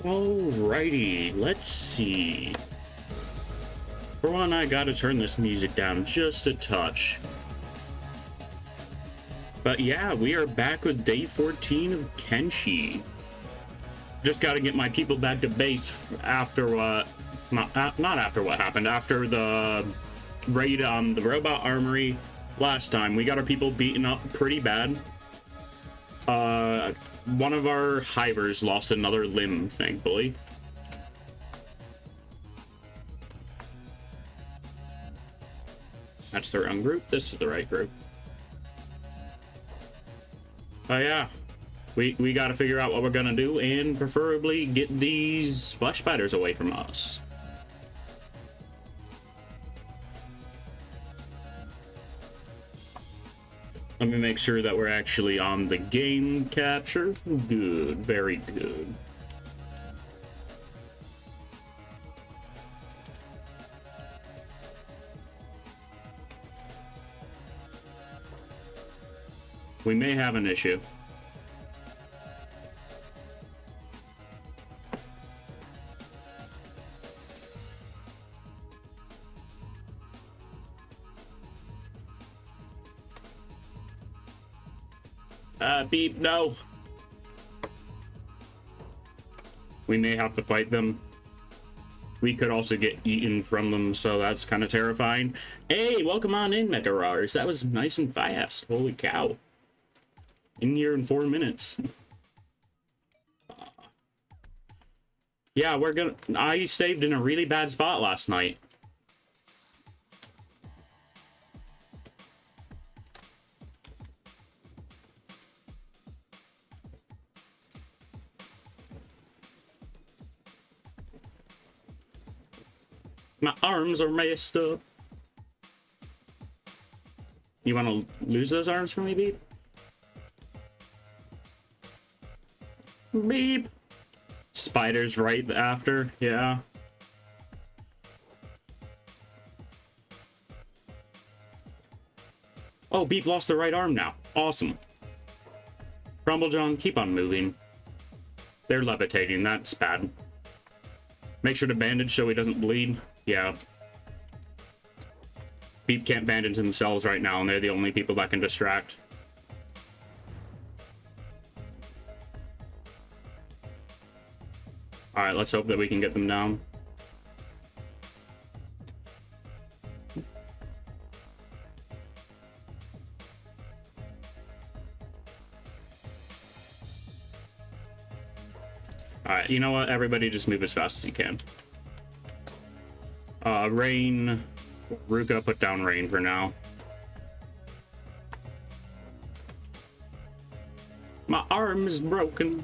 Alrighty, let's see. For one, I gotta turn this music down just a touch. But yeah, we are back with day 14 of Kenshi. Just gotta get my people back to base after what... Not after what happened, after the raid on the robot armory last time. We got our people beaten up pretty bad. One of our hivers lost another limb, thankfully. That's the wrong group. This is the right group. Oh yeah, we got to figure out what we're gonna do and preferably get these flesh spiders away from us. Let me make sure that we're actually on the game capture. Good, very good. We may have an issue. Beep, no. We may have to fight them. We could also get eaten from them, so that's kind of terrifying. Hey, welcome on in, Megarars. That was nice and fast. Holy cow. In here in 4 minutes. Yeah, I saved in a really bad spot last night. My arms are messed up. You want to lose those arms for me, Beep? Beep. Spiders right after, yeah. Oh, Beep lost the right arm now. Awesome. Crumblejohn, keep on moving. They're levitating, that's bad. Make sure to bandage so he doesn't bleed. Yeah. Beep can't bandage themselves right now, and they're the only people that can distract. Alright, let's hope that we can get them down. Alright, you know what? Everybody just move as fast as you can. Rain. Ruka, put down Rain for now. My arm is broken.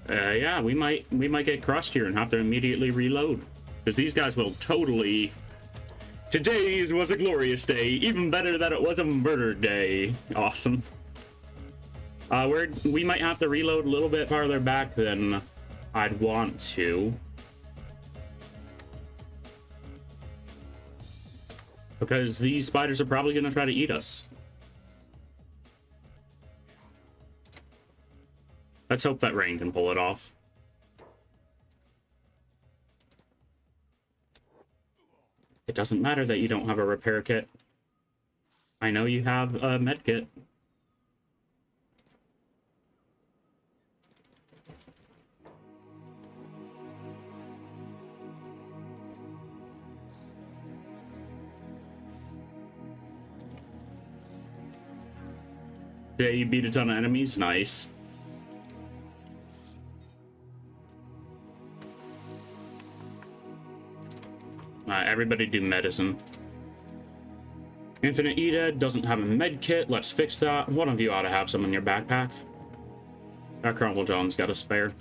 Yeah, we might get crushed here and have to immediately reload. Because these guys will totally... Today was a glorious day. Even better that it was a murder day. Awesome. We might have to reload a little bit farther back than I'd want to. Because these spiders are probably going to try to eat us. Let's hope that Rain can pull it off. It doesn't matter that you don't have a repair kit. I know you have a med kit. Yeah, you beat a ton of enemies. Nice. Everybody do medicine. Infinite E-Dead doesn't have a med kit. Let's fix that. One of you ought to have some in your backpack. That Crumblejohn's got a spare.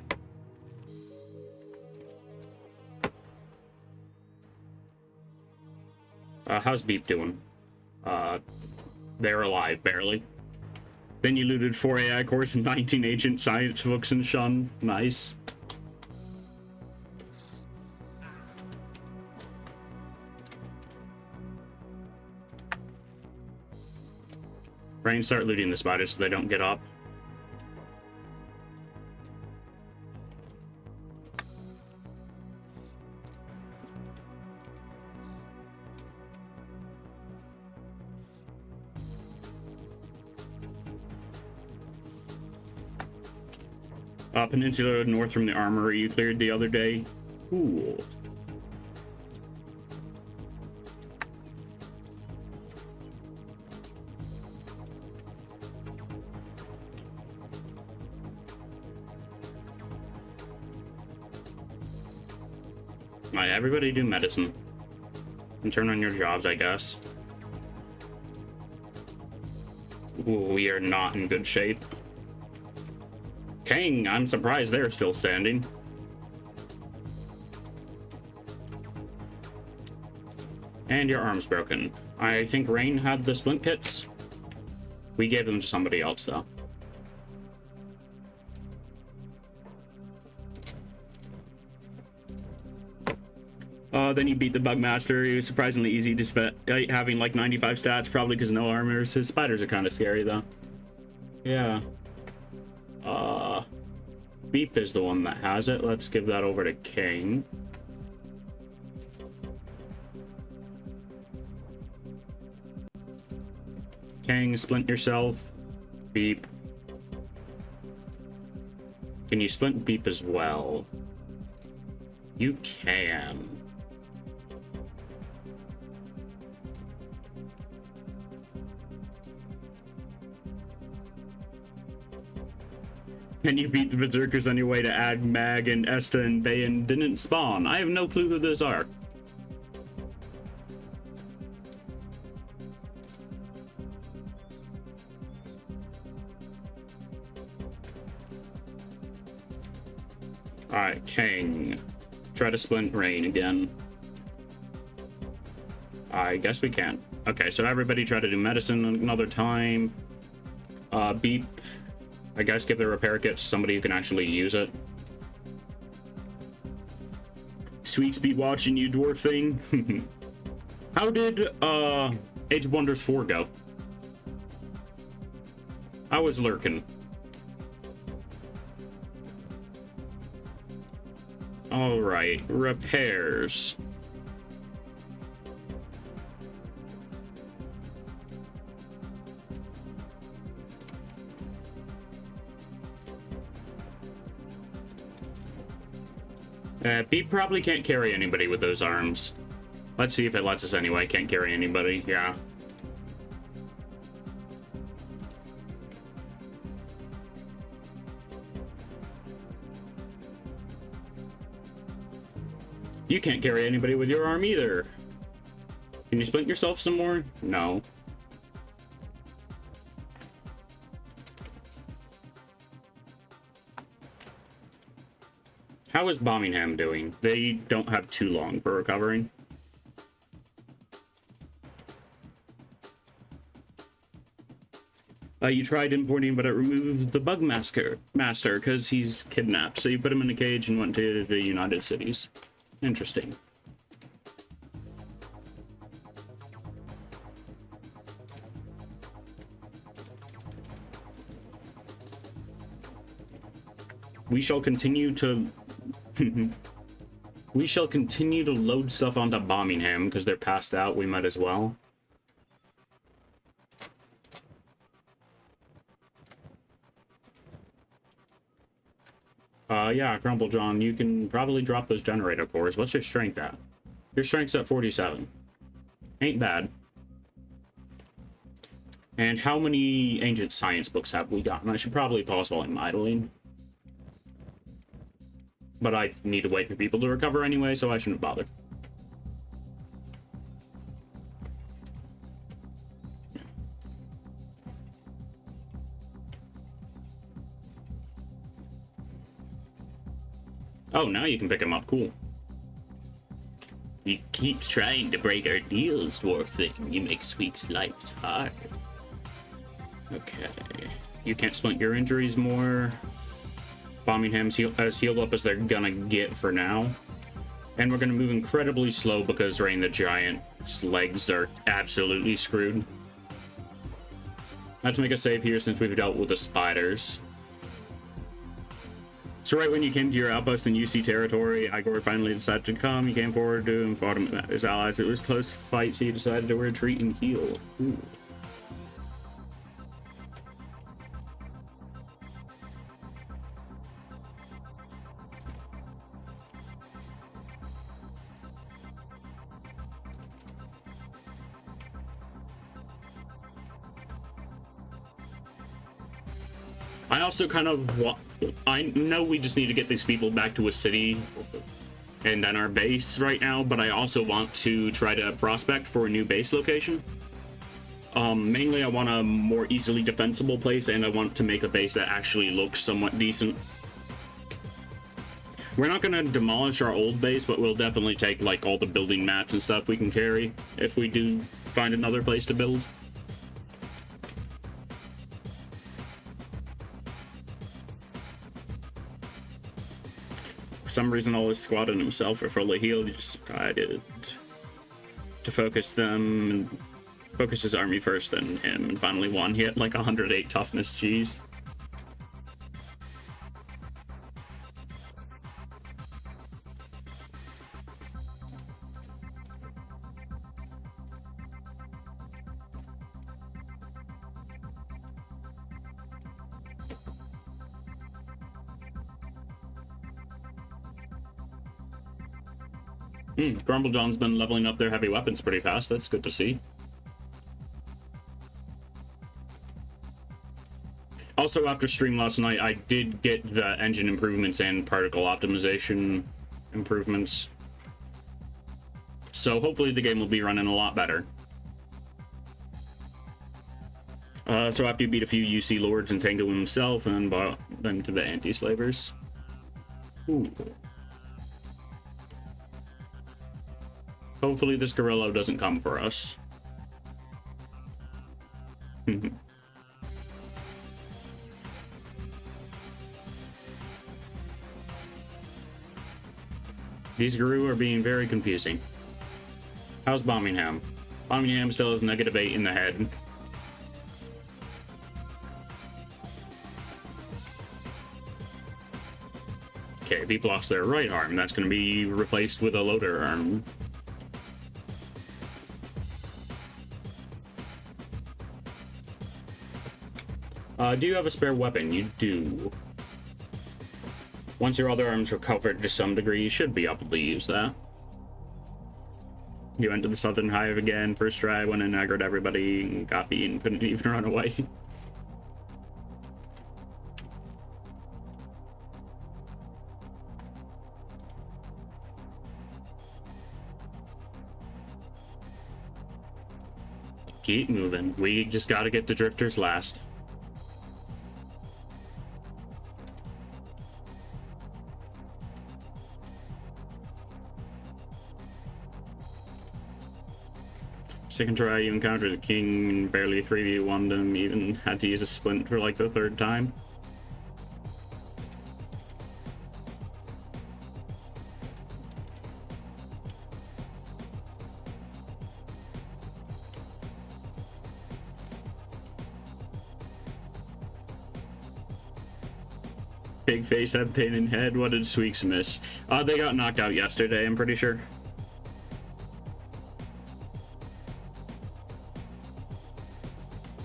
How's Beep doing? They're alive, barely. Then you looted 4 AI cores and 19 ancient science books and shun. Nice. Rain, start looting the spiders so they don't get up. Peninsula north from the armory you cleared the other day. Cool. Alright, everybody do medicine. And turn on your jobs, I guess. Ooh, we are not in good shape. Kang, I'm surprised they're still standing. And your arm's broken. I think Rain had the splint kits. We gave them to somebody else, though. Then you beat the Bugmaster. He was surprisingly easy to having like 95 stats, probably because no armors. His spiders are kind of scary, though. Yeah. Beep is the one that has it. Let's give that over to King. King, splint yourself. Beep. Can you splint Beep as well? You can. And you beat the Berserkers on your way to add Mag and Esta and Bayan didn't spawn. I have no clue who those are. Alright, King. Try to splint Rain again. I guess we can. Okay, so everybody try to do medicine another time. Beep. I guess give the repair kit to somebody who can actually use it. Sweets be watching you, dwarf thing. How did Age of Wonders 4 go? I was lurking. Alright, repairs. Beep probably can't carry anybody with those arms. Let's see if it lets us anyway. Can't carry anybody, yeah. You can't carry anybody with your arm either. Can you splint yourself some more? No. How is Birmingham doing? They don't have too long for recovering. You tried importing, but it removed the Bugmaster because he's kidnapped. So you put him in a cage and went to the United Cities. Interesting. We shall continue to we shall continue to load stuff onto Birmingham because they're passed out. We might as well. Yeah, Crumble John, you can probably drop those generator cores. What's your strength at? Your strength's at 47. Ain't bad. And how many ancient science books have we gotten? I should probably pause while I'm idling. But I need to wait for people to recover anyway, so I shouldn't bother. Oh, now you can pick him up. Cool. You keep trying to break our deals, dwarf thing. You make Squeak's life hard. Okay. You can't splint your injuries more. Birmingham's as healed up as they're gonna get for now. And we're gonna move incredibly slow because Rain the Giant's legs are absolutely screwed. Let's make a save here since we've dealt with the spiders. So right when you came to your outpost in UC territory, Igor finally decided to come. He came forward to and fought his allies. It was a close fight, so he decided to retreat and heal. Ooh. I also kind of want... I know we just need to get these people back to a city and then our base right now, but I also want to try to prospect for a new base location. Mainly I want a more easily defensible place, and I want to make a base that actually looks somewhat decent. We're not going to demolish our old base, but we'll definitely take, like, all the building mats and stuff we can carry if we do find another place to build. For some reason, all his squad and himself are fully healed. He just decided to focus them and focus his army first, then him, and finally won. He had like 108 toughness. Jeez. Grumblejohn's been leveling up their heavy weapons pretty fast. That's good to see. Also, after stream last night, I did get the engine improvements and particle optimization improvements. So hopefully the game will be running a lot better. So after you beat a few UC lords and Tango himself, and brought them to the anti-slavers. Ooh. Hopefully this gorilla doesn't come for us. These Guru are being very confusing. How's Birmingham? Birmingham still has -8 in the head. Okay, people lost their right arm. That's going to be replaced with a loader arm. Do you have a spare weapon? You do. Once your other arm's recovered to some degree, you should be able to use that. You went to the Southern Hive again. First try, went and aggroed everybody, and got beaten, couldn't even run away. Keep moving. We just gotta get the drifters last. Second try, you encountered the king and barely 3v1'd him, even had to use a splint for like the third time. Big face, head pain in head. What did Sweeks miss? They got knocked out yesterday, I'm pretty sure.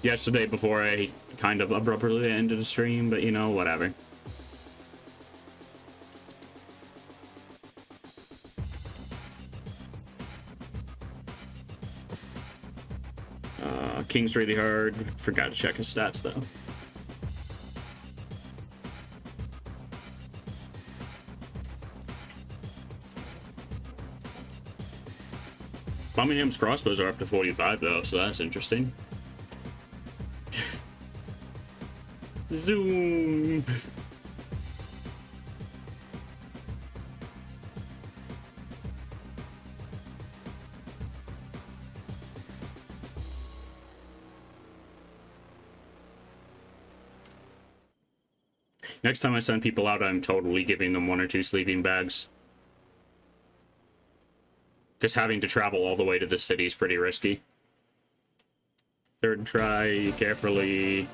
Yesterday before I kind of abruptly ended the stream, but you know, whatever. King's really hard. Forgot to check his stats though. Birmingham's crossbows are up to 45 though, so that's interesting. Zoom. Next time I send people out, I'm totally giving them 1 or 2 sleeping bags. Just having to travel all the way to the city is pretty risky. Third try, carefully.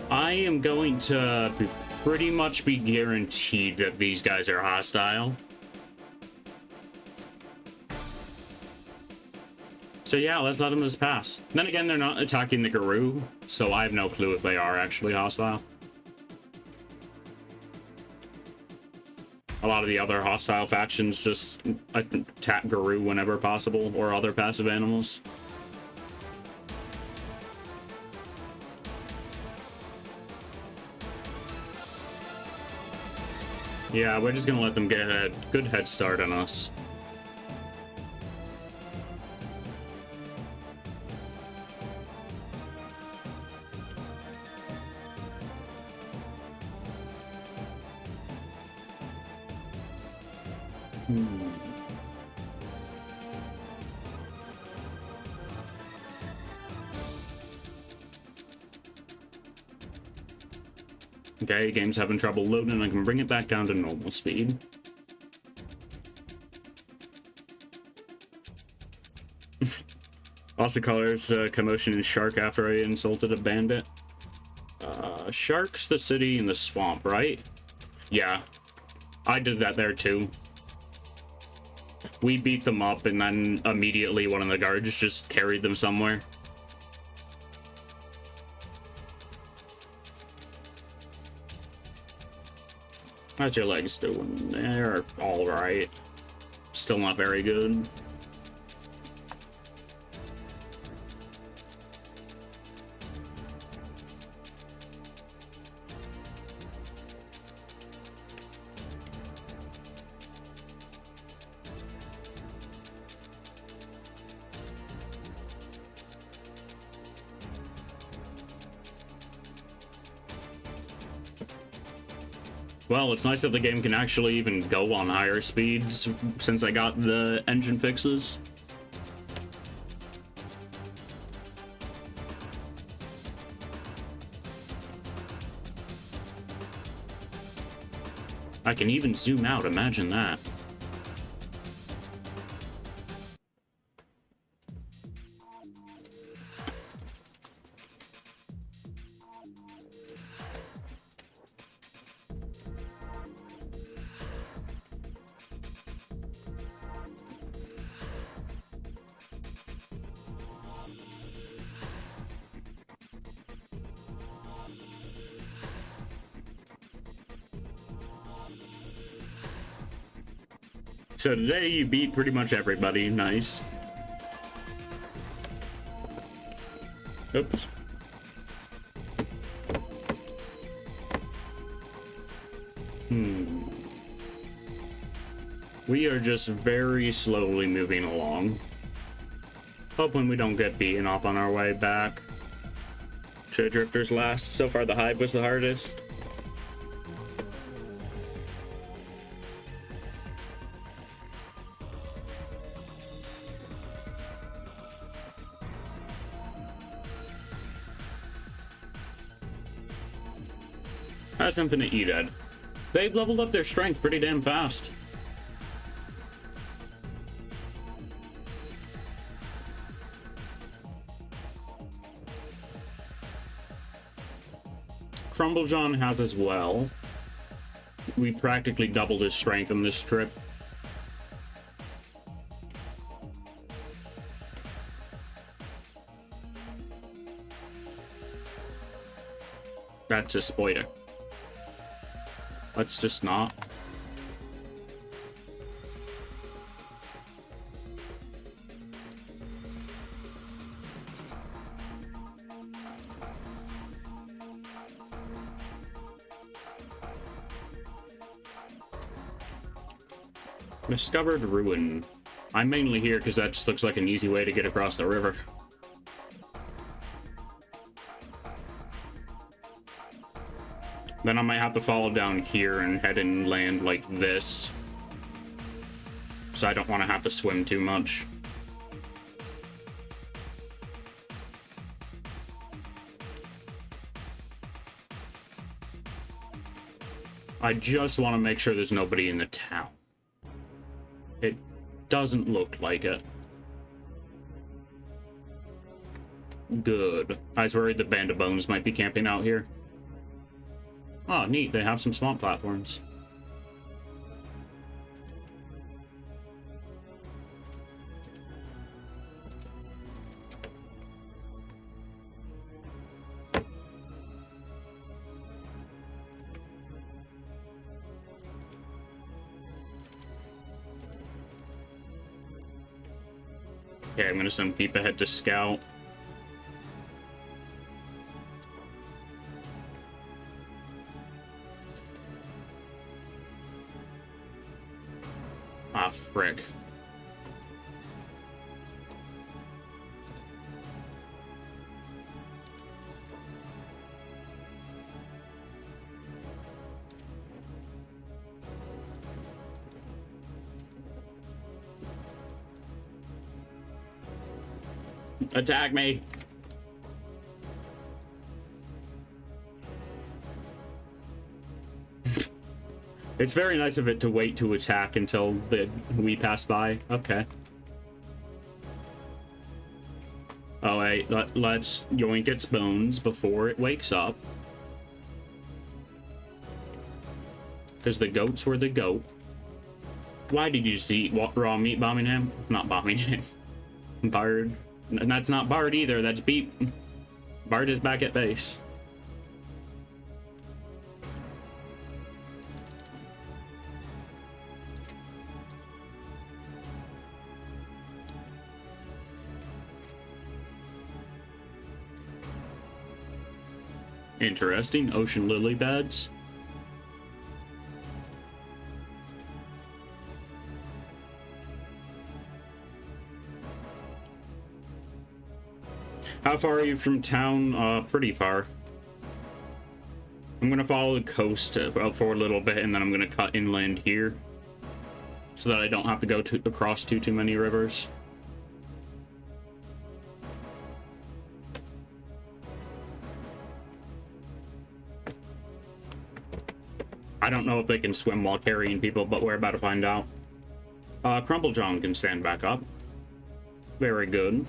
I am going to pretty much be guaranteed that these guys are hostile. So yeah, let's let them just pass. Then again, they're not attacking the Garou, so I have no clue if they are actually hostile. A lot of the other hostile factions just attack Garou whenever possible, or other passive animals. Yeah, we're just gonna let them get a good head start on us. Okay, game's having trouble loading. I can bring it back down to normal speed. Also colors commotion in Shark after I insulted a bandit. Shark's the city in the swamp, right? Yeah, I did that there too. We beat them up and then immediately one of the guards just carried them somewhere. How's your legs doing? They're alright. Still not very good. Well, it's nice that the game can actually even go on higher speeds since I got the engine fixes. I can even zoom out, imagine that. So today you beat pretty much everybody. Nice. Oops. We are just very slowly moving along. Hoping we don't get beaten up on our way back. To Drifter's Last. So far the Hive was the hardest. That's Infinite E-Dead. They've leveled up their strength pretty damn fast. Crumblejohn has as well. We practically doubled his strength on this trip. That's a spoiler. Let's just not. Discovered ruin. I'm mainly here because that just looks like an easy way to get across the river. Then I might have to follow down here and head and land like this. So I don't want to have to swim too much. I just want to make sure there's nobody in the town. It doesn't look like it. Good. I was worried the Band of Bones might be camping out here. Oh, neat. They have some swamp platforms. Okay, I'm gonna send Peep ahead to scout. Ah, frick. Attack me! It's very nice of it to wait to attack until we pass by. Okay. Oh, wait. Let's yoink its bones before it wakes up. Because the goats were the goat. Why did you just eat raw meat, Birmingham? Not Birmingham. Bard. And that's not Bard either. That's Beep. Bard is back at base. Interesting. Ocean lily beds. How far are you from town? Pretty far. I'm gonna follow the coast for a little bit, and then I'm gonna cut inland here, so that I don't have to go across too many rivers. I don't know if they can swim while carrying people, but we're about to find out. Crumplejohn can stand back up. Very good.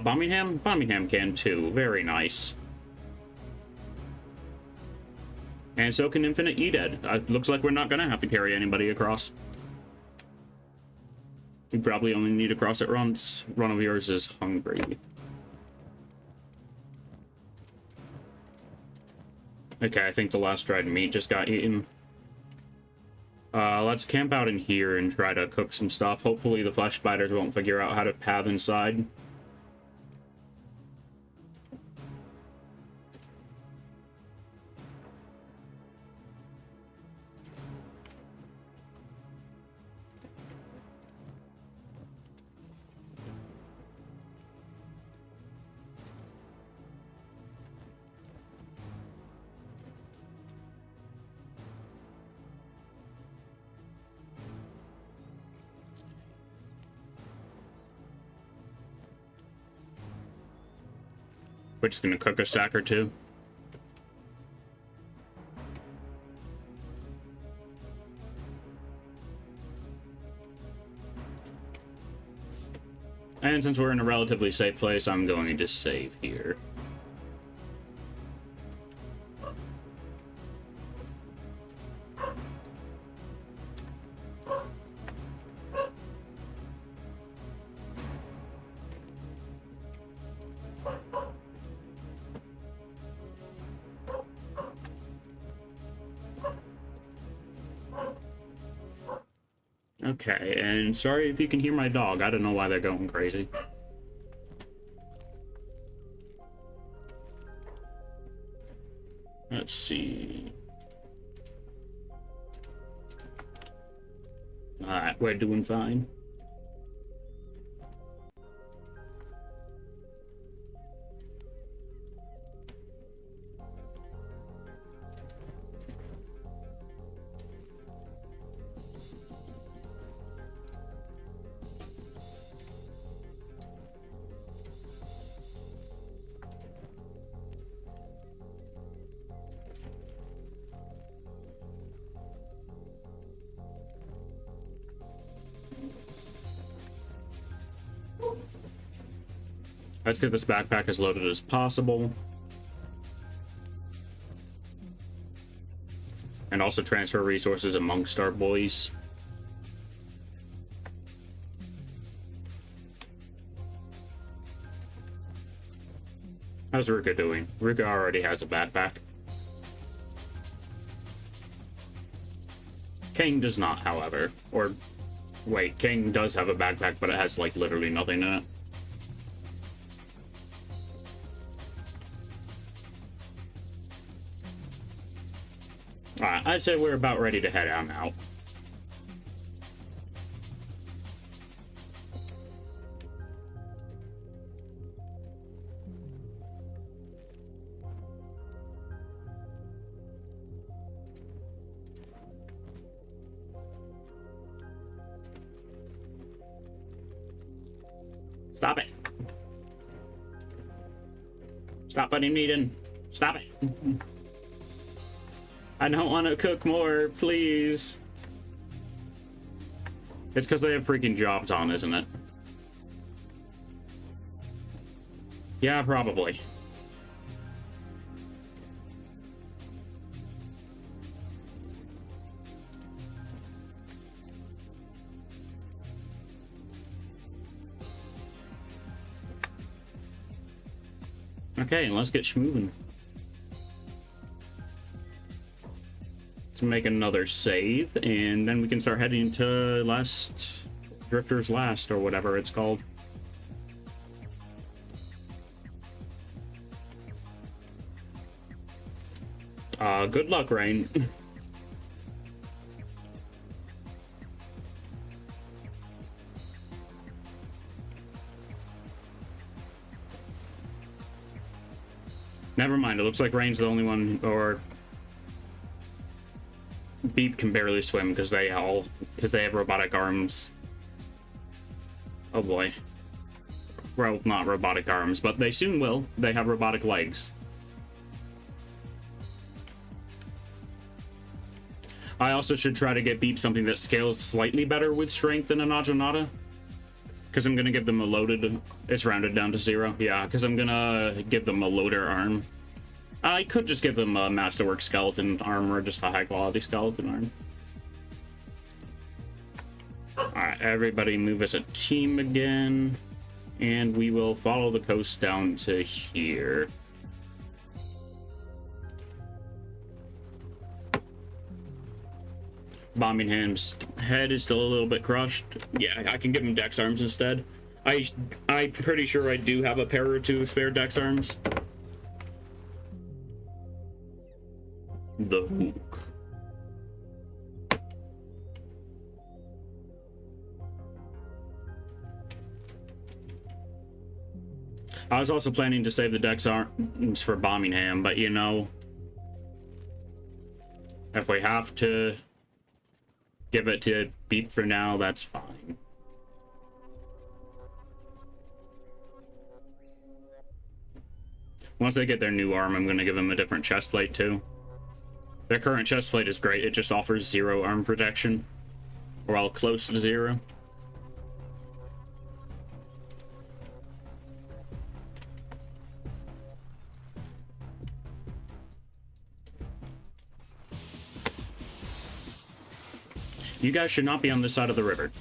Birmingham? Birmingham can too. Very nice. And so can Infinite E-Dead. Looks like we're not gonna have to carry anybody across. We probably only need to cross it once. One of yours is hungry. Okay, I think the last dried meat just got eaten. Let's camp out in here and try to cook some stuff. Hopefully the flesh spiders won't figure out how to path inside. We're just gonna cook a stack or two. And since we're in a relatively safe place, I'm going to save here. Okay, and sorry if you can hear my dog. I don't know why they're going crazy. Let's see. Alright, we're doing fine. Let's get this backpack as loaded as possible. And also transfer resources amongst our boys. How's Ruka doing? Ruka already has a backpack. Kane does not, however. Or Wait, King does have a backpack, but it has, like, literally nothing in it. Alright, I'd say we're about ready to head on out. Stop it. Stop putting meat in. Stop it. I don't want to cook more, please. It's because they have freaking jobs on, isn't it? Yeah, probably. Okay, let's get schmoving. Let's make another save, and then we can start heading to Drifter's Last, or whatever it's called. Good luck, Rain. Never mind, it looks like Rain's the only one, or Beep can barely swim because they have robotic arms. Oh boy. Well, not robotic arms, but they soon will. They have robotic legs. I also should try to get Beep something that scales slightly better with strength than a Naginata. Because I'm going to give them a loaded... It's rounded down to 0. Yeah, because I'm going to give them a loader arm. I could just give them a Masterwork skeleton arm, or just a high-quality skeleton arm. Alright, everybody move as a team again. And we will follow the coast down to here. Bombingham's head is still a little bit crushed. Yeah, I can give him Dex arms instead. I'm pretty sure I do have a pair or two of spare Dex arms. The hook. I was also planning to save the Dex arms for Bombingham, but you know, if we have to give it to Beep for now, that's fine. Once they get their new arm, I'm going to give them a different chest plate too. Their current chest plate is great. It just offers 0 arm protection. Well, close to 0. You guys should not be on this side of the river.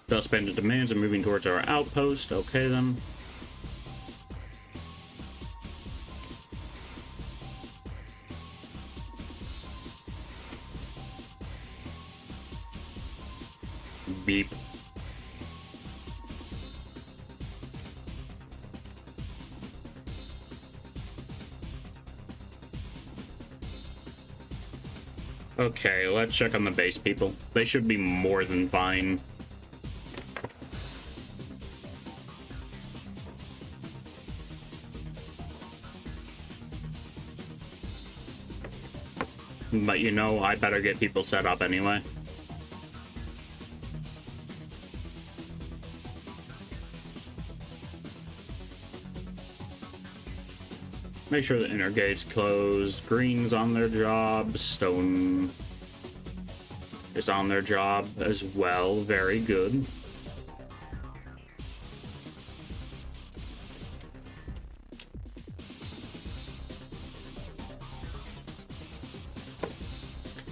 Thus, bandit demands are moving towards our outpost. Okay, then. Beep. Okay, let's check on the base people. They should be more than fine. But you know, I better get people set up anyway. Make sure the inner gate's closed. Green's on their job. Stone is on their job as well. Very good.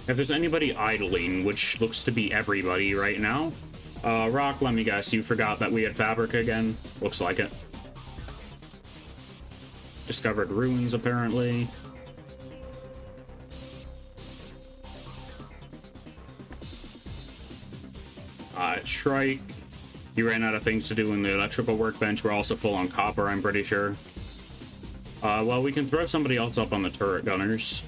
If there's anybody idling, which looks to be everybody right now, Rock, let me guess, you forgot that we had Fabric again? Looks like it. Discovered ruins, apparently. Shrike. You ran out of things to do in the electrical workbench. We're also full on copper, I'm pretty sure. Well, we can throw somebody else up on the turret gunners.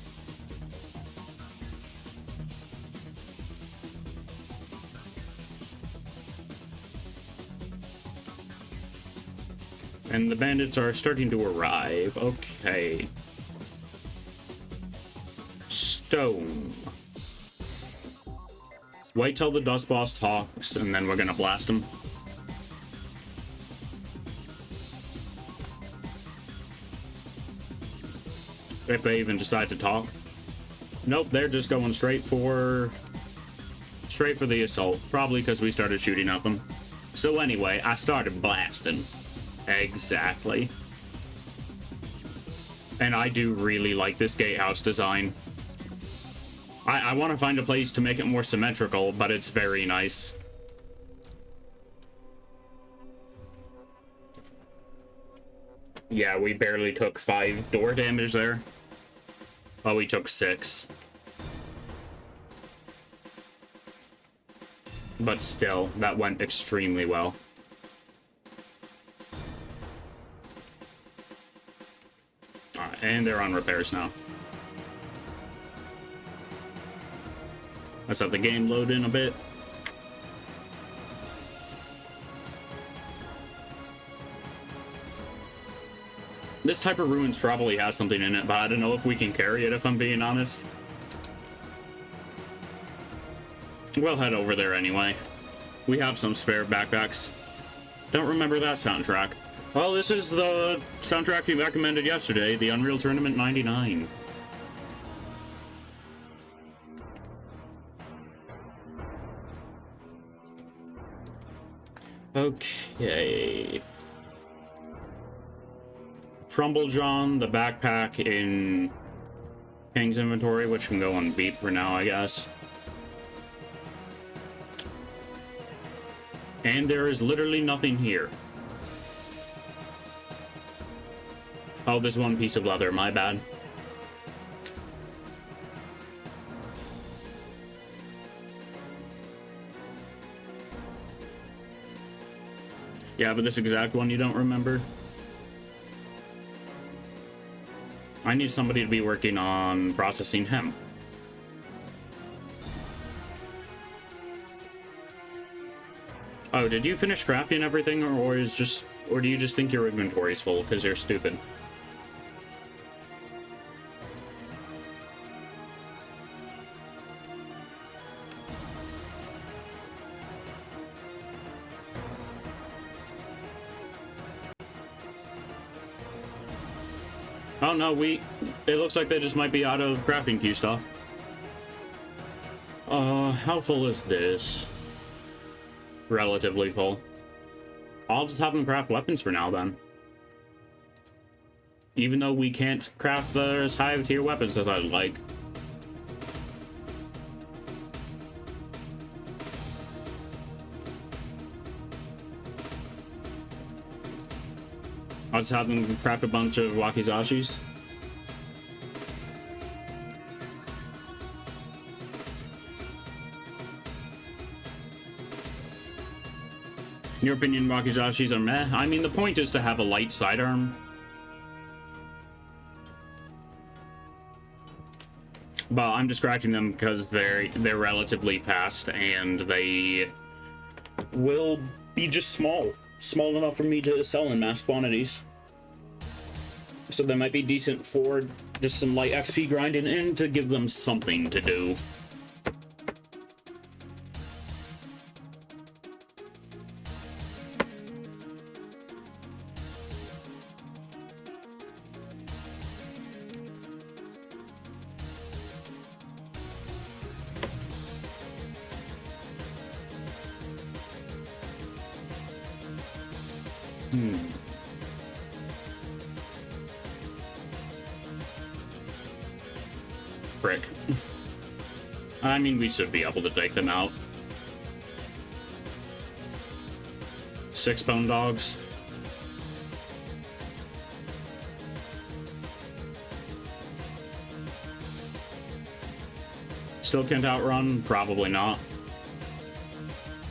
And the bandits are starting to arrive. Okay. Stone. Wait till the Dust Boss talks, and then we're gonna blast him. If they even decide to talk. Nope, they're just going straight for the assault. Probably because we started shooting at them. So anyway, I started blasting. Exactly. And I do really like this gatehouse design. I want to find a place to make it more symmetrical, but it's very nice. Yeah, we barely took 5 door damage there. Oh, we took 6. But still, that went extremely well. Alright, and they're on repairs now. Let's have the game load in a bit. This type of ruins probably has something in it, but I don't know if we can carry it, if I'm being honest. We'll head over there anyway. We have some spare backpacks. Don't remember that soundtrack. Well, this is the soundtrack you recommended yesterday, the Unreal Tournament 99. Okay. Trumblejohn, the backpack in King's inventory, which can go on beat for now, I guess. And there is literally nothing here. Oh, there's one piece of leather, my bad. Yeah, but this exact one you don't remember? I need somebody to be working on processing hemp. Oh, did you finish crafting everything, or do you just think your inventory's full because you're stupid? Oh no, it looks like they just might be out of crafting queue stuff. How full is this? Relatively full. I'll just have them craft weapons for now then. Even though we can't craft the as high tier weapons as I'd like. I'll just have them craft a bunch of wakizashis. In your opinion, wakizashis are meh? I mean, the point is to have a light sidearm. But I'm just crafting them because they're relatively fast and they will be just small enough for me to sell in mass quantities. So they might be decent for just some light XP grinding and to give them something to do. Frick. I mean, we should be able to take them out. 6 bone dogs. Still can't outrun? Probably not.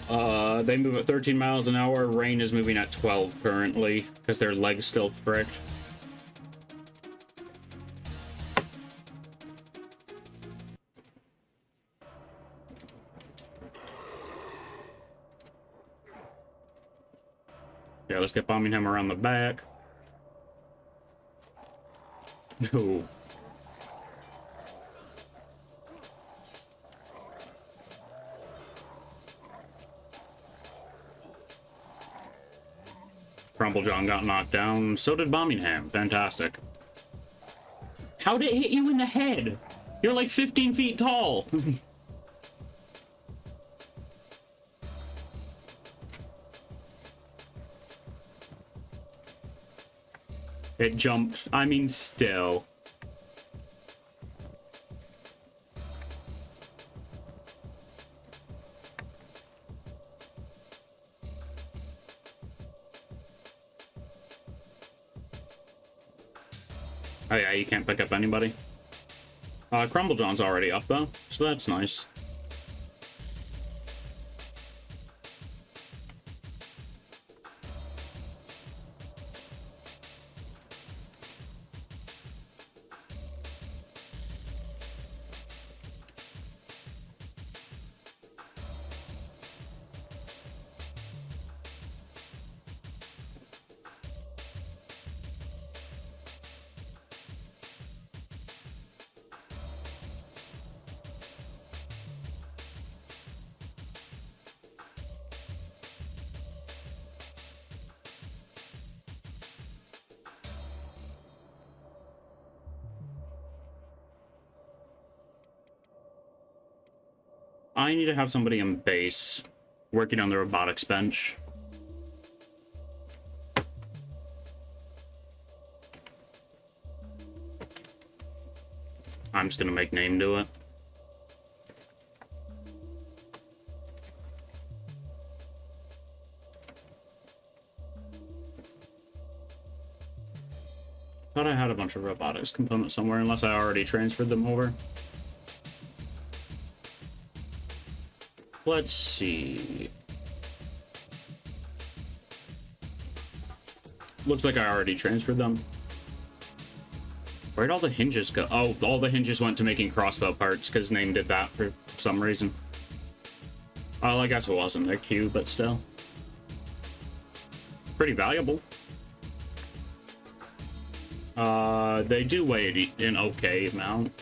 They move at 13 miles an hour. Rain is moving at 12 currently, because their legs still fricked. Yeah, let's get bombing him around the back. Ooh. Crumblejohn got knocked down. So did Bombingham. Fantastic. How did it hit you in the head? You're like 15 feet tall. It jumped. I mean, still. Oh yeah, you can't pick up anybody. Crumblejohn's already up though, so that's nice. I need to have somebody in base working on the robotics bench. I'm just gonna make name do it. Thought I had a bunch of robotics components somewhere, unless I already transferred them over. Let's see. Looks like I already transferred them. Where'd all the hinges go? Oh, all the hinges went to making crossbow parts, because Name did that for some reason. Well, I guess it wasn't their queue, but still. Pretty valuable. They do weigh an okay amount.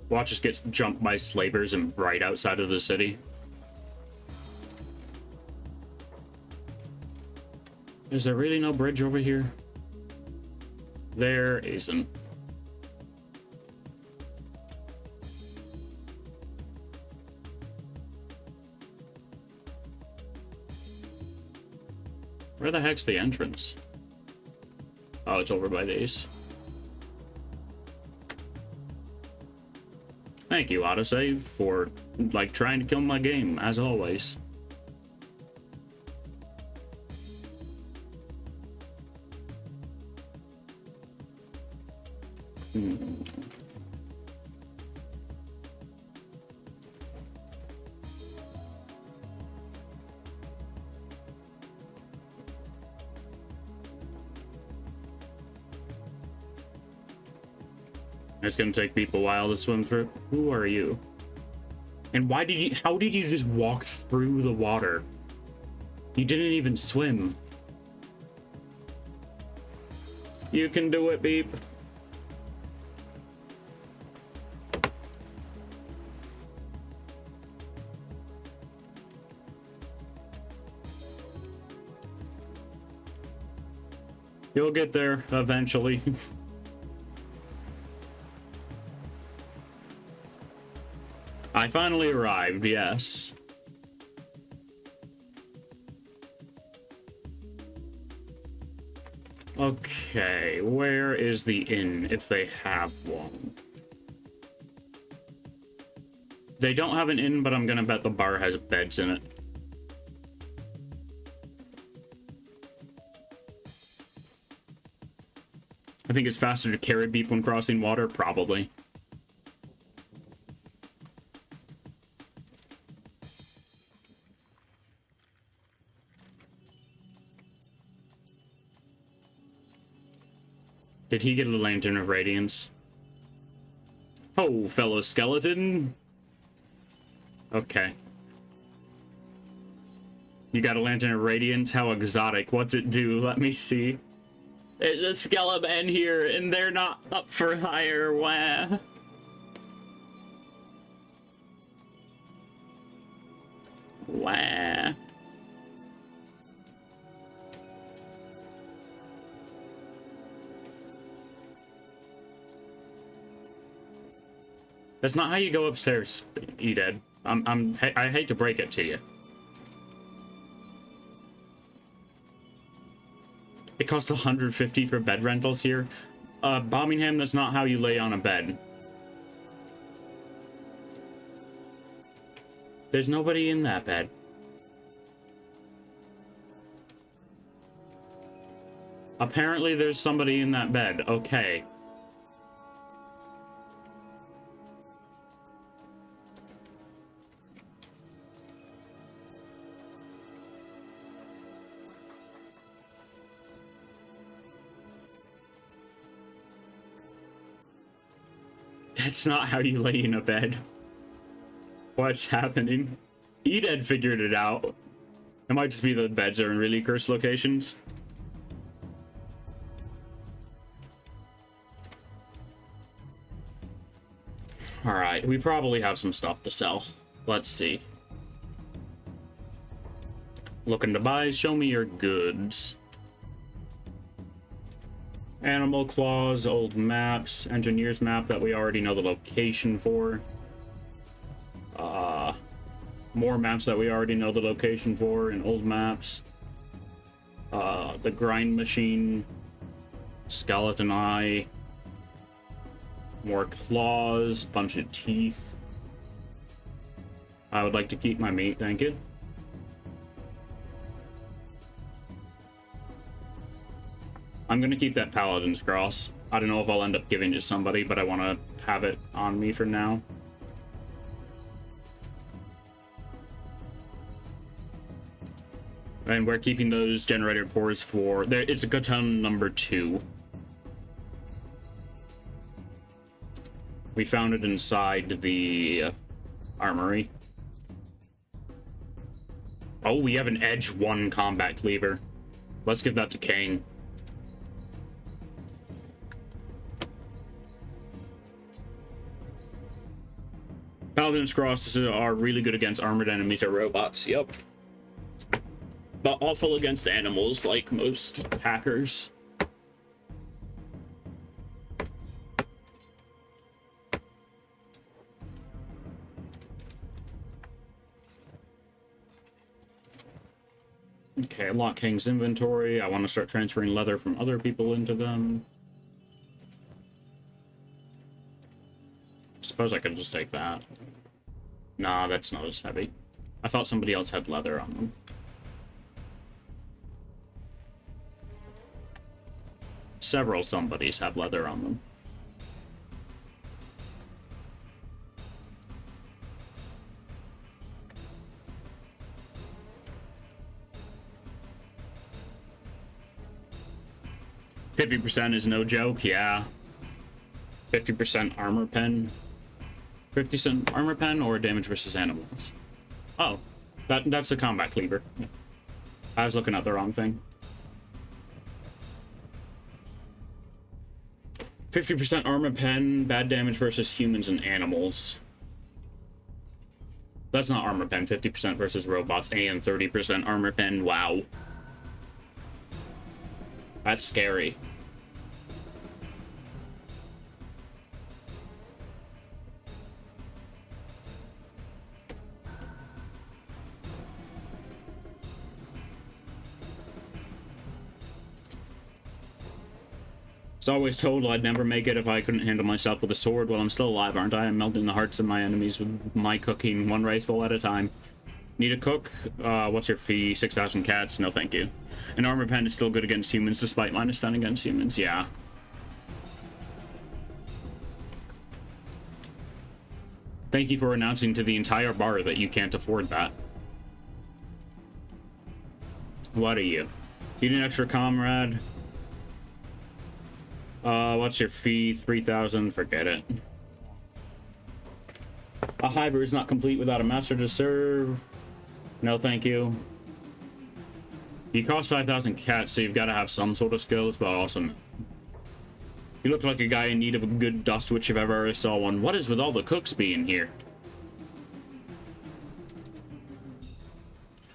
Watch us get jumped by slavers and right outside of the city. Is there really no bridge over here? There isn't. Where the heck's the entrance? Oh, it's over by these. Thank you, autosave, for, like, trying to kill my game, as always. It's gonna take people a while to swim through. Who are you? And why did you, how did you just walk through the water? You didn't even swim. You can do it, Beep. You'll get there eventually. I finally arrived, yes. Okay, where is the inn, if they have one? They don't have an inn, but I'm gonna bet the bar has beds in it. I think it's faster to carry beef when crossing water, probably. Did he get a Lantern of Radiance? Oh, fellow skeleton. Okay. You got a Lantern of Radiance? How exotic. What's it do? Let me see. There's a skeleton here, and they're not up for hire. Wah. Wah. That's not how you go upstairs, E-Dead. I hate to break it to you. It costs 150 for bed rentals here. Birmingham, that's not how you lay on a bed. There's nobody in that bed. Apparently there's somebody in that bed. Okay. That's not how you lay in a bed. What's happening? E-Dead figured it out. It might just be the beds are in really cursed locations. Alright, we probably have some stuff to sell. Let's see. Looking to buy, show me your goods. Animal claws, old maps, engineer's map that we already know the location for. More maps that we already know the location for in old maps. The grind machine, skeleton eye, more claws, bunch of teeth. I would like to keep my meat, thank you. I'm gonna keep that Paladin's Cross. I don't know if I'll end up giving it to somebody, but I want to have it on me for now. And we're keeping those generator cores for... It's a Gaton number 2. We found it inside the armory. Oh, we have an Edge 1 combat cleaver. Let's give that to Kane. Paladin's Crosses are really good against armored enemies or robots, yep. But awful against animals, like most hackers. Okay, unlock King's inventory. I want to start transferring leather from other people into them. Suppose I could just take that. Nah, that's not as heavy. I thought somebody else had leather on them. Several somebodies have leather on them. %50 is no joke, yeah. 50% armor pen. 50% armor pen or damage versus animals? Oh, that's the combat cleaver. I was looking at the wrong thing. 50% armor pen, bad damage versus humans and animals. That's not armor pen, 50% versus robots and 30% armor pen. Wow. That's scary. Was always told I'd never make it if I couldn't handle myself with a sword. Well, I'm still alive, aren't I? I'm melting the hearts of my enemies with my cooking, one raceful at a time. Need a cook? What's your fee? 6,000 cats? No, thank you. An armor pen is still good against humans, despite -10 against humans. Yeah. Thank you for announcing to the entire bar that you can't afford that. What are you? Need an extra comrade? What's your fee? 3,000. Forget it. A hybrid is not complete without a master to serve. No, thank you. You cost 5,000 cats, so you've got to have some sort of skills, but also... You look like a guy in need of a good dust witch if I ever saw one. What is with all the cooks being here?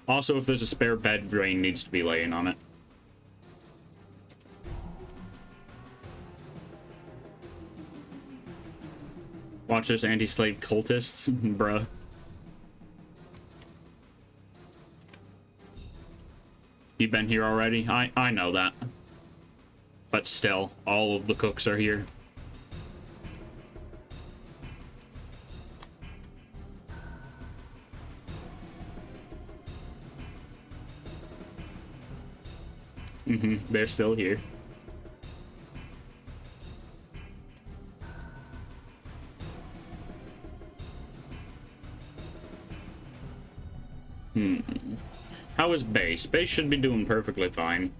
Also, if there's a spare bed, Rain needs to be laying on it. Watch this, anti-slave cultists, bruh. You've been here already? I know that. But still, all of the cooks are here. They're still here. How is base? Base should be doing perfectly fine.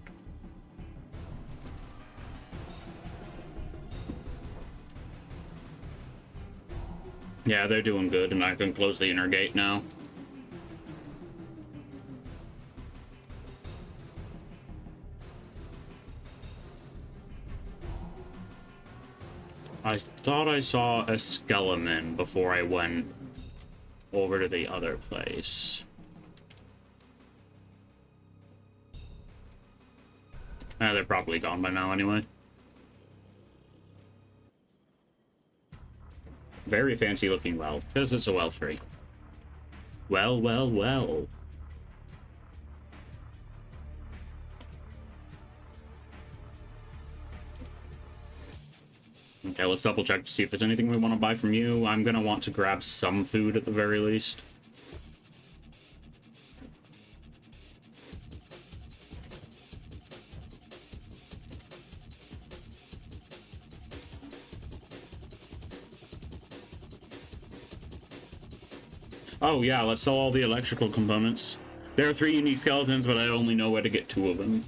Yeah, they're doing good, and I can close the inner gate now. I thought I saw a skeleton before I went over to the other place. They're probably gone by now anyway. Very fancy looking well, because it's a well 3. Well, well, well. Okay, let's double check to see if there's anything we want to buy from you. I'm gonna want to grab some food at the very least. Oh yeah, let's sell all the electrical components. There are 3 unique skeletons, but I only know where to get 2 of them.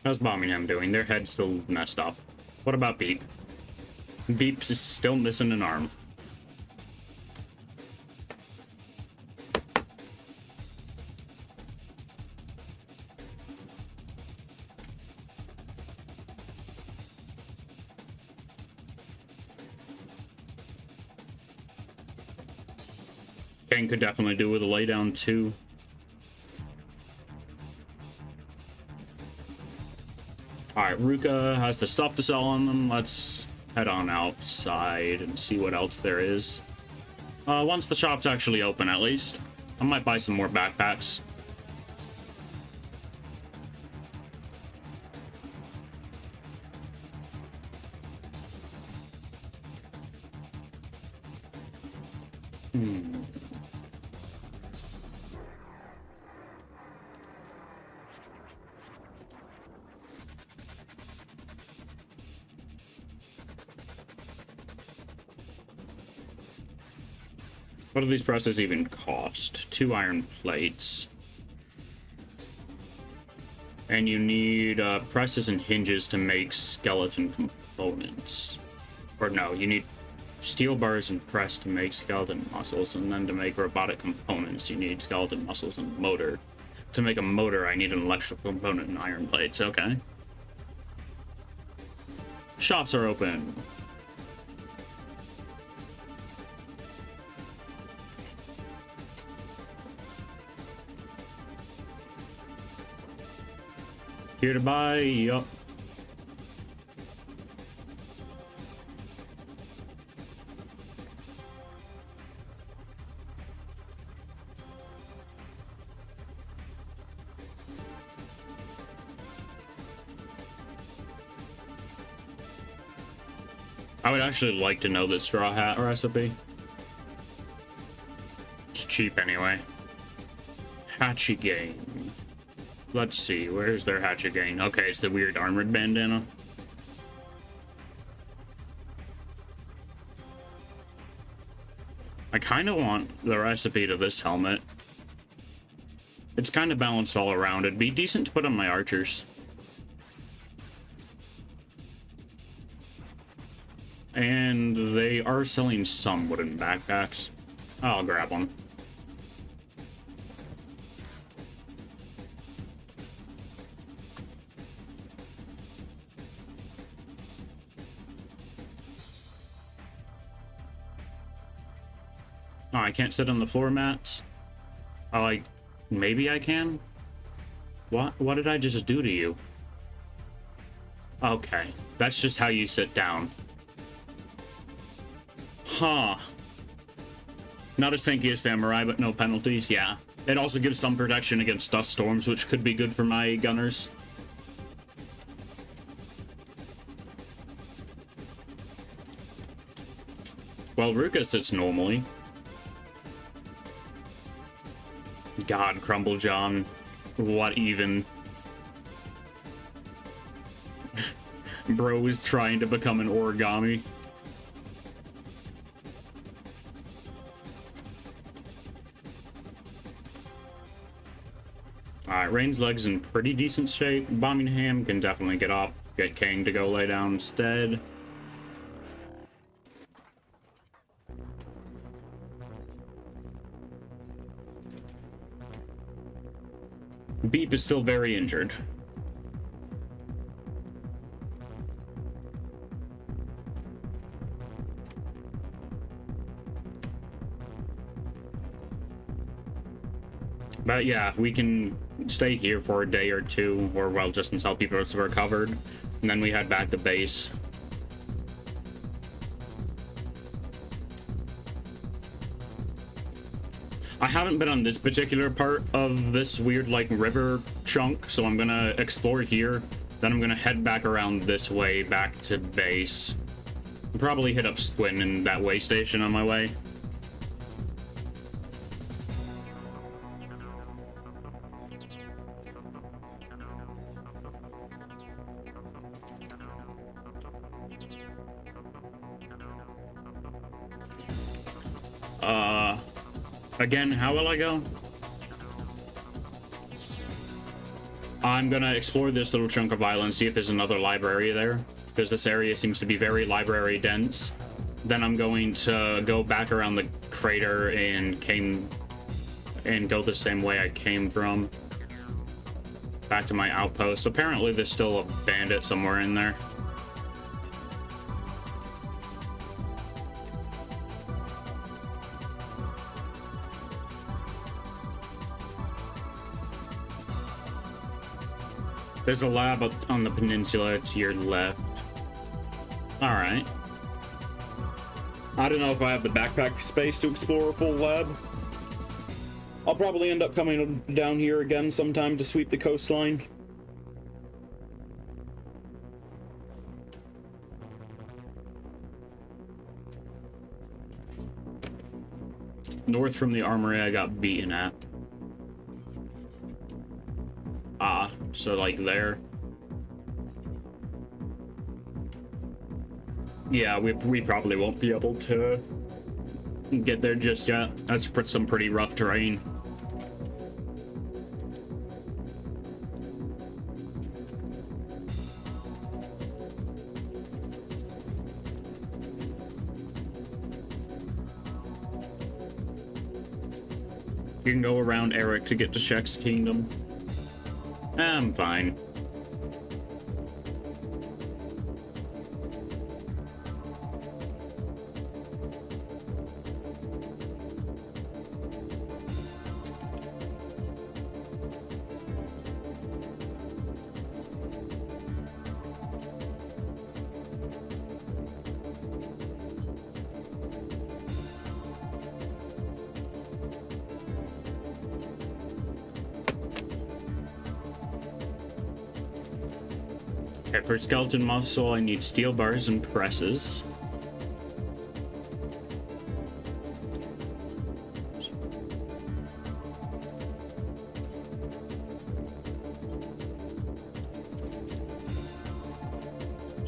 How's Birmingham doing? Their head's still messed up. What about Beep? Beep's is still missing an arm. Ken could definitely do with a laydown too. Alright, Ruka has the stuff to sell on them. Let's head on outside and see what else there is. Once the shop's actually open, at least. I might buy some more backpacks. What do these presses even cost? 2 iron plates. And you need presses and hinges to make skeleton components. Or no, you need steel bars and press to make skeleton muscles, and then to make robotic components you need skeleton muscles and motor. To make a motor I need an electrical component and iron plates. Okay. Shops are open. Here to buy, yup. I would actually like to know the straw hat recipe. It's cheap anyway. Hachigane. Let's see, where's their Hachigane? Okay, it's the weird armored bandana. I kind of want the recipe to this helmet. It's kind of balanced all around. It'd be decent to put on my archers. And they are selling some wooden backpacks. I'll grab one. Oh, I can't sit on the floor mats? Oh, like, maybe I can? What did I just do to you? Okay, that's just how you sit down. Huh. Not as tanky as Samurai, but no penalties, yeah. It also gives some protection against dust storms, which could be good for my gunners. Well, Ruka sits normally. God, Crumble John. What even? Bro is trying to become an origami. Alright, Rain's leg's in pretty decent shape. Bombingham can definitely get up. Get Kang to go lay down instead. Beep is still very injured. But yeah, we can stay here for a day or two, or well, just until people are recovered, and then we head back to base. I haven't been on this particular part of this weird, like, river chunk, so I'm gonna explore here, then I'm gonna head back around this way back to base. Probably hit up Squin and that way station on my way. Again, how will I go? I'm gonna explore this little chunk of island, see if there's another library there, because this area seems to be very library dense. Then I'm going to go back around the crater and go the same way I came from. Back to my outpost. Apparently there's still a bandit somewhere in there. There's a lab up on the peninsula to your left. Alright. I don't know if I have the backpack space to explore a full lab. I'll probably end up coming down here again sometime to sweep the coastline. North from the armory I got beaten at. Ah, so like there. Yeah, we probably won't be able to get there just yet. That's some pretty rough terrain. You can go around Eric to get to Shek's kingdom. I'm fine. Okay, for skeleton muscle, I need steel bars and presses.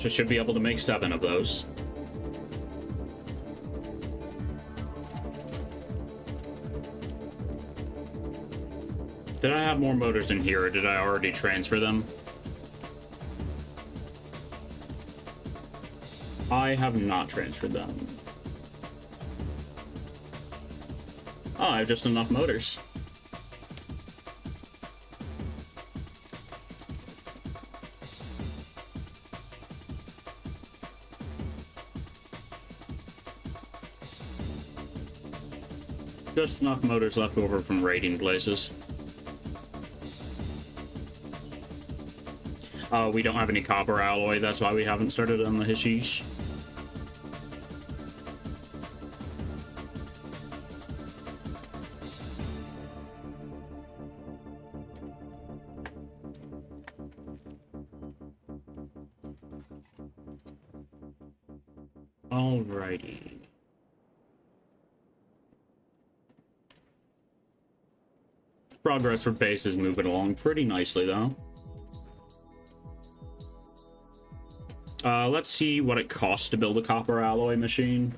So should be able to make 7 of those. Did I have more motors in here, or did I already transfer them? I have not transferred them. Oh, I have just enough motors. Just enough motors left over from raiding places. We don't have any copper alloy, that's why we haven't started on the hashish. Alrighty. Progress for base is moving along pretty nicely, though. Let's see what it costs to build a copper alloy machine.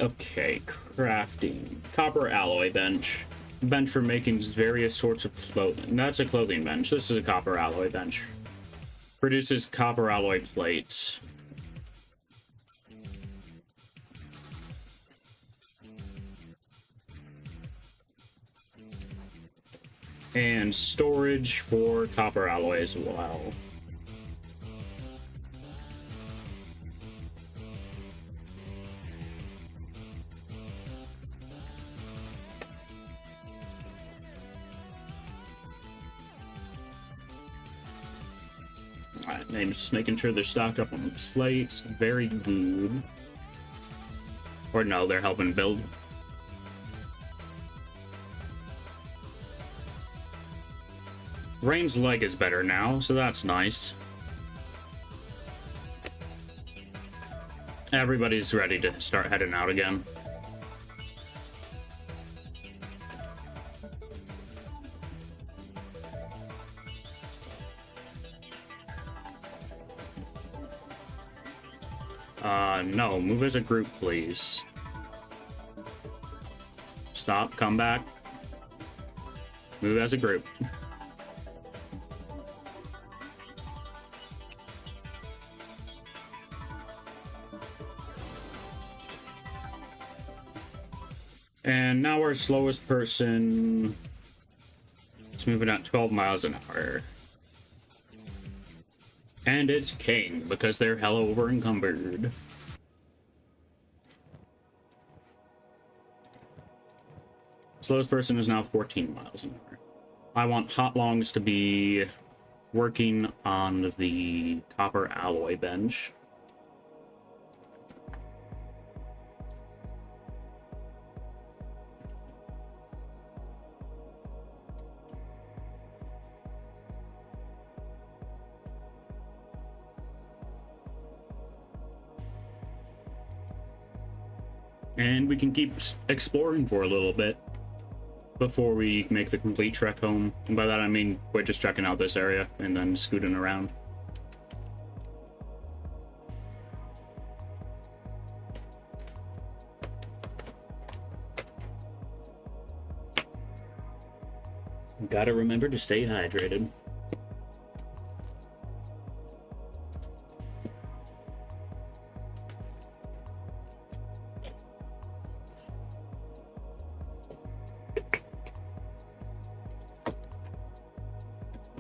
Okay, crafting. Copper alloy bench. Bench for making various sorts of clothing. That's a clothing bench. This is a copper alloy bench. Produces copper alloy plates. And storage for copper alloy as well. Alright, name's just making sure they're stocked up on plates. Very good. Or no, they're helping build. Rain's leg is better now, so that's nice. Everybody's ready to start heading out again. No, move as a group, please. Stop, come back. Move as a group. And now our slowest person is moving at 12 miles an hour. And it's King, because they're hella over encumbered. Slowest person is now 14 miles an hour. I want Hot Longs to be working on the copper alloy bench. And we can keep exploring for a little bit before we make the complete trek home. And by that I mean we're just checking out this area and then scooting around. Gotta remember to stay hydrated.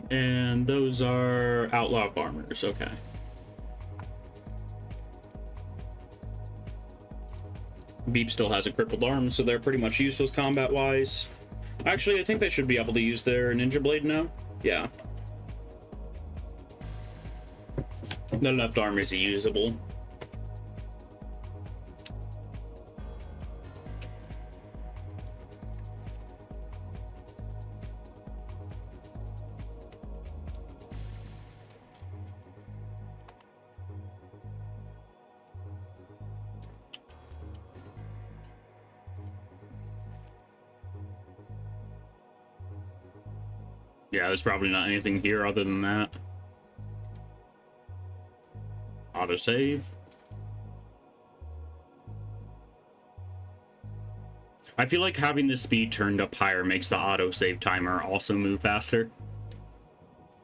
And those are outlaw farmers, okay. Beep still has a crippled arm, so they're pretty much useless combat-wise. Actually, I think they should be able to use their ninja blade now. Yeah. The left arm is usable. Yeah, there's probably not anything here other than that. Autosave. I feel like having the speed turned up higher makes the autosave timer also move faster.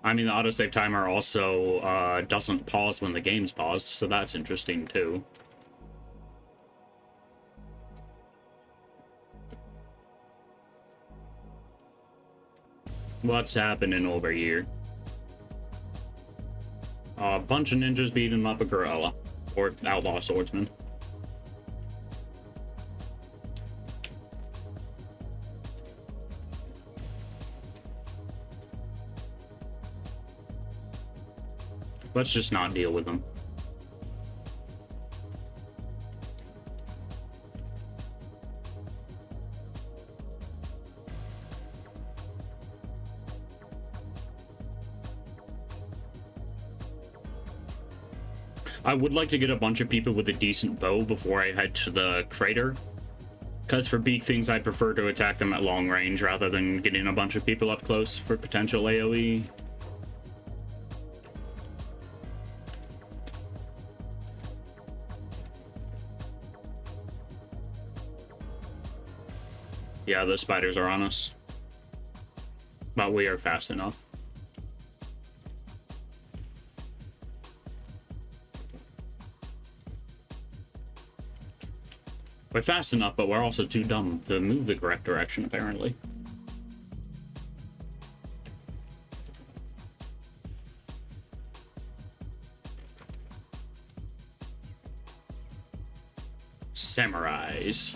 I mean, the autosave timer also doesn't pause when the game's paused, so that's interesting too. What's happening over here? A bunch of ninjas beating up a gorilla. Or outlaw swordsman. Let's just not deal with them. I would like to get a bunch of people with a decent bow before I head to the crater. Because for big things, I prefer to attack them at long range rather than getting a bunch of people up close for potential AoE. Yeah, the spiders are on us. But we are fast enough. We're fast enough, but we're also too dumb to move the correct direction, apparently. Samurais.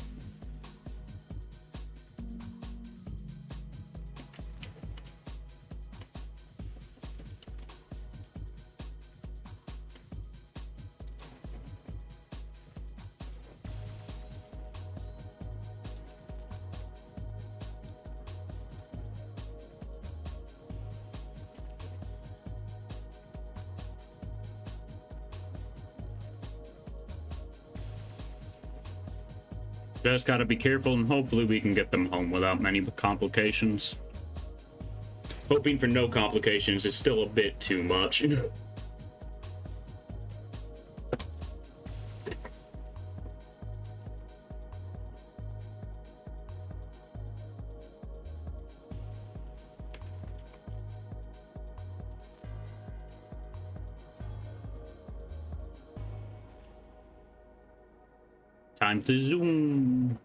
Just gotta be careful, and hopefully we can get them home without many complications. Hoping for no complications is still a bit too much. Time to zoom.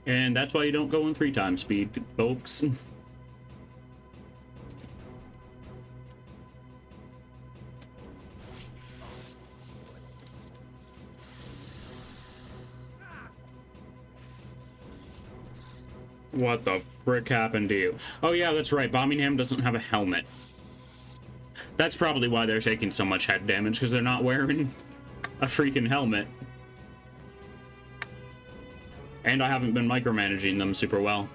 And that's why you don't go in 3 times speed, folks. What the frick happened to you? Oh yeah, that's right, Birmingham doesn't have a helmet. That's probably why they're taking so much head damage, because they're not wearing a freaking helmet. And I haven't been micromanaging them super well.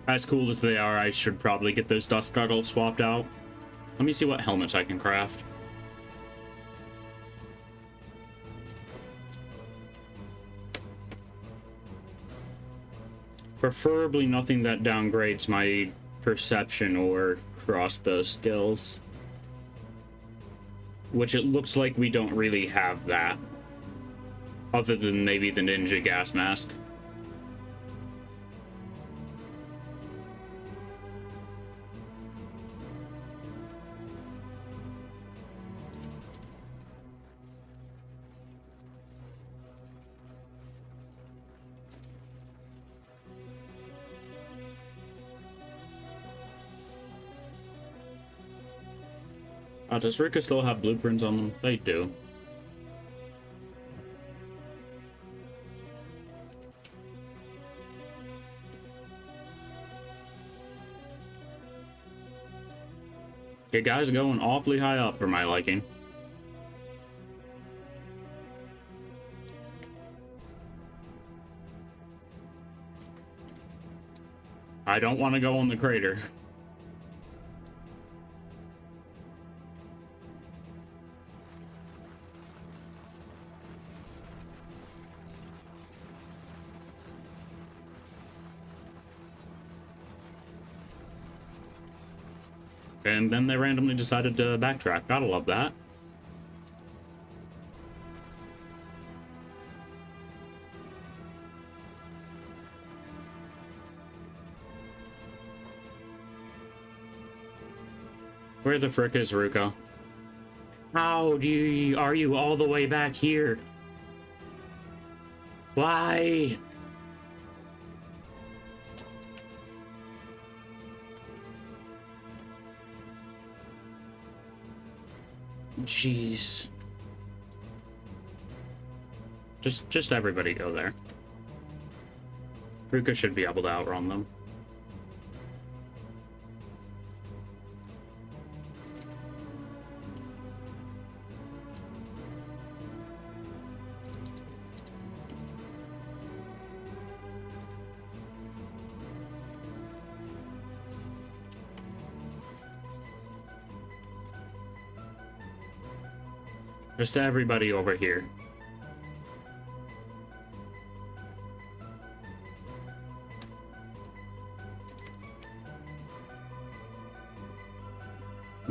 As cool as they are, I should probably get those dust goggles swapped out. Let me see what helmets I can craft. Preferably nothing that downgrades my perception or crossbow skills. Which it looks like we don't really have that. Other than maybe the ninja gas mask. Does Rika still have blueprints on them? They do. You guys are going awfully high up for my liking. I don't want to go in the crater. And then they randomly decided to backtrack. Gotta love that. Where the frick is Ruka? How are you all the way back here? Why? Jeez. Just everybody go there. Ruka should be able to outrun them. Just everybody over here.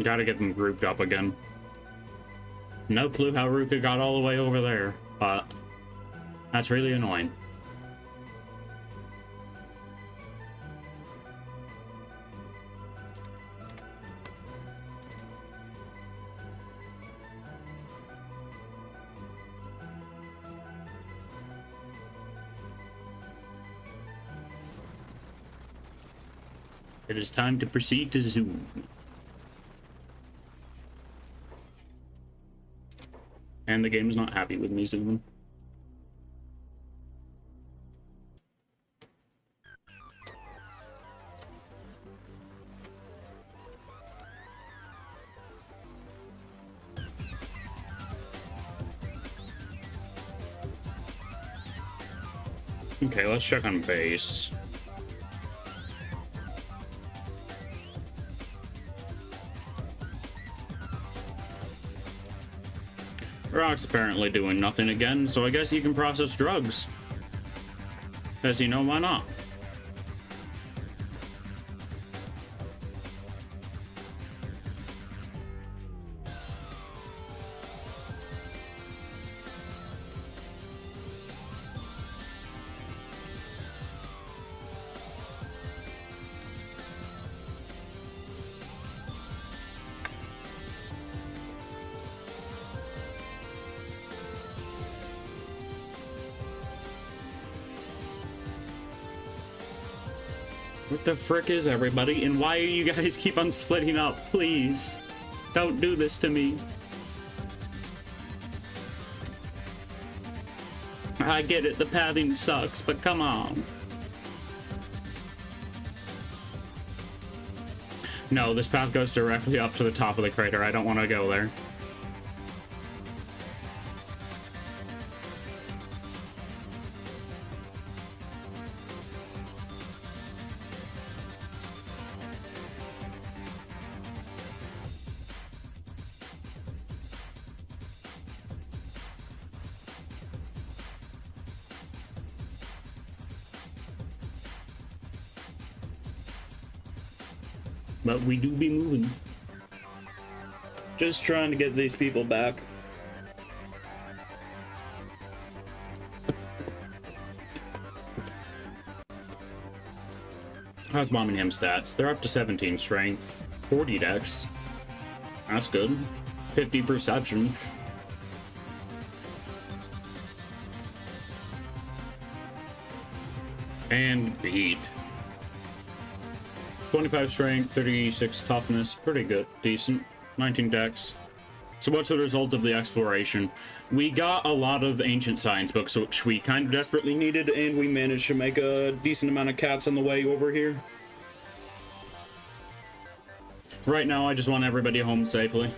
Gotta get them grouped up again. No clue how Ruka got all the way over there, but that's really annoying. It is time to proceed to Zoom. And the game is not happy with me zooming. Okay, let's check on base. Rock's apparently doing nothing again, so I guess he can process drugs. Because you know, why not? What the frick is everybody? And why are you guys keep on splitting up? Please. Don't do this to me. I get it, the pathing sucks, but come on. No, this path goes directly up to the top of the crater. I don't want to go there. But we do be moving. Just trying to get these people back. How's Birmingham stats? They're up to 17 strength, 40 dex. That's good. 50 perception. And beat. 25 strength, 36 toughness, pretty good, decent. 19 dex. So what's the result of the exploration? We got a lot of ancient science books, which we kind of desperately needed, and we managed to make a decent amount of cats on the way over here. Right now, I just want everybody home safely.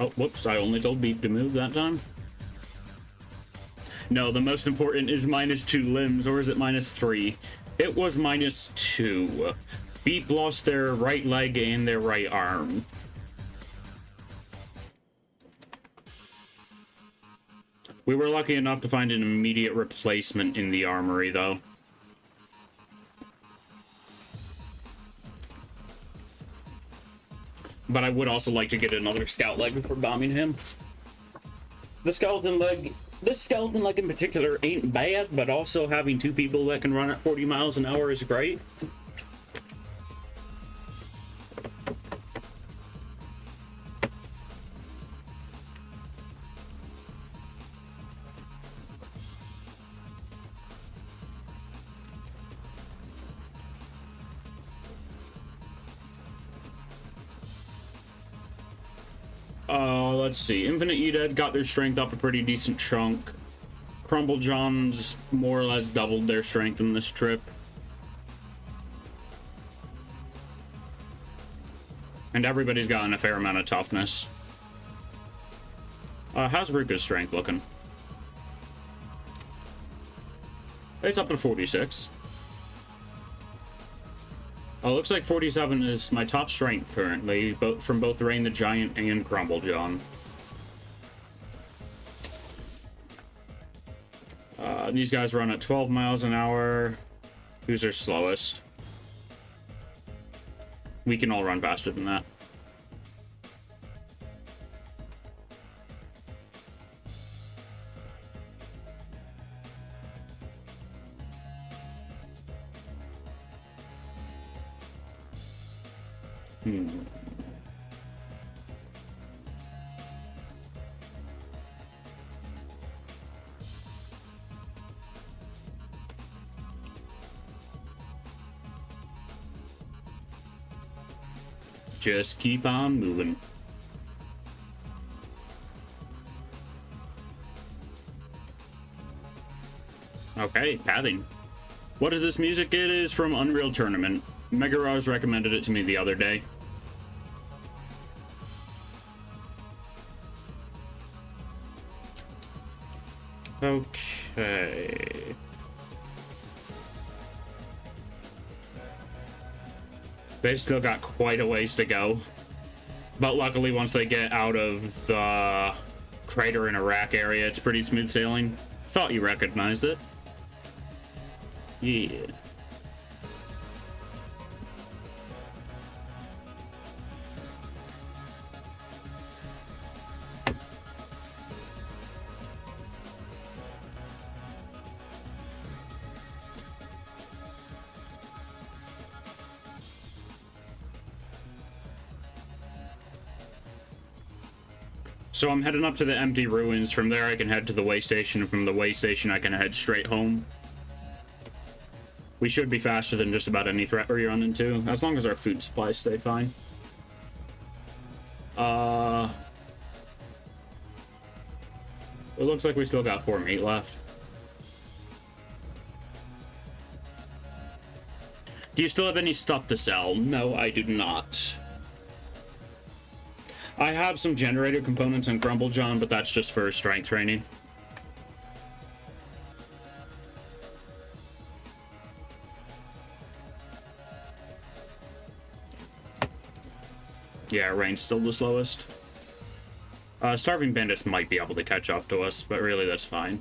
Oh, whoops, I only told Beep to move that time. No, the most important is -2 limbs, or is it -3? It was -2. Beep lost their right leg and their right arm. We were lucky enough to find an immediate replacement in the armory, though. But I would also like to get another scout leg for bombing him. This skeleton leg in particular ain't bad, but also having 2 people that can run at 40 miles an hour is great. Let's see. Infinite Undead got their strength up a pretty decent chunk. Crumble Johns more or less doubled their strength in this trip. And everybody's gotten a fair amount of toughness. How's Ruka's strength looking? It's up to 46. Oh, looks like 47 is my top strength currently, from both Rain the Giant and Crumble John. These guys run at 12 miles an hour. Who's their slowest? We can all run faster than that. Just keep on moving. Okay, padding. What is this music? It is from Unreal Tournament. Megaraz recommended it to me the other day. Okay. They still got quite a ways to go. But luckily, once they get out of the crater in Iraq area, it's pretty smooth sailing. Thought you recognized it. Yeah. So I'm heading up to the empty ruins. From there I can head to the way station, and from the way station I can head straight home. We should be faster than just about any threat we run into, as long as our food supplies stay fine. It looks like we still got 4 meat left. Do you still have any stuff to sell? No, I do not. I have some generator components in Crumble John, but that's just for strength training. Yeah, Rain's still the slowest. Starving Bandits might be able to catch up to us, but really that's fine.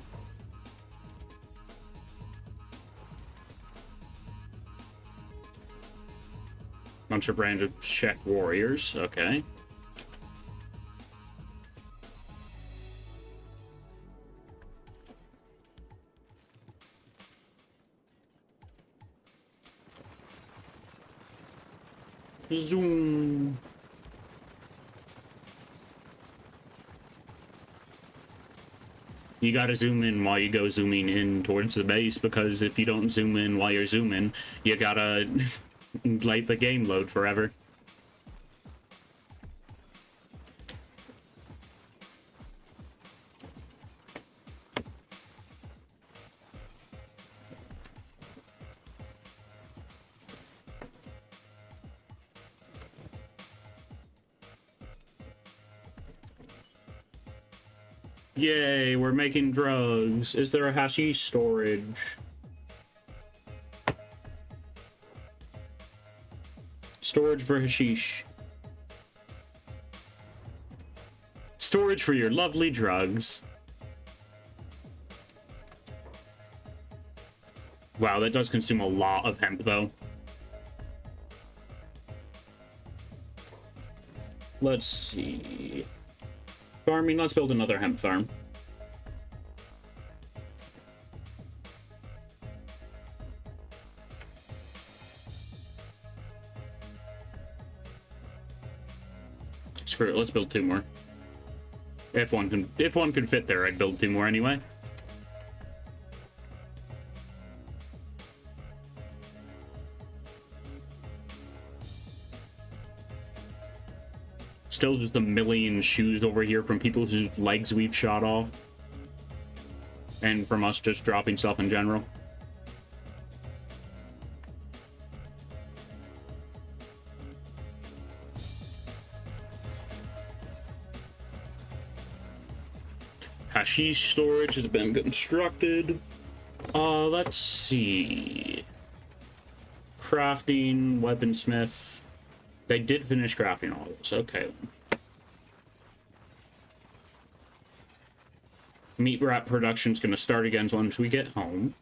Bunch of random check warriors, okay. Zoom. You gotta zoom in while you go zooming in towards the base, because if you don't zoom in while you're zooming, you gotta let the game load forever. Yay, we're making drugs. Is there a hashish storage? Storage for hashish. Storage for your lovely drugs. Wow, that does consume a lot of hemp, though. Let's see. Farming, let's build another hemp farm. Screw it, let's build 2 more. If one can fit there, I'd build 2 more anyway. Still just a million shoes over here from people whose legs we've shot off. And from us just dropping stuff in general. Hashish storage has been constructed. Let's see. Crafting, weaponsmith. They did finish crafting all this. Okay. Meat wrap production's gonna start again once we get home.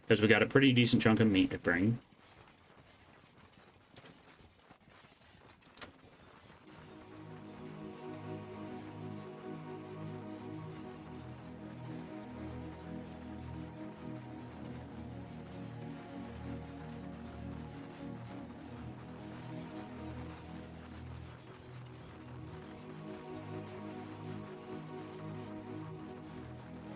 Because we got a pretty decent chunk of meat to bring.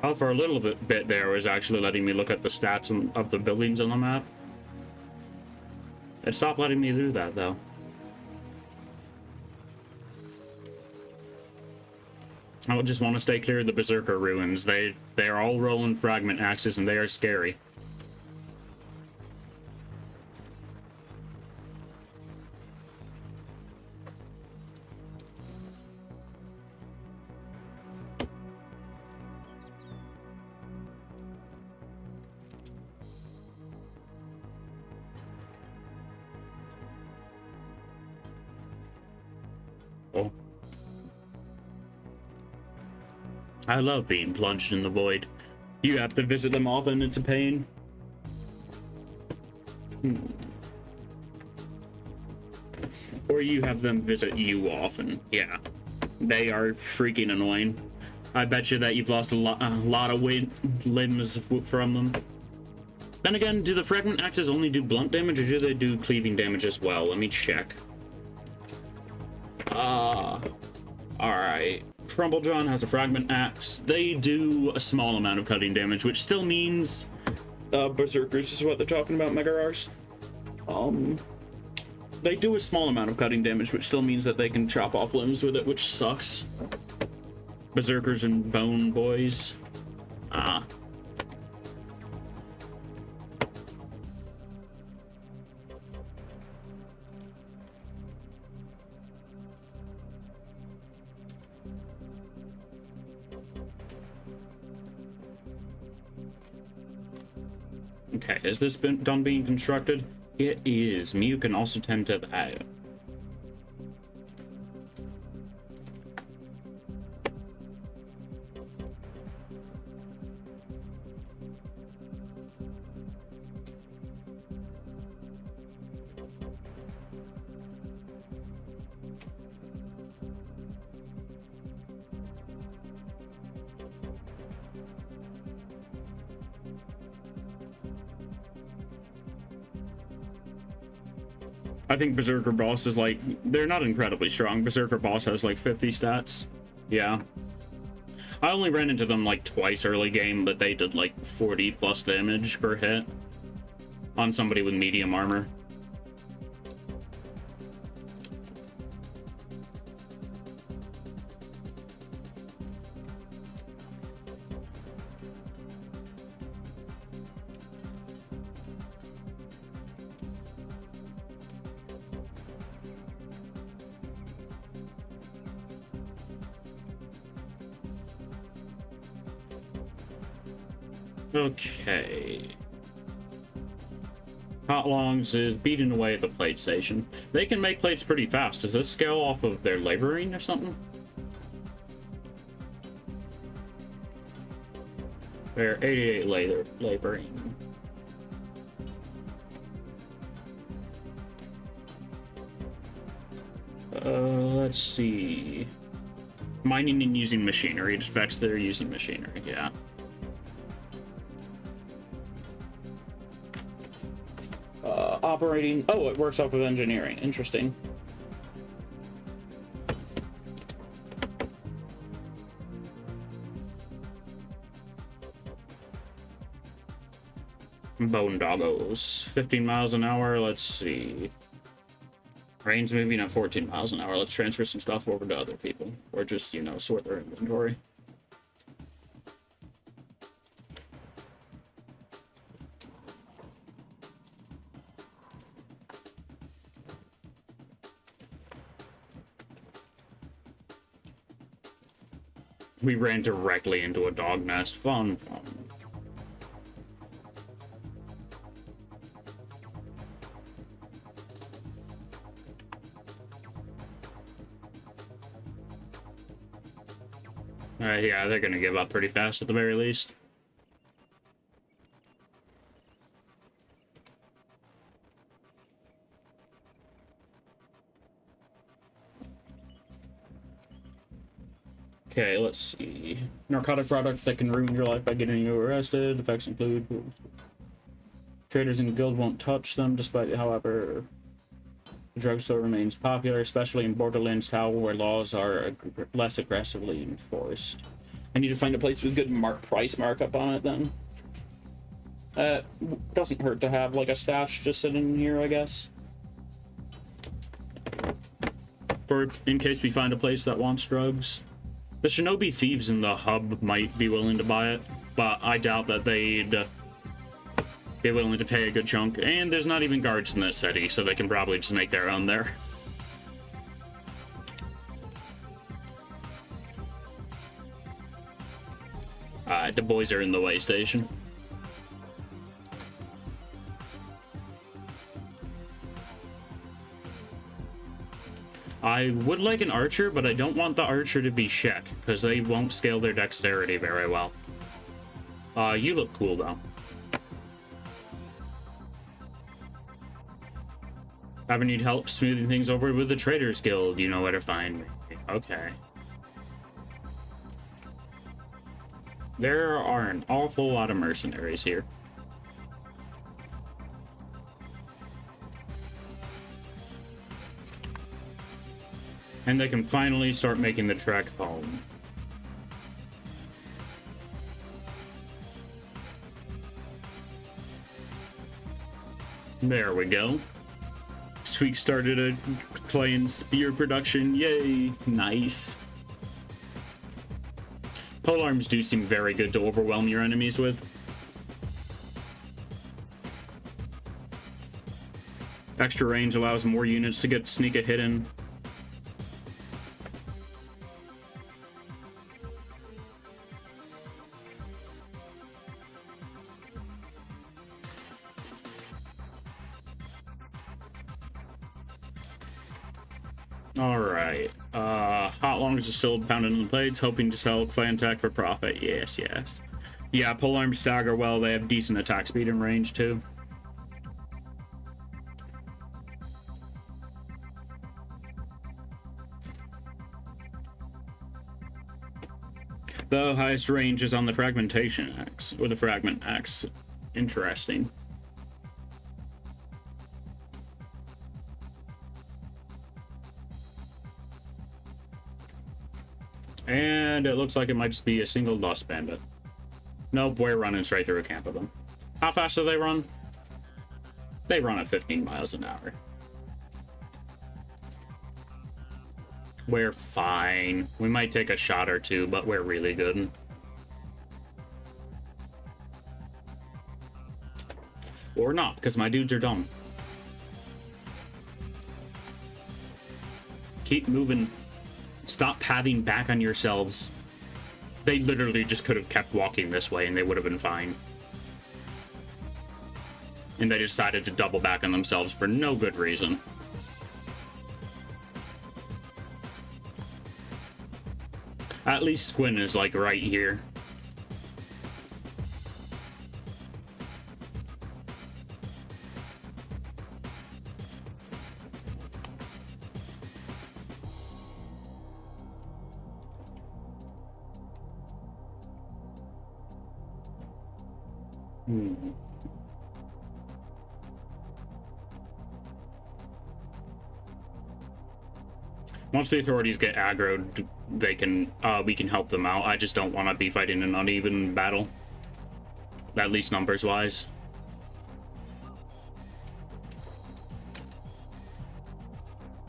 Oh, for a little bit there was actually letting me look at the stats of the buildings on the map. It stopped letting me do that, though. I just want to stay clear of the Berserker ruins. They are all rolling fragment axes, and they are scary. Oh. I love being plunged in the void. You have to visit them often, it's a pain. Or you have them visit you often. Yeah. They are freaking annoying. I bet you that you've lost a lot of limbs from them. Then again, do the fragment axes only do blunt damage, or do they do cleaving damage as well? Let me check. Alright. Crumble John has a fragment axe. They do a small amount of cutting damage, which still means Berserkers is what they're talking about, Megarars. They do a small amount of cutting damage, which still means that they can chop off limbs with it, which sucks. Berserkers and Bone Boys. Okay, has this been done being constructed? It is. Mew can also tend to that. I think Berserker Boss is like, they're not incredibly strong. Berserker Boss has like 50 stats. Yeah. I only ran into them like twice early game, but they did like 40 plus damage per hit on somebody with medium armor. Okay. Hot Longs is beating away at the plate station. They can make plates pretty fast. Does this scale off of their laboring or something? They're 88 laboring. Let's see. Mining and using machinery. It affects their using machinery, yeah. Operating. Oh, it works off of engineering. Interesting. Bone doggos. 15 miles an hour. Let's see. Range moving at 14 miles an hour. Let's transfer some stuff over to other people. Or just, you know, sort their inventory. We ran directly into a dog nest. Fun, fun. Yeah, they're gonna give up pretty fast at the very least. Okay, let's see. Narcotic product that can ruin your life by getting you arrested. Effects include traders in guild won't touch them, despite, however, the drugstore remains popular, especially in Borderlands Tower, where laws are less aggressively enforced. I need to find a place with good price markup on it, then. Doesn't hurt to have, like, a stash just sitting here, I guess. In case we find a place that wants drugs. The Shinobi thieves in the hub might be willing to buy it, but I doubt that they'd be willing to pay a good chunk. And there's not even guards in this city, so they can probably just make their own there. The boys are in the way station. I would like an archer, but I don't want the archer to be Shek, because they won't scale their dexterity very well. You look cool, though. Ever need help smoothing things over with the Traders Guild? You know where to find me. Okay. There are an awful lot of mercenaries here. And they can finally start making the trek home. There we go. Sweet started a playing spear production. Yay! Nice. Polearms do seem very good to overwhelm your enemies with. Extra range allows more units to sneak a hit in. Alright. Hot Longs is still pounding the plates, hoping to sell clan tech for profit. Yes, yes. Yeah, polearms stagger well. They have decent attack speed and range, too. The highest range is on the fragmentation axe, or the fragment axe. Interesting. And it looks like it might just be a single Lost Bandit. Nope, we're running straight through a camp of them. How fast do they run? They run at 15 miles an hour. We're fine. We might take a shot or two, but we're really good. Or not, because my dudes are dumb. Keep moving. Stop padding back on yourselves. They literally just could have kept walking this way and they would have been fine. and they decided to double back on themselves for no good reason. At least Squin is, like, right here. Once the authorities get aggroed, they can, we can help them out. I just don't want to be fighting an uneven battle. At least numbers-wise.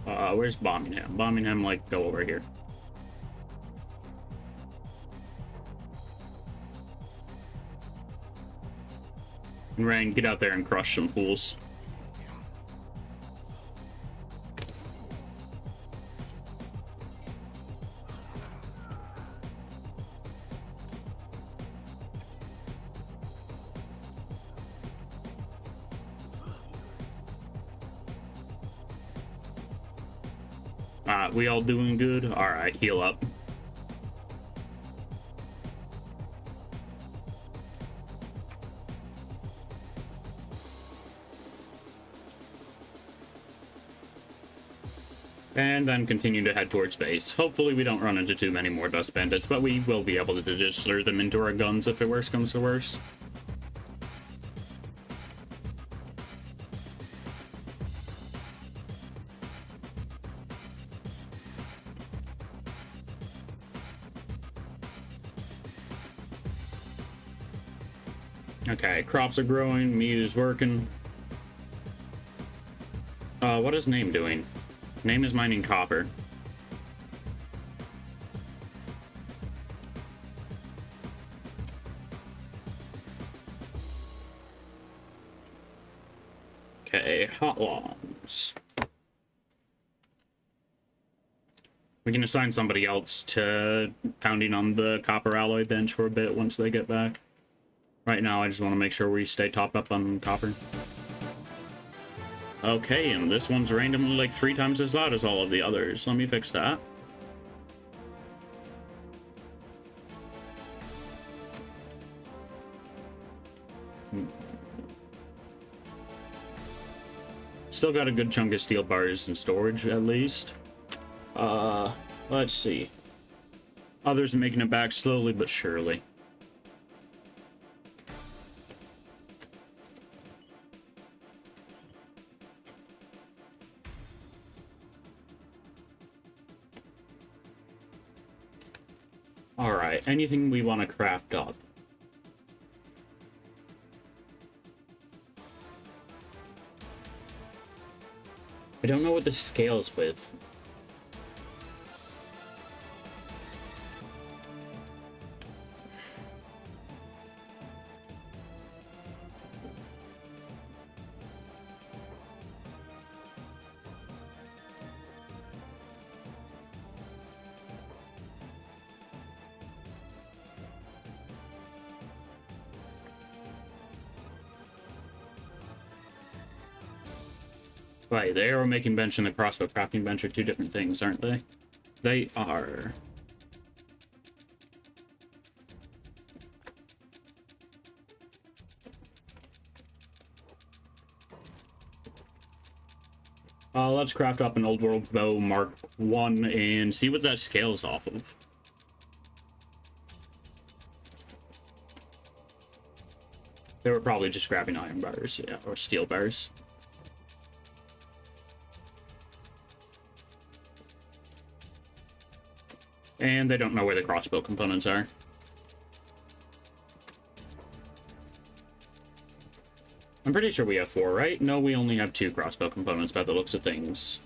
Where's Birmingham? Birmingham, like, go over here. And Rain, get out there and crush some fools. We all doing good? Alright, heal up. And then continue to head towards base. Hopefully we don't run into too many more dust bandits, but we will be able to just lure them into our guns if the worst comes to worst. Okay, crops are growing, meat is working. What is Name doing? Name is mining copper. Okay, hot longs. We can assign somebody else to pounding on the copper alloy bench for a bit once they get back. Right now, I just want to make sure we stay topped up on copper. Okay, and this one's randomly like 3 times as loud as all of the others. Let me fix that. Still got a good chunk of steel bars in storage, at least. Let's see. Others are making it back slowly but surely. Alright, anything we want to craft up? I don't know what the scales with. Right, the arrow making bench and the crossbow crafting bench are 2 different things, aren't they? They are. Let's craft up an Old World Bow Mark 1 and see what that scales off of. They were probably just grabbing iron bars, yeah, or steel bars. And they don't know where the crossbow components are. I'm pretty sure we have 4, right? No, we only have 2 crossbow components by the looks of things.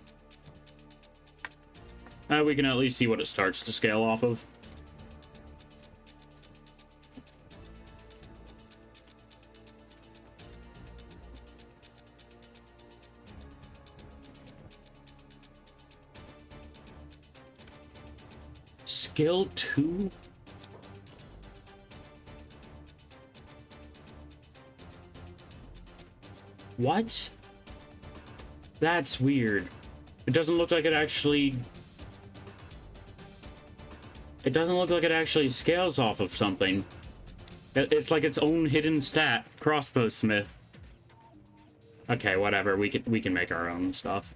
We can at least see what it starts to scale off of. Skill 2? What? That's weird. It doesn't look like it actually... It doesn't look like it actually scales off of something. It's like its own hidden stat. Crossbow smith. Okay, whatever. We can make our own stuff.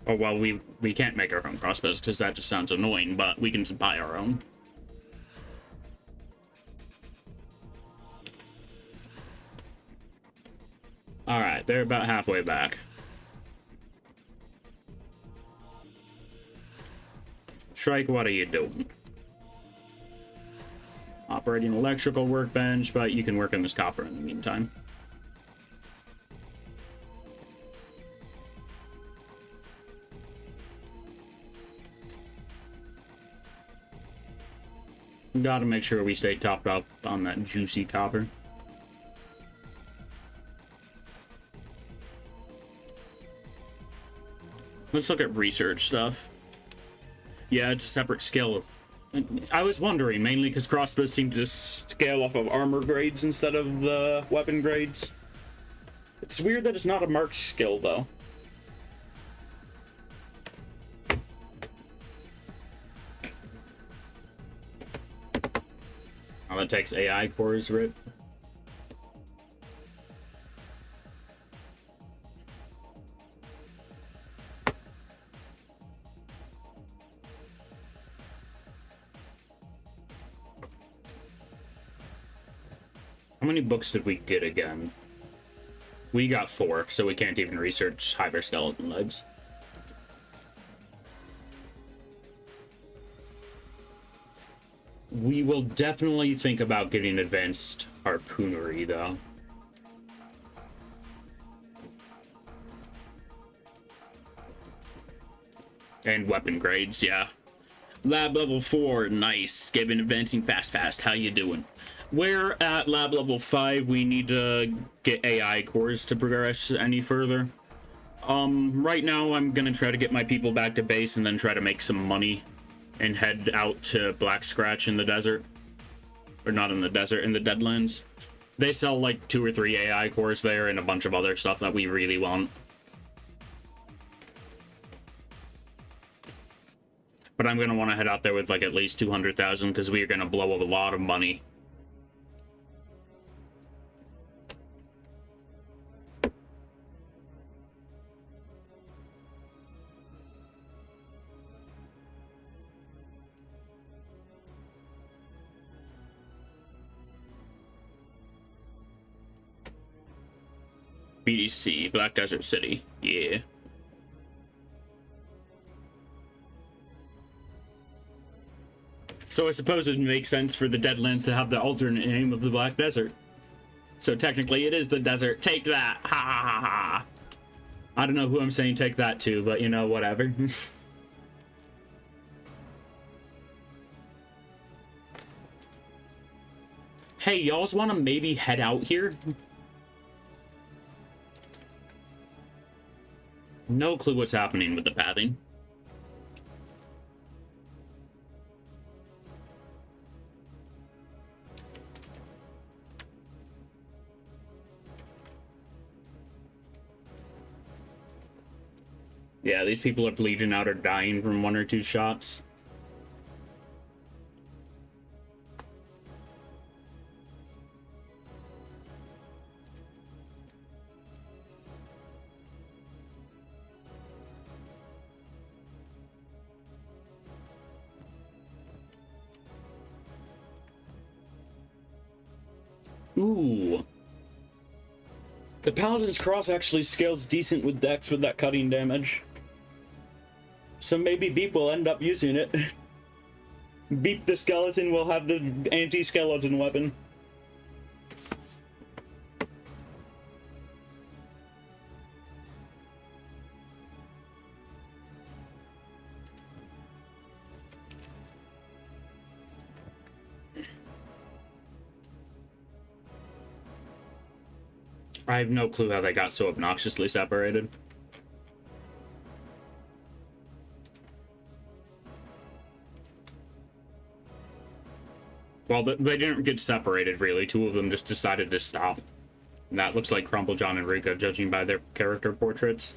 Oh, well, we can't make our own crossbows because that just sounds annoying, but we can buy our own. Alright, they're about halfway back. Shrike, what are you doing? Operating electrical workbench, but you can work on this copper in the meantime. Gotta make sure we stay topped up on that juicy copper. Let's look at research stuff. Yeah, it's a separate skill. I was wondering, mainly because crossbows seem to scale off of armor grades instead of the weapon grades. It's weird that it's not a marked skill, though. Oh, that takes AI cores, Rip. How many books did we get again? We got 4, so we can't even research hyperskeleton legs. We will definitely think about getting advanced harpoonery, though. And weapon grades, yeah. Lab level 4, nice. Given advancing fast. How you doing? We're at lab level 5. We need to get AI cores to progress any further. Right now I'm gonna try to get my people back to base and then try to make some money and head out to Black Scratch in the desert. Or not in the desert, in the Deadlands. They sell like 2 or 3 AI cores there and a bunch of other stuff that we really want. But I'm gonna want to head out there with like at least 200,000 because we are gonna blow a lot of money. BDC, Black Desert City, yeah. So I suppose it makes sense for the Deadlands to have the alternate name of the Black Desert. So technically it is the desert. Take that! Ha ha ha ha! I don't know who I'm saying take that to, but you know, whatever. Hey, y'all's wanna maybe head out here? No clue what's happening with the pathing. Yeah, these people are bleeding out or dying from 1 or 2 shots. Ooh. The Paladin's Cross actually scales decent with Dex with that cutting damage. So maybe Beep will end up using it. Beep the skeleton will have the anti-skeleton weapon. I have no clue how they got so obnoxiously separated. Well, they didn't get separated, really. Two of them just decided to stop. And that looks like Crumple John and Rika, judging by their character portraits.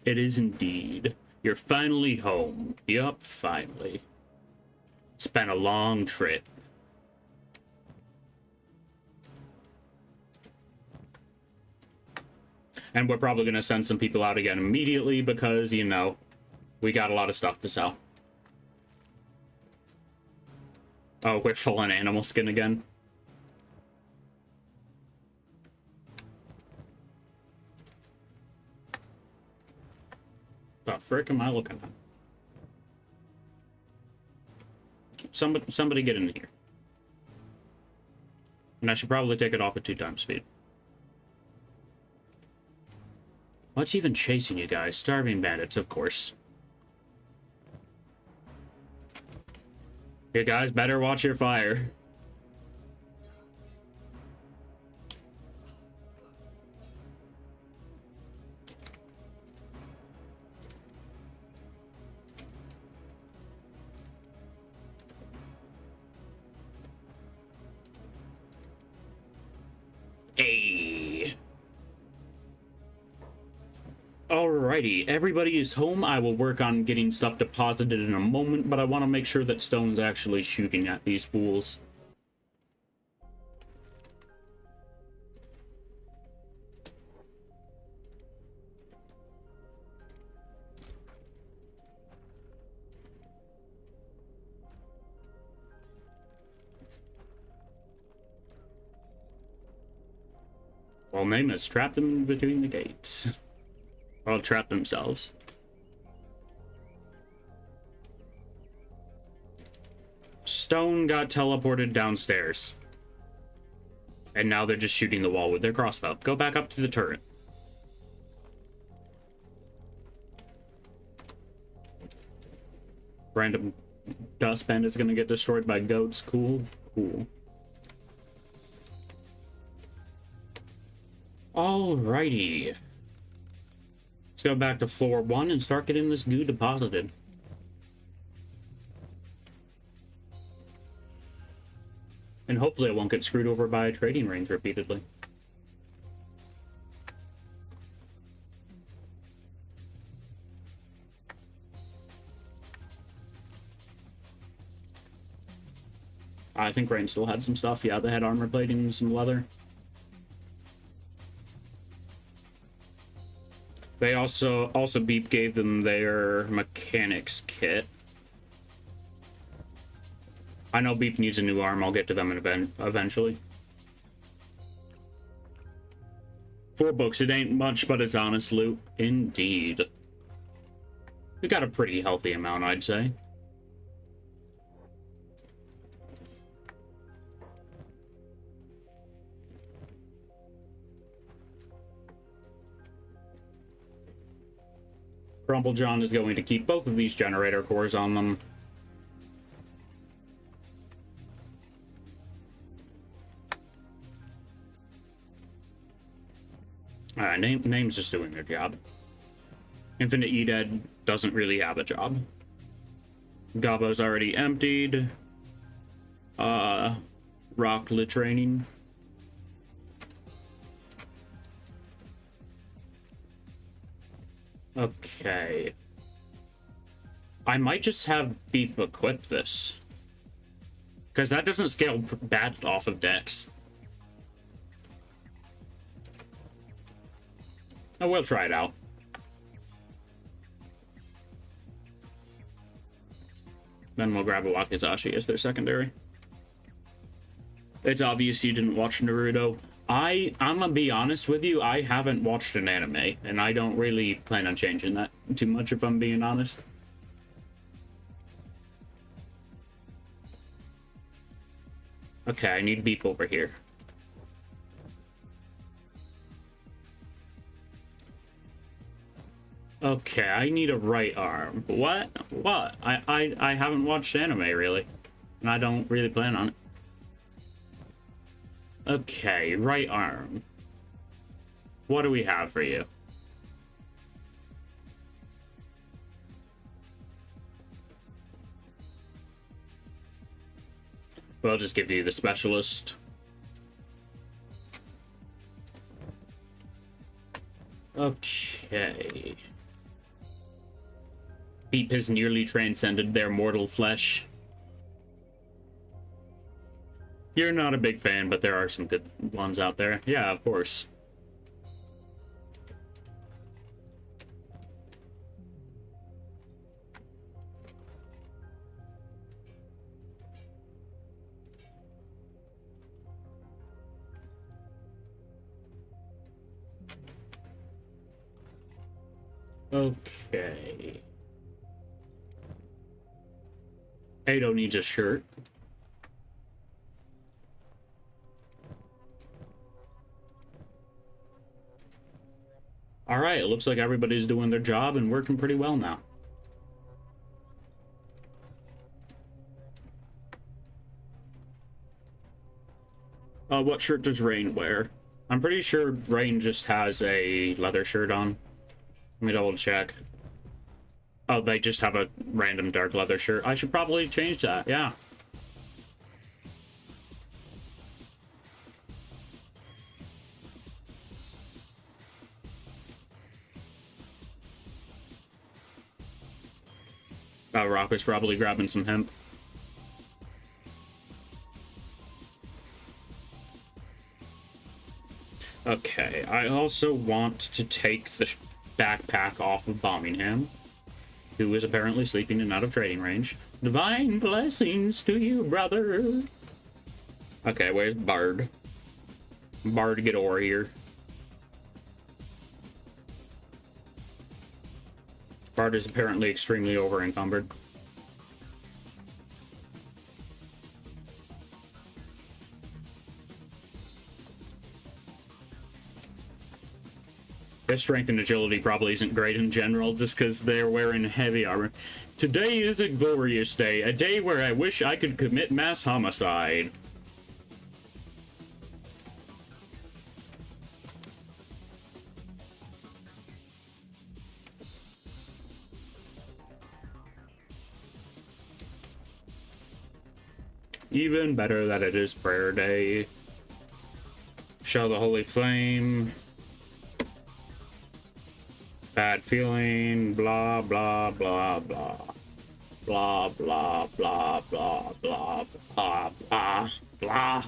It is indeed. You're finally home. Yup, finally. It's been a long trip. And we're probably going to send some people out again immediately because, you know, we got a lot of stuff to sell. Oh, we're full on animal skin again. The frick am I looking at? Somebody get in here. And I should probably take it off at 2x speed. What's even chasing you guys? Starving bandits, of course. You guys better watch your fire. Hey. Alrighty, everybody is home. I will work on getting stuff deposited in a moment, but I want to make sure that Stone's actually shooting at these fools. Well, Nama's trapped them in between the gates. Or trap themselves. Stone got teleported downstairs. And now they're just shooting the wall with their crossbow. Go back up to the turret. Random dust bandit's gonna get destroyed by goats. Cool. Cool. Alrighty. Let's go back to floor 1 and start getting this goo deposited. And hopefully I won't get screwed over by a trading range repeatedly. I think Rain still had some stuff. Yeah, they had armor plating and some leather. They also Beep gave them their mechanics kit. I know Beep needs a new arm. I'll get to them eventually. 4 books. It ain't much, but it's honest loot. Indeed. We got a pretty healthy amount, I'd say. Crumple John is going to keep both of these generator cores on them. Name's just doing their job. Infinite E-Dead doesn't really have a job. Gobbo's already emptied. Rock lit training. Okay. I might just have Beep equip this. Because that doesn't scale bad off of Dex. Oh, we'll try it out. Then we'll grab a Wakizashi as their secondary. It's obvious you didn't watch Naruto. I'm gonna be honest with you, I haven't watched an anime, and I don't really plan on changing that too much if I'm being honest. Okay, I need beep over here. Okay, I need a right arm. What? What? I haven't watched anime, really. And I don't really plan on it. Okay, right arm. What do we have for you? We'll just give you the specialist. Okay. Beep has nearly transcended their mortal flesh. You're not a big fan, but there are some good ones out there. Yeah, of course. Okay. Ado needs a shirt. Alright, it looks like everybody's doing their job and working pretty well now. What shirt does Rain wear? I'm pretty sure Rain just has a leather shirt on. Let me double check. Oh, they just have a random dark leather shirt. I should probably change that, yeah. Rock was probably grabbing some hemp. Okay, I also want to take the backpack off of Bombingham, who is apparently sleeping and out of trading range. Divine blessings to you, brother. Okay, where's Bard? Bard, get over here. Bard is apparently extremely over-encumbered. Their strength and agility probably isn't great in general, just because they're wearing heavy armor. Today is a glorious day, a day where I wish I could commit mass homicide. Even better that it is prayer day. Show the holy flame. Bad feeling, blah, blah, blah, blah. Blah, blah, blah, blah, blah, blah, blah, blah.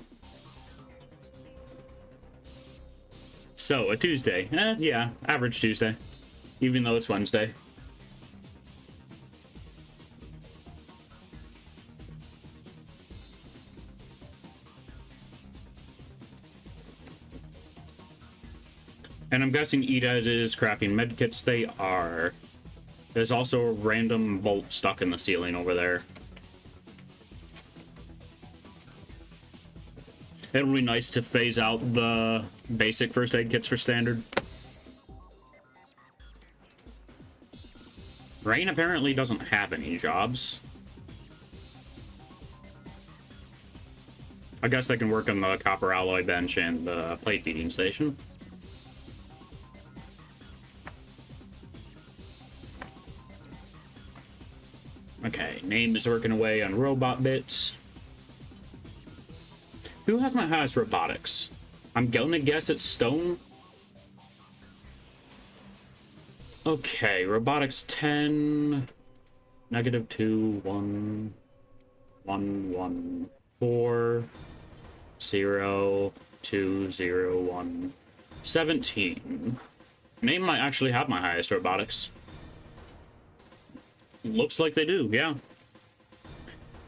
So, a Tuesday. Yeah, average Tuesday. Even though it's Wednesday. And I'm guessing Ida is crafting medkits. They are. There's also a random bolt stuck in the ceiling over there. It'll be nice to phase out the basic first aid kits for standard. Rain apparently doesn't have any jobs. I guess they can work on the copper alloy bench and the plate feeding station. Okay, Name is working away on robot bits. Who has my highest robotics? I'm gonna guess it's Stone. Okay, robotics 10, -2, 1, 1, 1, 4, 0, 2, 0, 1, 17. Name might actually have my highest robotics. Looks like they do, yeah.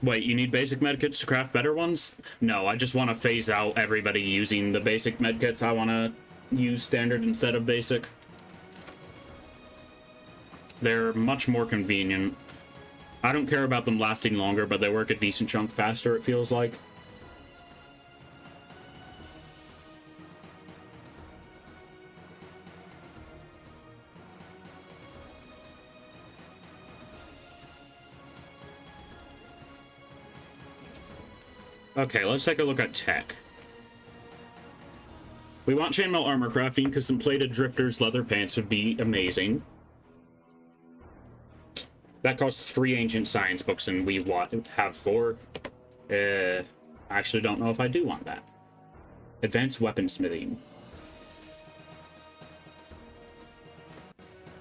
Wait, you need basic medkits to craft better ones? No, I just want to phase out everybody using the basic medkits. I want to use standard instead of basic. They're much more convenient. I don't care about them lasting longer, but they work a decent chunk faster, it feels like. Okay, let's take a look at tech. We want chainmail armor crafting because some plated drifters leather pants would be amazing. That costs 3 ancient science books, and we have 4. I actually don't know if I do want that. Advanced weaponsmithing.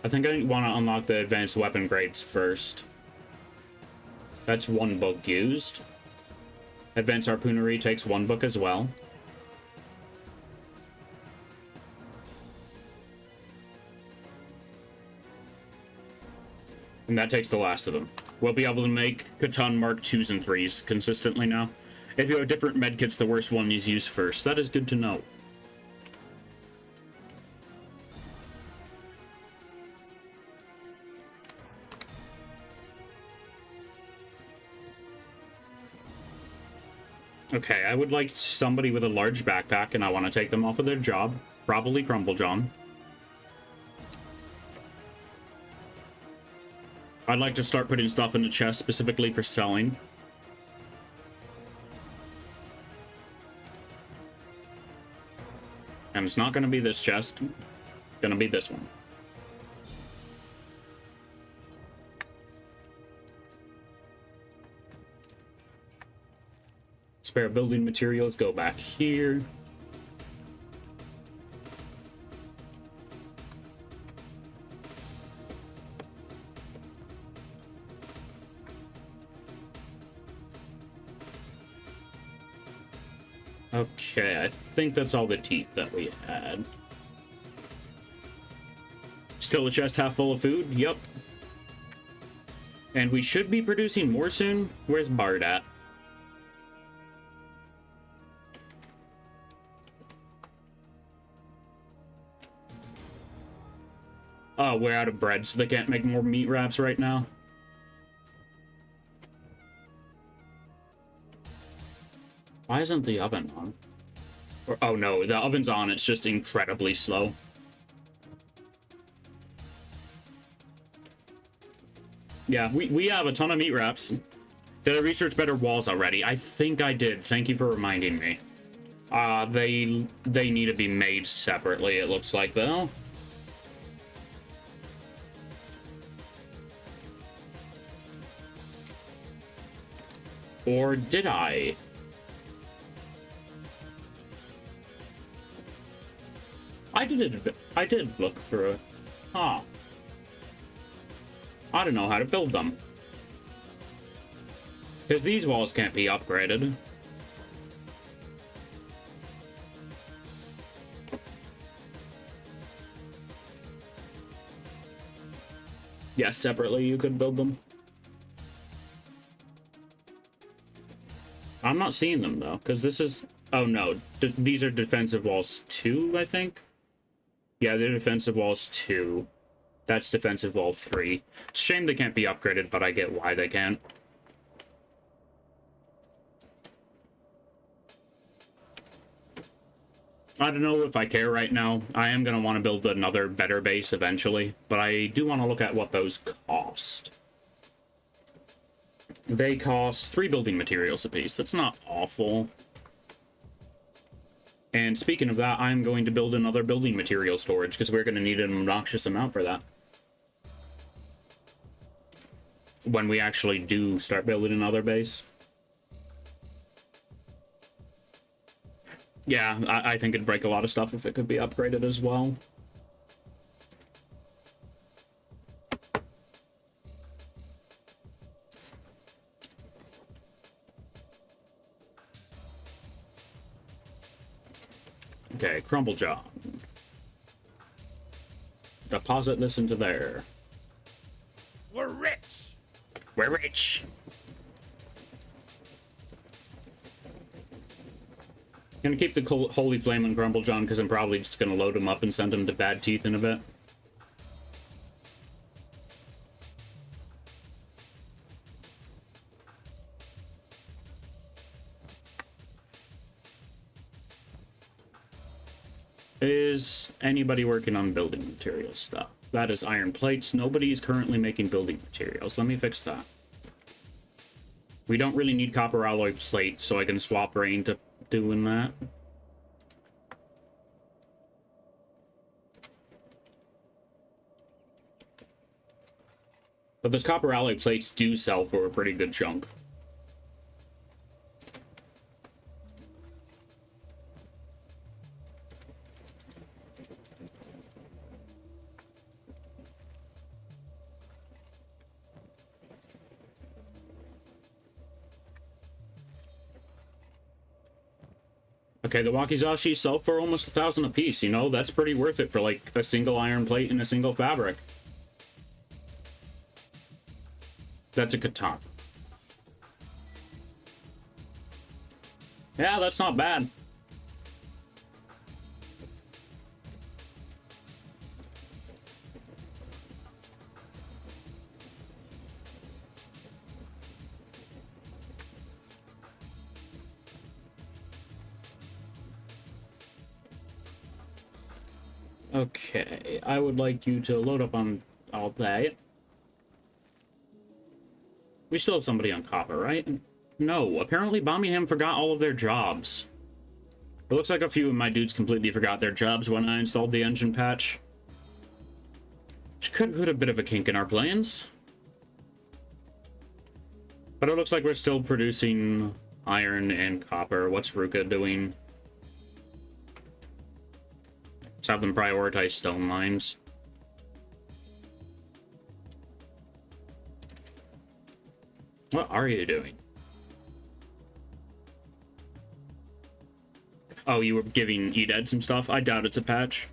I think I want to unlock the advanced weapon grades first. That's 1 book used. Advanced harpoonery takes 1 book as well. And that takes the last of them. We'll be able to make Catan Mark 2s and 3s consistently now. If you have different medkits, the worst one is used first. That is good to know. Okay, I would like somebody with a large backpack, and I want to take them off of their job. Probably Crumble John. I'd like to start putting stuff in the chest specifically for selling. And it's not going to be this chest. It's going to be this one. Spare building materials go back here. Okay, I think that's all the teeth that we had. Still a chest half full of food? Yep. And we should be producing more soon. Where's Bard at? Oh, we're out of bread, so they can't make more meat wraps right now. Why isn't the oven on? Or, oh no, the oven's on, it's just incredibly slow. Yeah, we have a ton of meat wraps. Did I research better walls already? I think I did. Thank you for reminding me. They need to be made separately, it looks like, though. Or did I? I did look through it. Huh. I don't know how to build them. Because these walls can't be upgraded. Yeah, separately you could build them. I'm not seeing them, though, because this is... Oh, no. These are defensive walls 2, I think? Yeah, they're defensive walls 2. That's defensive wall 3. It's a shame they can't be upgraded, but I get why they can't. I don't know if I care right now. I am going to want to build another better base eventually, but I do want to look at what those cost. They cost 3 building materials apiece. That's not awful. And speaking of that, I'm going to build another building material storage, because we're going to need an obnoxious amount for that. When we actually do start building another base. Yeah, I think it'd break a lot of stuff if it could be upgraded as well. Okay, Crumble John. Deposit this into there. We're rich! We're rich! Gonna keep the Holy Flame on Crumble John because I'm probably just gonna load him up and send him to Bad Teeth in a bit. Is anybody working on building material stuff? That is iron plates. Nobody is currently making building materials. Let me fix that. We don't really need copper alloy plates, so I can swap rain to doing that. But those copper alloy plates do sell for a pretty good chunk. Okay, the wakizashi sell for almost 1,000 a piece, you know? That's pretty worth it for, like, a single iron plate and a single fabric. That's a katana. Yeah, that's not bad. Okay, I would like you to load up on all that. We still have somebody on copper, right? No, apparently Birmingham forgot all of their jobs. It looks like a few of my dudes completely forgot their jobs when I installed the engine patch. Which could put a bit of a kink in our plans. But it looks like we're still producing iron and copper. What's Ruka doing? Let's have them prioritize stone mines. What are you doing? Oh, you were giving E-Dead some stuff? I doubt it's a patch.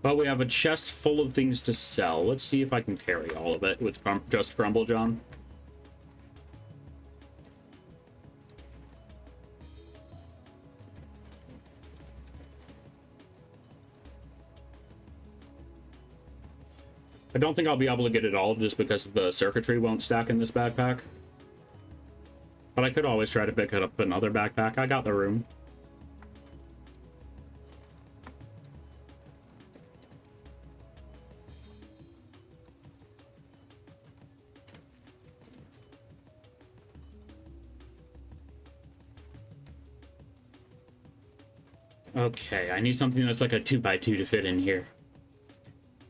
But we have a chest full of things to sell. Let's see if I can carry all of it with just Crumble John. I don't think I'll be able to get it all just because the circuitry won't stack in this backpack. But I could always try to pick up another backpack. I got the room. Okay, I need something that's like a 2x2 to fit in here.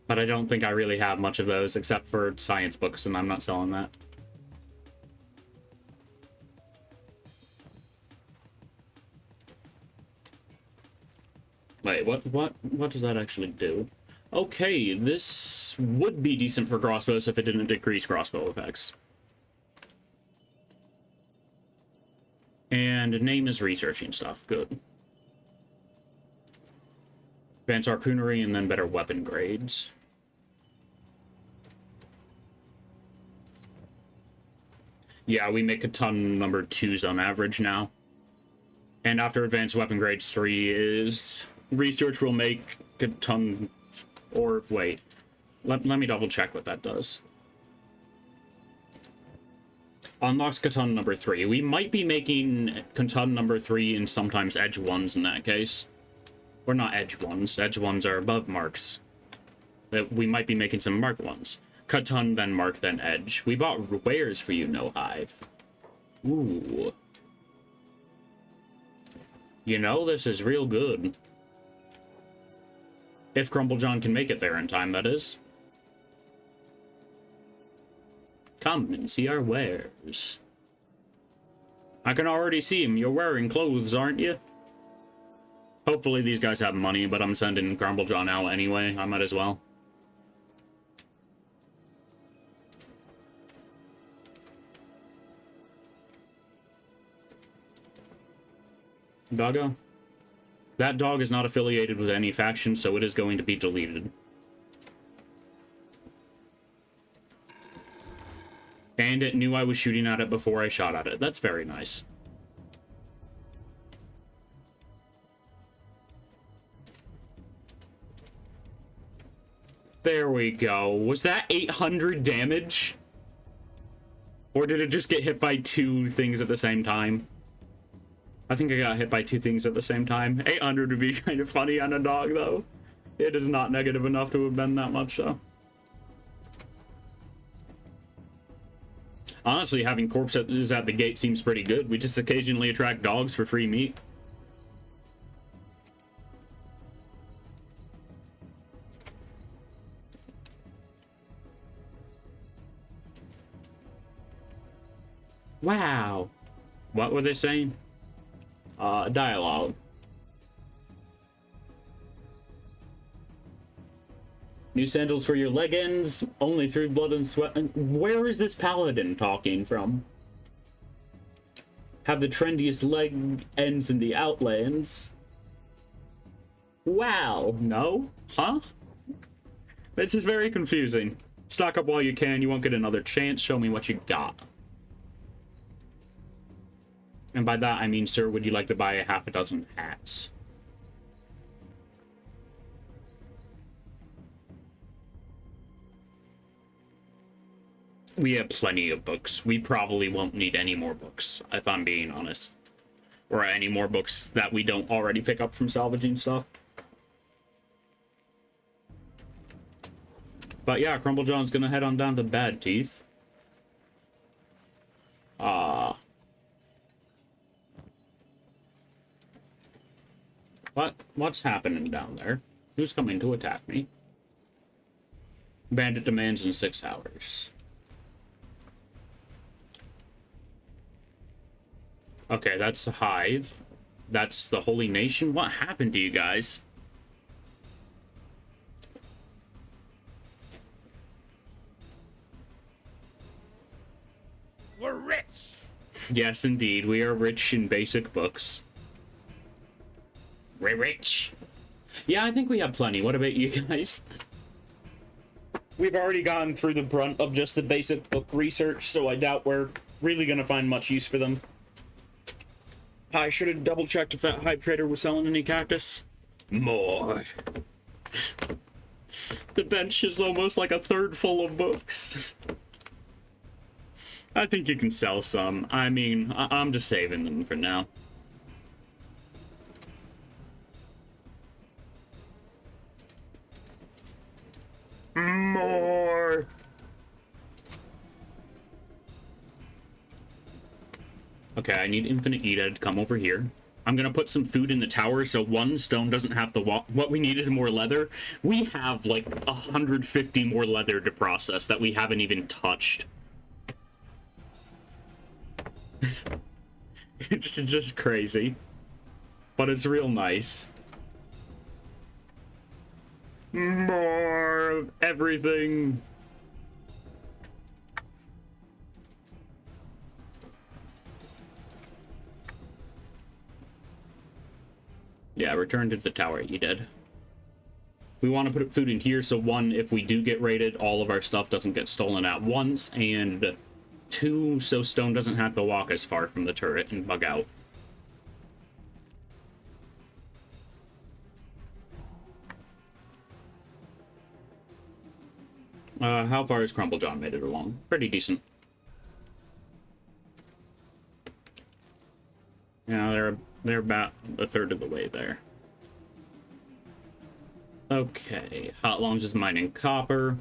But I don't think I really have much of those except for science books, and I'm not selling that. Wait, what does that actually do? Okay, this would be decent for crossbows if it didn't decrease crossbow effects. And name is researching stuff. Good. Advanced harpoonery and then better weapon grades. Yeah, we make a ton number 2s on average now. And after advanced weapon grades 3 is research will make a ton, or wait, let me double check what that does. Unlocks Catan number 3. We might be making Catan number 3 and sometimes edge 1s in that case. Or not edge 1s. Edge 1s are above marks. We might be making some mark 1s. Catan, then mark, then edge. We bought wares for you, No Hive. Ooh. You know, this is real good. If Crumble John can make it there in time, that is. Come and see our wares. I can already see him. You're wearing clothes, aren't you? Hopefully these guys have money, but I'm sending Crumble John out anyway. I might as well. Doggo? That dog is not affiliated with any faction, so it is going to be deleted. And it knew I was shooting at it before I shot at it. That's very nice. There we go. Was that 800 damage? Or did it just get hit by two things at the same time? I think I got hit by two things at the same time. 800 would be kind of funny on a dog, though. It is not negative enough to have been that much, though. Honestly, having corpses at the gate seems pretty good. We just occasionally attract dogs for free meat. Wow. What were they saying? Dialogue. New sandals for your leggings, only through blood and sweat. Where is this paladin talking from? Have the trendiest leg ends in the outlands. Wow, no? Huh? This is very confusing. Stock up while you can, you won't get another chance. Show me what you got. And by that, I mean, sir, would you like to buy a half a dozen hats? We have plenty of books. We probably won't need any more books, if I'm being honest. Or any more books that we don't already pick up from salvaging stuff. But yeah, Crumblejohn's gonna head on down to Bad Teeth. What's happening down there? Who's coming to attack me? Bandit demands in 6 hours. Okay, that's the Hive. That's the Holy Nation. What happened to you guys? We're rich. Yes, indeed. We are rich in basic books. We're rich. Yeah, I think we have plenty. What about you guys? We've already gone through the brunt of just the basic book research, so I doubt we're really going to find much use for them. I should have double-checked if that hype trader was selling any cactus. More. The bench is almost like a third full of books. I think you can sell some. I mean, I'm just saving them for now. More. Okay, I need Infinite Eda to come over here. I'm gonna put some food in the tower so one stone doesn't have to walk. What we need is more leather. We have like 150 more leather to process that we haven't even touched. It's just crazy. But it's real nice. More of everything. Yeah, return to the tower, you did. We want to put food in here, so one, if we do get raided, all of our stuff doesn't get stolen at once, and two, so Stone doesn't have to walk as far from the turret and bug out. How far has Crumblejohn made it along? Pretty decent. Yeah, they're about a third of the way there. Okay, Hot Lungs is mining copper.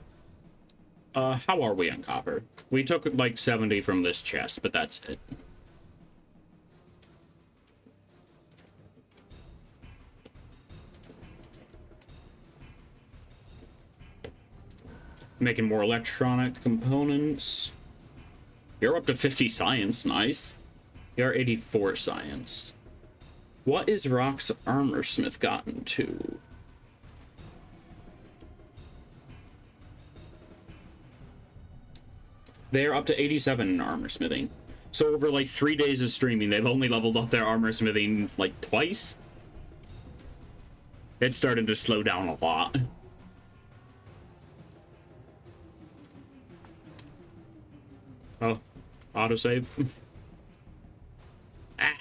How are we on copper? We took like 70 from this chest, but that's it. Making more electronic components. You're up to 50 science, nice. You're 84 science. What is Rock's armorsmith gotten to? They're up to 87 in armorsmithing. So over like 3 days of streaming, they've only leveled up their armorsmithing like twice. It started to slow down a lot. Oh, autosave. Ah.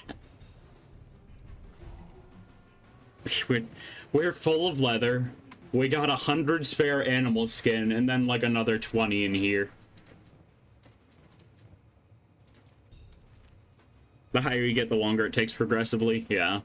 We're full of leather. We got 100 spare animal skin, and then like another 20 in here. The higher you get, the longer it takes progressively, yeah.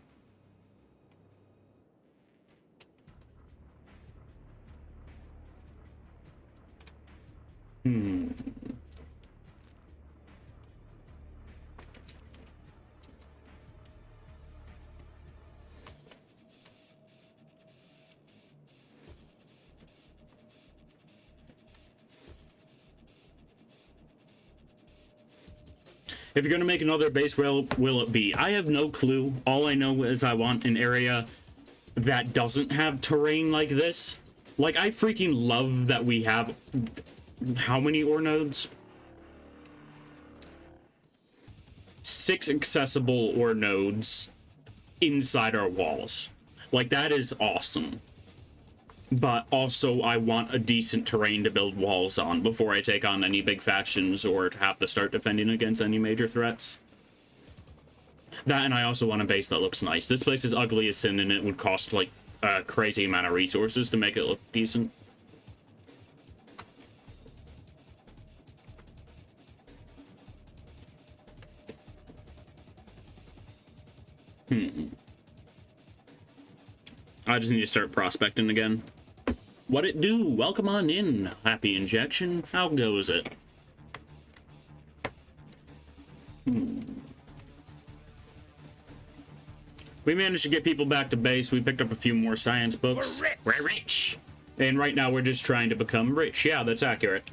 If you're going to make another base, where will it be? I have no clue. All I know is I want an area that doesn't have terrain like this. Like, I freaking love that we have... How many ore nodes? 6 accessible ore nodes inside our walls. Like, that is awesome. But also, I want a decent terrain to build walls on before I take on any big factions or to have to start defending against any major threats. That, and I also want a base that looks nice. This place is ugly as sin, and it would cost, like, a crazy amount of resources to make it look decent. I just need to start prospecting again. What it do? Welcome on in, Happy Injection. How goes it? We managed to get people back to base. We picked up a few more science books. We're rich! And right now we're just trying to become rich. Yeah, that's accurate.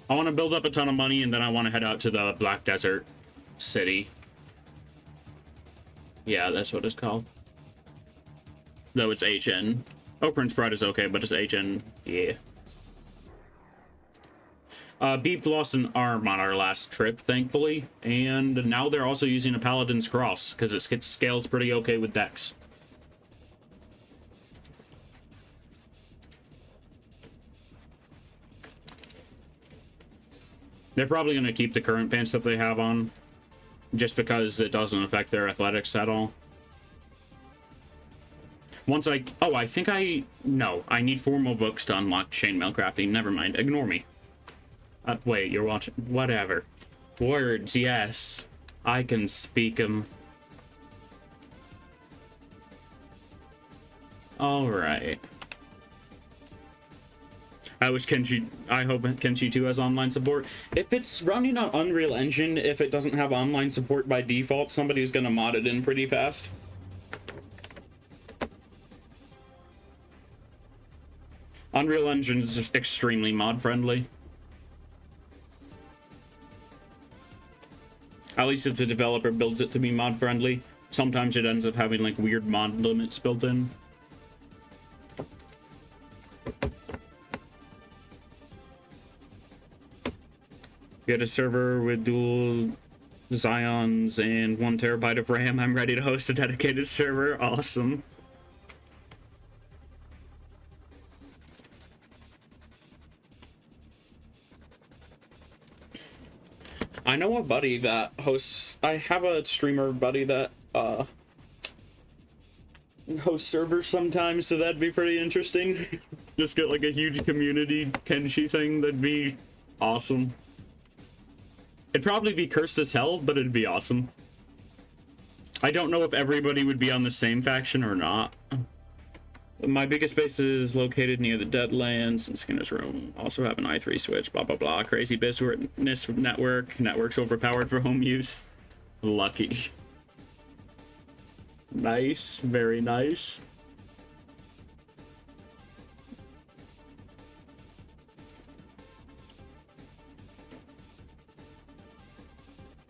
I want to build up a ton of money, and then I want to head out to the Black Desert City. Yeah, that's what it's called. Though it's HN. Oh, Prince Fred is okay, but it's HN. Yeah. Beep lost an arm on our last trip, thankfully. And now they're also using a Paladin's Cross, because it scales pretty okay with Dex. They're probably going to keep the current pants that they have on, just because it doesn't affect their athletics at all. Once I... Oh, I think I... No, I need 4 more books to unlock chainmail crafting. Never mind. Ignore me. Wait, you're watching... Whatever. Words, yes. I can speak them. Alright. I hope Kenshi 2 has online support. If it's running on Unreal Engine, if it doesn't have online support by default, somebody's gonna mod it in pretty fast. Unreal Engine is just extremely mod-friendly. At least if the developer builds it to be mod-friendly. Sometimes it ends up having, like, weird mod limits built in. Get a server with dual Xyons and 1 terabyte of RAM. I'm ready to host a dedicated server. Awesome. I know a buddy that hosts... I have a streamer buddy that hosts servers sometimes, so that'd be pretty interesting. Just get like a huge community Kenshi thing. That'd be awesome. It'd probably be cursed as hell, but it'd be awesome. I don't know if everybody would be on the same faction or not. My biggest base is located near the Deadlands and Skinner's Room. Also have an i3 switch, blah, blah, blah. Crazy business network. Network's overpowered for home use. Lucky. Nice. Very nice.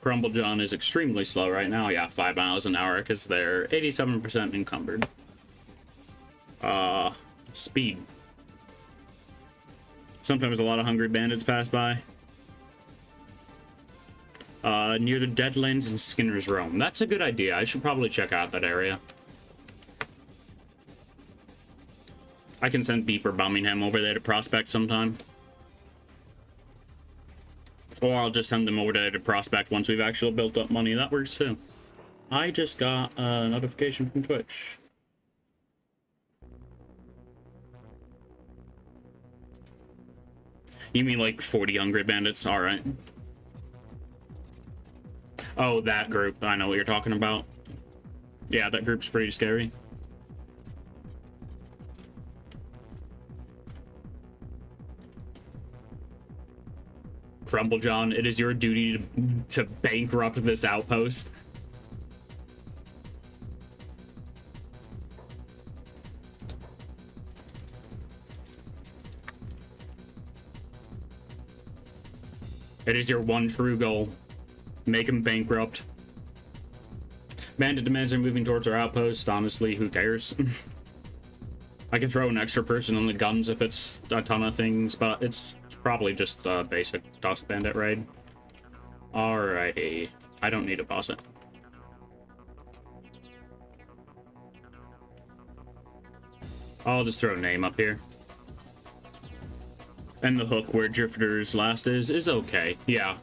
Crumble John is extremely slow right now. Yeah, 5 miles an hour because they're 87% encumbered. Speed. Sometimes a lot of hungry bandits pass by. Near the Deadlands and Skinner's Room. That's a good idea. I should probably check out that area. I can send Beep or Birmingham over there to prospect sometime. Or I'll just send them over there to prospect once we've actually built up money. That works too. I just got a notification from Twitch. You mean like 40 hungry bandits? All right. Oh, that group. I know what you're talking about. Yeah, that group's pretty scary. Crumble John, it is your duty to bankrupt this outpost. It is your one true goal. Make him bankrupt. Bandit demands are moving towards our outpost. Honestly, who cares? I can throw an extra person on the guns if it's a ton of things, but it's probably just a basic Dust Bandit raid. Alrighty. I don't need to boss it. I'll just throw a name up here. And the hook where Drifter's last is okay. Yeah.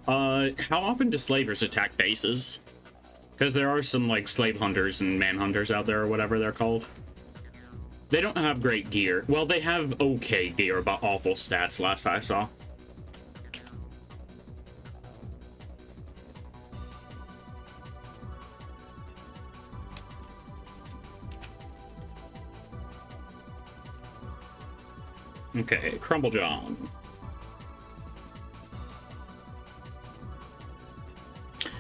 How often do slavers attack bases? Because there are some, like, slave hunters and manhunters out there, or whatever they're called. They don't have great gear. Well, they have okay gear, but awful stats last I saw. Okay, Crumble John.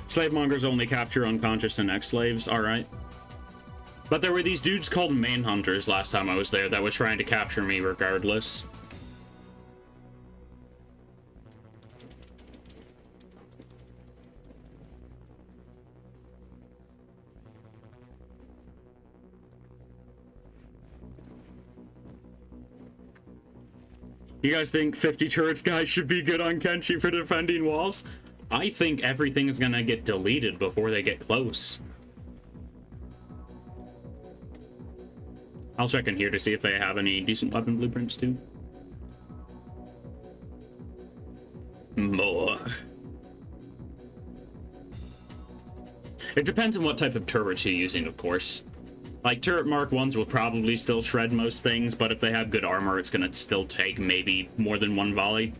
Slave mongers only capture unconscious and ex-slaves, alright. But there were these dudes called manhunters last time I was there that was trying to capture me regardless. You guys think 50 turrets guys should be good on Kenshi for defending walls? I think everything is gonna get deleted before they get close. I'll check in here to see if they have any decent weapon blueprints too. More. It depends on what type of turrets you're using, of course. Like, turret Mark 1s will probably still shred most things, but if they have good armor, it's gonna still take maybe more than one volley.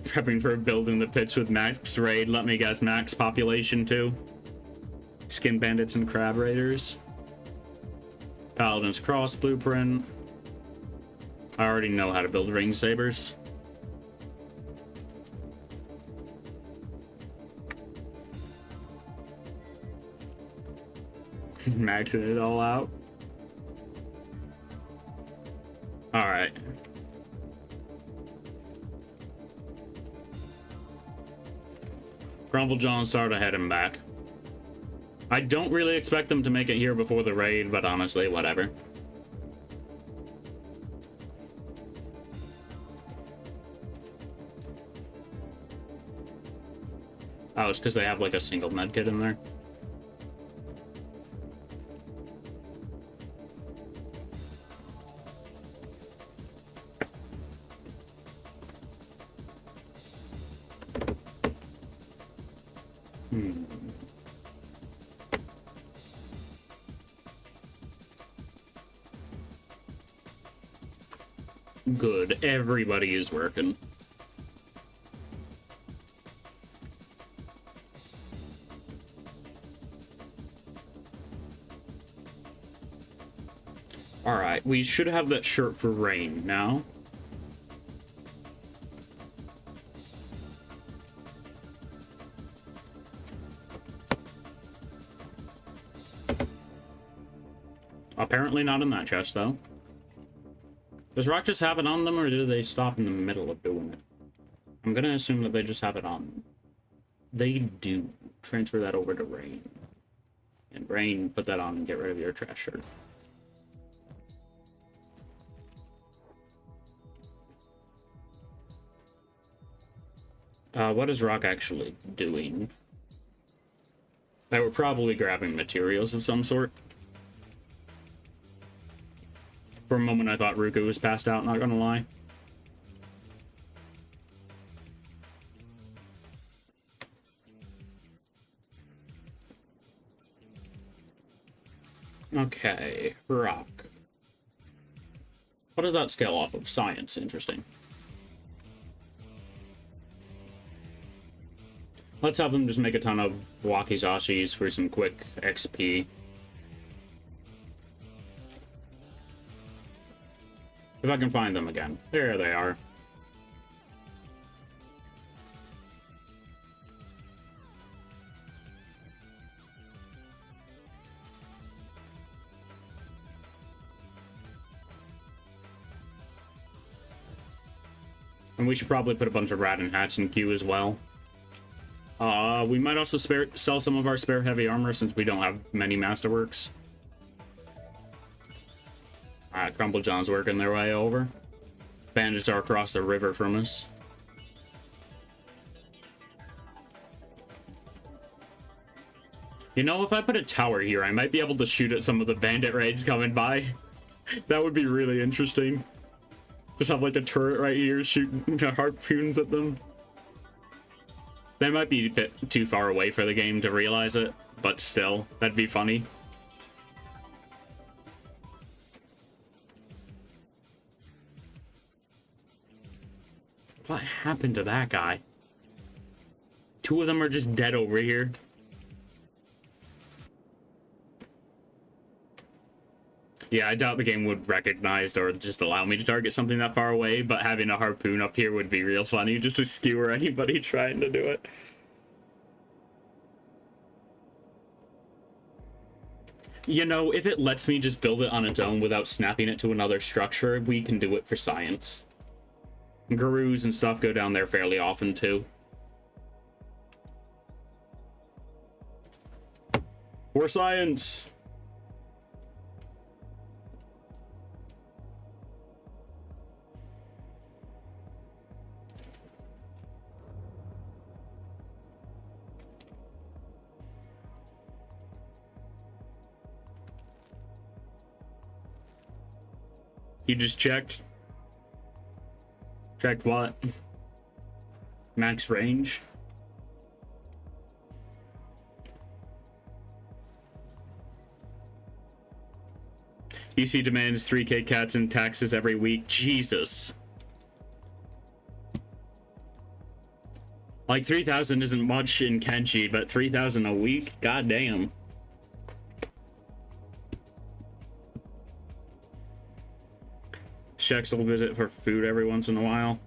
Prepping for building the pits with max raid. Let me guess, max population too. Skin bandits and crab raiders. Paladin's cross blueprint. I already know how to build ring sabers. Maxing it all out. All right. Crumble John started heading back. I don't really expect them to make it here before the raid, but honestly, whatever. Oh, it's because they have like a single medkit in there. Good. Everybody is working. Alright, we should have that shirt for rain now. Apparently not in that chest, though. Does Rock just have it on them, or do they stop in the middle of doing it? I'm gonna assume that they just have it on. They do. Transfer that over to Rain. And Rain, put that on and get rid of your trash shirt. What is Rock actually doing? They were probably grabbing materials of some sort. For a moment, I thought Ruku was passed out, not gonna lie. Okay, rock. What does that scale off of? Science. Interesting. Let's have them just make a ton of Wakizashis for some quick XP. If I can find them again. There they are. And we should probably put a bunch of rat and hats in queue as well. We might also sell some of our spare heavy armor since we don't have many masterworks. Crumble John's working their way over. Bandits are across the river from us. You know, if I put a tower here, I might be able to shoot at some of the bandit raids coming by. That would be really interesting. Just have like a turret right here shooting harpoons at them. They might be a bit too far away for the game to realize it, but still, that'd be funny. What happened to that guy? Two of them are just dead over here. Yeah, I doubt the game would recognize or just allow me to target something that far away, but having a harpoon up here would be real funny, just to skewer anybody trying to do it. You know, if it lets me just build it on its own without snapping it to another structure, we can do it for science. Gurus and stuff go down there fairly often, too. For science! You just checked? Checked what? Max range? EC demands 3K cats and taxes every week. Jesus. Like 3,000 isn't much in Kenshi, but 3,000 a week? God damn. Shex will visit for food every once in a while.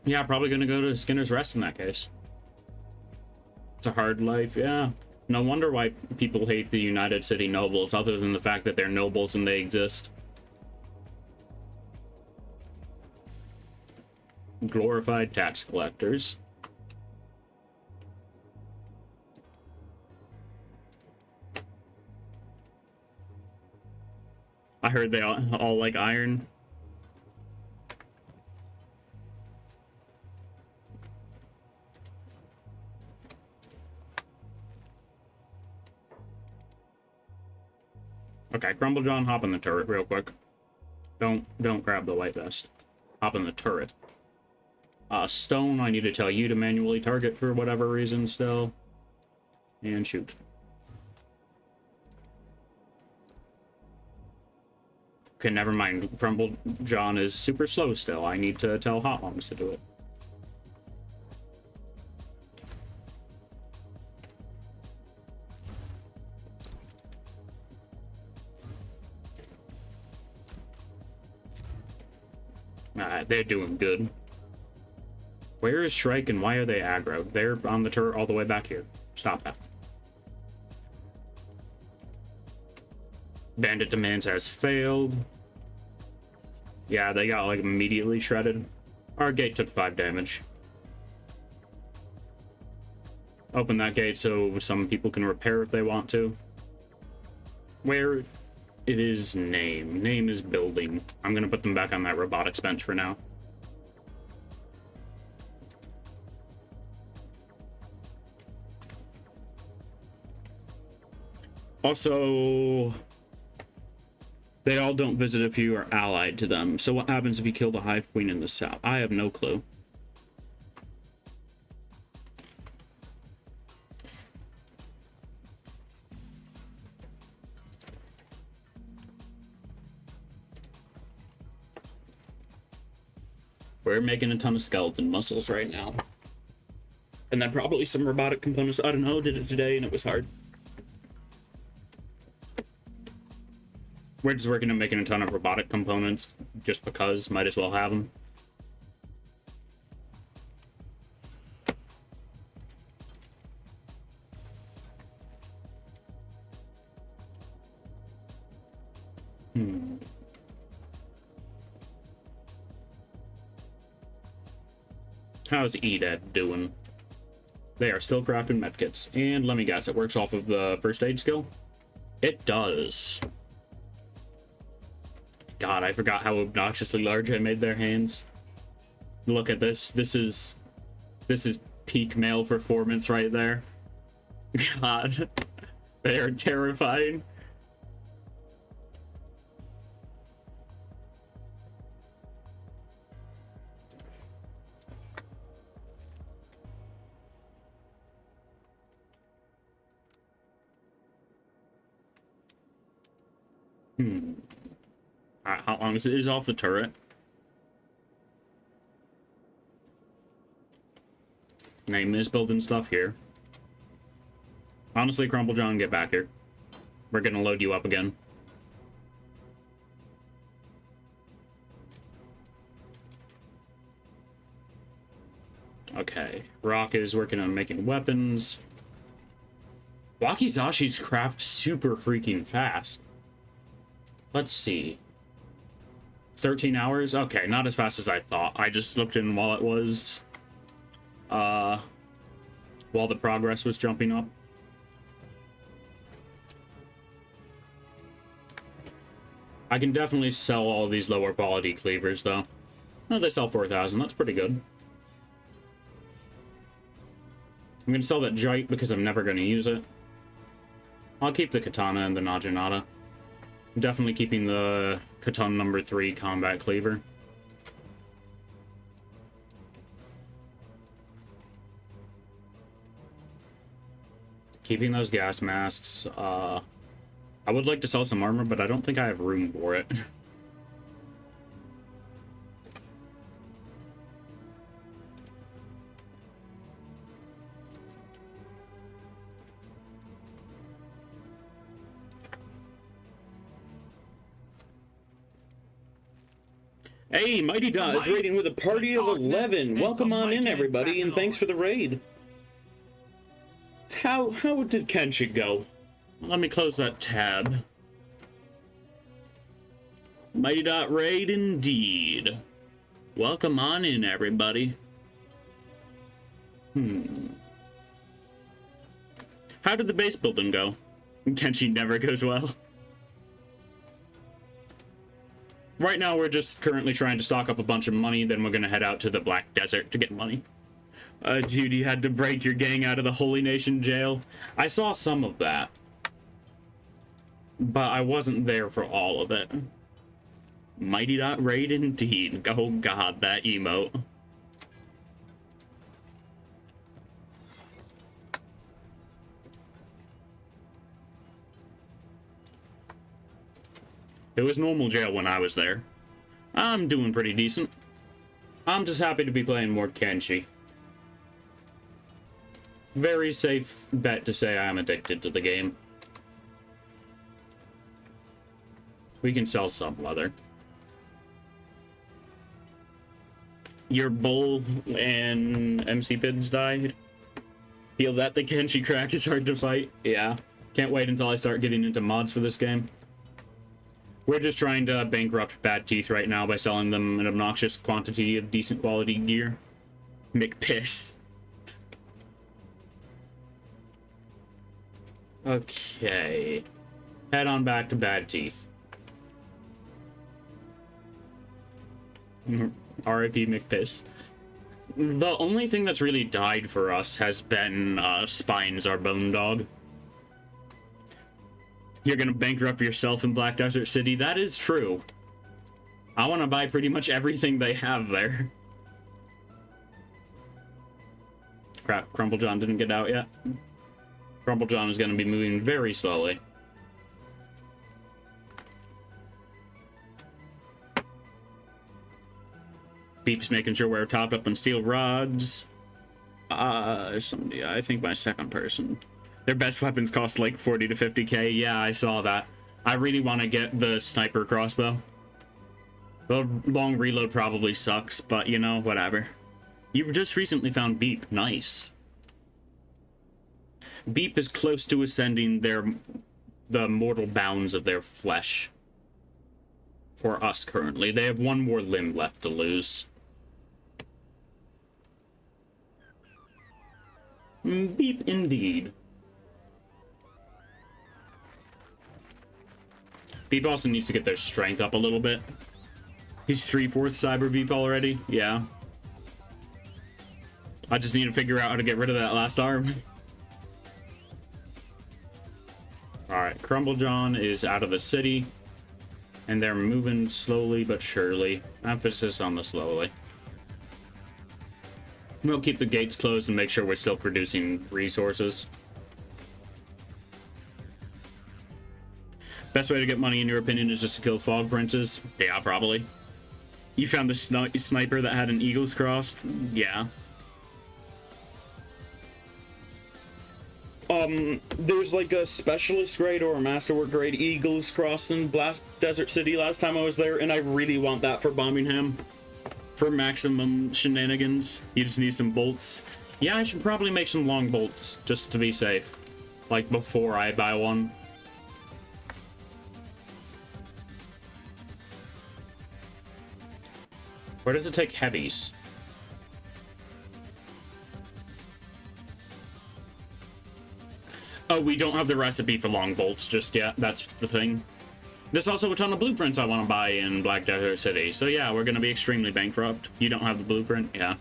Yeah, probably gonna go to Skinner's Rest in that case. It's a hard life, yeah. No wonder why people hate the United City nobles, other than the fact that they're nobles and they exist. Glorified tax collectors. I heard they all like iron. Okay, Crumble John, hop in the turret real quick. Don't grab the white vest. Hop in the turret. Stone, I need to tell you to manually target for whatever reason still. And shoot. Okay, never mind. Crumble John is super slow still. I need to tell Hot Lungs to do it. Alright, they're doing good. Where is Shrike and why are they aggro? They're on the turret all the way back here. Stop that. Bandit demands has failed. Yeah, they got like immediately shredded. Our gate took 5 damage. Open that gate so some people can repair if they want to. Where it is name. Name is building. I'm gonna put them back on that robotics bench for now. Also, they all don't visit if you are allied to them. So what happens if you kill the Hive Queen in the south? I have no clue. We're making a ton of skeleton muscles right now. And then probably some robotic components. I don't know, did it today and it was hard. We're just working on making a ton of robotic components just because, might as well have them. How's EDAD doing? They are still crafting medkits. And let me guess, it works off of the first aid skill? It does. God, I forgot how obnoxiously large I made their hands. Look at this. This is peak male performance right there. God, they are terrifying. How long is it? Is off the turret? Name is building stuff here. Honestly, Crumple John, get back here. We're gonna load you up again. Okay, Rock is working on making weapons. Wakizashi's craft super freaking fast. Let's see. 13 hours? Okay, not as fast as I thought. I just looked in while it was... while the progress was jumping up. I can definitely sell all these lower quality cleavers, though. Oh, they sell 4,000. That's pretty good. I'm going to sell that Jite because I'm never going to use it. I'll keep the Katana and the Naginata. I'm definitely keeping the Katana number 3 combat cleaver. Keeping those gas masks. I would like to sell some armor, but I don't think I have room for it. Hey, Mighty Dot is raiding with a party of 11. Welcome on in, everybody, and thanks for the raid. How did Kenshi go? Let me close that tab. Mighty Dot raid indeed. Welcome on in, everybody. How did the base building go? Kenshi never goes well. Right now, we're just currently trying to stock up a bunch of money, then we're gonna head out to the Black Desert to get money. Judy had to break your gang out of the Holy Nation jail. I saw some of that. But I wasn't there for all of it. Mighty Dot raid indeed. Oh god, that emote. It was normal jail when I was there. I'm doing pretty decent. I'm just happy to be playing more Kenshi. Very safe bet to say I'm addicted to the game. We can sell some leather. Your bull and MC Pids died. Feel that the Kenshi crack is hard to fight? Yeah. Can't wait until I start getting into mods for this game. We're just trying to bankrupt Bad Teeth right now by selling them an obnoxious quantity of decent quality gear. McPiss. Okay. Head on back to Bad Teeth. R.I.P. McPiss. The only thing that's really died for us has been Spines, our bone dog. You're gonna bankrupt yourself in Black Desert City? That is true. I want to buy pretty much everything they have there. Crap, Crumple John didn't get out yet. Crumple John is gonna be moving very slowly. Beep's making sure we're topped up on steel rods. Somebody, I think my second person. Their best weapons cost like 40 to 50k. Yeah, I saw that. I really want to get the sniper crossbow. The long reload probably sucks, but you know, whatever. You've just recently found Beep. Nice. Beep is close to ascending the mortal bounds of their flesh. For us currently. They have one more limb left to lose. Beep indeed. Beep also needs to get their strength up a little bit. He's 3/4 Cyber Beep already. Yeah. I just need to figure out how to get rid of that last arm. Alright, Crumblejohn is out of the city. And they're moving slowly but surely. Emphasis on the slowly. We'll keep the gates closed and make sure we're still producing resources. Best way to get money, in your opinion, is just to kill fog princes? Yeah, probably. You found the sniper that had an Eagle's Crossed? Yeah. There's like a specialist grade or a masterwork grade Eagles Crossed in Black Desert City last time I was there, and I really want that for Birmingham. For maximum shenanigans. You just need some bolts. Yeah, I should probably make some long bolts, just to be safe. Like, before I buy one. Where does it take heavies? Oh, we don't have the recipe for long bolts just yet. That's the thing. There's also a ton of blueprints I want to buy in Black Desert City. So yeah, we're going to be extremely bankrupt. You don't have the blueprint? Yeah.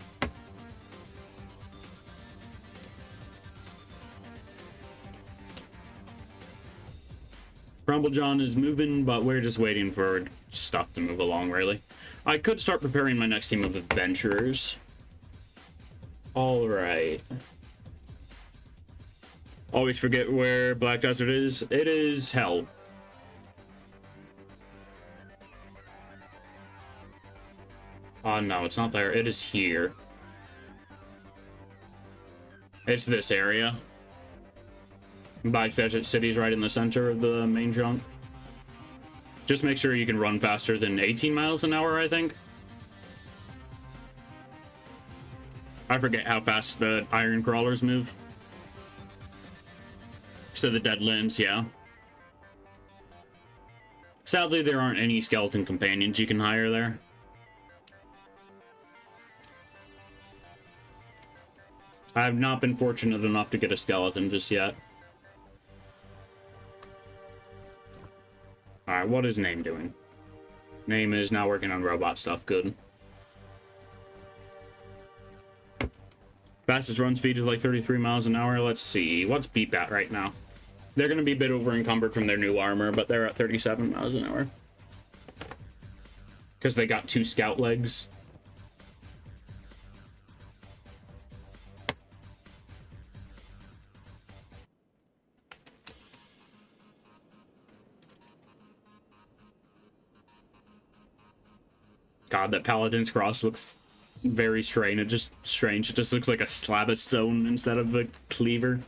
Crumblejohn is moving, but we're just waiting for stuff to move along, really. I could start preparing my next team of adventurers. Alright. Always forget where Black Desert is. It is hell. Oh, no, it's not there. It is here. It's this area. Black Desert City's right in the center of the main chunk. Just make sure you can run faster than 18 miles an hour, I think. I forget how fast the iron crawlers move. So the dead limbs, yeah. Sadly, there aren't any skeleton companions you can hire there. I have not been fortunate enough to get a skeleton just yet. Alright, what is Name doing? Name is now working on robot stuff. Good. Fastest run speed is like 33 miles an hour. Let's see. What's Beep at right now? They're going to be a bit over encumbered from their new armor, but they're at 37 miles an hour. Because they got 2 scout legs. God, that Paladin's Cross looks very strange. It just looks like a slab of stone instead of a cleaver.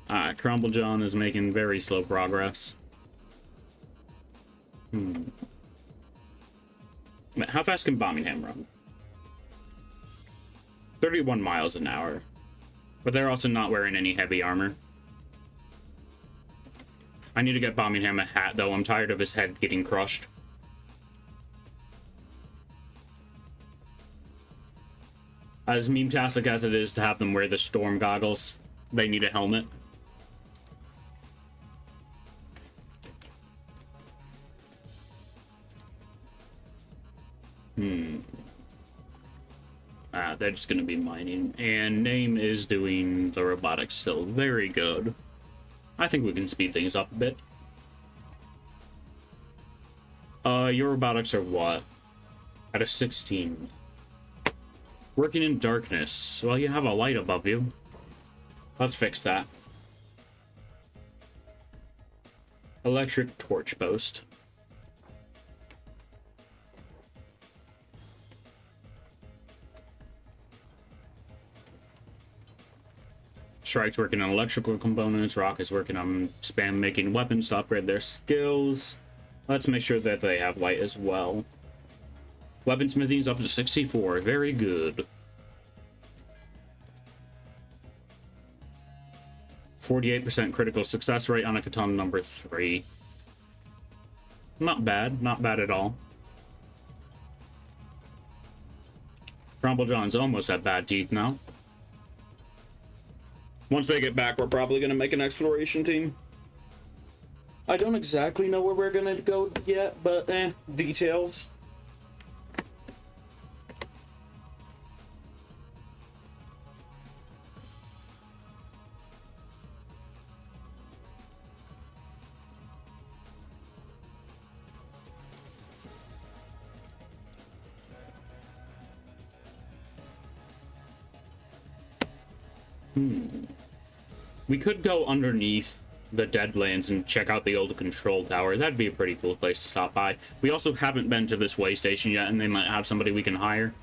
Crumblejohn is making very slow progress. How fast can Birmingham run? 31 miles an hour. But they're also not wearing any heavy armor. I need to get Birmingham a hat, though. I'm tired of his head getting crushed. As meme-tastic as it is to have them wear the storm goggles, they need a helmet. They're just going to be mining. And Name is doing the robotics still. Very good. I think we can speed things up a bit. Your robotics are what? At a 16. Working in darkness. Well, you have a light above you. Let's fix that. Electric torch post. Strike's working on electrical components. Rock is working on spam making weapons to upgrade their skills. Let's make sure that they have light as well. Weaponsmithing's up to 64. Very good. 48% critical success rate on a katana number 3. Not bad. Not bad at all. Trumbull John's almost at bad teeth now. Once they get back, we're probably going to make an exploration team. I don't exactly know where we're going to go yet, but details. We could go underneath the Deadlands and check out the old control tower. That'd be a pretty cool place to stop by. We also haven't been to this way station yet, and they might have somebody we can hire.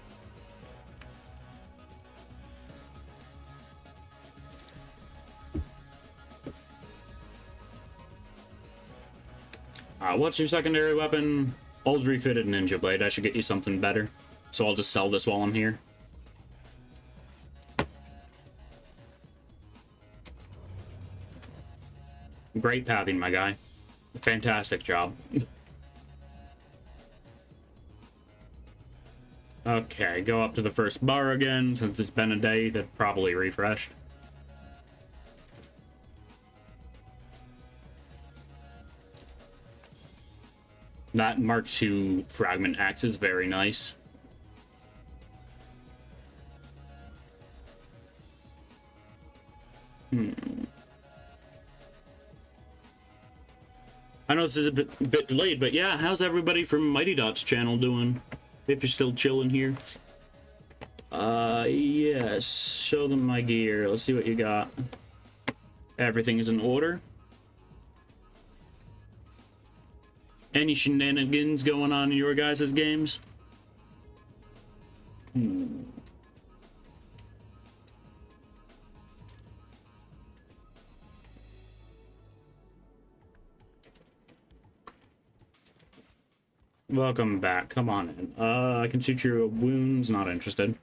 What's your secondary weapon? Old refitted ninja blade. I should get you something better. So I'll just sell this while I'm here. Great pathing, my guy. Fantastic job. Okay, go up to the first bar again. Since it's been a day, that probably refreshed. That Mark II fragment axe is very nice. I know this is a bit delayed, but yeah, how's everybody from Mighty Dot's channel doing? If you're still chilling here. Yes. Show them my gear. Let's see what you got. Everything is in order. Any shenanigans going on in your guys' games? Welcome back. Come on in. I can suit your wounds. Not interested.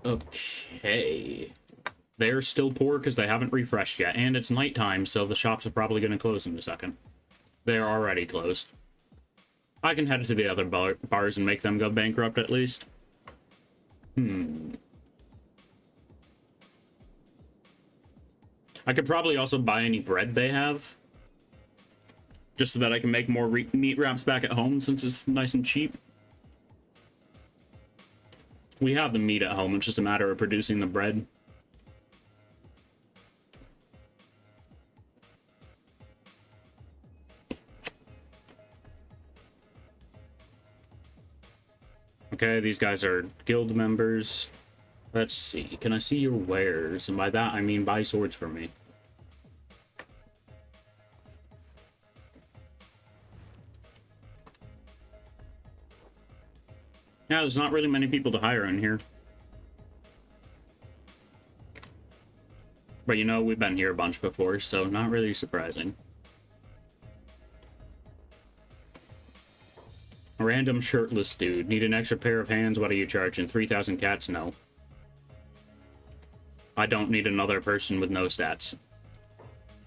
Okay. They're still poor because they haven't refreshed yet, and it's nighttime, so the shops are probably going to close in a second. They're already closed. I can head to the other bars and make them go bankrupt at least. I could probably also buy any bread they have. Just so that I can make more meat wraps back at home since it's nice and cheap. We have the meat at home, it's just a matter of producing the bread. Okay, these guys are guild members. Let's see, can I see your wares? And by that, I mean buy swords for me. Yeah, there's not really many people to hire in here. But you know, we've been here a bunch before, so not really surprising. A random shirtless dude. Need an extra pair of hands? What are you charging? 3,000 cats? No. I don't need another person with no stats.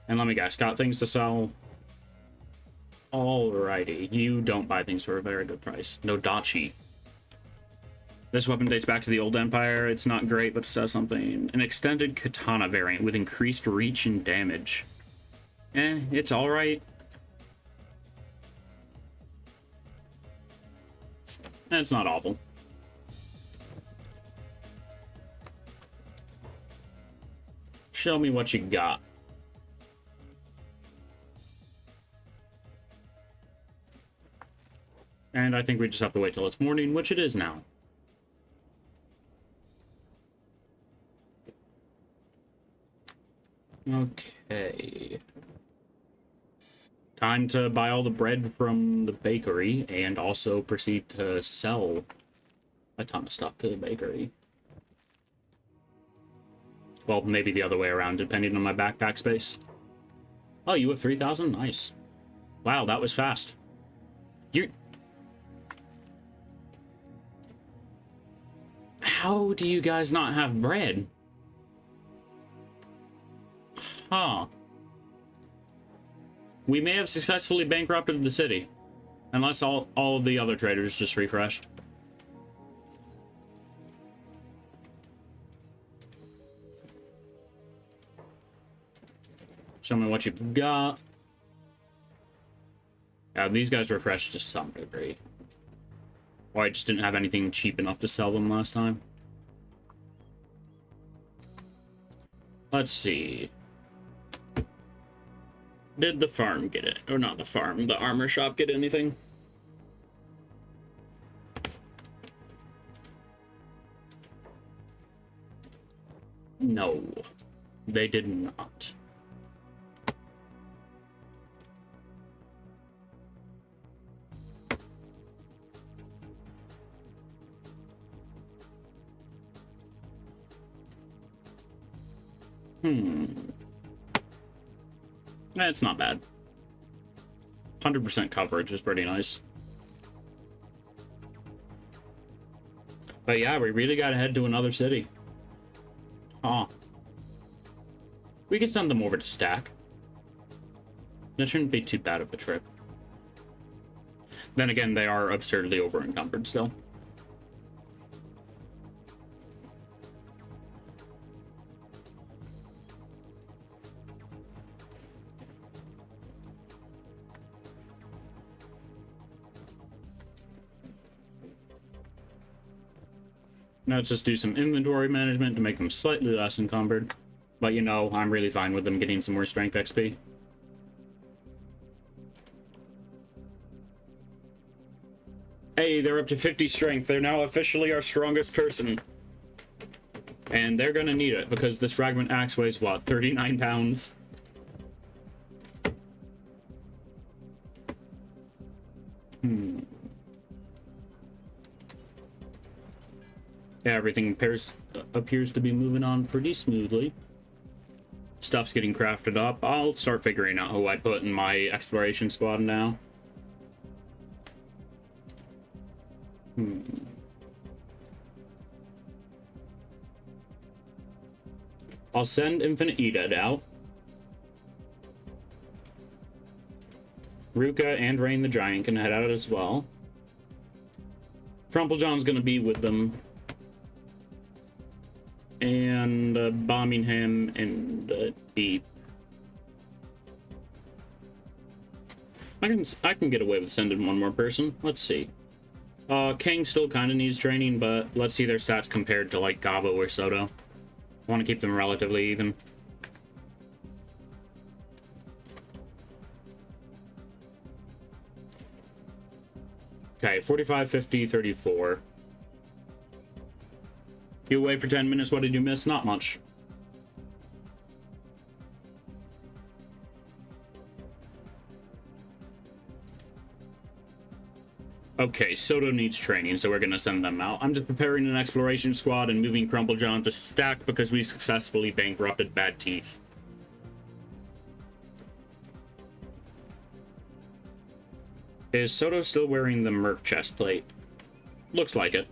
And let me guess, got things to sell? Alrighty. You don't buy things for a very good price. No dachi. This weapon dates back to the old empire. It's not great, but it says something. An extended katana variant with increased reach and damage. It's alright. It's not awful. Show me what you got. And I think we just have to wait till it's morning, which it is now. Okay. Time to buy all the bread from the bakery and also proceed to sell a ton of stuff to the bakery. Well, maybe the other way around, depending on my backpack space. Oh, you have 3,000? Nice. Wow, that was fast. You... How do you guys not have bread? Huh. We may have successfully bankrupted the city. Unless all of the other traders just refreshed. Show me what you've got. Yeah, these guys refreshed to some degree. Or I just didn't have anything cheap enough to sell them last time. Let's see. Did the farm get it? Or not the farm, the armor shop get anything? No, they did not. It's not bad. 100% coverage is pretty nice. But yeah, we really gotta head to another city. Huh. We could send them over to Stack. That shouldn't be too bad of a trip. Then again, they are absurdly over-encumbered still. Now let's just do some inventory management to make them slightly less encumbered. But you know, I'm really fine with them getting some more strength XP. Hey, they're up to 50 strength. They're now officially our strongest person. And they're gonna need it, because this fragment axe weighs, what, 39 pounds? Yeah, everything appears to be moving on pretty smoothly. Stuff's getting crafted up. I'll start figuring out who I put in my exploration squad now. I'll send Infinite Edad out. Ruka and Rain the Giant can head out as well. Trumplejohn's gonna be with them. And Birmingham and Deep. I can get away with sending one more person. Let's see. King still kind of needs training, but let's see their stats compared to like Gabo or Soto. I want to keep them relatively even. Okay, 45, 50, 34. You away for 10 minutes, what did you miss? Not much. Okay, Soto needs training, so we're gonna send them out. I'm just preparing an exploration squad and moving Crumplejohn to Stack because we successfully bankrupted Bad Teeth. Is Soto still wearing the Merc chest plate? Looks like it.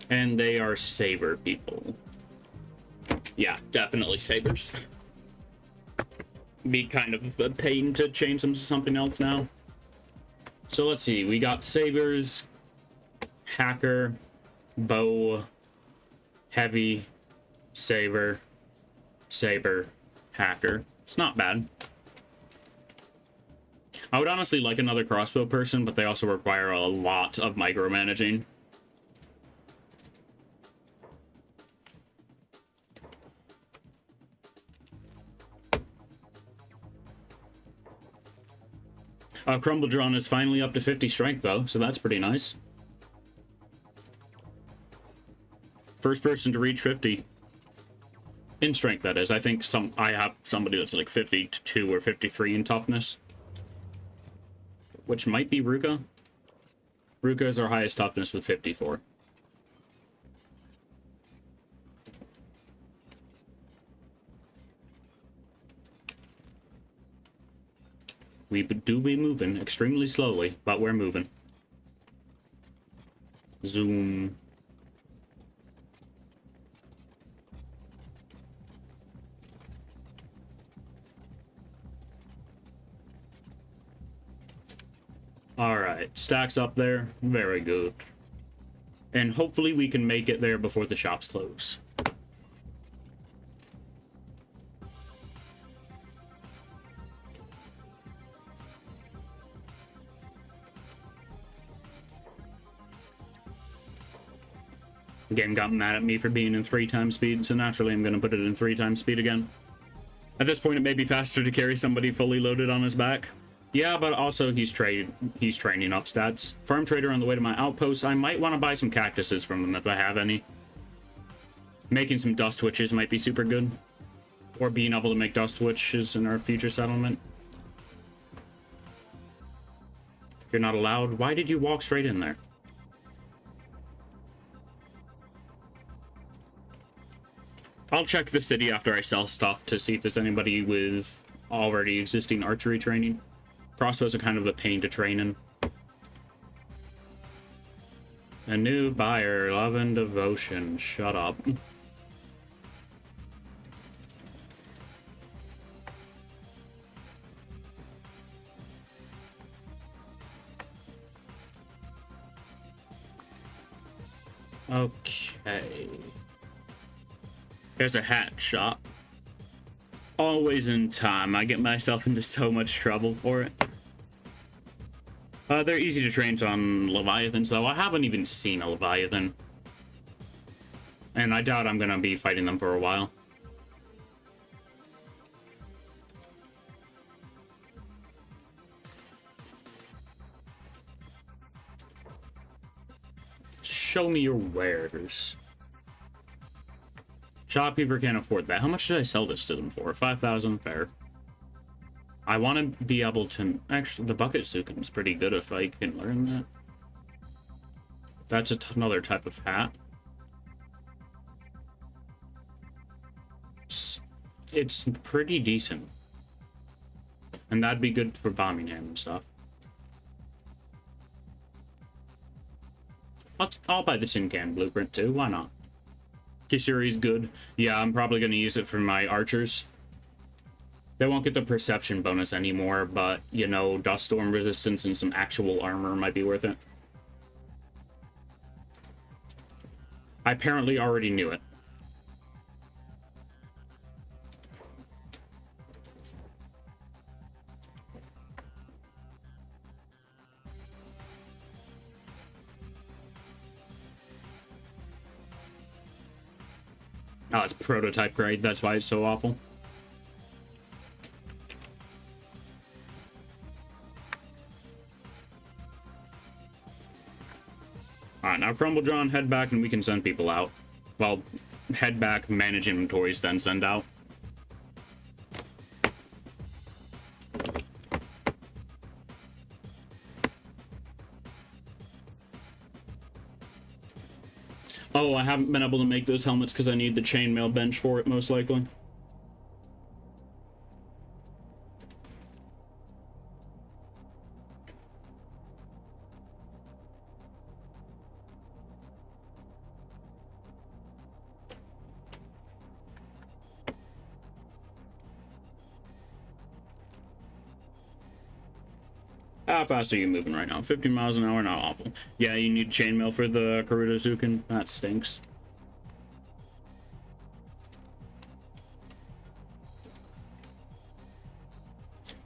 And they are Saber people. Yeah, definitely Sabers. Be kind of a pain to change them to something else now. So let's see, we got Sabers, Hacker, Bow, Heavy, Saber, Saber, Hacker. It's not bad. I would honestly like another crossbow person, but they also require a lot of micromanaging. Crumbledron is finally up to 50 strength, though, so that's pretty nice. First person to reach 50. In strength, that is. I think I have somebody that's like 52 or 53 in toughness. Which might be Ruka. Ruka is our highest toughness with 54. We do be moving extremely slowly, but we're moving. Zoom. Alright, stacks up there. Very good. And hopefully we can make it there before the shops close. Again, got mad at me for being in 3 times speed, so naturally I'm going to put it in 3 times speed again. At this point, it may be faster to carry somebody fully loaded on his back. Yeah, but also he's training up stats. Farm trader on the way to my outpost. I might want to buy some cactuses from him if I have any. Making some dust witches might be super good. Or being able to make dust witches in our future settlement. You're not allowed? Why did you walk straight in there? I'll check the city after I sell stuff to see if there's anybody with already existing archery training. Crossbows are kind of a pain to train in. A new buyer, love and devotion. Shut up. Okay. There's a hat shop. Always in time. I get myself into so much trouble for it. They're easy to train on Leviathans, though. I haven't even seen a Leviathan. And I doubt I'm gonna be fighting them for a while. Show me your wares. Shopkeeper can't afford that. How much did I sell this to them for? 5,000, fair. I want to be able to... Actually, the bucket sukin's pretty good if I can learn that. That's another type of hat. It's pretty decent. And that'd be good for bombing him and stuff. I'll buy the tin can blueprint too. Why not? Kisuri's good. Yeah, I'm probably going to use it for my archers. They won't get the perception bonus anymore, but, you know, dust storm resistance and some actual armor might be worth it. I apparently already knew it. Oh, it's prototype grade, that's why it's so awful. Alright, now Crumble John, head back and we can send people out. Well, head back, manage inventories, then send out. Oh, I haven't been able to make those helmets because I need the chainmail bench for it, most likely. How fast are you moving right now? 15 miles an hour, not awful. Yeah, you need chainmail for the Karuta Zukin. That stinks.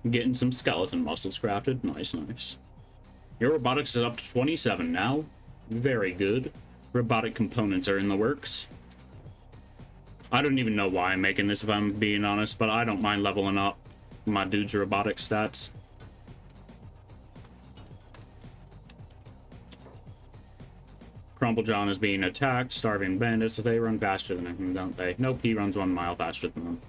Getting some skeleton muscles crafted. Nice, nice. Your robotics is up to 27 now. Very good. Robotic components are in the works. I don't even know why I'm making this, if I'm being honest, but I don't mind leveling up my dude's robotic stats. Crumple John is being attacked. Starving bandits. They run faster than him, don't they? Nope, he runs 1 mile faster than them.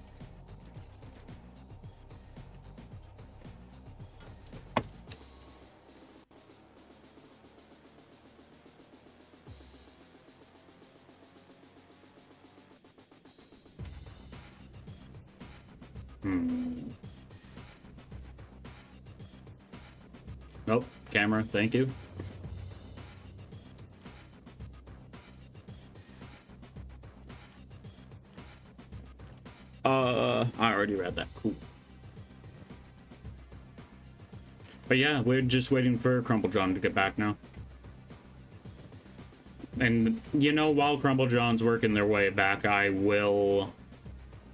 Oh, camera, thank you. I already read that. Cool. But yeah, we're just waiting for Crumble John to get back now. And, you know, while Crumble John's working their way back, I will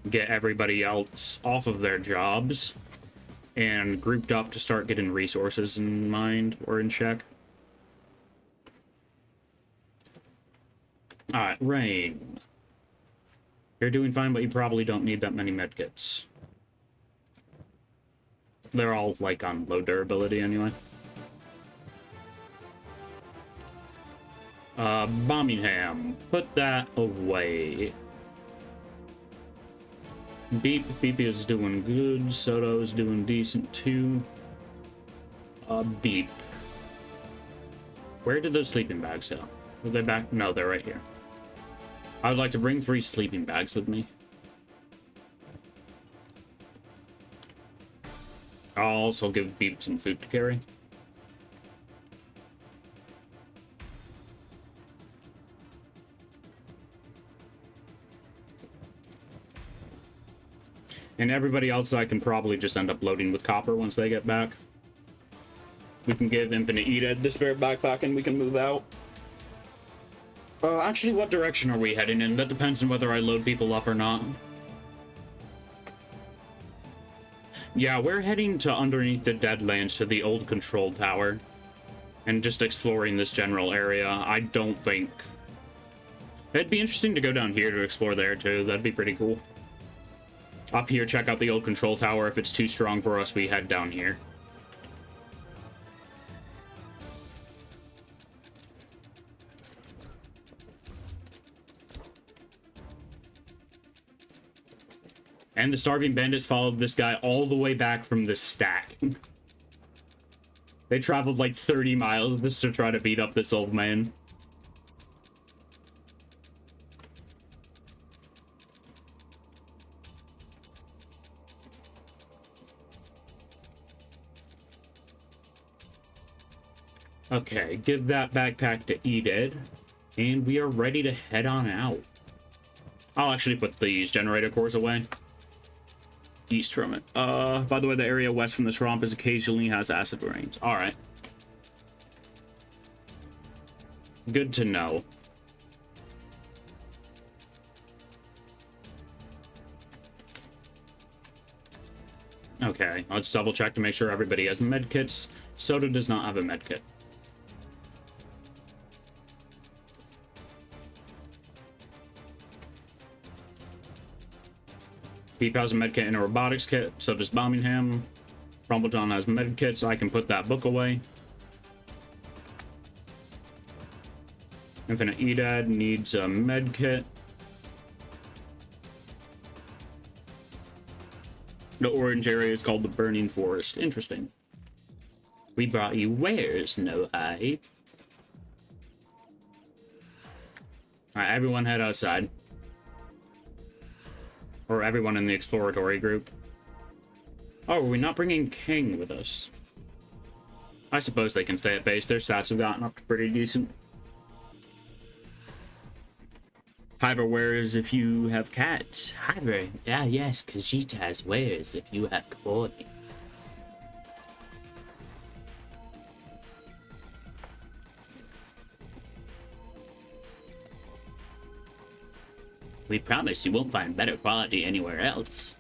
get everybody else off of their jobs and grouped up to start getting resources in mind or in check. Alright, Rain. You're doing fine, but you probably don't need that many medkits. They're all, like, on low durability anyway. Birmingham. Put that away. Beep is doing good. Soto is doing decent, too. Beep. Where did those sleeping bags go? Were they back? No, they're right here. I would like to bring 3 sleeping bags with me. I'll also give Beep some food to carry. And everybody else I can probably just end up loading with copper once they get back. We can give Infinite Edad the spare backpack and we can move out. Actually, what direction are we heading in? That depends on whether I load people up or not. Yeah, we're heading to underneath the Deadlands to the old control tower. And just exploring this general area. I don't think... It'd be interesting to go down here to explore there too. That'd be pretty cool. Up here, check out the old control tower. If it's too strong for us, we head down here. And the Starving Bandits followed this guy all the way back from the stack. They traveled like 30 miles just to try to beat up this old man. Okay, give that backpack to Edad. And we are ready to head on out. I'll actually put these generator cores away. East from it. By the way, the area west from the swamp is occasionally has acid rains. Alright. Good to know. Okay, let's double check to make sure everybody has medkits. Soda does not have a medkit. Beep has a medkit and a robotics kit, so does Birmingham. Rumblejohn has medkits, I can put that book away. Infinite Edad needs a medkit. The orange area is called the Burning Forest. Interesting. We brought you wares, no hype. Alright, everyone head outside. Or everyone in the exploratory group. Oh, are we not bringing King with us? I suppose they can stay at base. Their stats have gotten up to pretty decent. Hyver wears if you have cats. Hyver, yes, Khajiit has wears if you have Kabori. We promise you won't find better quality anywhere else.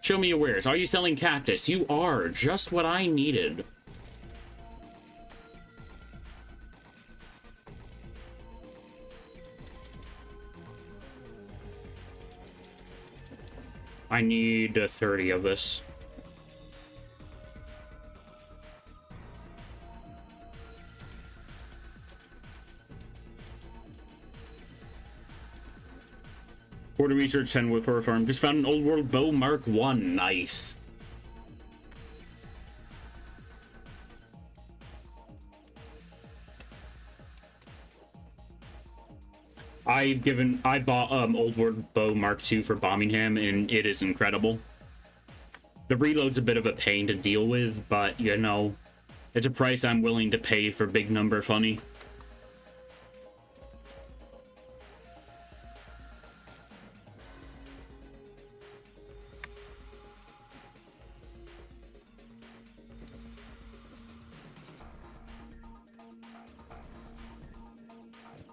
Show me your wares. Are you selling cactus? You are. Just what I needed. I need 30 of this. Border Research 10 with Horror Farm. Just found an old world bow Mark 1. Nice. I bought old world bow Mark 2 for Birmingham, and it is incredible. The reload's a bit of a pain to deal with, but you know, It's a price I'm willing to pay for big number funny.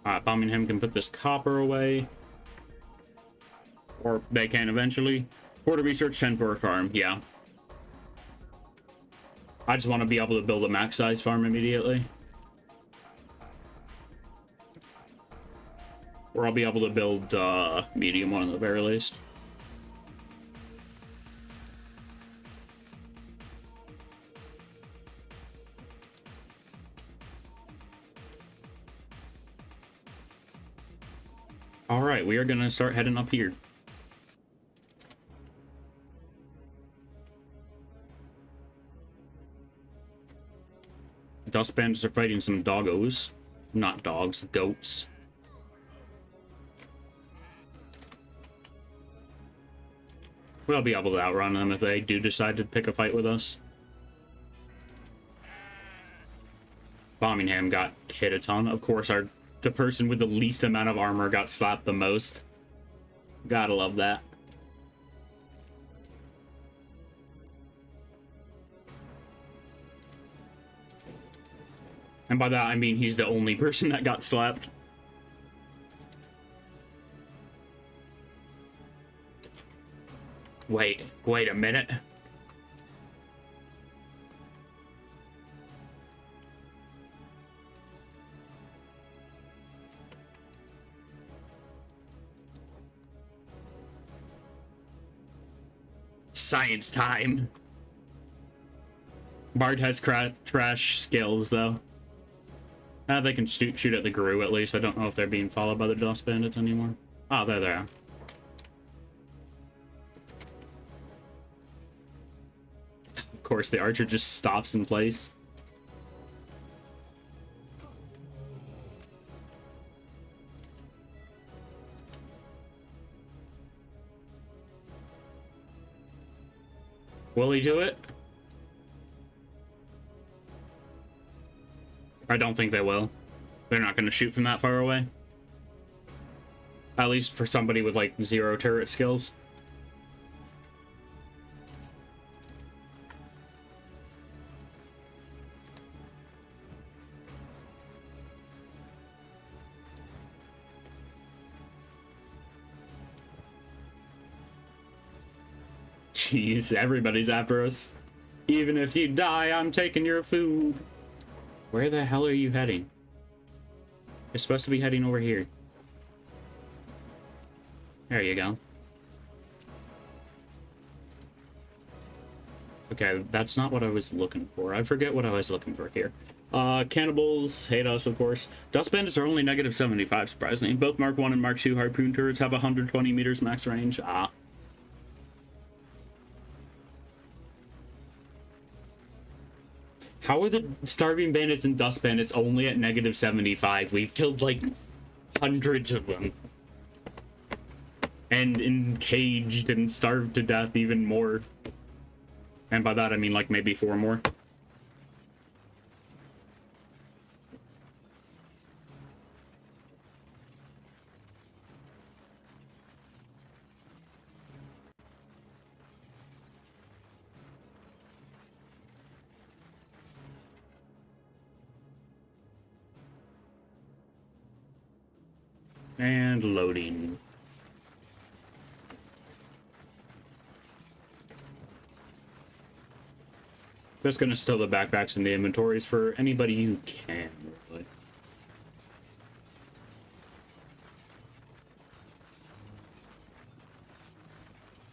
Alright, Birmingham can put this copper away. Or they can eventually. Border research, 10 per farm, yeah. I just want to be able to build a max size farm immediately. Or I'll be able to build medium one at the very least. Alright, we are going to start heading up here. Dust bandits are fighting some doggos. Not dogs, goats. We'll be able to outrun them if they do decide to pick a fight with us. Birmingham got hit a ton. Of course, the person with the least amount of armor got slapped the most. Gotta love that. And by that, I mean he's the only person that got slapped. Wait a minute. Science time. Bard has trash skills, though. They can shoot at the Gru, at least. I don't know if they're being followed by the Dust Bandits anymore. Oh, there they are. Of course, the archer just stops in place. Will he do it? I don't think they will. They're not going to shoot from that far away. At least for somebody with, like, 0 turret skills. Jeez, everybody's after us. Even if you die, I'm taking your food. Where the hell are you heading? You're supposed to be heading over here. There you go. Okay, that's not what I was looking for. I forget what I was looking for here. Cannibals hate us, of course. Dust bandits are only negative 75, surprisingly. Both Mark 1 and Mark 2 harpoon turrets have 120 meters max range. Ah. How are the starving bandits and dust bandits only at negative 75? We've killed, like, hundreds of them. And encaged and starved to death even more. And by that I mean, like, maybe 4 more. And loading. Just gonna stow the backpacks in the inventories for anybody who can, really.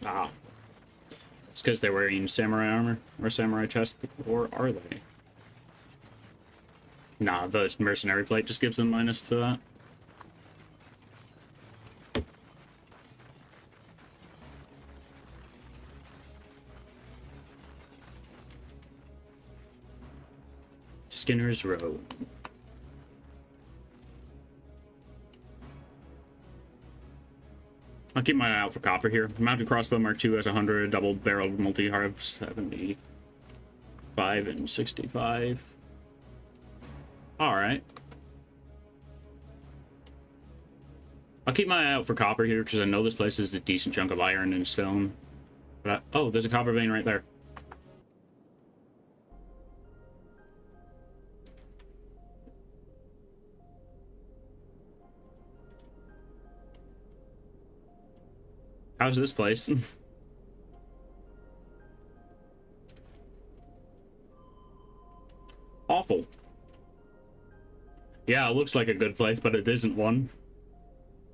Ah. It's because they're wearing samurai armor or samurai chest, or are they? Nah, the mercenary plate just gives them minus to that. Skinner's Row. I'll keep my eye out for copper here. Mounted crossbow Mark II has 100, double-barreled multi-harv 75 and 65. All right. I'll keep my eye out for copper here because I know this place is a decent chunk of iron and stone. But oh, there's a copper vein right there. How's this place? Awful. Yeah, it looks like a good place, but it isn't one.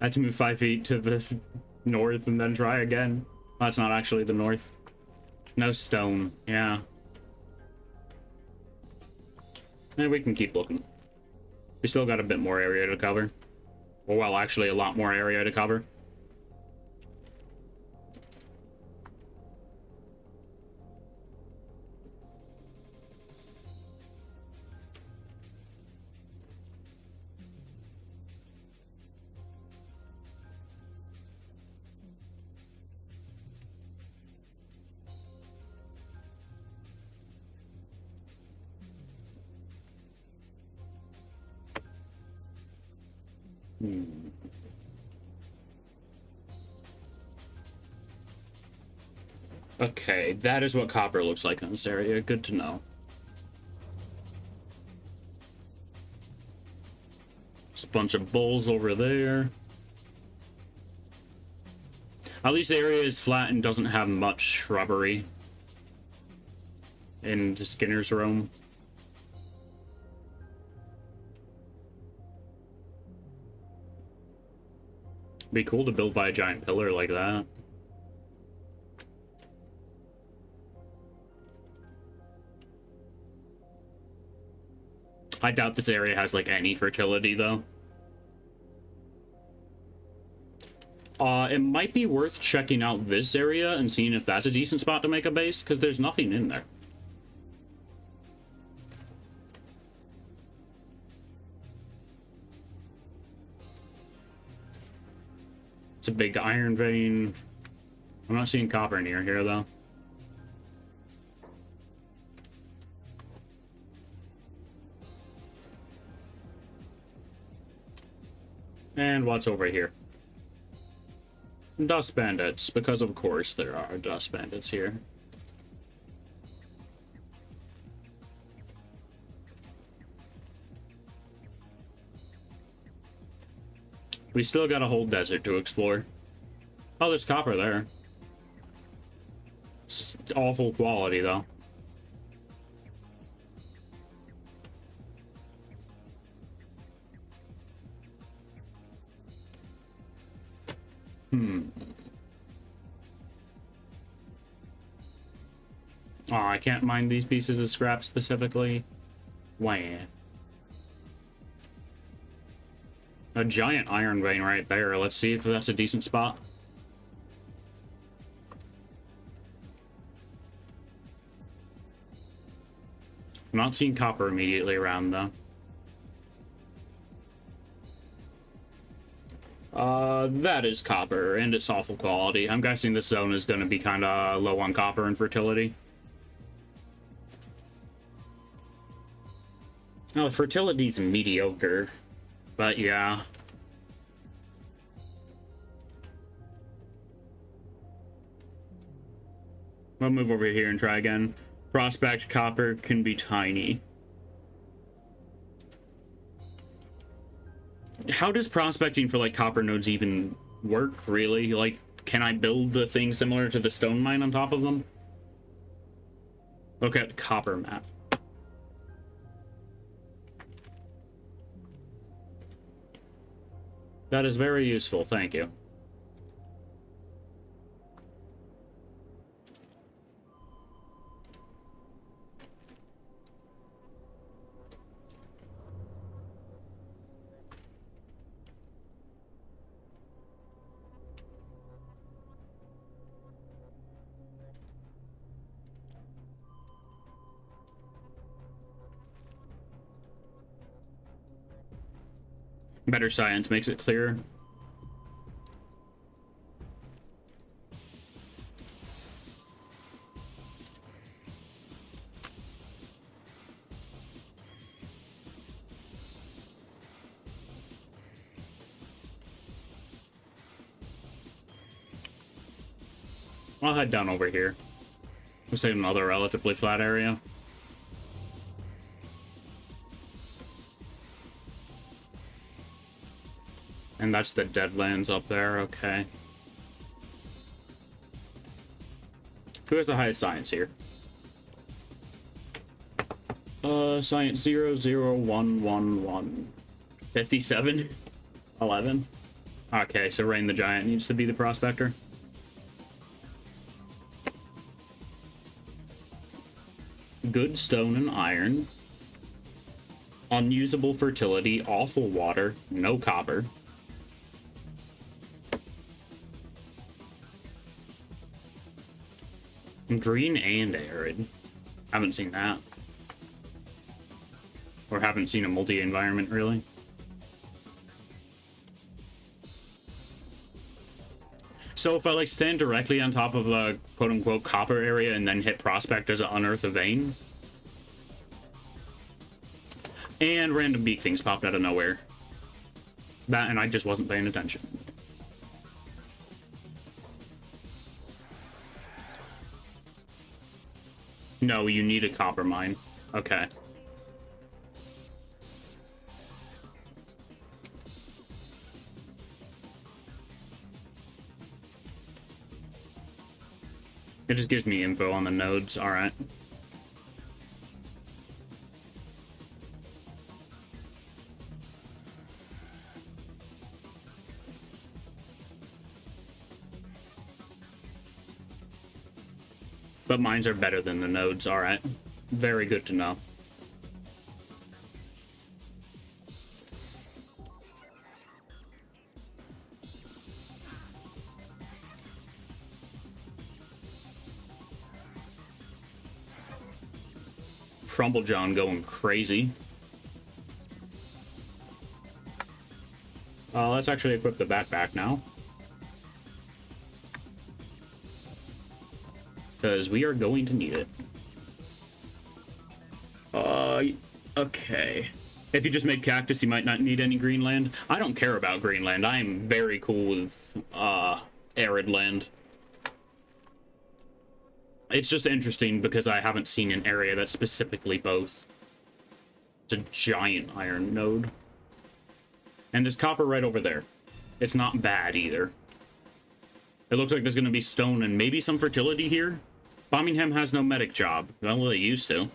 I had to move 5 feet to the north and then try again. That's not actually the north. No stone. Yeah. And we can keep looking. We still got a bit more area to cover. Well, actually a lot more area to cover. Okay, that is what copper looks like in this area. Good to know. Just a bunch of bulls over there. At least the area is flat and doesn't have much shrubbery in the Skinner's room. Be cool to build by a giant pillar like that. I doubt this area has like any fertility though. It might be worth checking out this area and seeing if that's a decent spot to make a base, because there's nothing in there. It's a big iron vein. I'm not seeing copper near here though. And what's over here? Dust bandits, because of course there are dust bandits here. We still got a whole desert to explore. Oh, there's copper there. It's awful quality though. Oh, I can't mine these pieces of scrap specifically. Wah. A giant iron vein right there. Let's see if that's a decent spot. I'm not seeing copper immediately around though. That is copper, and it's awful quality. I'm guessing this zone is going to be kind of low on copper and fertility. Oh, fertility's mediocre, but yeah. I'll move over here and try again. Prospect copper can be tiny. How does prospecting for like copper nodes even work, really? Like, can I build the thing similar to the stone mine on top of them? Look at copper map. That is very useful, thank you. Better science makes it clearer. I'll head down over here. Let's say another relatively flat area. And that's the Deadlands up there, okay. Who has the highest science here? Science 00111. 57? 11? Okay, so Rain the Giant needs to be the prospector. Good stone and iron. Unusable fertility, awful water, no copper. Green and arid. Haven't seen that. Or haven't seen a multi-environment, really. So if I, like, stand directly on top of a quote-unquote copper area and then hit prospect, does it unearth a vein? And random beak things popped out of nowhere. That, and I just wasn't paying attention. No, you need a copper mine. Okay. It just gives me info on the nodes. All right. But mines are better than the nodes. All right. Very good to know. Crumble John going crazy. Let's actually equip the backpack now. Because we are going to need it. Okay. If you just make cactus, you might not need any green land. I don't care about green land. I am very cool with arid land. It's just interesting because I haven't seen an area that's specifically both. It's a giant iron node. And there's copper right over there. It's not bad either. It looks like there's going to be stone and maybe some fertility here. Birmingham has no medic job. Well, they used to.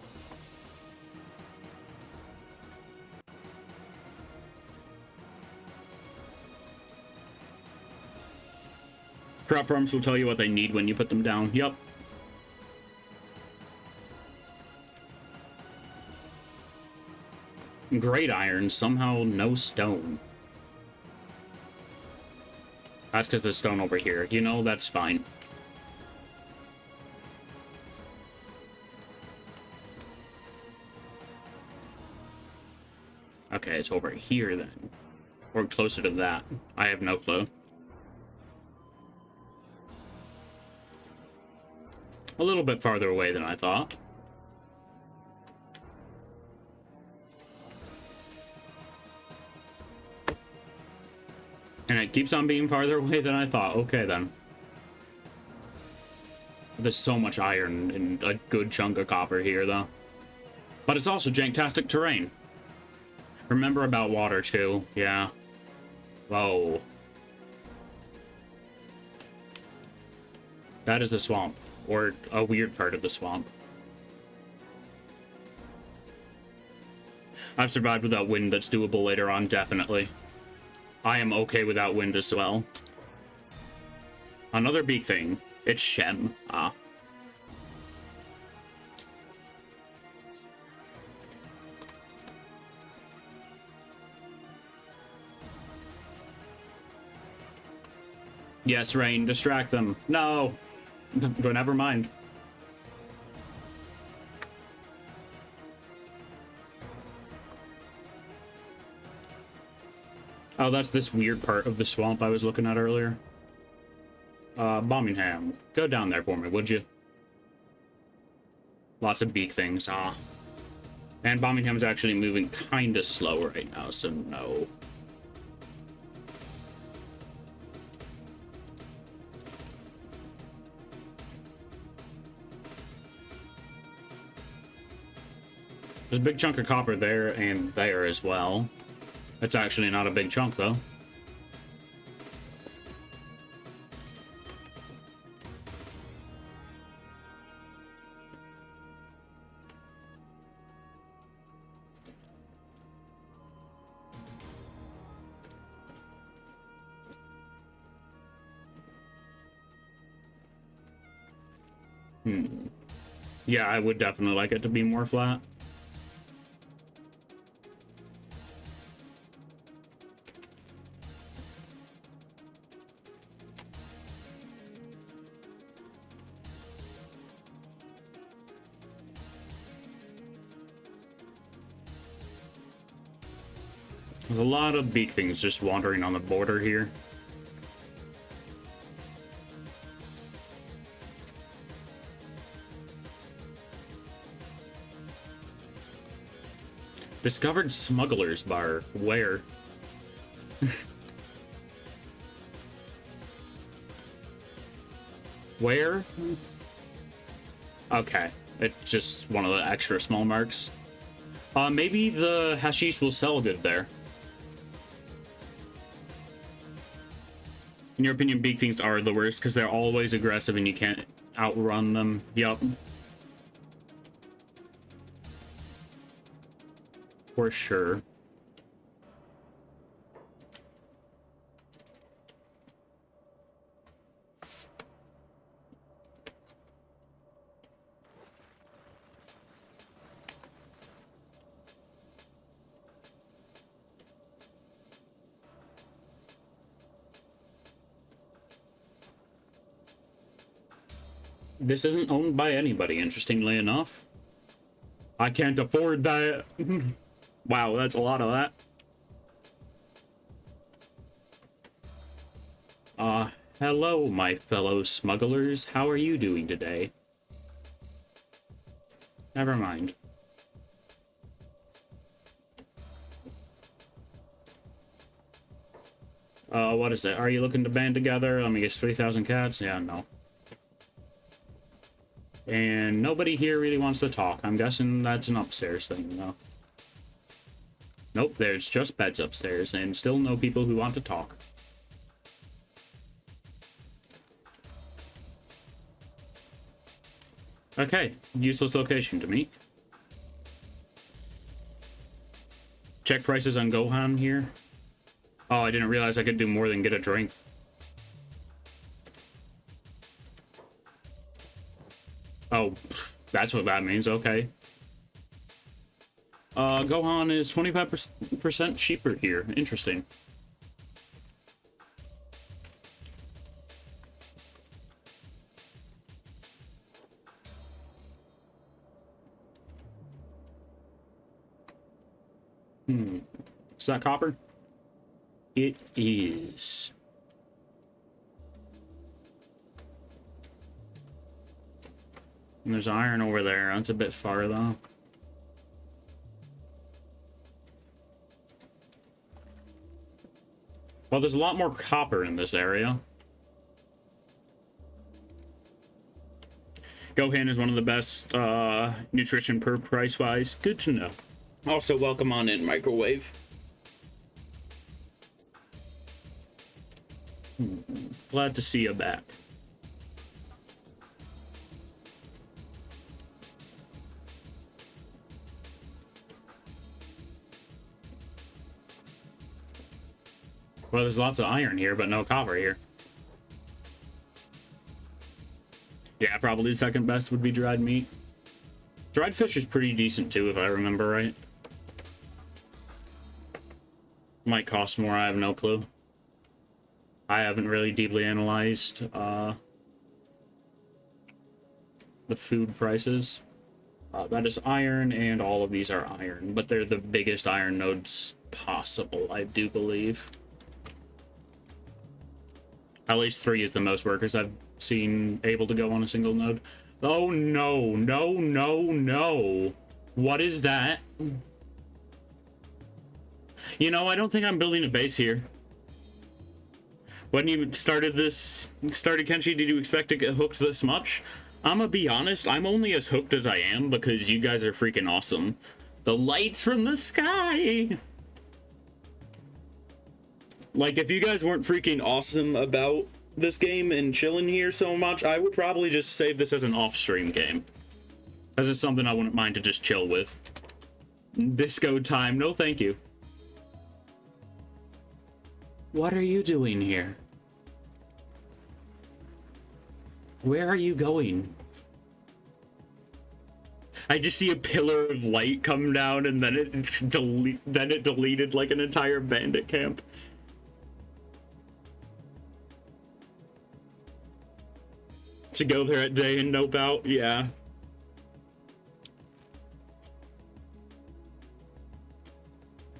Crop farms will tell you what they need when you put them down. Yup. Great iron, somehow no stone. That's because there's stone over here. You know, that's fine. Okay, it's over here then. Or closer to that. I have no clue. A little bit farther away than I thought. And it keeps on being farther away than I thought. Okay, then. There's so much iron and a good chunk of copper here, though. But it's also janktastic terrain. Remember about water, too. Yeah. Whoa. That is the swamp. Or a weird part of the swamp. I've survived without wind. That's doable later on, definitely. I am okay without wind as well. Another big thing. It's Shem. Ah. Yes, Rain, distract them. No! But never mind. Oh, that's this weird part of the swamp I was looking at earlier. Birmingham. Go down there for me, would you? Lots of beak things, ah. And Birmingham's actually moving kinda slow right now, so no. There's a big chunk of copper there and there as well. It's actually not a big chunk, though. Yeah, I would definitely like it to be more flat. There's a lot of beak things just wandering on the border here. Discovered Smuggler's Bar. Where? Where? Okay. It's just one of the extra small marks. Maybe the hashish will sell good there. In your opinion, beak things are the worst because they're always aggressive and you can't outrun them. Yup. For sure. This isn't owned by anybody, interestingly enough. I can't afford that. Wow, that's a lot of that. Hello, my fellow smugglers. How are you doing today? Never mind. What is it? Are you looking to band together? Let me guess, 3,000 cats? Yeah, no. And nobody here really wants to talk. I'm guessing that's an upstairs thing, though. Nope, there's just beds upstairs, and still no people who want to talk. Okay, useless location to me. Check prices on Gohan here. Oh, I didn't realize I could do more than get a drink. Oh, that's what that means, okay. Gohan is 25% cheaper here. Interesting. Is that copper? It is. And there's iron over there. That's a bit far, though. Well, there's a lot more copper in this area. Gohan is one of the best nutrition per price-wise. Good to know. Also, welcome on in, Microwave. Glad to see you back. Well, there's lots of iron here, but no copper here. Yeah, probably the second best would be dried meat. Dried fish is pretty decent too, if I remember right. Might cost more, I have no clue. I haven't really deeply analyzed the food prices. That is iron, and all of these are iron, but they're the biggest iron nodes possible, I do believe. At least 3 is the most workers I've seen able to go on a single node. Oh no, no, no, no. What is that? You know, I don't think I'm building a base here. When you started Kenshi, did you expect to get hooked this much? I'm gonna be honest, I'm only as hooked as I am because you guys are freaking awesome. The lights from the sky! Like, if you guys weren't freaking awesome about this game and chilling here so much, I would probably just save this as an off-stream game. As it's something I wouldn't mind to just chill with. Disco time, no thank you. What are you doing here? Where are you going? I just see a pillar of light come down and then it deleted like an entire bandit camp. To go there at day and nope out, yeah.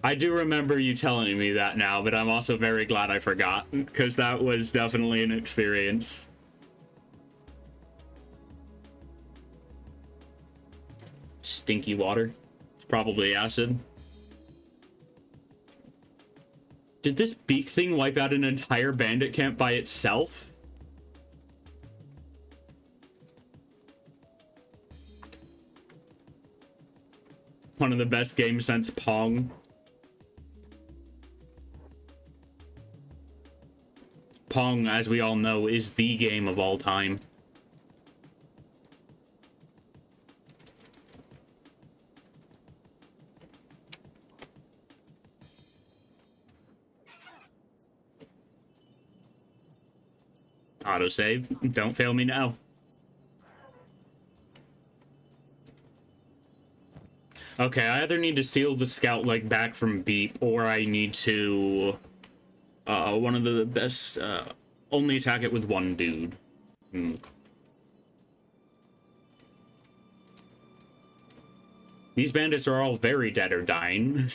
I do remember you telling me that now, but I'm also very glad I forgot, because that was definitely an experience. Stinky water. It's probably acid. Did this beak thing wipe out an entire bandit camp by itself? One of the best games since Pong. Pong, as we all know, is the game of all time. Autosave. Don't fail me now. Okay, I either need to steal the scout leg back from Beep, or I need to one of the best only attack it with one dude. These bandits are all very dead or dying.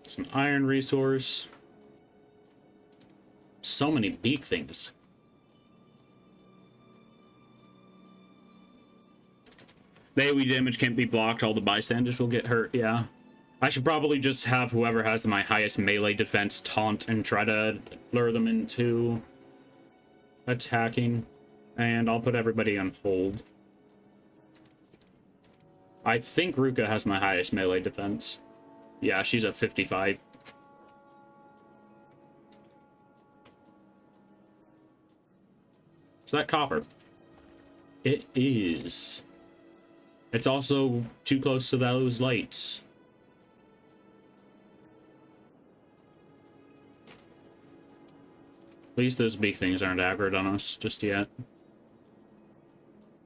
It's an iron resource. So many beak things. The AoE damage can't be blocked, all the bystanders will get hurt, yeah. I should probably just have whoever has my highest melee defense taunt and try to lure them into attacking. And I'll put everybody on hold. I think Ruka has my highest melee defense. Yeah, she's at 55. Is that copper? It is. It's also too close to those lights. At least those big things aren't aggroed on us just yet.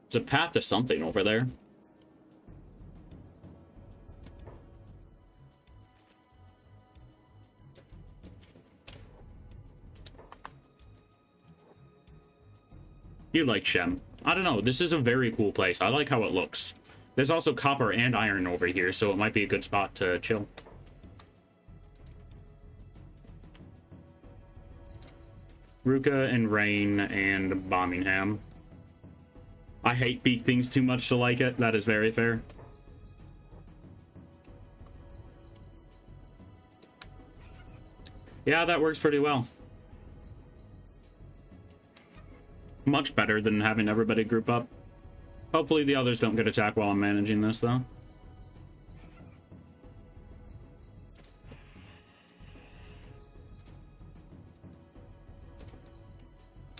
There's a path to something over there. You like Shem. I don't know, this is a very cool place. I like how it looks. There's also copper and iron over here, so it might be a good spot to chill. Ruka and Rain and Bombingham. I hate beak things too much to like it. That is very fair. Yeah, that works pretty well. Much better than having everybody group up. Hopefully the others don't get attacked while I'm managing this, though.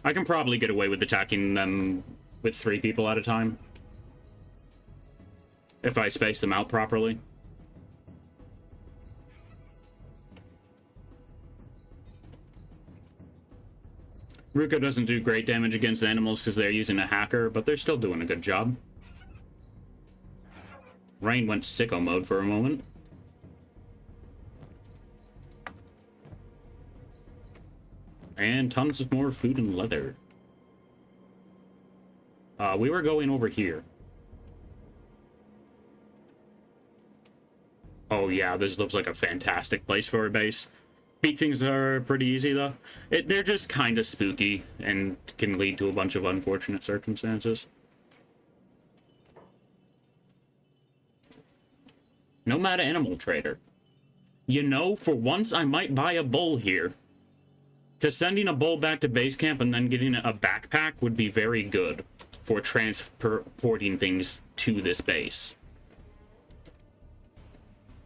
I can probably get away with attacking them with 3 people at a time. If I space them out properly. Ruka doesn't do great damage against animals because they're using a hacker, but they're still doing a good job. Rain went sicko mode for a moment. And tons of more food and leather. We were going over here. Oh yeah, this looks like a fantastic place for a base. Beak things are pretty easy, though. They're just kind of spooky and can lead to a bunch of unfortunate circumstances. Nomad Animal Trader. You know, for once I might buy a bull here. Because sending a bull back to base camp and then getting a backpack would be very good for transporting things to this base.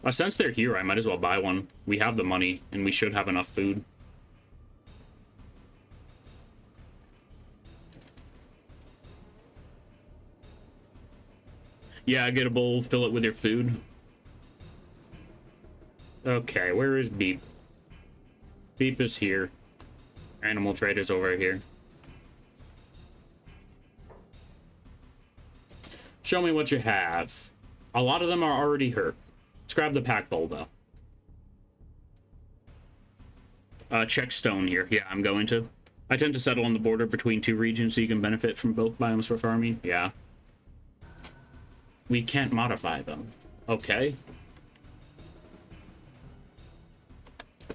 Since they're here, I might as well buy one. We have the money, and we should have enough food. Yeah, get a bowl, fill it with your food. Okay, where is Beep? Beep is here. Animal trader's over here. Show me what you have. A lot of them are already hurt. Let's grab the pack bowl, though. Check stone here. Yeah, I'm going to. I tend to settle on the border between two regions so you can benefit from both biomes for farming. Yeah. We can't modify them. Okay.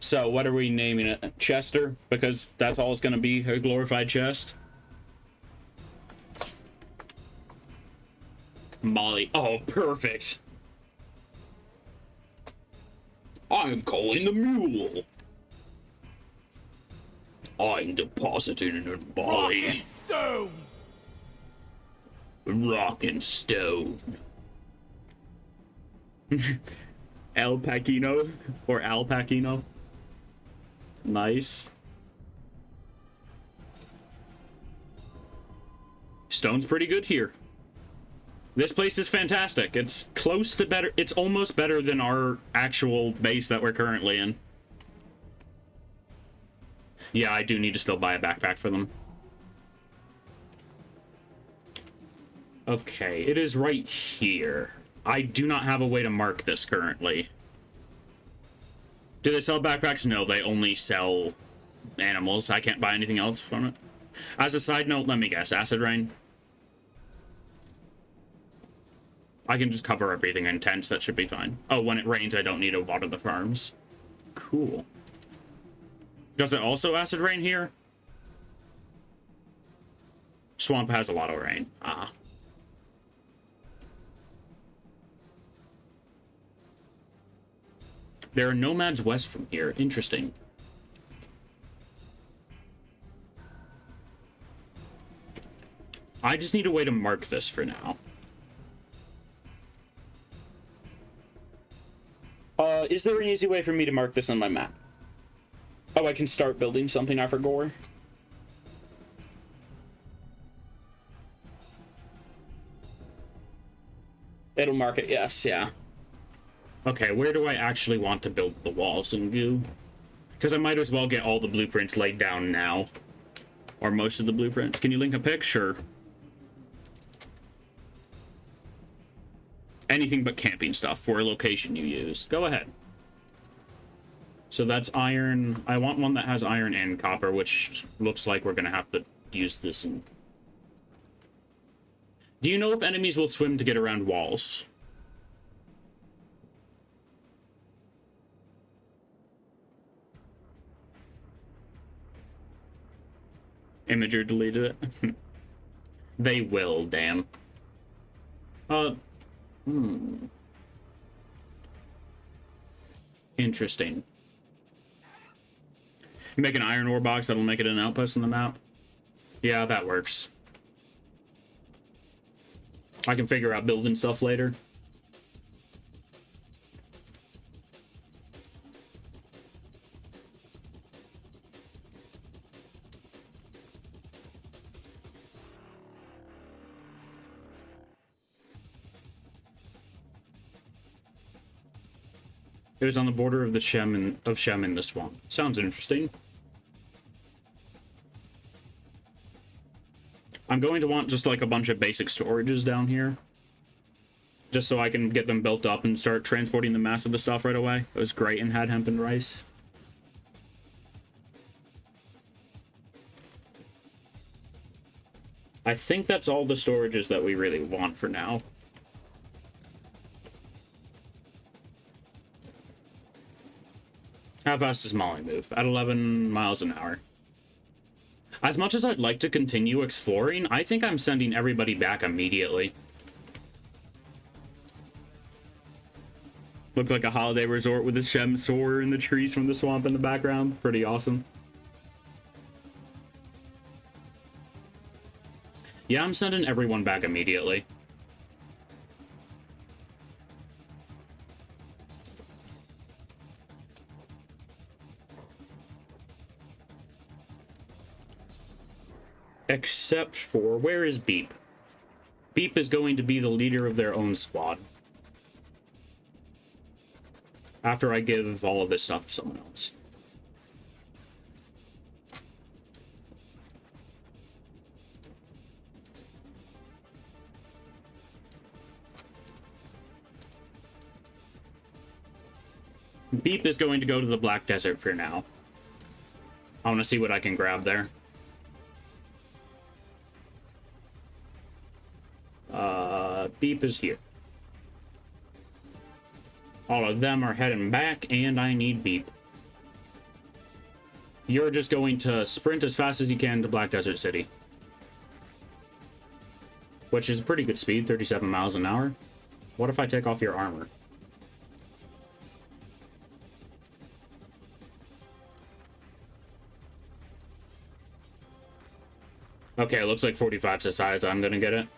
So, what are we naming it? Chester? Because that's all it's going to be, a glorified chest? Molly. Oh, perfect. I'm calling the mule. I'm depositing it in Molly. Rock and stone. Rock and stone. El Paquino or Al Paquino. Nice. Stone's pretty good here. This place is fantastic. It's close to better. It's almost better than our actual base that we're currently in. Yeah, I do need to still buy a backpack for them. Okay, it is right here. I do not have a way to mark this currently. Do they sell backpacks? No, they only sell animals. I can't buy anything else from it. As a side note, let me guess. Acid rain? I can just cover everything in tents. That should be fine. Oh, when it rains, I don't need to water the farms. Cool. Does it also acid rain here? Swamp has a lot of rain. Ah. There are nomads west from here. Interesting. I just need a way to mark this for now. Is there an easy way for me to mark this on my map? Oh, I can start building something after Gore. It'll mark it, yes, yeah. Okay, where do I actually want to build the walls and goo? Because I might as well get all the blueprints laid down now. Or most of the blueprints. Can you link a pic? Sure. Anything but camping stuff for a location you use. Go ahead. So that's iron. I want one that has iron and copper, which looks like we're going to have to use this. Do you know if enemies will swim to get around walls? Imager deleted it. They will, damn. Interesting. Make an iron ore box that'll make it an outpost on the map. Yeah, that works. I can figure out building stuff later. It was on the border of the Shem in the swamp. Sounds interesting. I'm going to want just like a bunch of basic storages down here. Just so I can get them built up and start transporting the mass of the stuff right away. It was great and had hemp and rice. I think that's all the storages that we really want for now. How fast does Molly move? At 11 miles an hour. As much as I'd like to continue exploring, I think I'm sending everybody back immediately. Looked like a holiday resort with a Shem soarer in the trees from the swamp in the background. Pretty awesome. Yeah, I'm sending everyone back immediately. Except for, where is Beep? Beep is going to be the leader of their own squad. After I give all of this stuff to someone else. Beep is going to go to the Black Desert for now. I want to see what I can grab there. Beep is here. All of them are heading back, and I need Beep. You're just going to sprint as fast as you can to Black Desert City. Which is a pretty good speed, 37 miles an hour. What if I take off your armor? Okay, it looks like 45's as high as I'm gonna get it.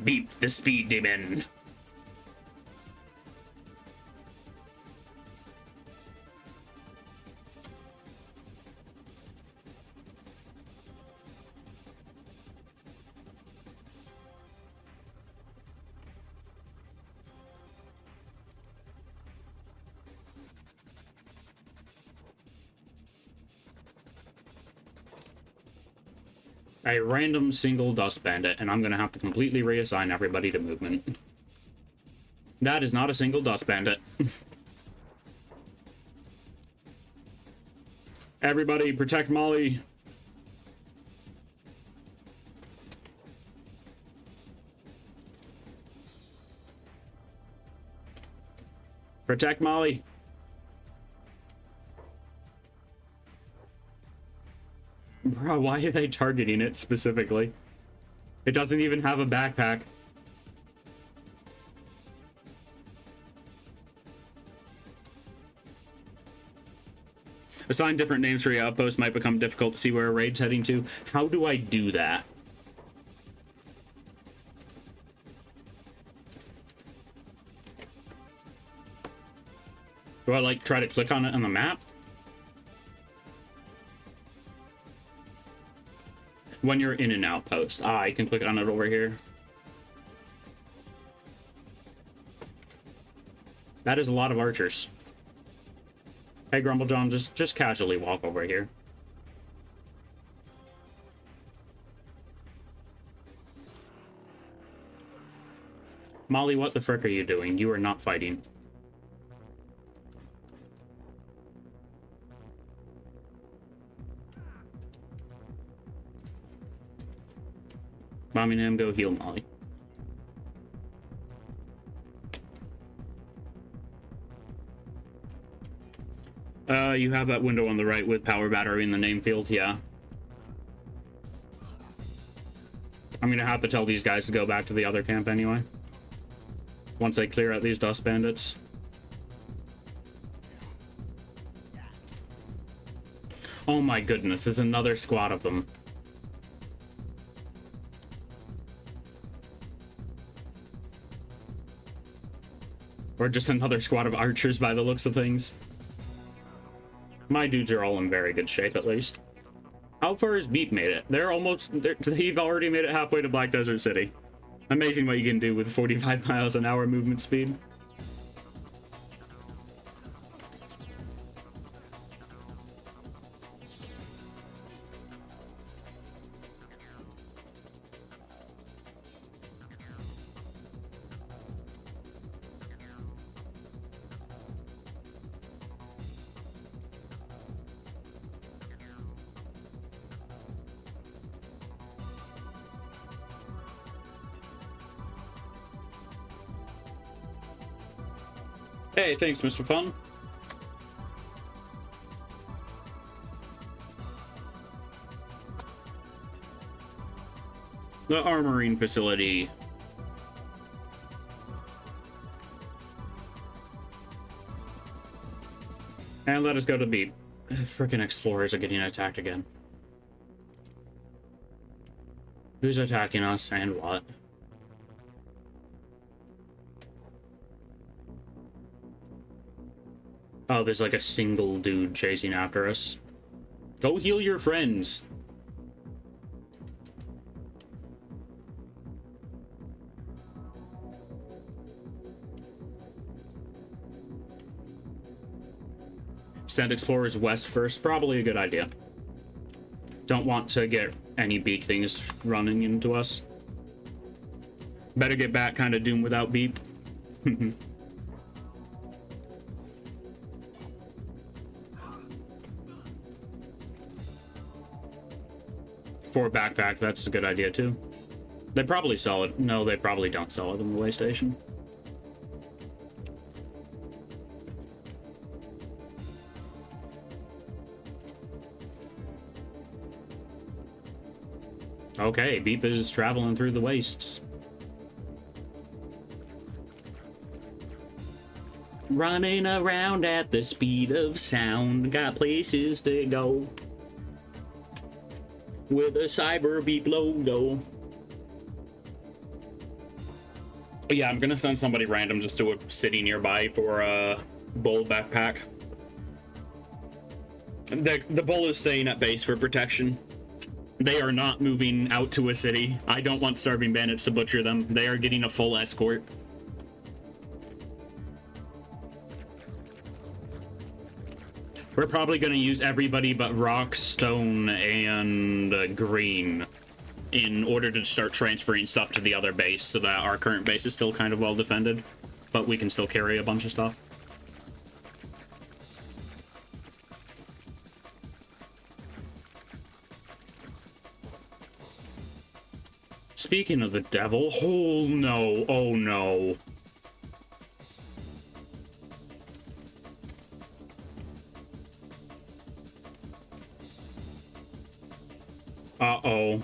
Beep the speed demon. A random single dust bandit, and I'm gonna have to completely reassign everybody to movement. That is not a single dust bandit. Everybody protect Molly. Protect Molly. Bro, why are they targeting it specifically? It doesn't even have a backpack. Assign different names for your outpost might become difficult to see where a raid's heading to. How do I do that? Do I, like, try to click on it on the map? When you're in an outpost. Ah, I can click on it over here. That is a lot of archers. Hey, Grumble John, just casually walk over here. Molly, what the frick are you doing? You are not fighting. Birmingham, go heal Molly. You have that window on the right with power battery in the name field, yeah. I'm gonna have to tell these guys to go back to the other camp anyway. Once I clear out these dust bandits. Oh my goodness, there's another squad of them. Or just another squad of archers by the looks of things. My dudes are all in very good shape, at least. How far has Beep made it? They've already made it halfway to Black Desert City. Amazing what you can do with 45 miles an hour movement speed. Hey, thanks, Mr. Fun. The armoring facility. And let us go to Beep. Freaking explorers are getting attacked again. Who's attacking us and what? Oh, there's like a single dude chasing after us. Go heal your friends. Send explorers west first, probably a good idea. Don't want to get any beak things running into us. Better get back kind of Doom without beep. For a backpack, that's a good idea too. They probably sell it. No, they probably don't sell it in the way station. Okay, Beep is traveling through the wastes. Running around at the speed of sound, got places to go. With a Cyber Beep logo. But yeah, I'm gonna send somebody random just to a city nearby for a bull backpack. The bull is staying at base for protection. They are not moving out to a city. I don't want starving bandits to butcher them. They are getting a full escort. We're probably going to use everybody but rock, stone, and green in order to start transferring stuff to the other base so that our current base is still kind of well defended, but we can still carry a bunch of stuff. Speaking of the devil, oh no, oh no. Uh-oh.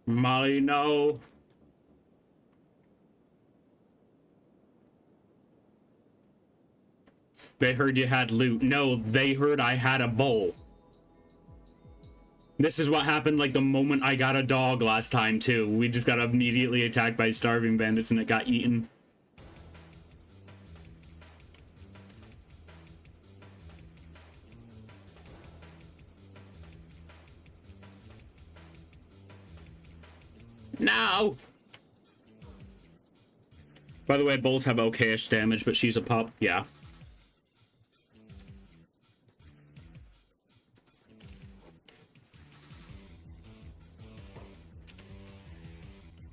Molly, no. They heard you had loot. No, they heard I had a bowl. This is what happened like the moment I got a dog last time too. We just got immediately attacked by starving bandits and it got eaten. No! By the way, bulls have okayish damage, but she's a pup. Yeah.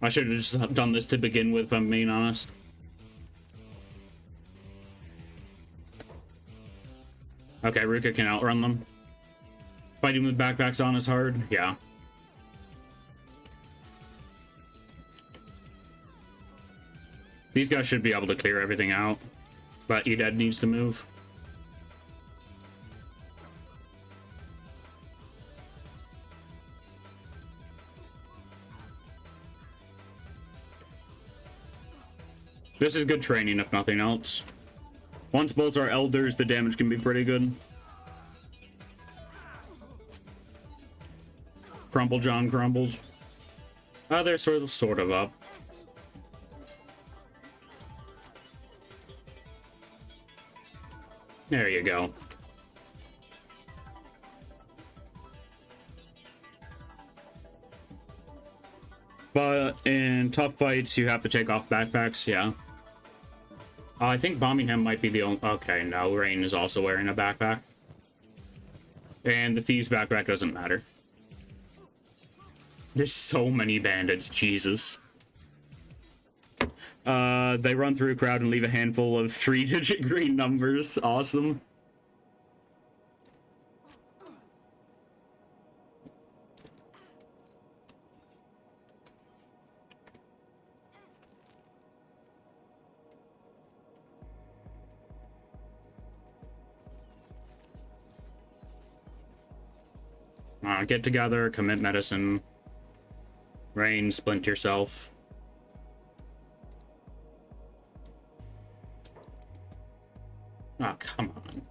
I should have just done this to begin with, if I'm being honest. Okay, Ruka can outrun them. Fighting with backpacks on is hard. Yeah. These guys should be able to clear everything out, but Edad needs to move. This is good training, if nothing else. Once bulls are elders, the damage can be pretty good. Crumble John crumbles. Oh, they're sort of up. There you go. But in tough fights, you have to take off backpacks, yeah. I think Birmingham might be the only... Okay, no, Rain is also wearing a backpack. And the Thieves' backpack doesn't matter. There's so many bandits, Jesus. They run through a crowd and leave a handful of 3-digit green numbers. Awesome. Get together, commit medicine. Rain, splint yourself. Oh, come on.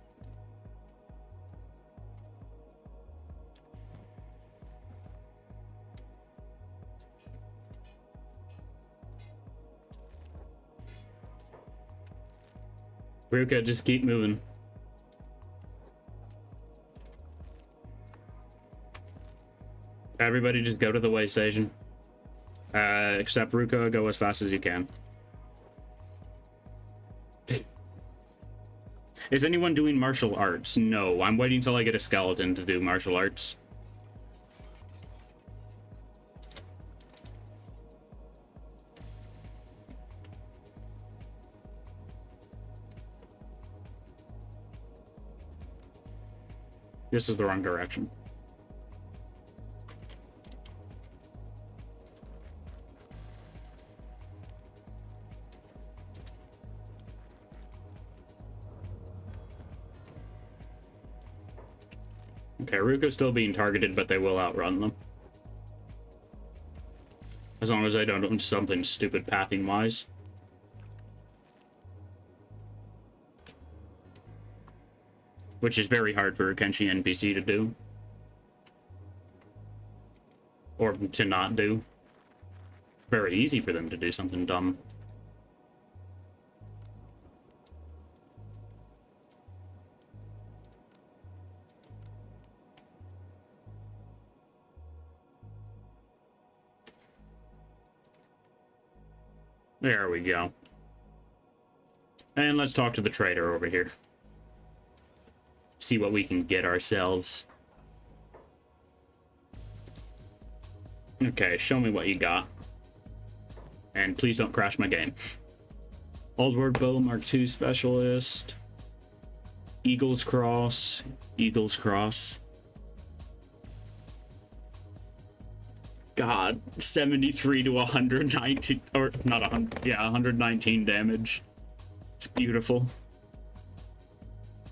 Ruka, just keep moving. Everybody just go to the way station. Except Ruka, go as fast as you can. Is anyone doing martial arts? No, I'm waiting till I get a skeleton to do martial arts. This is the wrong direction. Okay, Ruka's still being targeted, but they will outrun them. As long as I don't do something stupid pathing-wise. Which is very hard for a Kenshi NPC to do. Or to not do. Very easy for them to do something dumb. There we go. And let's talk to the trader over here. See what we can get ourselves. Okay, show me what you got. And please don't crash my game. Old Word Bow Mark II Specialist. Eagle's Cross. Eagle's Cross. God, 73 to 119, or not 100, yeah, 119 damage. It's beautiful.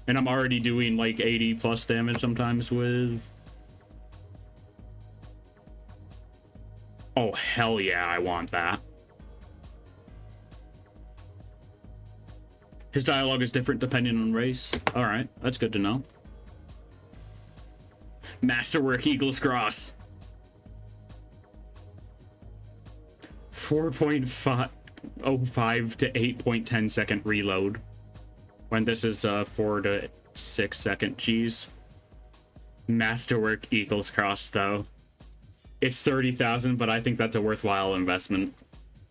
And I'm already doing like 80 plus damage sometimes with... Oh, hell yeah, I want that. His dialogue is different depending on race. Alright, that's good to know. Masterwork Eagle's Cross. 4.05 to 8.10 second reload. When this is 4 to 6 second cheese. Masterwork Eagle's Cross, though. It's 30,000, but I think that's a worthwhile investment.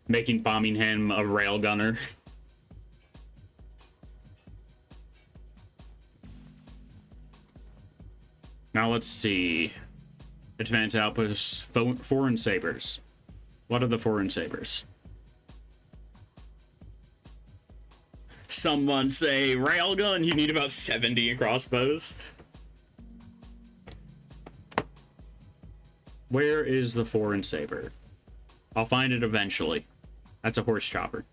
Making Birmingham a railgunner. Now let's see. Advanced outposts, foreign sabers. What are the foreign sabers? Someone say railgun. You need about 70 crossbows. Where is the foreign saber? I'll find it eventually. That's a horse chopper.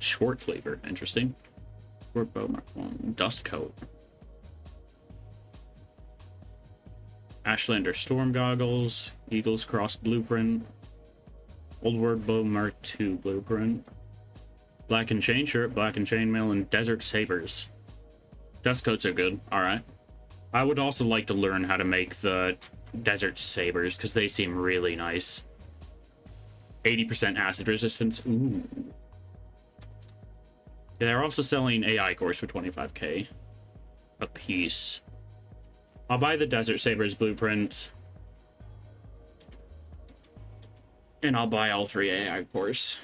Short cleaver, interesting. Short bow mark 1. Dust coat. Ashlander storm goggles. Eagle's Cross blueprint. Old Word Bow Mark II blueprint. Black and chain shirt, black and chainmail, and desert sabers. Dust coats are good. Alright. I would also like to learn how to make the desert sabers, because they seem really nice. 80% acid resistance. Ooh. Yeah, they're also selling AI cores for 25k a piece. I'll buy the Desert Sabers blueprint. And I'll buy all 3 AI cores.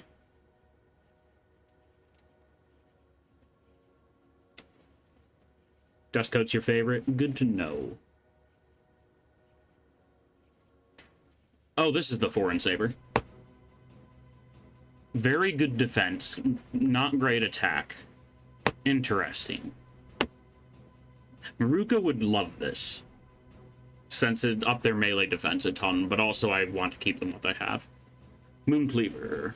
Dust coat's your favorite? Good to know. Oh, this is the foreign saber. Very good defense, not great attack. Interesting. Maruka would love this, since it upped their melee defense a ton, but also I want to keep them what I have. Moon Cleaver.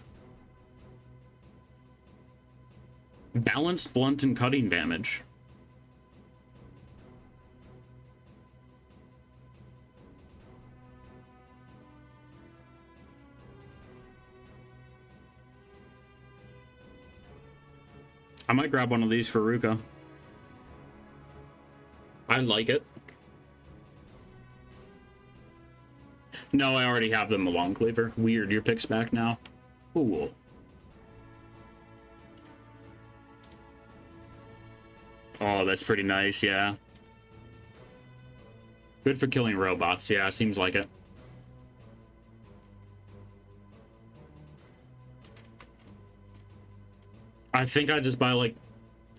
Balanced blunt and cutting damage. I might grab one of these for Ruka. I like it. No, I already have them a long cleaver. Weird, your pick's back now. Cool. Oh, that's pretty nice, yeah. Good for killing robots, yeah, seems like it. I think I just buy, like,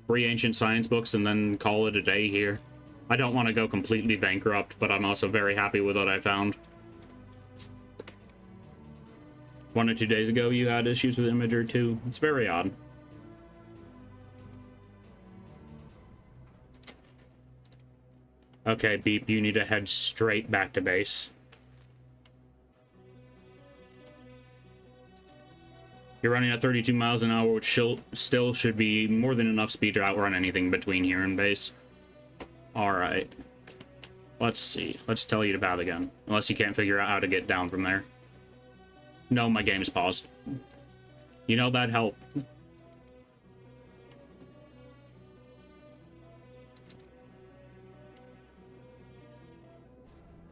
3 ancient science books and then call it a day here. I don't want to go completely bankrupt, but I'm also very happy with what I found. 1 or 2 days ago, you had issues with Imager too. It's very odd. Okay, Beep, you need to head straight back to base. You're running at 32 miles an hour, which still should be more than enough speed to outrun anything between here and base. Alright. Let's see. Let's tell you to bat again. Unless you can't figure out how to get down from there. No, my game's paused. You know, that'd help.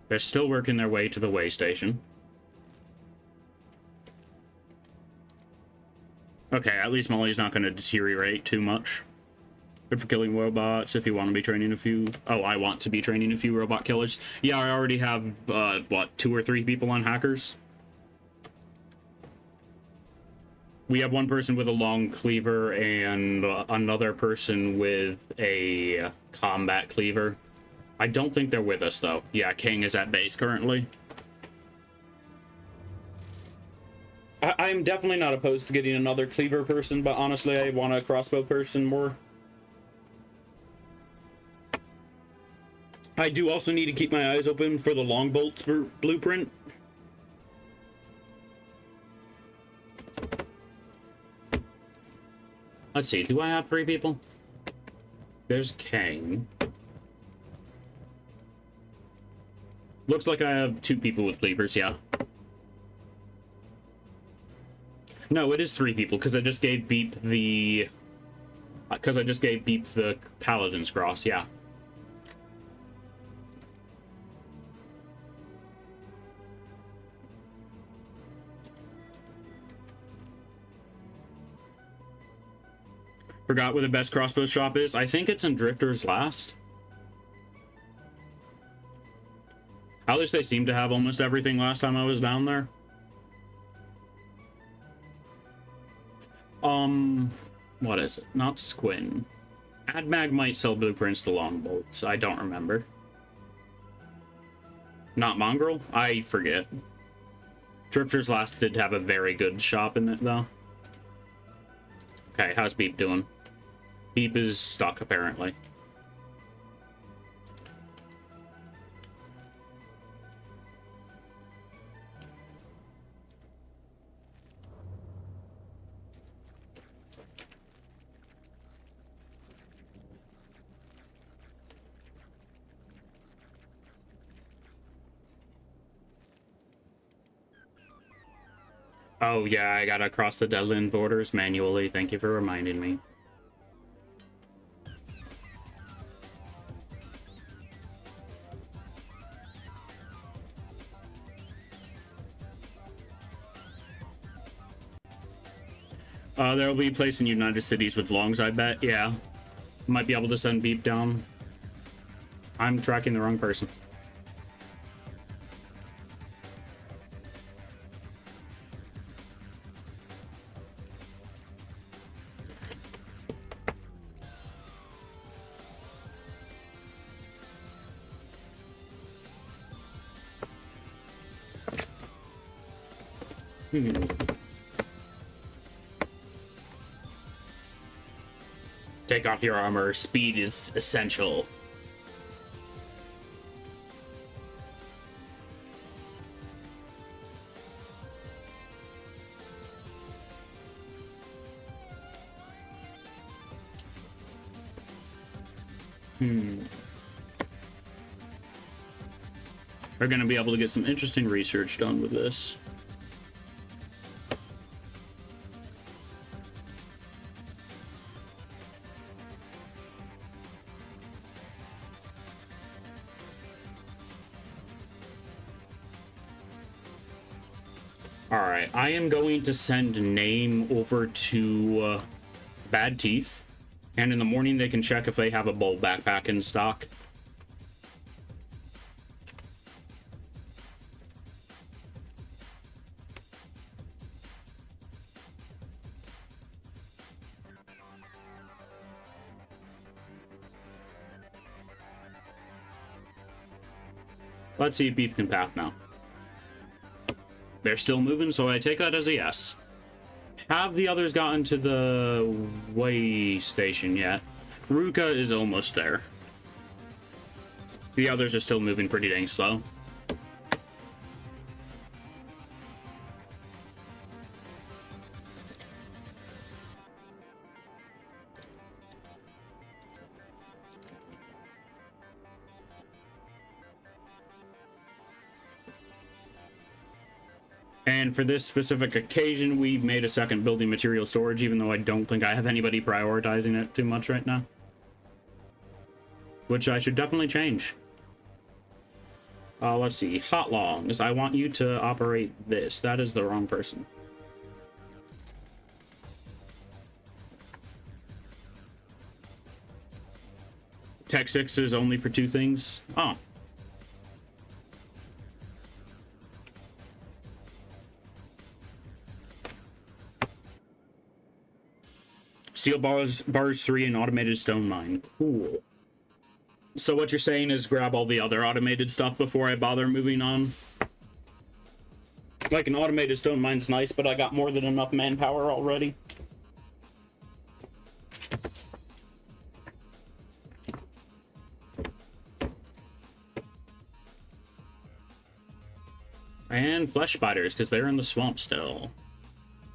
They're still working their way to the way station. Okay, at least Molly's not going to deteriorate too much. Good for killing robots if you want to be training a few... Oh, I want to be training a few robot killers. Yeah, I already have, what, 2 or 3 people on hackers? We have one person with a long cleaver and another person with a combat cleaver. I don't think they're with us, though. Yeah, King is at base currently. I'm definitely not opposed to getting another cleaver person, but honestly, I want a crossbow person more. I do also need to keep my eyes open for the Longbolt blueprint. Let's see, do I have 3 people? There's Kang. Looks like I have 2 people with cleavers, yeah. No, it is 3 people, because I just gave Beep the... Paladin's Cross, yeah. Forgot where the best crossbow shop is. I think it's in Drifter's Last. At least they seem to have almost everything last time I was down there. What is it? Not Squin. AdMag might sell blueprints to Longbolts. I don't remember. Not Mongrel? I forget. Drifter's Last did have a very good shop in it, though. Okay, how's Beep doing? Beep is stuck, apparently. Oh, yeah, I gotta cross the Deadland borders manually. Thank you for reminding me. There'll be a place in United Cities with longs, I bet. Yeah. Might be able to send Beep down. I'm tracking the wrong person. Take off your armor. Speed is essential. We're gonna be able to get some interesting research done with this. Alright, I am going to send Name over to Bad Teeth, and in the morning they can check if they have a bowl backpack in stock. Let's see if Beep can path now. They're still moving, so I take that as a yes. Have the others gotten to the way station yet? Ruka is almost there. The others are still moving pretty dang slow. And for this specific occasion, we made a second building material storage, even though I don't think I have anybody prioritizing it too much right now. Which I should definitely change. Let's see. Hot Longs. I want you to operate this. That is the wrong person. Tech 6 is only for 2 things. Oh. Steel bars 3 and automated stone mine. Cool. So what you're saying is grab all the other automated stuff before I bother moving on? Like, an automated stone mine's nice, but I got more than enough manpower already. And flesh spiders, because they're in the swamp still.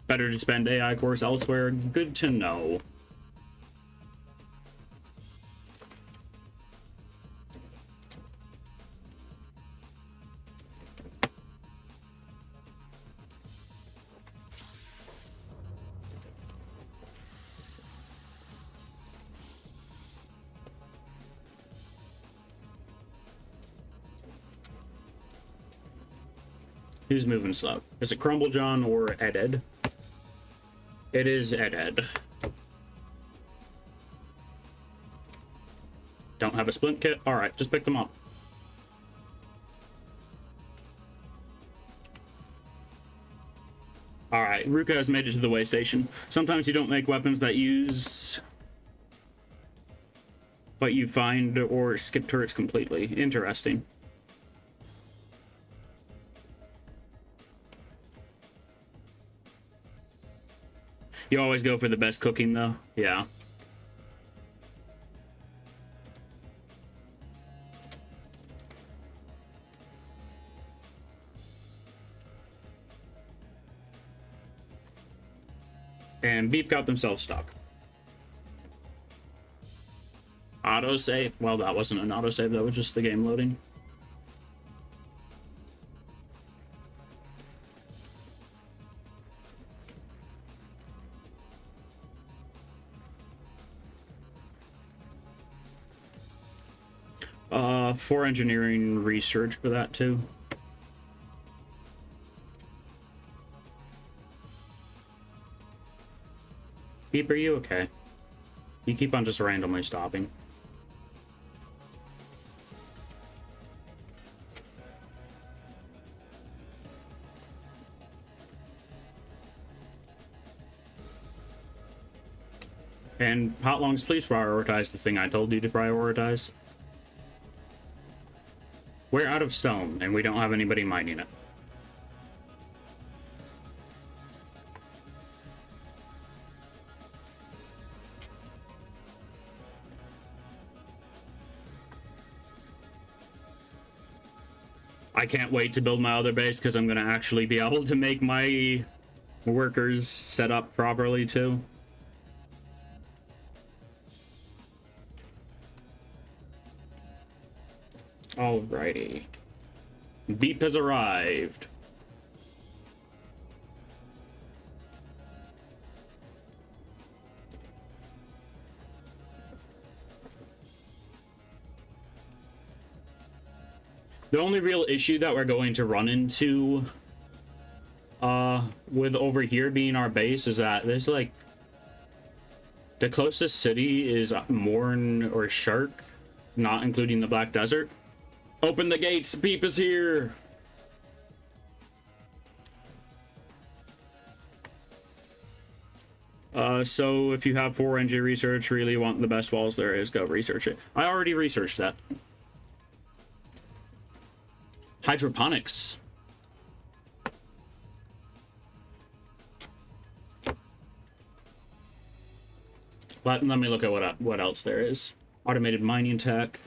Better to spend AI cores elsewhere. Good to know. Who's moving slow? Is it Crumble John or Ed? It is Ed. Don't have a splint kit? Alright, just pick them up. Alright, Ruka has made it to the way station. Sometimes you don't make weapons that use what you find or skip turrets completely. Interesting. You always go for the best cooking, though? Yeah. And Beep got themselves stuck. Autosave? Well, that wasn't an autosave, that was just the game loading. For engineering research for that too. Beep, are you okay? You keep on just randomly stopping. And Hot Longs, please prioritize the thing I told you to prioritize. We're out of stone, and we don't have anybody mining it. I can't wait to build my other base, because I'm going to actually be able to make my workers set up properly, too. Alrighty. Beep has arrived. The only real issue that we're going to run into with over here being our base is that there's like the closest city is Morn or Shark, not including the Black Desert. Open the gates, Beep is here. So if you have 4NG research, really want the best walls there is, go research it. I already researched that. Hydroponics. Let me look at what else there is. Automated mining tech,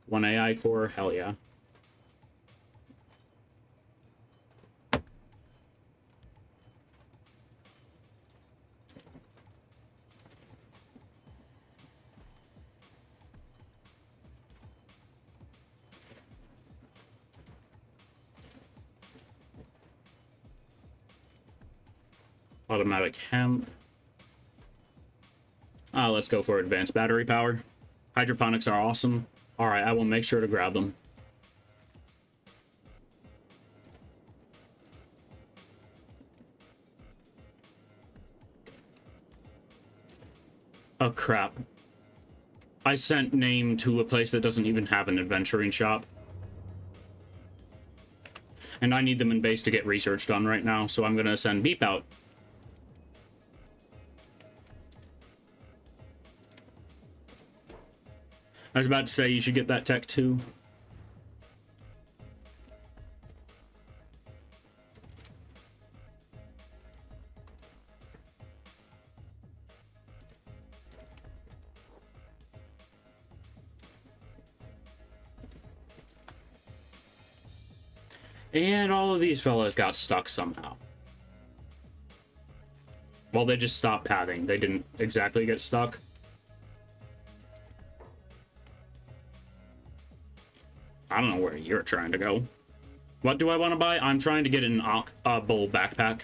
1 AI core, hell yeah. Automatic hemp. Let's go for advanced battery power. Hydroponics are awesome. Alright, I will make sure to grab them. Oh crap. I sent name to a place that doesn't even have an adventuring shop. And I need them in base to get research done right now, so I'm gonna send Beep out. I was about to say you should get that tech too. And all of these fellas got stuck somehow. Well, they just stopped padding. They didn't exactly get stuck. I don't know where you're trying to go. What do I want to buy? I'm trying to get an bull backpack.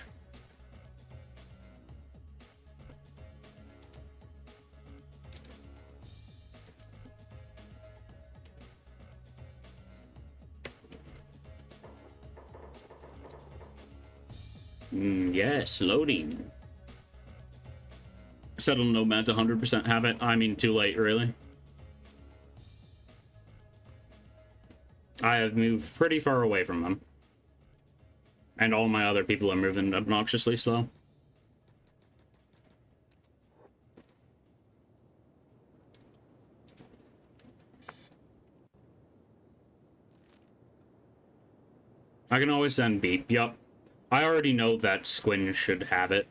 Yes, loading. Settle Nomads 100% have it. I mean, too late, really. I have moved pretty far away from them. And all my other people are moving obnoxiously slow. I can always send Beep. Yup. I already know that Squin should have it.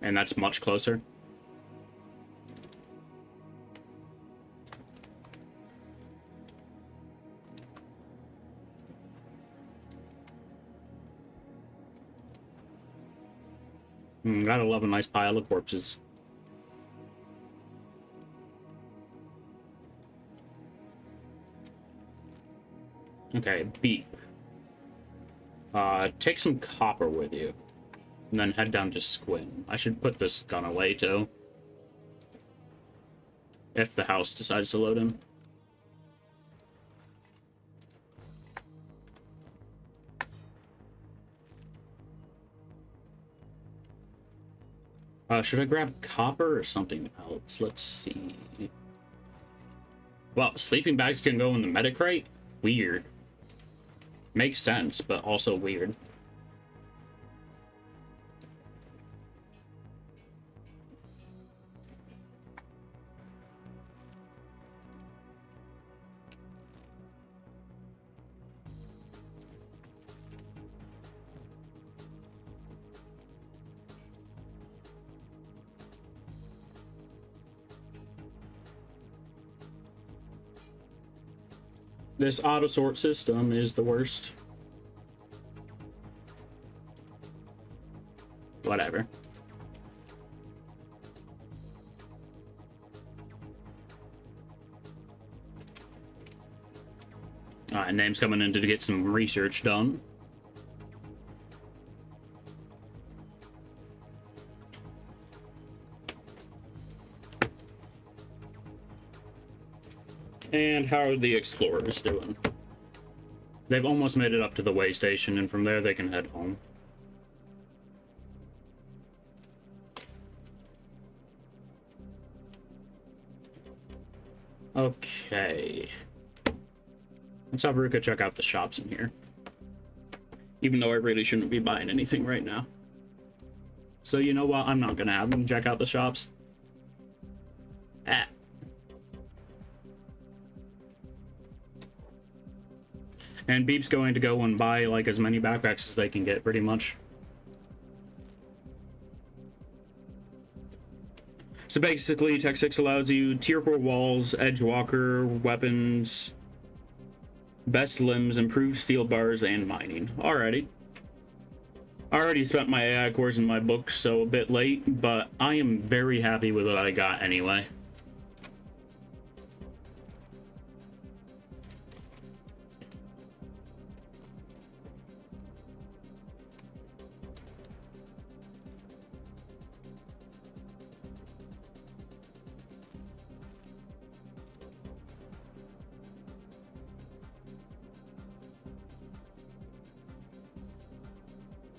And that's much closer. Gotta love a nice pile of corpses. Okay, Beep. Take some copper with you. And then head down to Squin. I should put this gun away, too. If the house decides to load in. Should I grab copper or something else? Let's see. Well, sleeping bags can go in the medic crate? Weird. Makes sense, but also weird. This auto sort system is the worst. Whatever. Alright, name's coming in to get some research done. And how are the explorers doing? They've almost made it up to the way station, and from there they can head home. Okay. Let's have Ruka check out the shops in here. Even though I really shouldn't be buying anything right now. So you know what? I'm not gonna have them check out the shops. Ah. And Beep's going to go and buy like as many backpacks as they can get, pretty much. So basically, Tech 6 allows you Tier 4 walls, Edge Walker, weapons, best limbs, improved steel bars, and mining. Alrighty. I already spent my AI cores in my books, so a bit late, but I am very happy with what I got anyway.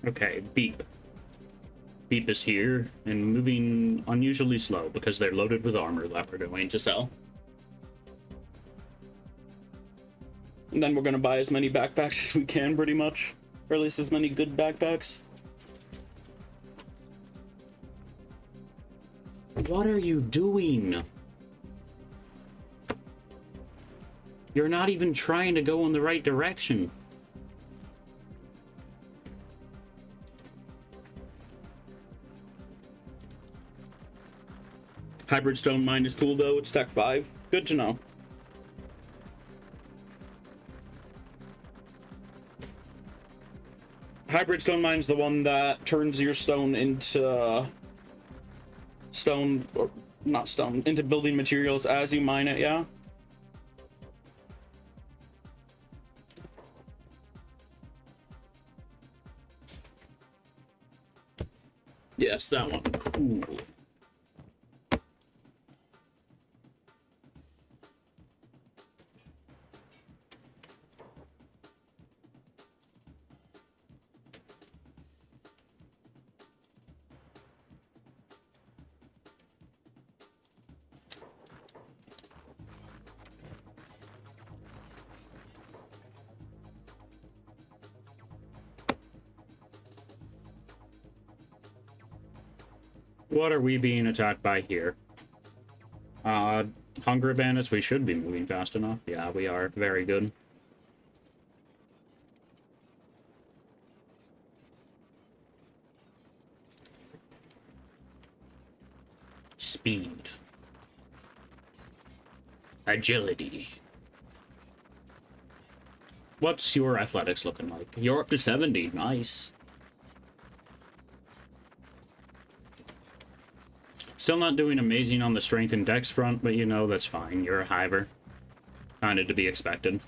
Okay, Beep. Beep is here and moving unusually slow because they're loaded with armor that we're going to sell. And then we're going to buy as many backpacks as we can, pretty much. Or at least as many good backpacks. What are you doing? You're not even trying to go in the right direction. Hybrid stone mine is cool though, it's Tech 5. Good to know. Hybrid stone mine's the one that turns your stone into stone, or not stone, into building materials as you mine it, yeah? Yes, that one. Cool. What are we being attacked by here? Hunger bandits, we should be moving fast enough. Yeah, we are. Very good. Speed. Agility. What's your athletics looking like? You're up to 70. Nice. Still not doing amazing on the strength and dex front, but you know, that's fine. You're a hiver. Kinda to be expected.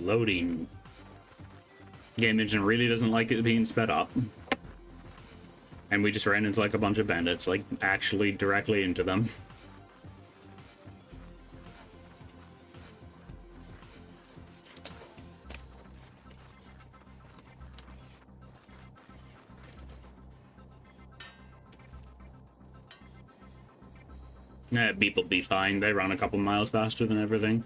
Loading. Game engine really doesn't like it being sped up. And we just ran into like a bunch of bandits, like actually directly into them. Beep will be fine. They run a couple miles faster than everything.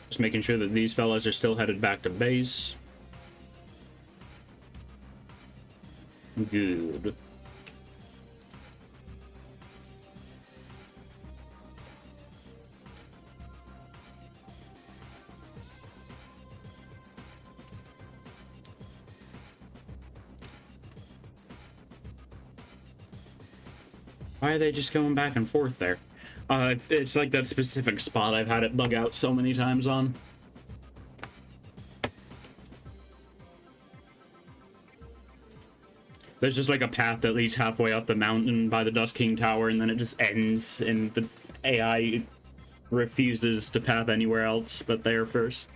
Just making sure that these fellas are still headed back to base. Good. Why are they just going back and forth there? It's like that specific spot I've had it bug out so many times on. There's just like a path that leads halfway up the mountain by the Dust King Tower, and then it just ends, and the AI refuses to path anywhere else but there first.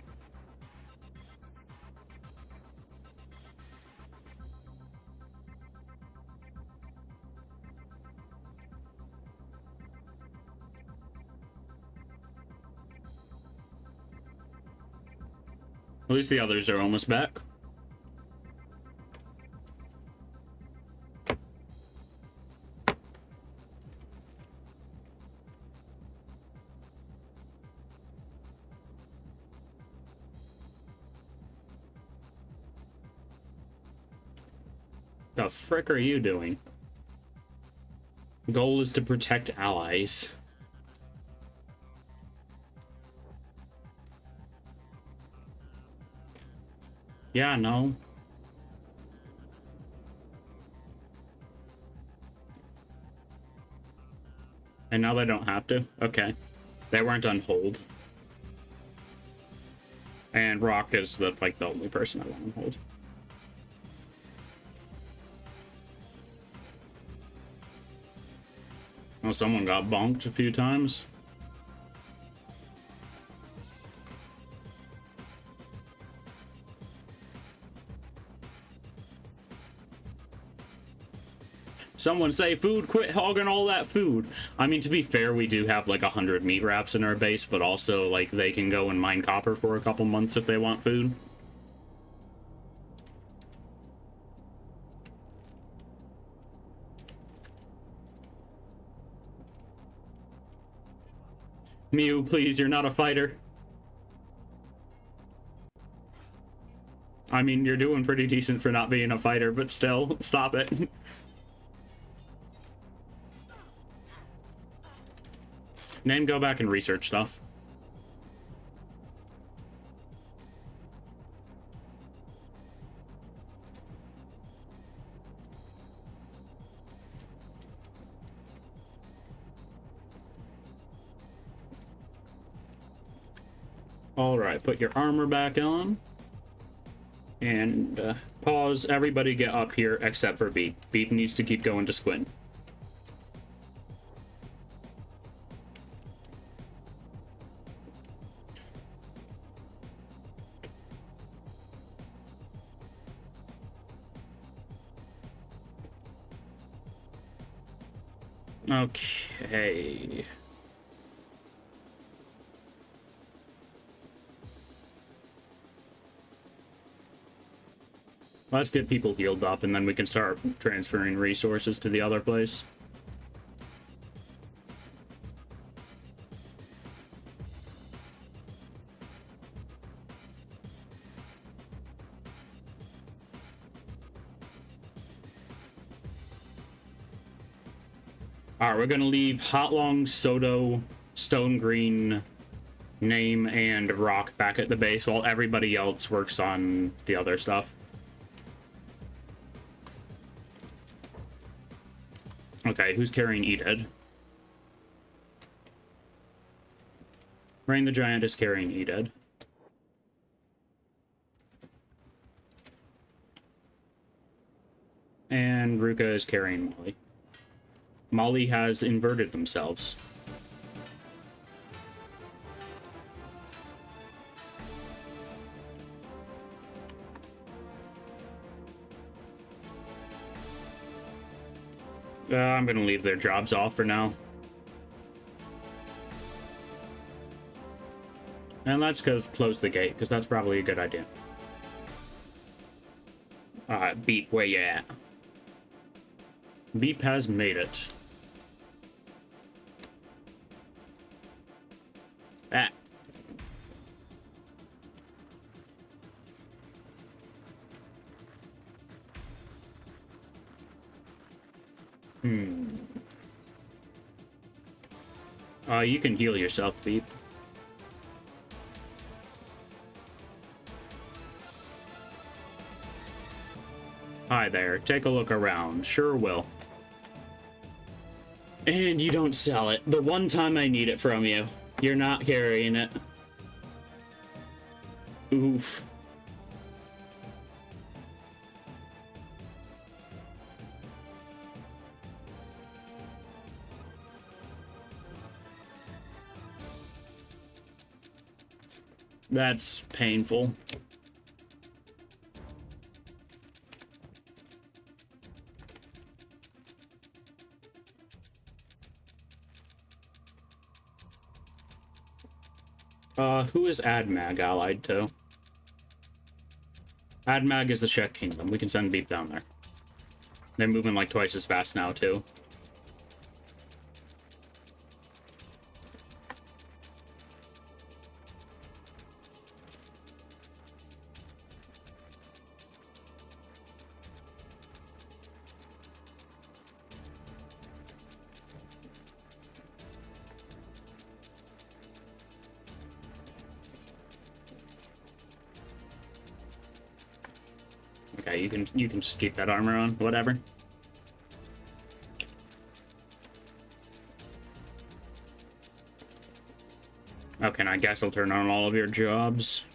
At least the others are almost back. The frick are you doing? Goal is to protect allies. Yeah, no. And now they don't have to? Okay. They weren't on hold. And Rock is the only person I want on hold. Oh, someone got bonked a few times. Someone say food, quit hogging all that food. I mean, to be fair, we do have like 100 meat wraps in our base, but also like they can go and mine copper for a couple months if they want food. Mew, please, you're not a fighter. I mean, you're doing pretty decent for not being a fighter, but still, stop it. Name, go back and research stuff. Alright, put your armor back on. And pause. Everybody get up here except for Beep. Beep needs to keep going to Squint. Okay. Let's get people healed up, and then we can start transferring resources to the other place. Alright, we're gonna leave Hotlong, Soto, Stone Green, Name, and Rock back at the base while everybody else works on the other stuff. Okay, who's carrying Eded? Rain the Giant is carrying Eded. And Ruka is carrying Molly. Molly has inverted themselves. I'm gonna leave their jobs off for now. And let's go close the gate, because that's probably a good idea. Alright, Beep, where you at? Beep has made it. Ah. You can heal yourself, Beep. Hi there, take a look around. Sure will. And you don't sell it. The one time I need it from you. You're not carrying it. Oof. That's painful. Who is AdMag allied to? AdMag is the Czech Kingdom. We can send Beep down there. They're moving like twice as fast now, too. Okay, you can just keep that armor on, whatever. Okay, and I guess I'll turn on all of your jobs.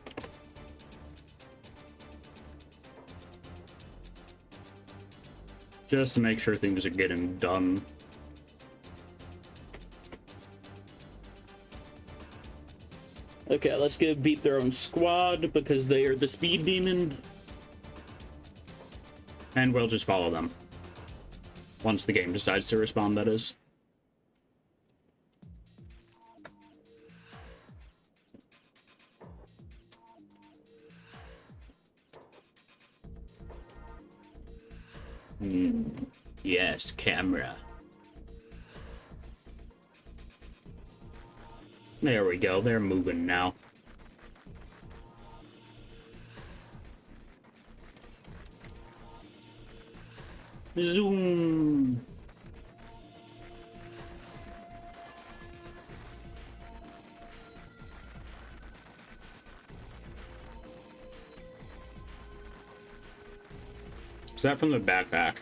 Just to make sure things are getting done. Okay, let's give Beep their own squad because they are the speed demon. And we'll just follow them. Once the game decides to respond, that is. Yes, camera. There we go, they're moving now. Zoom. Is that from the backpack?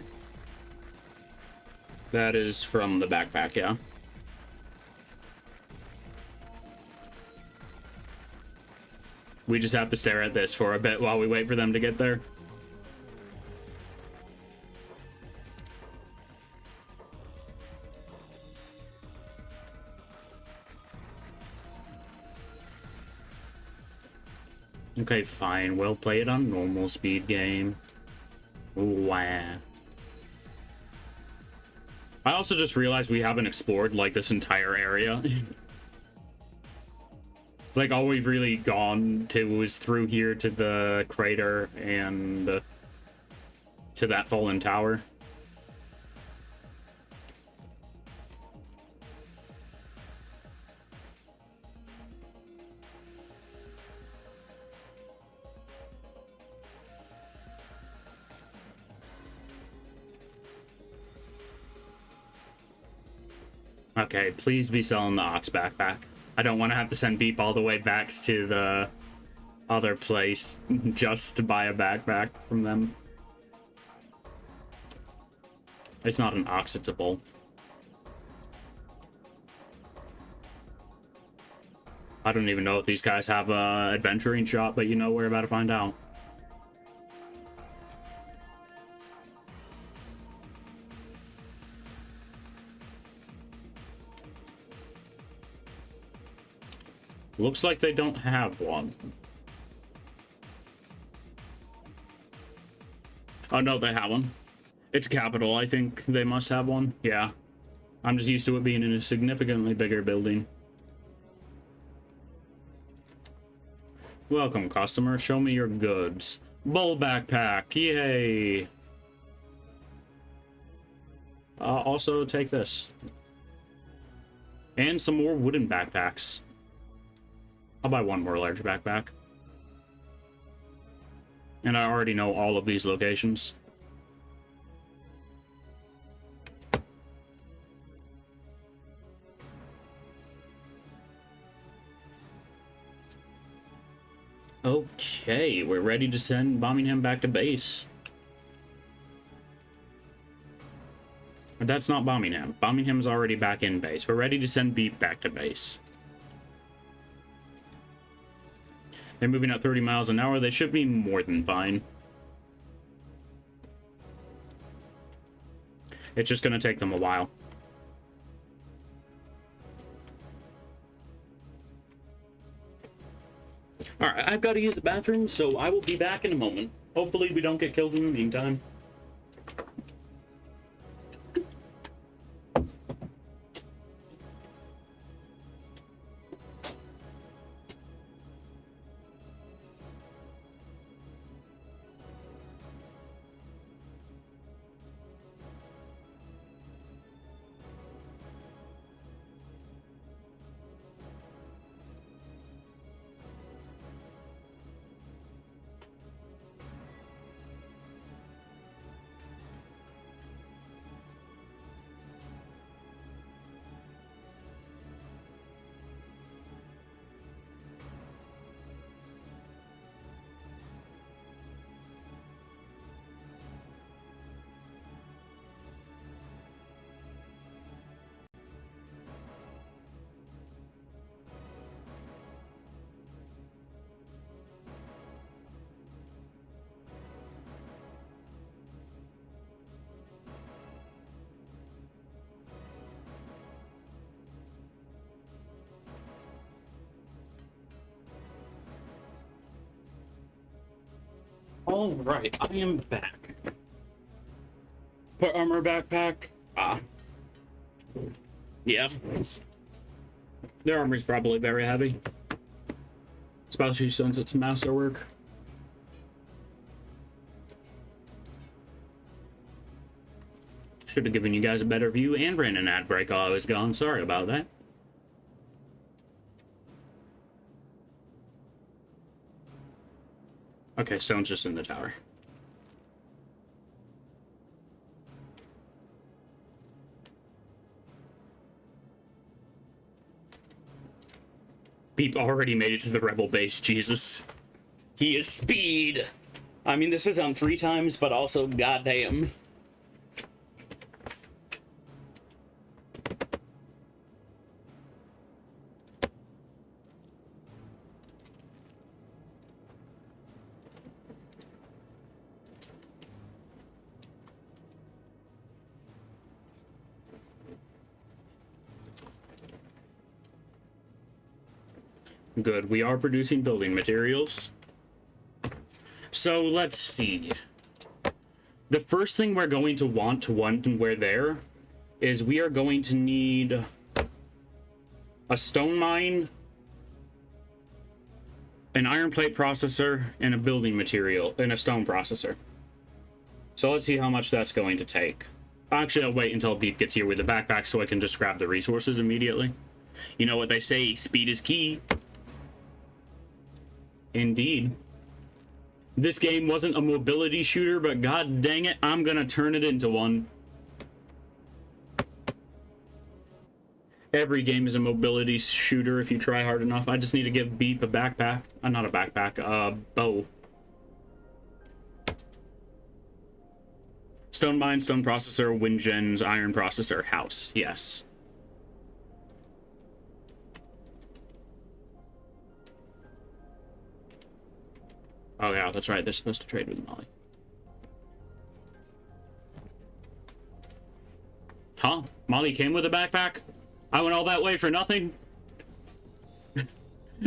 That is from the backpack, yeah. We just have to stare at this for a bit while we wait for them to get there. Okay, fine. We'll play it on normal speed game. Wow. I also just realized we haven't explored, like, this entire area. It's like all we've really gone to is through here to the crater and to that fallen tower. Okay, please be selling the Ox backpack. I don't want to have to send Beep all the way back to the other place just to buy a backpack from them. It's not an Ox, it's a bull. I don't even know if these guys have a adventuring shop, but you know, we're about to find out. Looks like they don't have one. Oh, no, they have one. It's capital. I think they must have one. Yeah. I'm just used to it being in a significantly bigger building. Welcome, customer. Show me your goods. Bull backpack. Yay. Also, take this. And some more wooden backpacks. I'll buy one more large backpack. And I already know all of these locations. Okay, we're ready to send Birmingham back to base. But that's not Birmingham. Birmingham's already back in base. We're ready to send Beep back to base. They're moving at 30 miles an hour. They should be more than fine. It's just going to take them a while. Alright, I've got to use the bathroom, so I will be back in a moment. Hopefully we don't get killed in the meantime. All right, I am back. Put armor backpack. Yeah. Their armor's probably very heavy, especially since it's masterwork. Should have given you guys a better view and ran an ad break while I was gone. Sorry about that. Okay, Stone's just in the tower. Beep already made it to the rebel base, Jesus. He is speed! I mean, this is on 3 times, but also goddamn. Good, we are producing building materials. So let's see. The first thing we're going to want when we're there is we are going to need a stone mine, an iron plate processor, and a building material, and a stone processor. So let's see how much that's going to take. Actually, I'll wait until Beep gets here with the backpack so I can just grab the resources immediately. You know what they say, speed is key. Indeed. This game wasn't a mobility shooter, but god dang it, I'm gonna turn it into one. Every game is a mobility shooter if you try hard enough. I just need to give Beep a backpack. Not a backpack, a bow. Stone mine, stone processor, wind gens, iron processor, house. Yes. Oh yeah, that's right. They're supposed to trade with Molly. Huh? Molly came with a backpack? I went all that way for nothing?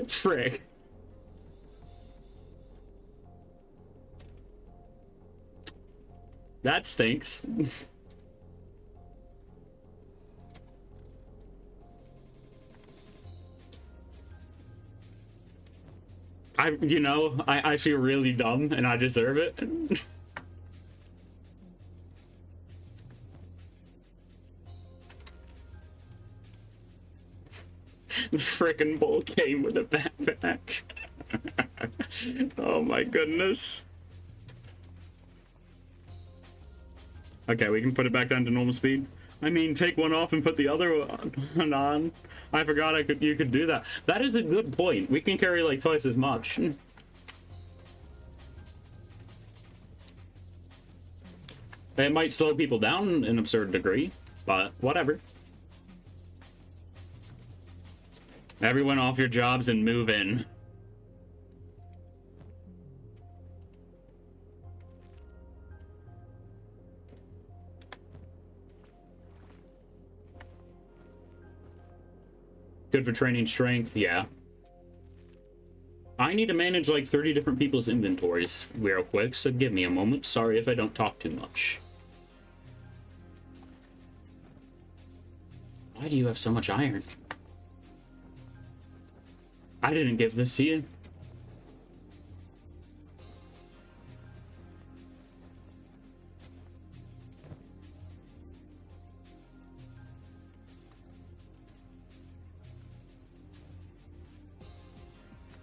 Frick. That stinks. I feel really dumb and I deserve it. The frickin' bull came with a backpack. Oh my goodness. Okay, we can put it back down to normal speed. I mean, take one off and put the other one on. I forgot you could do that. That is a good point. We can carry like twice as much. It might slow people down in an absurd degree, but whatever. Everyone off your jobs and move in. Good for training strength, yeah. I need to manage like 30 different people's inventories real quick, so give me a moment. Sorry if I don't talk too much. Why do you have so much iron? I didn't give this to you.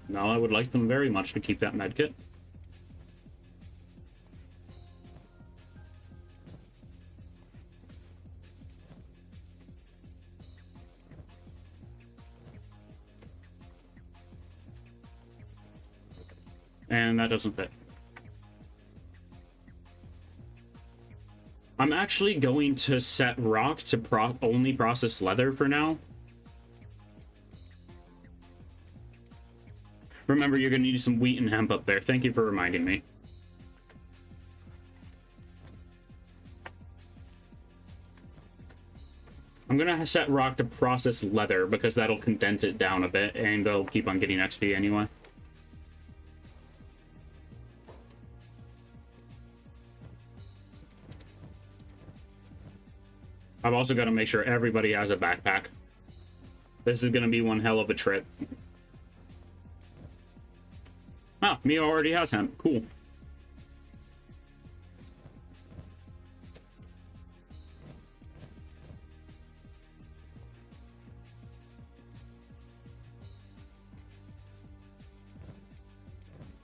No, I would like them very much to keep that medkit. And that doesn't fit. I'm actually going to set rock to only process leather for now. Remember, you're going to need some wheat and hemp up there. Thank you for reminding me. I'm going to set rock to process leather because that'll condense it down a bit and they'll keep on getting XP anyway. I've also got to make sure everybody has a backpack. This is going to be one hell of a trip. Ah, Mio already has hemp. Cool.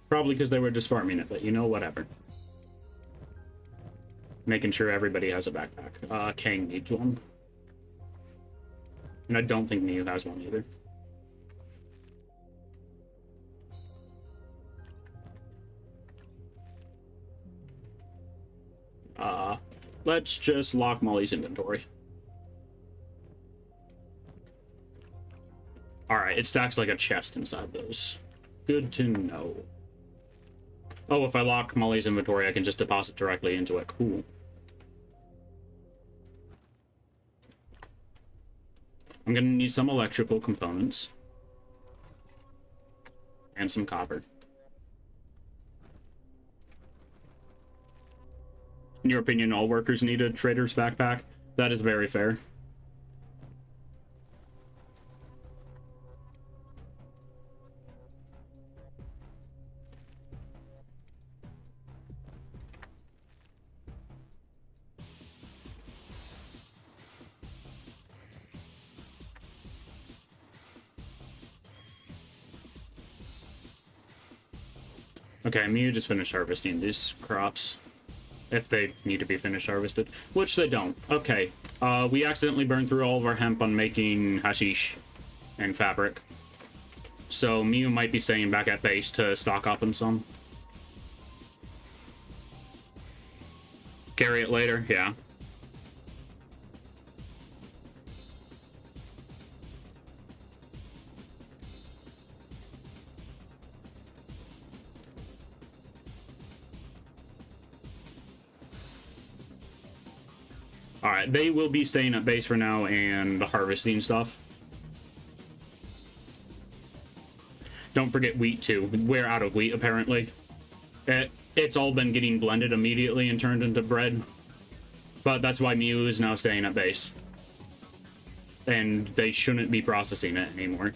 Probably because they were just farming it, but you know, whatever. Making sure everybody has a backpack. Kang needs one. And I don't think Mio has one either. Let's just lock Molly's inventory. Alright, it stacks like a chest inside those. Good to know. Oh, if I lock Molly's inventory, I can just deposit directly into it. Cool. I'm gonna need some electrical components. And some copper. In your opinion, all workers need a trader's backpack? That is very fair. Okay, Mew just finished harvesting these crops. If they need to be finished harvested. Which they don't. Okay. We accidentally burned through all of our hemp on making hashish and fabric. So Mew might be staying back at base to stock up on some. Carry it later? Yeah. Alright, they will be staying at base for now and harvesting stuff. Don't forget wheat, too. We're out of wheat, apparently. It's all been getting blended immediately and turned into bread. But that's why Mew is now staying at base. And they shouldn't be processing it anymore.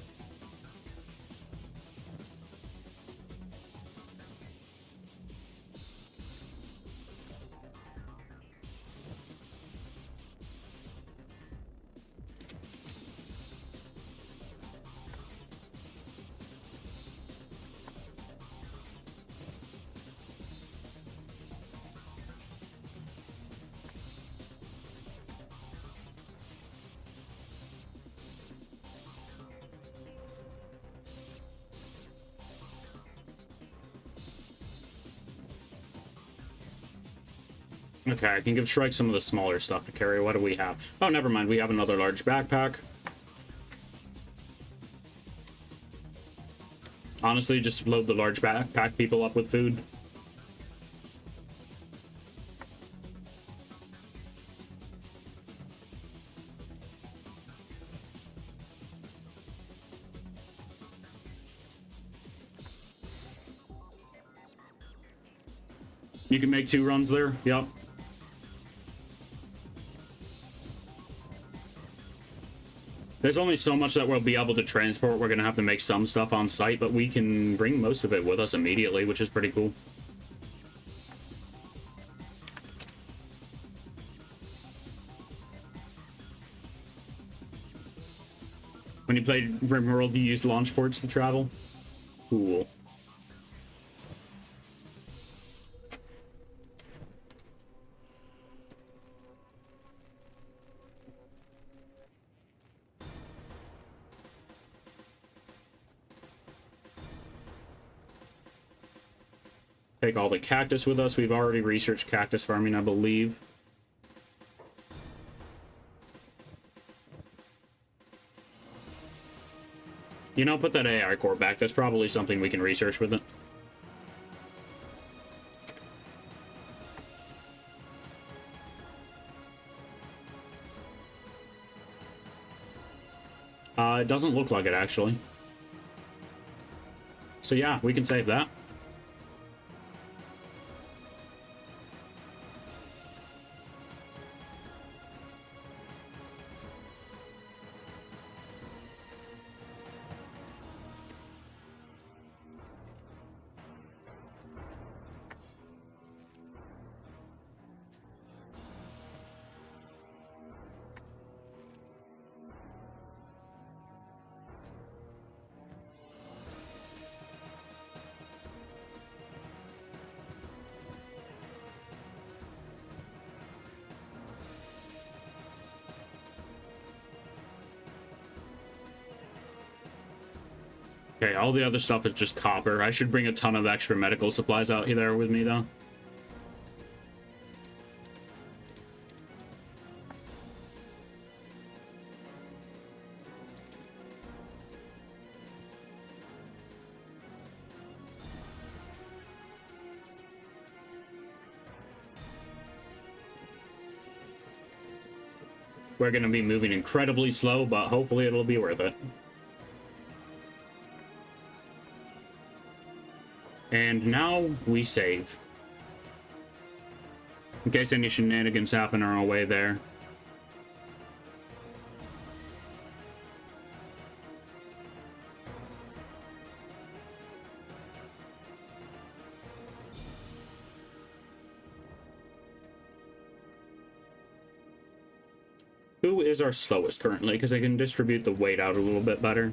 Okay, I can give Shrike some of the smaller stuff to carry. What do we have? Oh, never mind. We have another large backpack. Honestly, just load the large backpack people up with food. You can make 2 runs there. Yep. There's only so much that we'll be able to transport. We're going to have to make some stuff on site, but we can bring most of it with us immediately, which is pretty cool. When you played RimWorld, you used launch ports to travel? Cool. Take all the cactus with us. We've already researched cactus farming, I believe. You know, put that AI core back. That's probably something we can research with it. It doesn't look like it, actually. So yeah, we can save that. Okay, all the other stuff is just copper. I should bring a ton of extra medical supplies out there with me, though. We're going to be moving incredibly slow, but hopefully it'll be worth it. And now we save. In case any shenanigans happen on our way there. Who is our slowest currently? Because I can distribute the weight out a little bit better.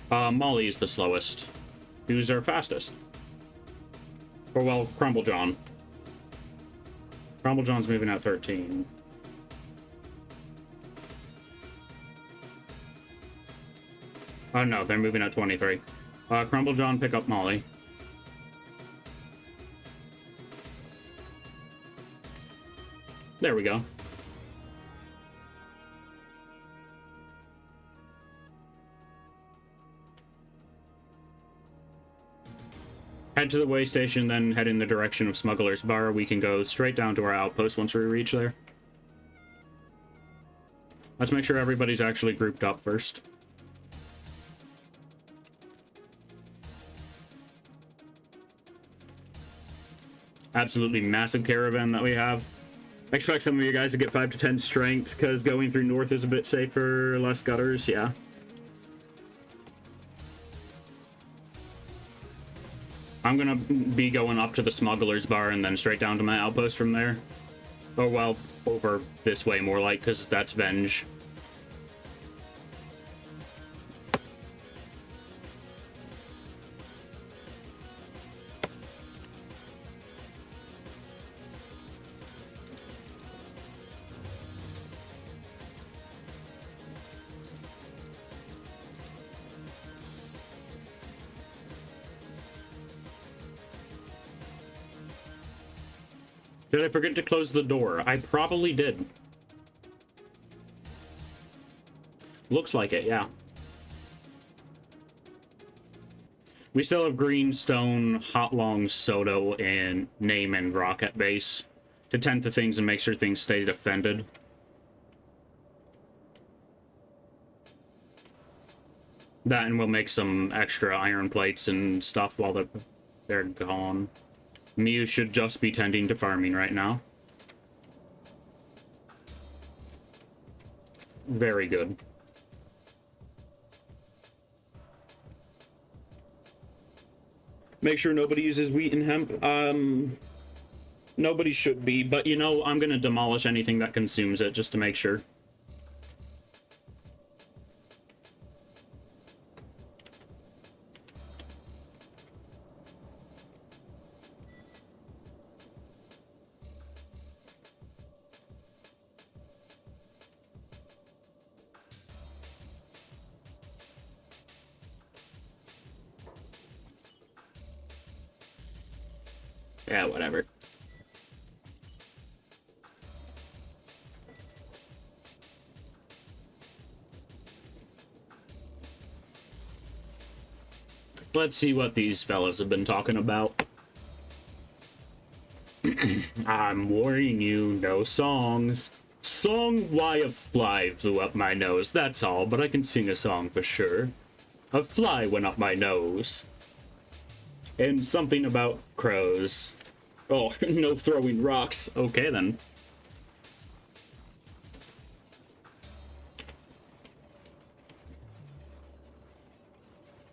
Molly is the slowest. Who's our fastest? Or, well, Crumble John. Crumble John's moving at 13. Oh, no, they're moving at 23. Crumble John, pick up Molly. There we go. Head to the way station, then head in the direction of Smuggler's Bar. We can go straight down to our outpost once we reach there. Let's make sure everybody's actually grouped up first. Absolutely massive caravan that we have. I expect some of you guys to get 5 to 10 strength, because going through north is a bit safer, less gutters, yeah. I'm gonna be going up to the Smuggler's Bar and then straight down to my outpost from there. Oh, well, over this way more like, because that's Venge. Did I forget to close the door? I probably did. Looks like it, yeah. We still have Greenstone, Hotlong, Soto, and Name and Rocket Base to tend to things and make sure things stay defended. That, and we'll make some extra iron plates and stuff while they're gone. Mew should just be tending to farming right now. Very good. Make sure nobody uses wheat and hemp. Nobody should be, but you know, I'm gonna demolish anything that consumes it just to make sure. Yeah, whatever. Let's see what these fellas have been talking about. I'm warning you, no songs. Song why a fly flew up my nose, that's all, but I can sing a song for sure. A fly went up my nose. And something about crows. Oh, no throwing rocks. Okay, then.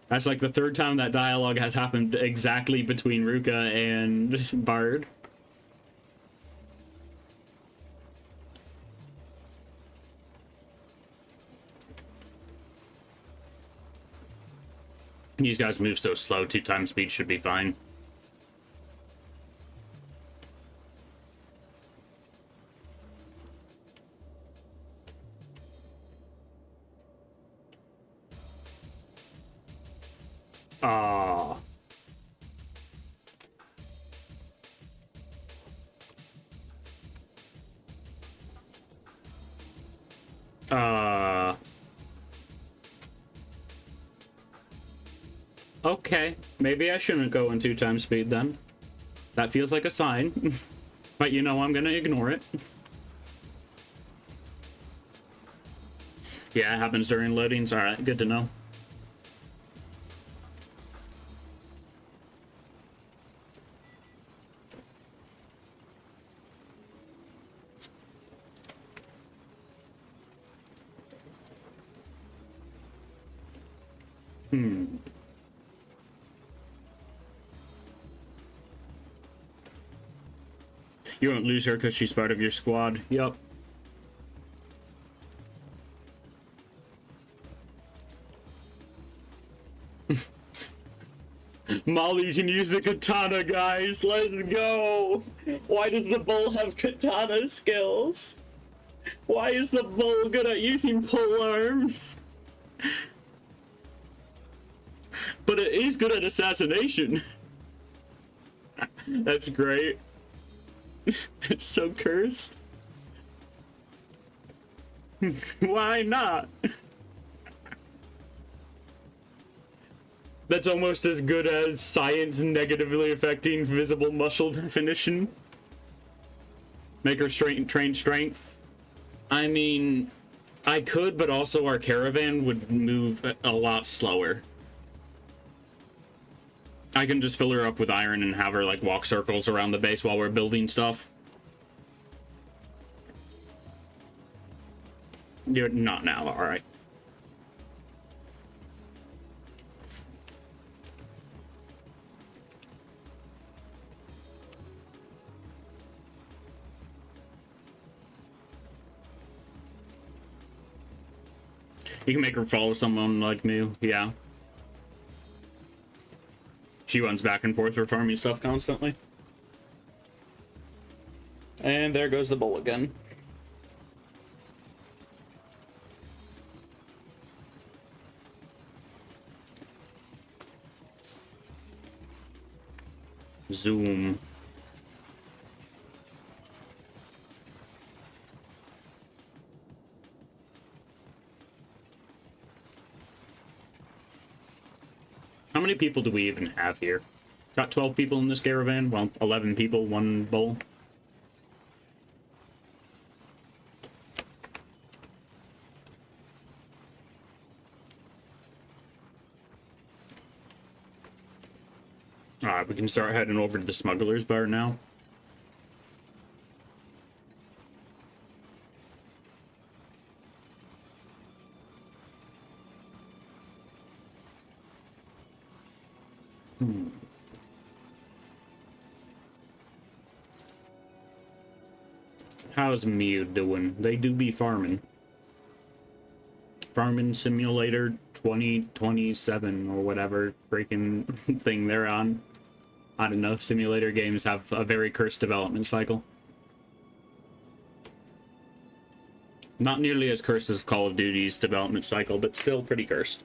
That's like the third time that dialogue has happened exactly between Ruka and Bard. These guys move so slow, 2 times speed should be fine. Ah. Okay, maybe I shouldn't go in 2 times speed then. That feels like a sign. But you know I'm gonna ignore it. Yeah, it happens during loadings. Alright, good to know. You won't lose her because she's part of your squad. Yup. Molly can use a katana, guys. Let's go. Why does the bull have katana skills? Why is the bull good at using pole arms? But it is good at assassination. That's great. It's so cursed. Why not? That's almost as good as science negatively affecting visible muscle definition. Make her train strength. I mean, I could, but also our caravan would move a lot slower. I can just fill her up with iron and have her like walk circles around the base while we're building stuff. You're not now, alright. You can make her follow someone like me, yeah. She runs back and forth for farming stuff constantly. And there goes the bull again. Zoom. How many people do we even have here? Got 12 people in this caravan? Well, 11 people, 1 bull. Alright, we can start heading over to the Smuggler's Bar now. How's Mew doing? They do be farming. Farming Simulator 2027 or whatever freaking thing they're on. I don't know, simulator games have a very cursed development cycle. Not nearly as cursed as Call of Duty's development cycle, but still pretty cursed.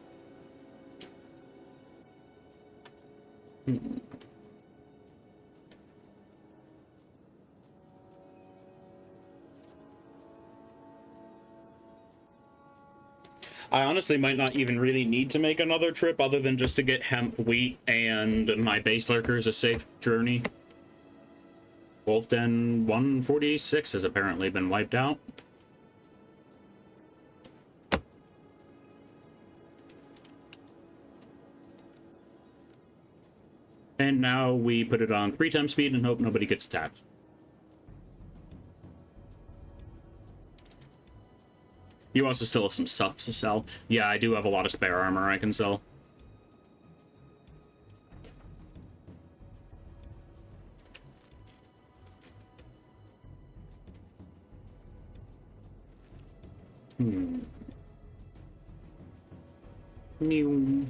I honestly might not even really need to make another trip other than just to get hemp, wheat, and my base lurkers a safe journey. Wolf Den 146 has apparently been wiped out. And now we put it on 3 times speed and hope nobody gets attacked. You also still have some stuff to sell. Yeah, I do have a lot of spare armor I can sell. New.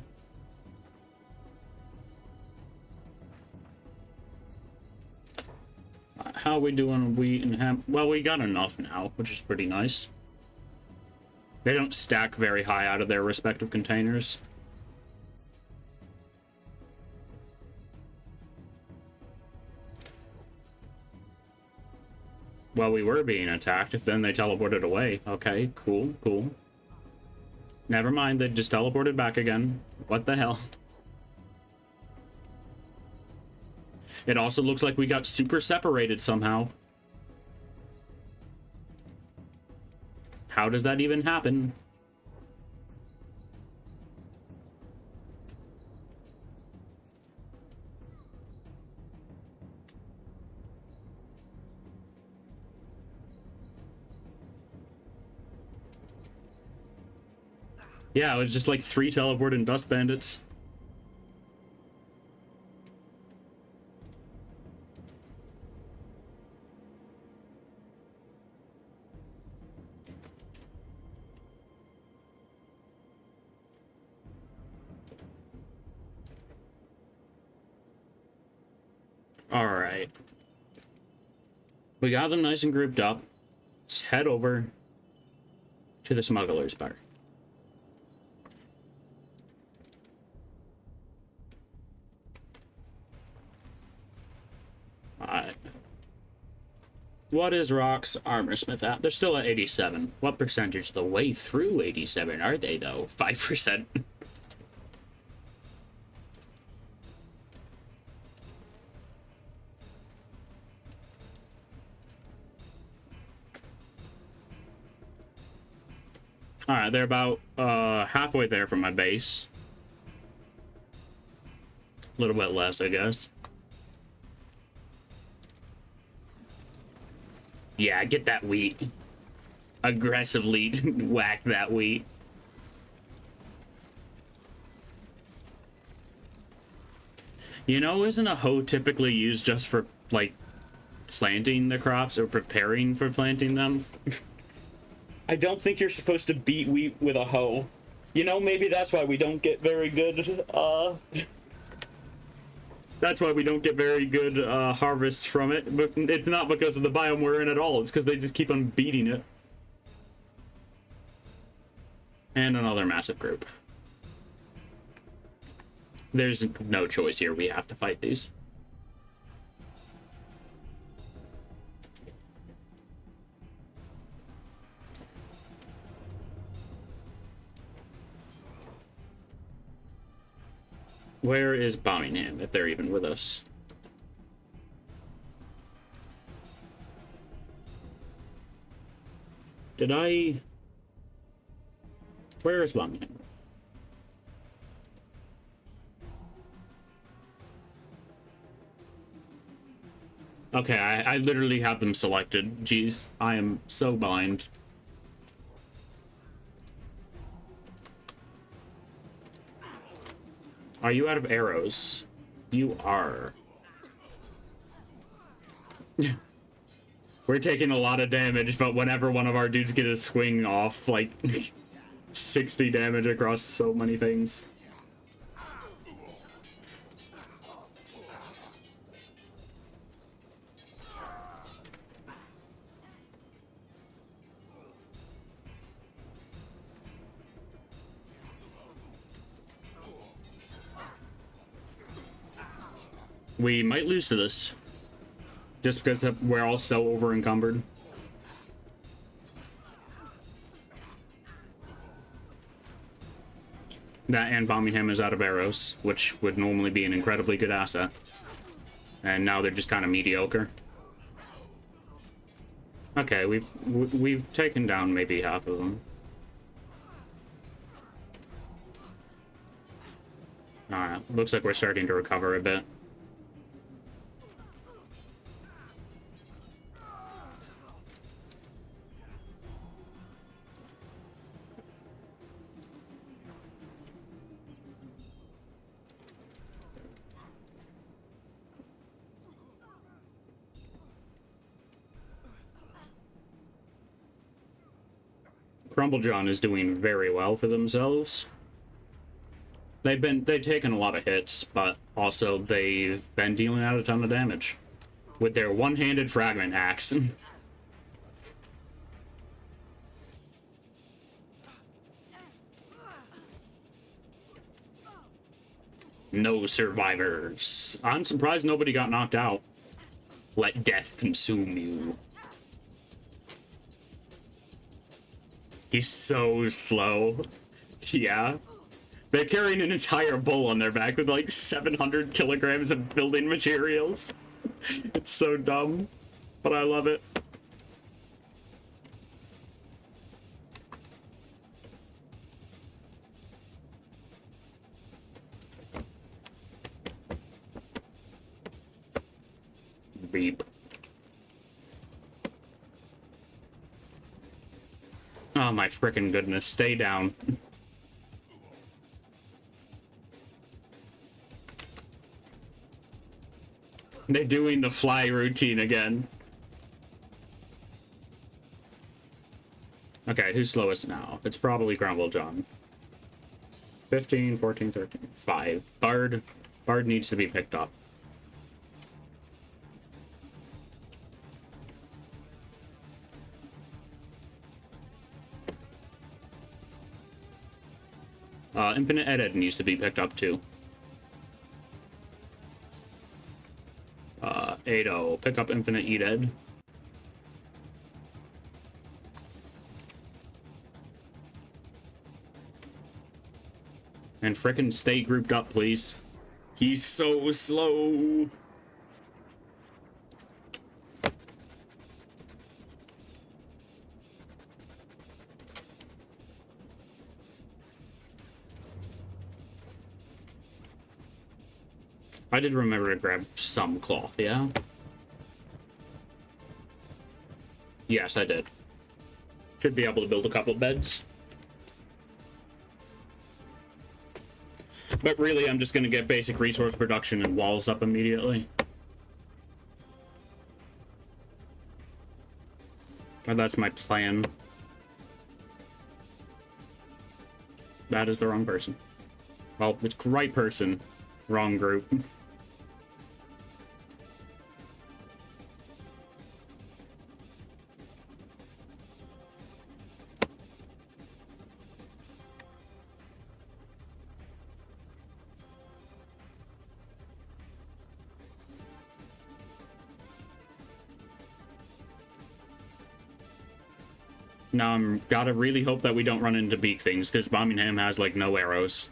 How are we doing on wheat and hemp? Well, we got enough now, which is pretty nice. They don't stack very high out of their respective containers. Well, we were being attacked, if then they teleported away. Okay, cool, cool. Never mind, they just teleported back again. What the hell? It also looks like we got super separated somehow. How does that even happen? Yeah, it was just like 3 teleported dust bandits. Alright. We got them nice and grouped up. Let's head over to the Smuggler's Bar. Alright. What is Rock's Armorsmith at? They're still at 87. What percentage of the way through 87 are they, though? 5%. Alright, they're about halfway there from my base. A little bit less, I guess. Yeah, get that wheat. Aggressively whack that wheat. You know, isn't a hoe typically used just for, like, planting the crops or preparing for planting them? I don't think you're supposed to beat wheat with a hoe. You know, maybe that's why we don't get very good, That's why we don't get very good harvests from it, but it's not because of the biome we're in at all. It's because they just keep on beating it. And another massive group. There's no choice here. We have to fight these. Where is Birmingham, if they're even with us? Did I... Where is Birmingham? Okay, I literally have them selected. Jeez, I am so blind. Are you out of arrows? You are. We're taking a lot of damage, but whenever one of our dudes get a swing off, like 60 damage across so many things. We might lose to this. Just because we're all so over encumbered. That and bombing him is out of arrows, which would normally be an incredibly good asset. And now they're just kind of mediocre. Okay, we've taken down maybe half of them. Alright, looks like we're starting to recover a bit. Crumblejohn is doing very well for themselves. They've taken a lot of hits, but also they've been dealing out a ton of damage with their one-handed fragment axe. No survivors. I'm surprised nobody got knocked out. Let death consume you. He's so slow. Yeah. They're carrying an entire bull on their back with like 700 kilograms of building materials. It's so dumb, but I love it. Beep. Oh my frickin' goodness, stay down. They're doing the fly routine again. Okay, who's slowest now? It's probably Crumblejohn. 15, 14, 13, 5. Bard needs to be picked up. Infinite Edit needs to be picked up too. Ado, pick up Infinite Edit. And frickin' stay grouped up, please. He's so slow. I did remember to grab some cloth, yeah? Yes, I did. Should be able to build a couple beds. But really, I'm just going to get basic resource production and walls up immediately. And that's my plan. That is the wrong person. Well, it's right person, wrong group. Now I'm gotta really hope that we don't run into beak things, because Birmingham has like no arrows.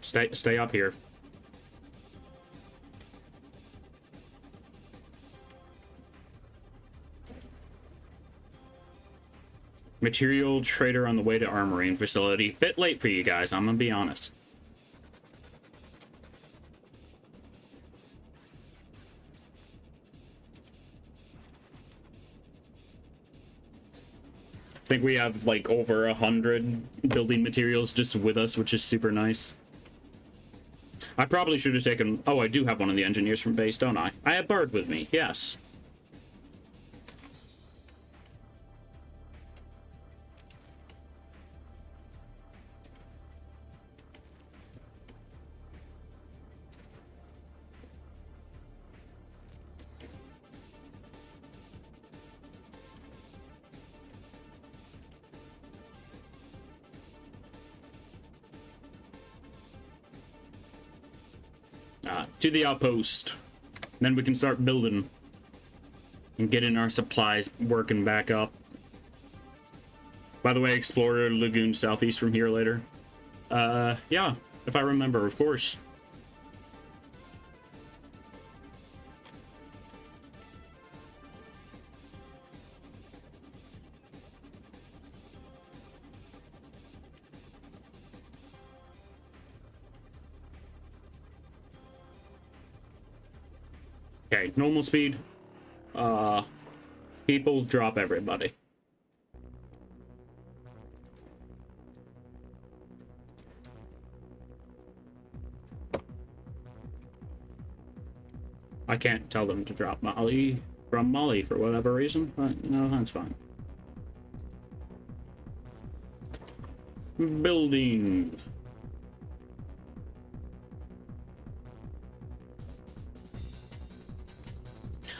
Stay up here. Material trader on the way to armoring facility. Bit late for you guys, I'm gonna be honest. think we have like over 100 building materials just with us, which is super nice. I probably should have taken... Oh, I do have one of the engineers from base, don't I? I have Bird with me, yes. To the outpost. Then we can start building and getting our supplies working back up. By the way, explore Lagoon southeast from here later. Yeah, if I remember, of course. Okay, normal speed. People drop everybody. I can't tell them to drop Molly from Molly for whatever reason, but no, that's fine. Building.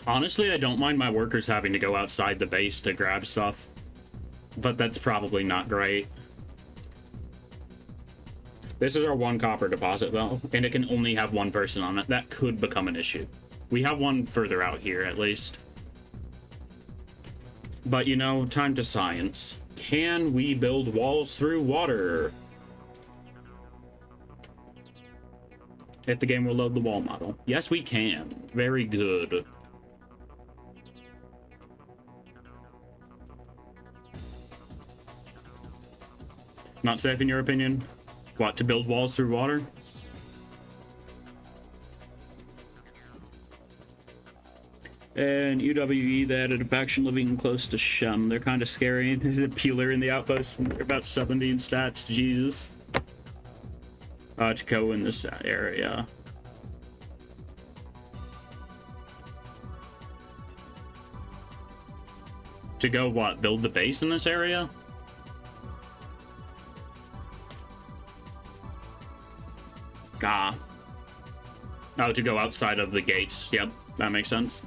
Honestly, I don't mind my workers having to go outside the base to grab stuff, but that's probably not great. This is our one copper deposit, though, and it can only have one person on it. That could become an issue. We have one further out here, at least. But, you know, time to science. Can we build walls through water? If the game will load the wall model. Yes, we can. Very good. Not safe in your opinion? What, to build walls through water? And UWE, they added a faction living close to Shem. They're kind of scary. There's a peeler in the outpost. They're about 70 in stats. Jesus. To go in this area. To go what? Build the base in this area? Ah. Oh, to go outside of the gates. Yep, that makes sense.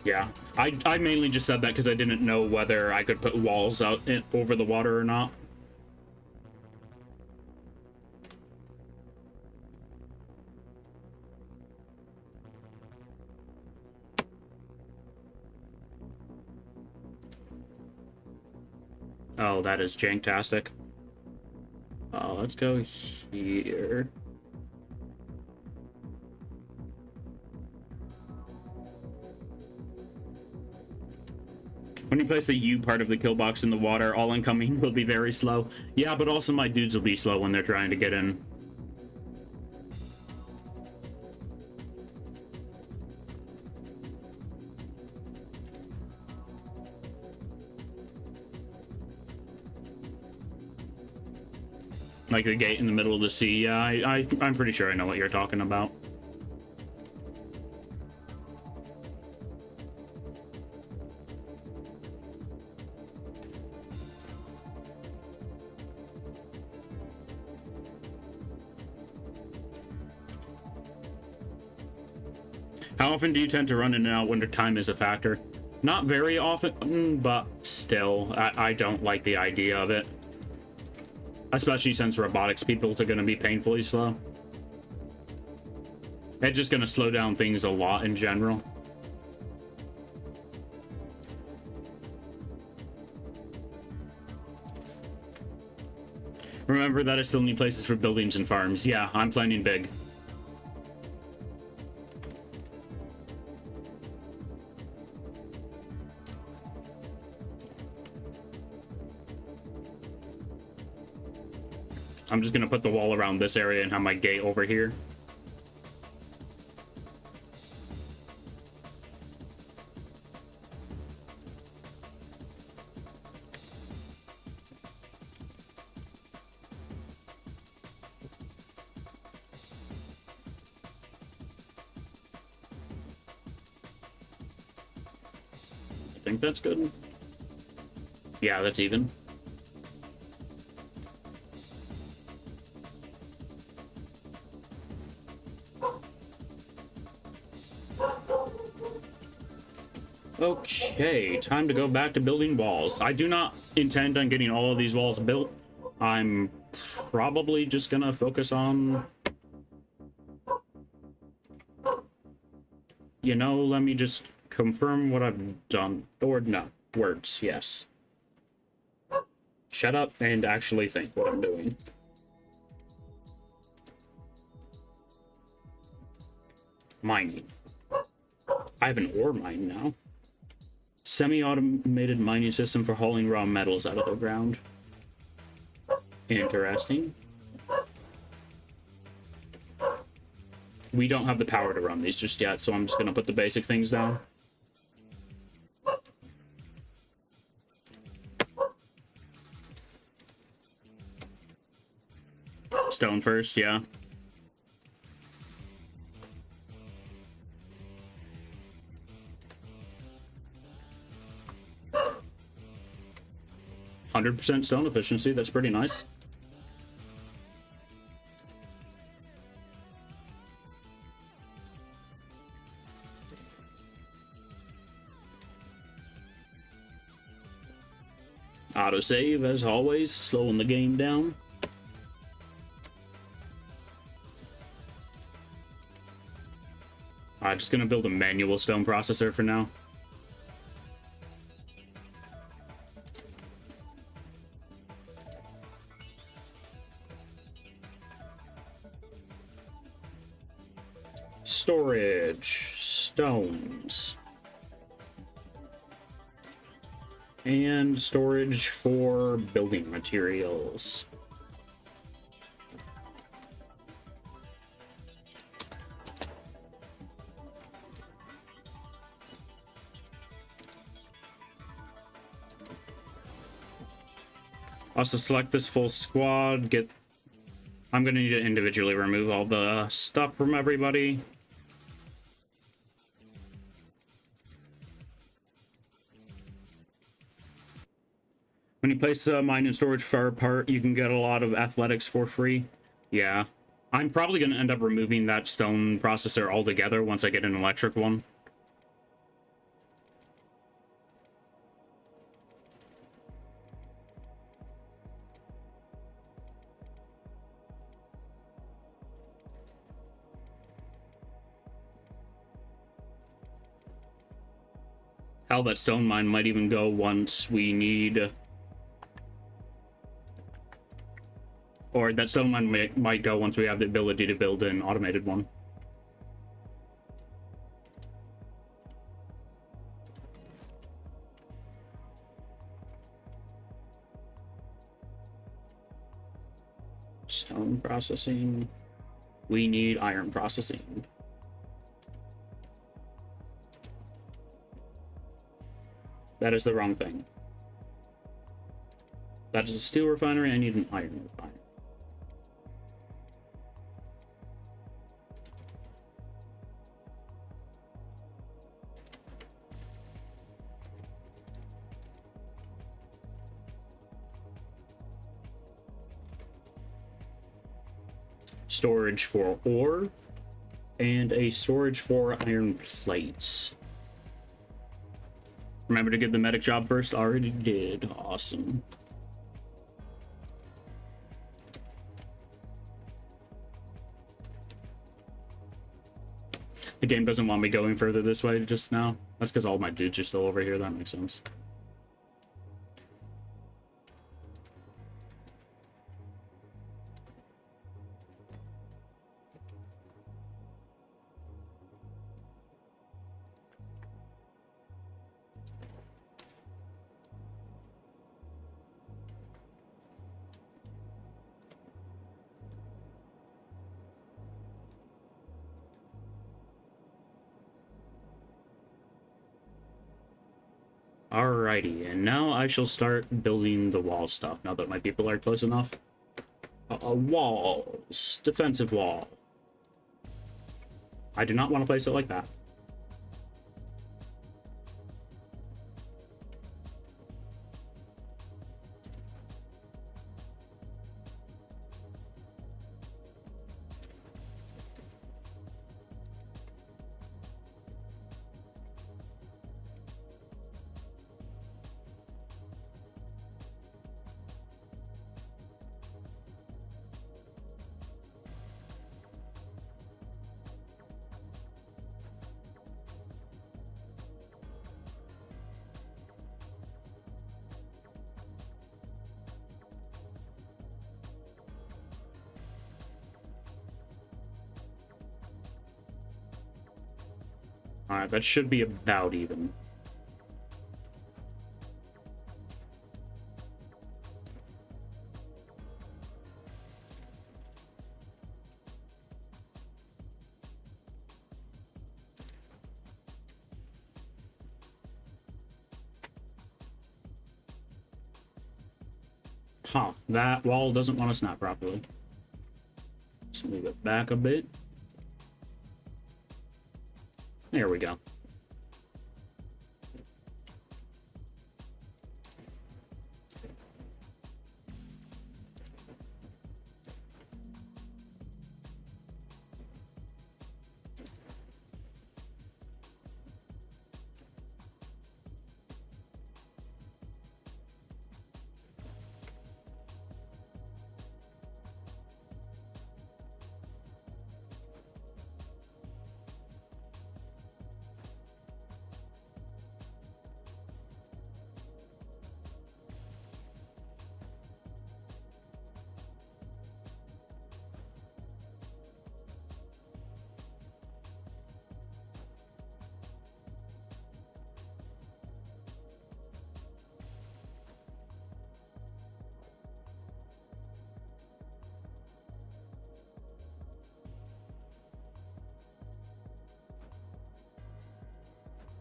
Yeah, I mainly just said that because I didn't know whether I could put walls out over the water or not. Oh, that is janktastic. Let's go here. When you place the U part of the kill box in the water, all incoming will be very slow. Yeah, but also my dudes will be slow when they're trying to get in. Like the gate in the middle of the sea. Yeah, I'm pretty sure I know what you're talking about. How often do you tend to run in and out when time is a factor? Not very often, but still, I don't like the idea of it. Especially since robotics people are going to be painfully slow. It's just going to slow down things a lot in general. Remember that I still need places for buildings and farms. Yeah, I'm planning big. I'm just gonna put the wall around this area and have my gate over here. think that's good. Yeah, that's even. Okay, time to go back to building walls. I do not intend on getting all of these walls built. I'm probably just gonna focus on... You know, let me just confirm what I've done. Or no, words, yes. Shut up and actually think what I'm doing. Mining. I have an ore mine now. Semi-automated mining system for hauling raw metals out of the ground. Interesting. We don't have the power to run these just yet, so I'm just gonna put the basic things down. Stone first, yeah. %100% stone efficiency, that's pretty nice. Autosave, as always, slowing the game down. I'm just gonna build a manual stone processor for now. Storage, stones. And storage for building materials. Also select this full squad, I'm gonna need to individually remove all the stuff from everybody. When you place a mine and storage far apart, you can get a lot of athletics for free. Yeah. I'm probably going to end up removing that stone processor altogether once I get an electric one. Hell, that stone mine might even go once we need... Or that stone mine might go once we have the ability to build an automated one. Stone processing. We need iron processing. That is the wrong thing. That is a steel refinery. I need an iron refinery. Storage for ore and a storage for iron plates. Remember to get the medic job first. Already did. Awesome. The game doesn't want me going further this way just now. That's because all my dudes are still over here. That makes sense. Alrighty, and now I shall start building the wall stuff, now that my people are close enough. Walls. Defensive wall. I do not want to place it like that. Alright, that should be about even. Huh, that wall doesn't want to snap properly. Let's move it back a bit. There we go.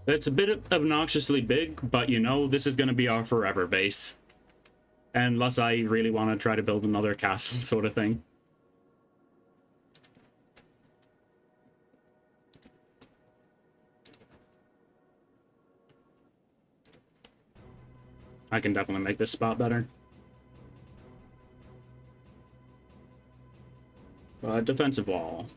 It's a bit obnoxiously big, but you know, this is going to be our forever base. Unless I really want to try to build another castle sort of thing. I can definitely make this spot better. Defensive wall.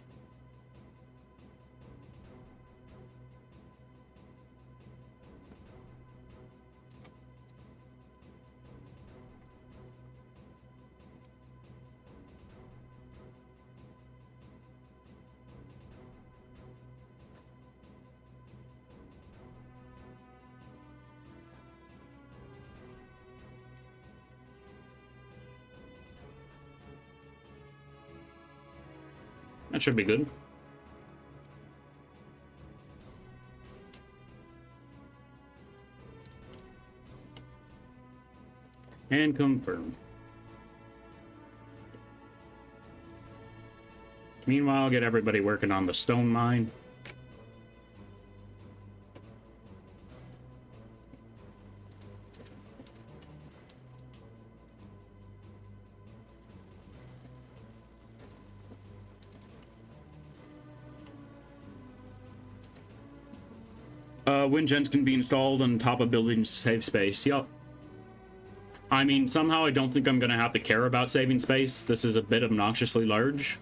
That should be good. And confirm. Meanwhile, get everybody working on the stone mine. Wind gens can be installed on top of buildings to save space. Yup. I mean, somehow I don't think I'm going to have to care about saving space. This is a bit obnoxiously large.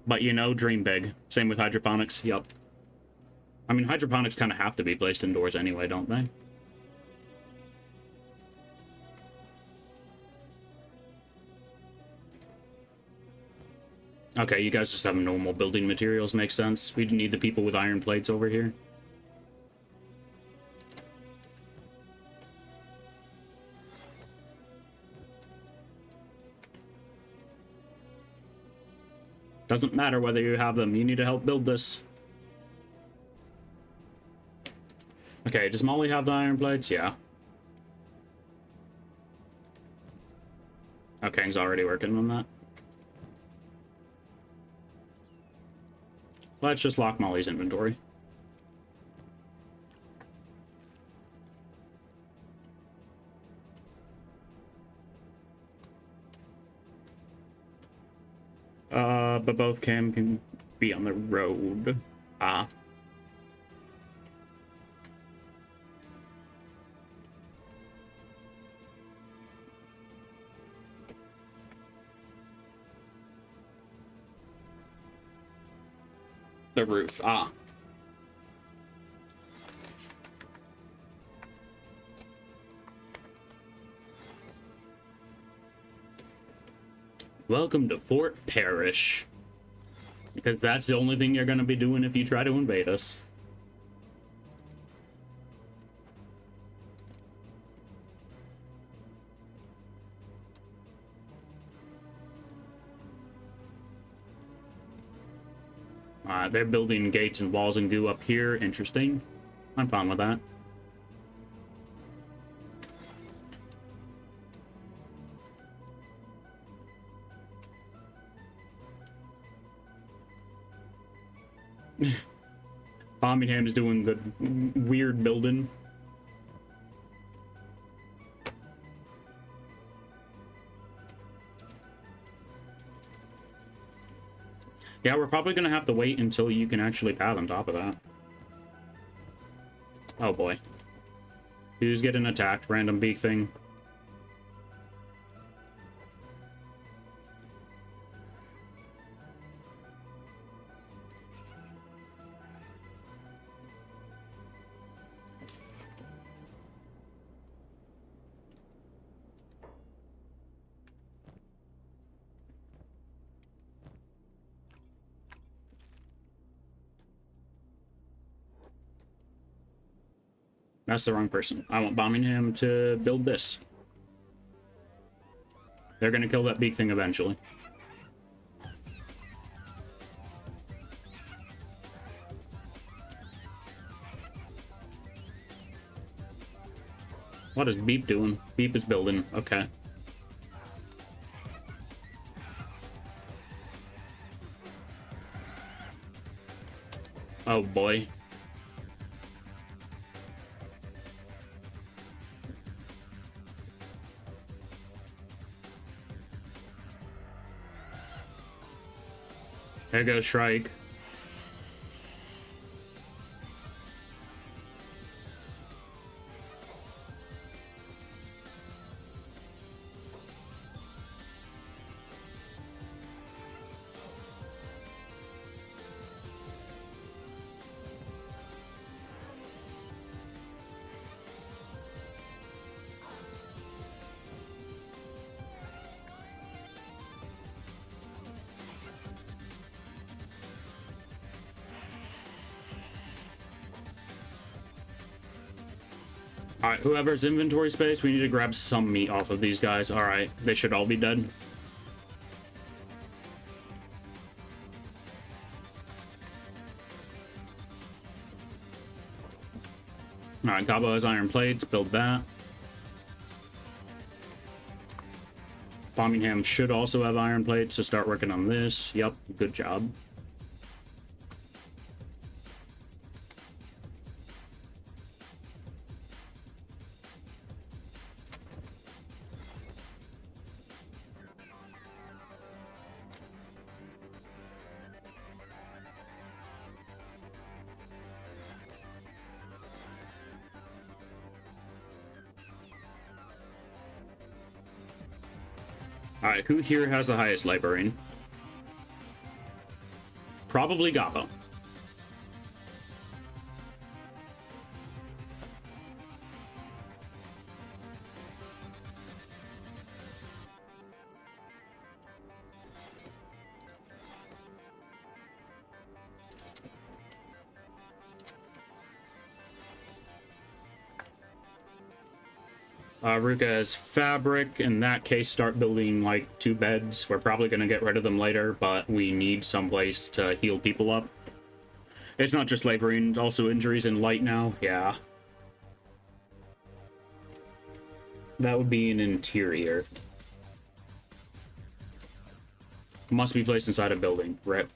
But, you know, dream big. Same with hydroponics. Yup. I mean, hydroponics kind of have to be placed indoors anyway, don't they? Okay, you guys just have normal building materials. Makes sense. We need the people with iron plates over here. Doesn't matter whether you have them. You need to help build this. Okay, does Molly have the iron plates? Yeah. Okay, he's already working on that. Let's just lock Molly's inventory. But both can be on the road. Ah. The roof. Ah. Welcome to Fort Parish. Because that's the only thing you're going to be doing if you try to invade us. They're building gates and walls and goo up here. Interesting. I'm fine with that. Birmingham is doing the weird building. Yeah, we're probably gonna have to wait until you can actually pad on top of that. Oh boy. Who's getting attacked? Random beak thing. That's the wrong person. I want Birmingham to build this. They're gonna kill that beak thing eventually. What is Beep doing? Beep is building. Okay. Oh boy. There goes Shrike. Alright, whoever's inventory space, we need to grab some meat off of these guys. Alright, they should all be dead. Alright, Gabo has iron plates, build that. Birmingham should also have iron plates, so start working on this. Yep, good job. Alright, who here has the highest librarian? Probably Gabo. Ruka has fabric. In that case, start building like 2 beds. We're probably going to get rid of them later, but we need some place to heal people up. It's not just slavery, it's also injuries in light now. Yeah. That would be an interior. Must be placed inside a building. Rip.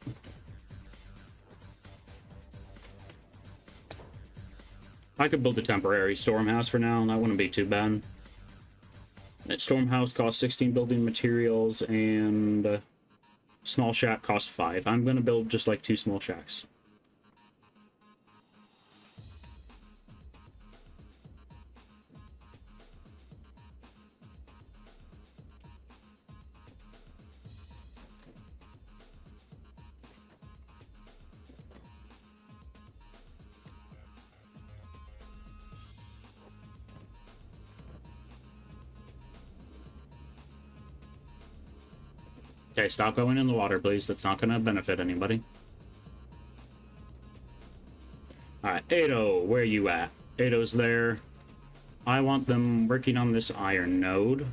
I could build a temporary storm house for now, and that wouldn't be too bad. That storm house costs 16 building materials, and small shack costs 5. I'm gonna build just like 2 small shacks. Okay, stop going in the water, please. That's not going to benefit anybody. Alright, Ado, where you at? Ado's there. I want them working on this iron node.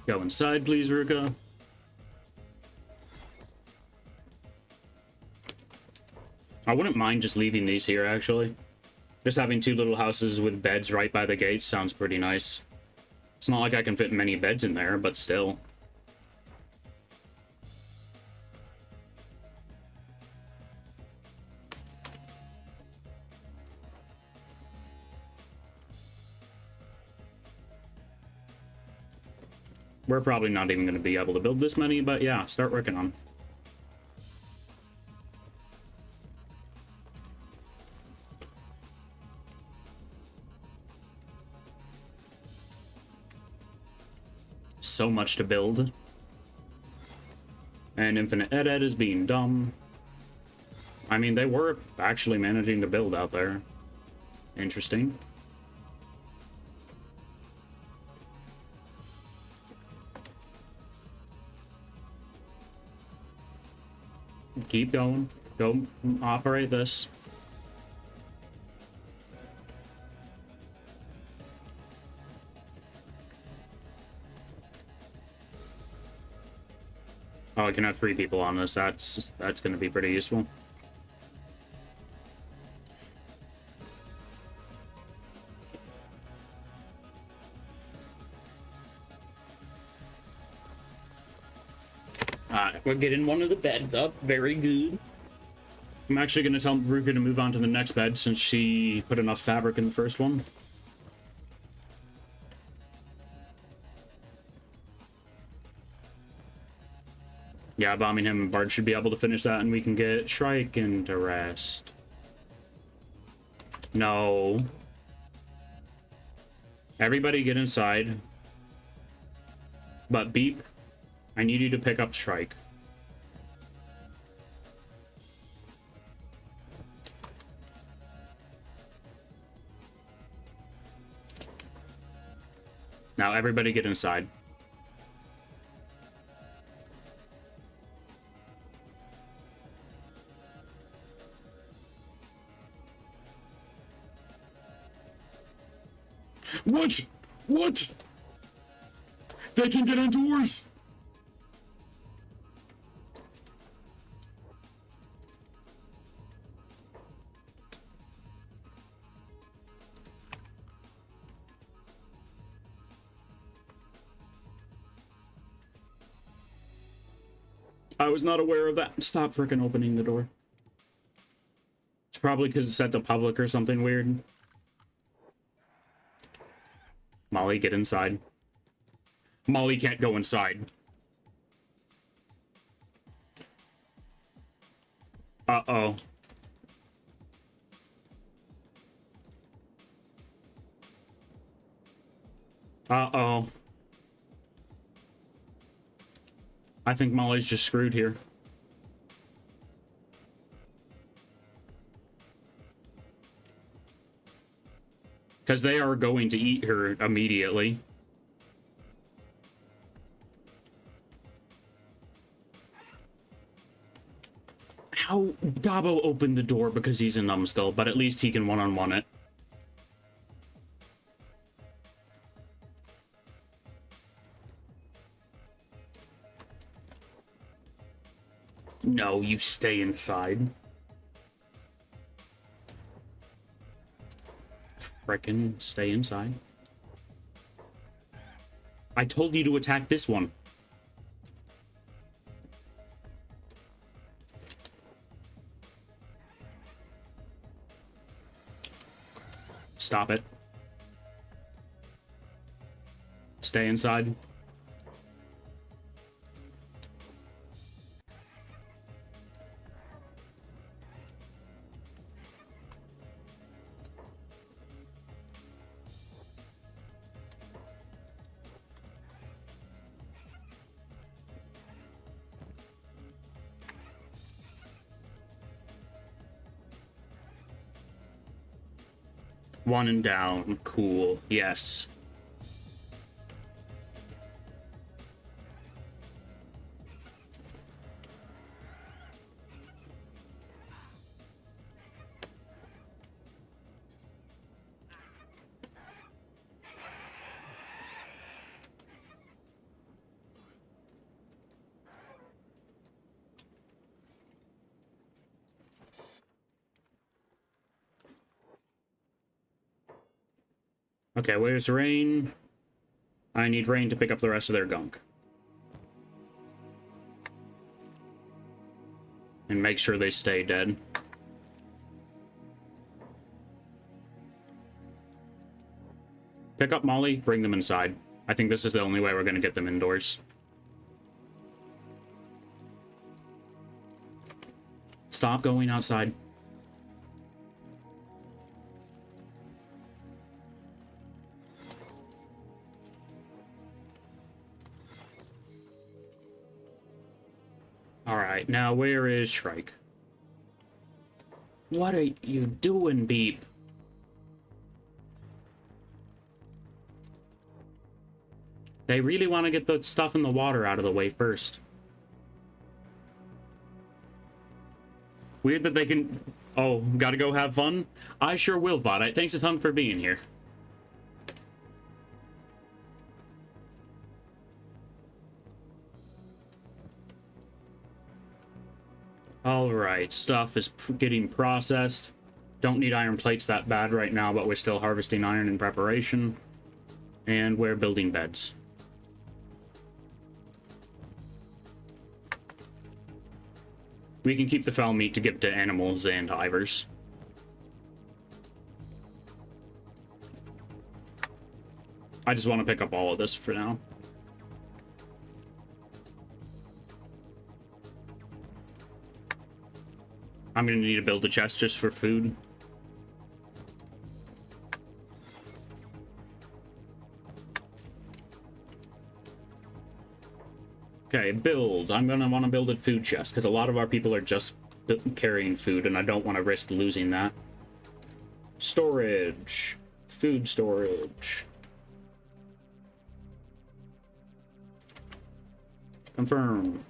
Go inside, please, Ruka. I wouldn't mind just leaving these here, actually. Just having two little houses with beds right by the gate sounds pretty nice. It's not like I can fit many beds in there, but still. We're probably not even going to be able to build this many, but yeah, start working on. So much to build. And Infinite Ed is being dumb. I mean, they were actually managing to build out there. Interesting. Keep going. Go operate this. Oh, I can have 3 people on this. That's going to be pretty useful. Alright, we're getting one of the beds up. Very good. I'm actually going to tell Ruka to move on to the next bed since she put enough fabric in the first one. Yeah, bombing him and Bard should be able to finish that, and we can get Shrike into rest. No. Everybody get inside. But Beep, I need you to pick up Shrike. Now everybody get inside. What? What? They can get indoors! I was not aware of that. Stop frickin' opening the door. It's probably because it's set to public or something weird. Molly, get inside. Molly can't go inside. Uh-oh. Uh-oh. I think Molly's just screwed here. Because they are going to eat her immediately. How Gabo opened the door because he's a numbskull, but at least he can one-on-one it. No, you stay inside. Frickin' stay inside. I told you to attack this one. Stop it. Stay inside. One and down. Cool. Yes. Okay, where's Rain? I need Rain to pick up the rest of their gunk. And make sure they stay dead. Pick up Molly, bring them inside. I think this is the only way we're going to get them indoors. Stop going outside. Alright, now where is Shrike? What are you doing, Beep? They really want to get the stuff in the water out of the way first. Weird that they can... Oh, gotta go have fun? I sure will, Vod. Thanks a ton for being here. Alright, stuff is getting processed. Don't need iron plates that bad right now, but we're still harvesting iron in preparation. And we're building beds. We can keep the foul meat to give to animals and ivers. I just want to pick up all of this for now. I'm going to need to build a chest just for food. Okay, build. I'm going to want to build a food chest, because a lot of our people are just carrying food, and I don't want to risk losing that. Storage. Food storage. Confirm.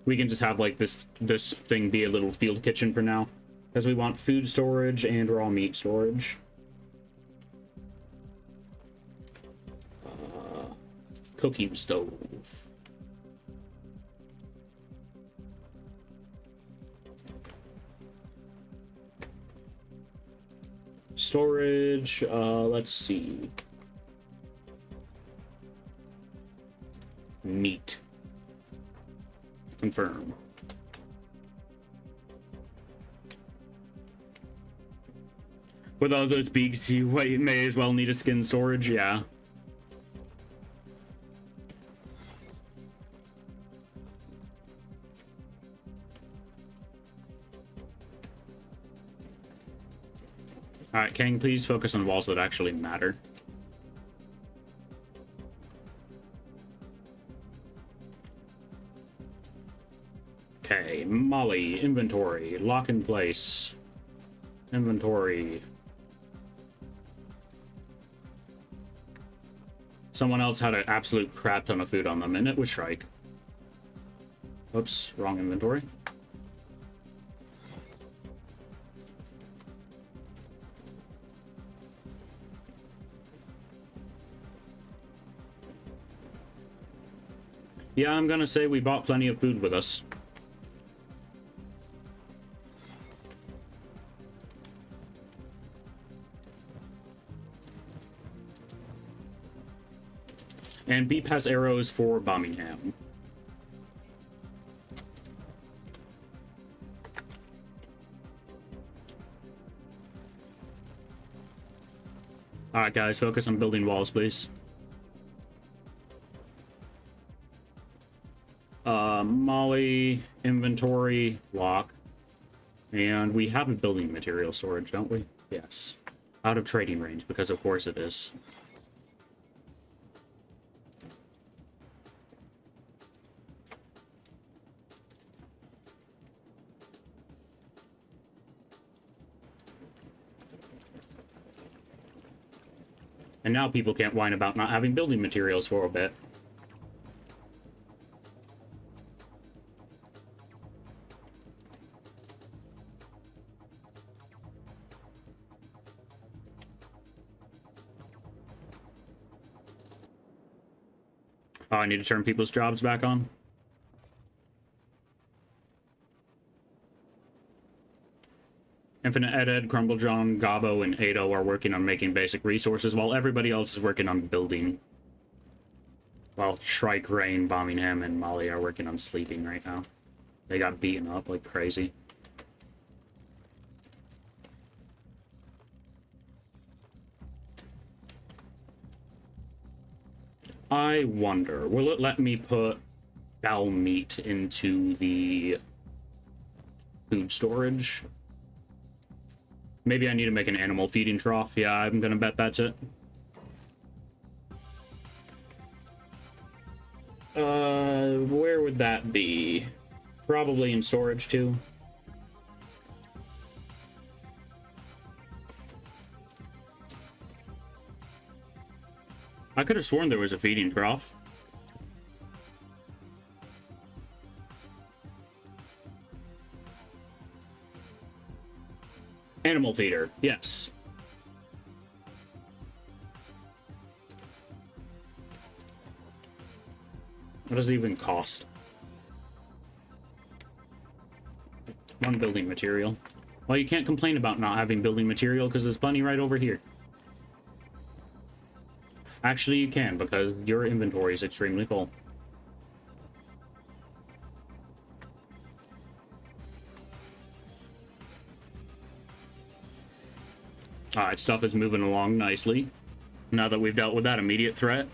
We can just have, like, this thing be a little field kitchen for now, because we want food storage and raw meat storage. Cooking stove. Storage, let's see. Meat. Confirm. With all those beaks, you may as well need a skin storage, yeah. Alright, Kang, please focus on walls that actually matter. Okay, Molly, inventory, lock in place. Inventory. Someone else had an absolute crap ton of food on them, and it was Shrike. Oops, wrong inventory. Yeah, I'm gonna say we bought plenty of food with us. And Beep has arrows for Birmingham. Alright guys, focus on building walls, please. Molly, inventory, lock. And we have a building material storage, don't we? Yes. Out of trading range, because of course it is. And now people can't whine about not having building materials for a bit. Oh, I need to turn people's jobs back on. Infinite Ed, Crumble John, Gabo, and Ado are working on making basic resources, while everybody else is working on building. While Shrike, Rain, Bombingham, and Molly are working on sleeping right now. They got beaten up like crazy. I wonder, will it let me put fowl meat into the food storage? Maybe I need to make an animal feeding trough. Yeah, I'm gonna bet that's it. Where would that be? Probably in storage too. I could have sworn there was a feeding trough. Animal feeder, yes. What does it even cost? 1 building material. Well, you can't complain about not having building material because there's plenty right over here. Actually, you can because your inventory is extremely full. Alright, stuff is moving along nicely. Now that we've dealt with that immediate threat.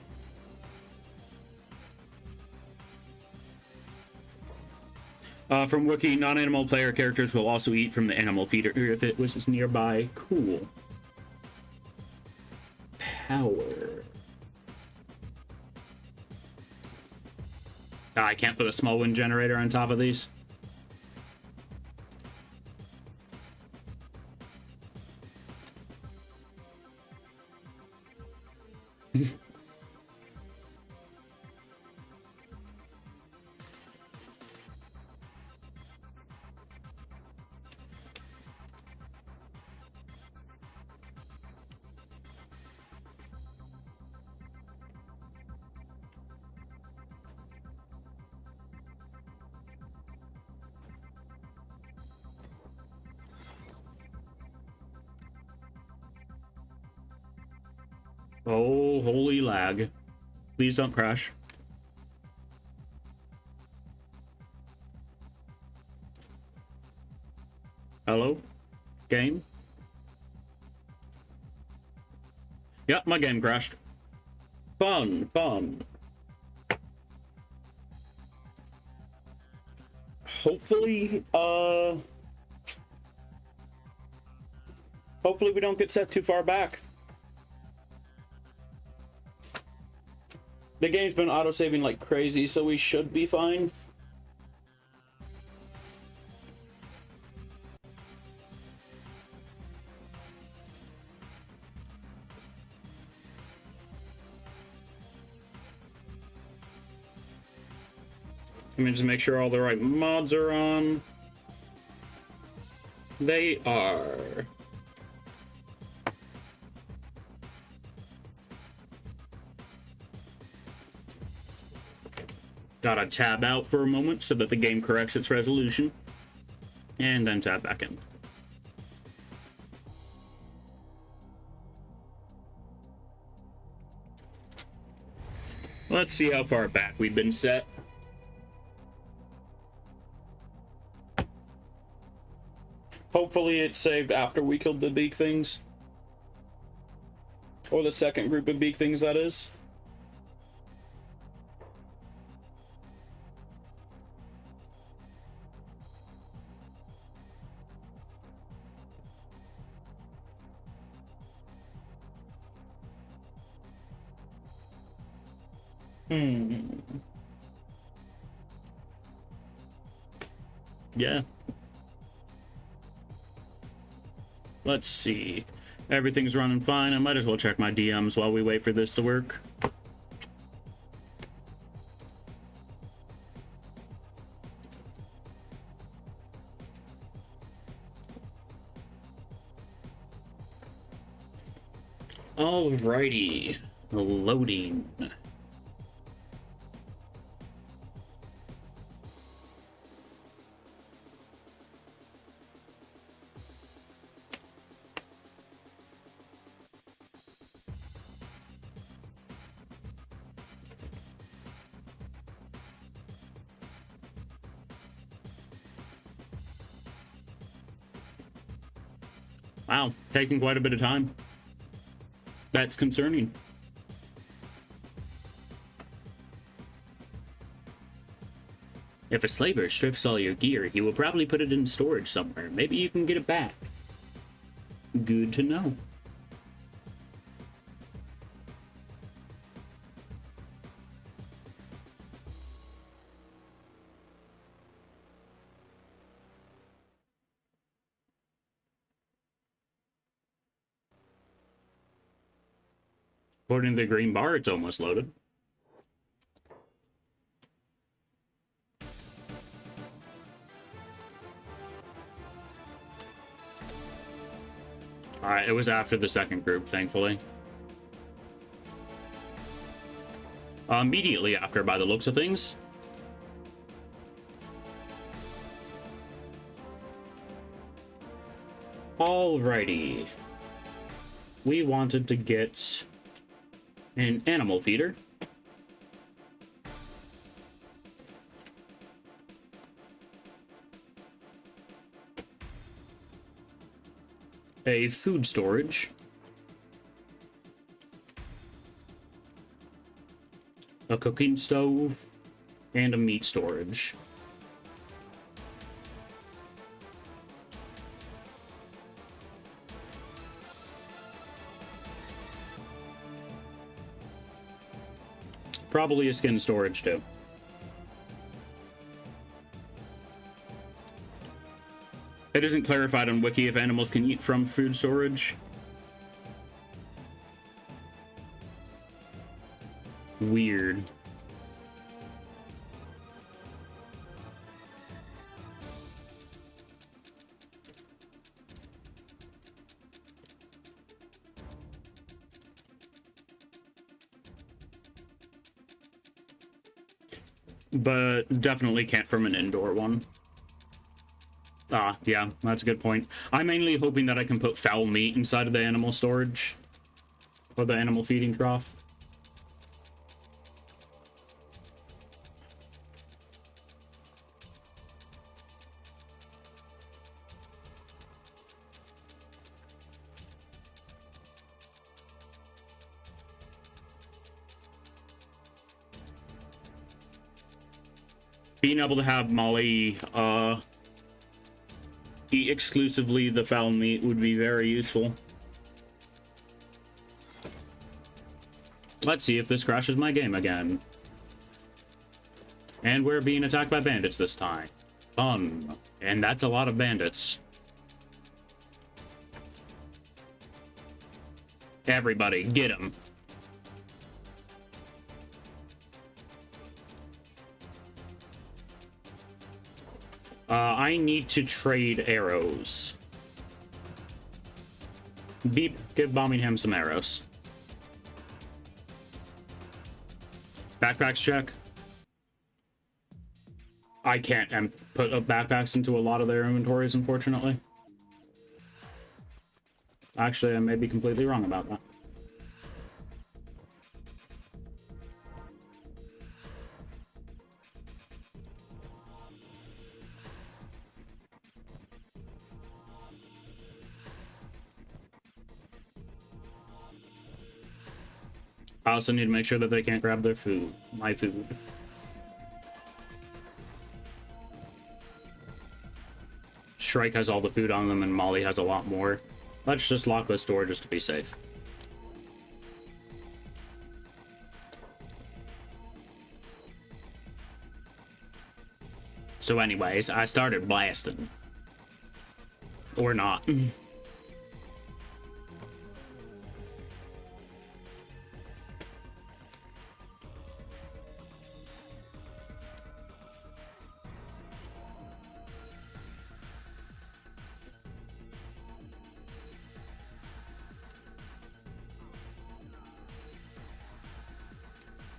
From Wiki, non-animal player characters will also eat from the animal feeder if it was nearby. Cool. Power. I can't put a small wind generator on top of these. Oh, holy lag. Please don't crash. Hello? Game? Yep, my game crashed. Fun, fun. Hopefully, hopefully we don't get set too far back. The game's been auto-saving like crazy, so we should be fine. Let me just make sure all the right mods are on. They are. Gotta tab out for a moment so that the game corrects its resolution. And then tab back in. Let's see how far back we've been set. Hopefully it saved after we killed the big things. Or the second group of big things, that is. Yeah. Let's see. Everything's running fine. I might as well check my DMs while we wait for this to work. Alrighty. Loading. Wow, taking quite a bit of time. That's concerning. If a slaver strips all your gear, he will probably put it in storage somewhere. Maybe you can get it back. Good to know. According to the green bar, it's almost loaded. Alright, it was after the second group, thankfully. Immediately after, by the looks of things. Alrighty. We wanted to get an animal feeder. A food storage. A cooking stove. And a meat storage. Probably a skin storage too. It isn't clarified on Wiki if animals can eat from food storage. Weird. But definitely can't from an indoor one. Ah, yeah, that's a good point. I'm mainly hoping that I can put foul meat inside of the animal storage. Or the animal feeding trough. Being able to have Molly, eat exclusively the foul meat would be very useful. Let's see if this crashes my game again. And we're being attacked by bandits this time. Fun. And that's a lot of bandits. Everybody, get them. I need to trade arrows. Beep, give bombing him some arrows. Backpacks check. I can't put backpacks into a lot of their inventories, unfortunately. Actually, I may be completely wrong about that. I also need to make sure that they can't grab their food. My food. Shrike has all the food on them and Molly has a lot more. Let's just lock this door just to be safe. So anyways, I started blasting. Or not.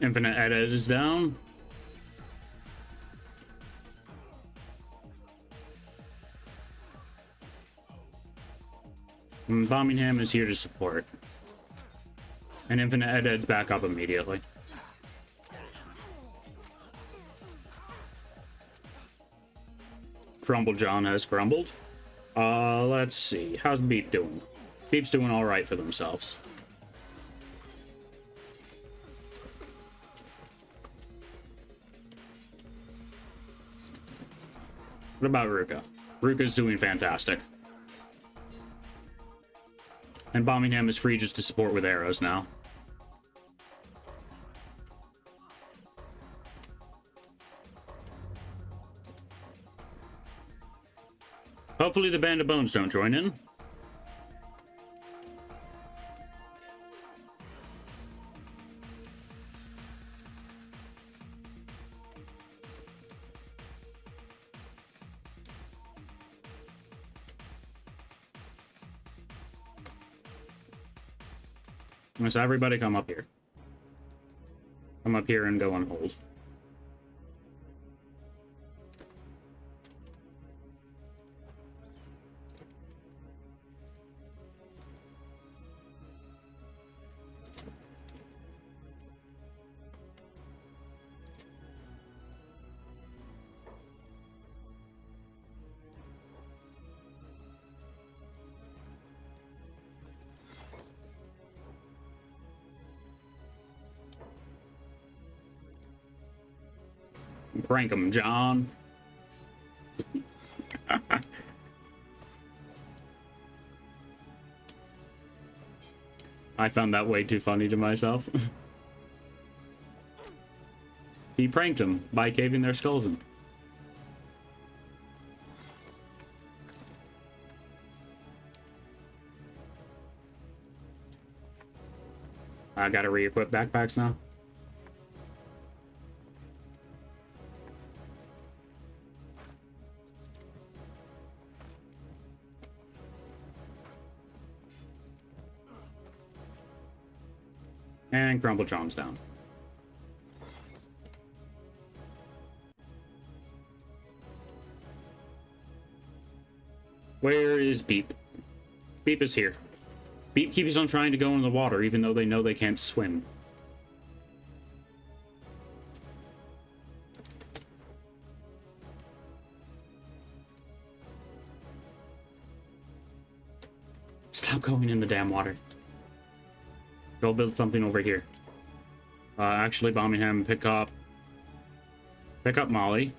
Infinite edit is down. And Birmingham is here to support. And Infinite edit's back up immediately. Crumble John has crumbled. Let's see. How's Beep doing? Beep's doing all right for themselves. What about Ruka? Ruka's doing fantastic. And Bombingham is free just to support with arrows now. Hopefully the Band of Bones don't join in. So everybody come up here. Come up here and go on hold. Prank him, John. I found that way too funny to myself. He pranked him by caving their skulls in. I gotta re-equip backpacks now. And Crumble John's down. Where is Beep? Beep is here. Beep keeps on trying to go in the water, even though they know they can't swim. Stop going in the damn water. Go build something over here. Actually, Birmingham, pick up Molly.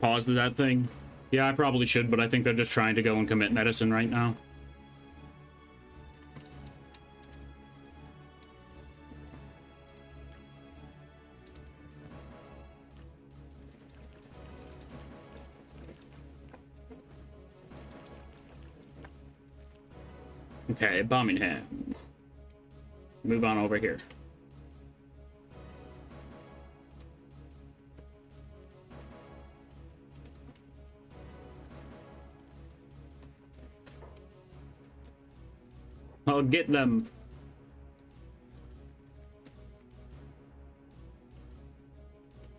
Pause to that thing. Yeah, I probably should, but I think they're just trying to go and commit medicine right now. Okay, Birmingham. Move on over here. I'll get them.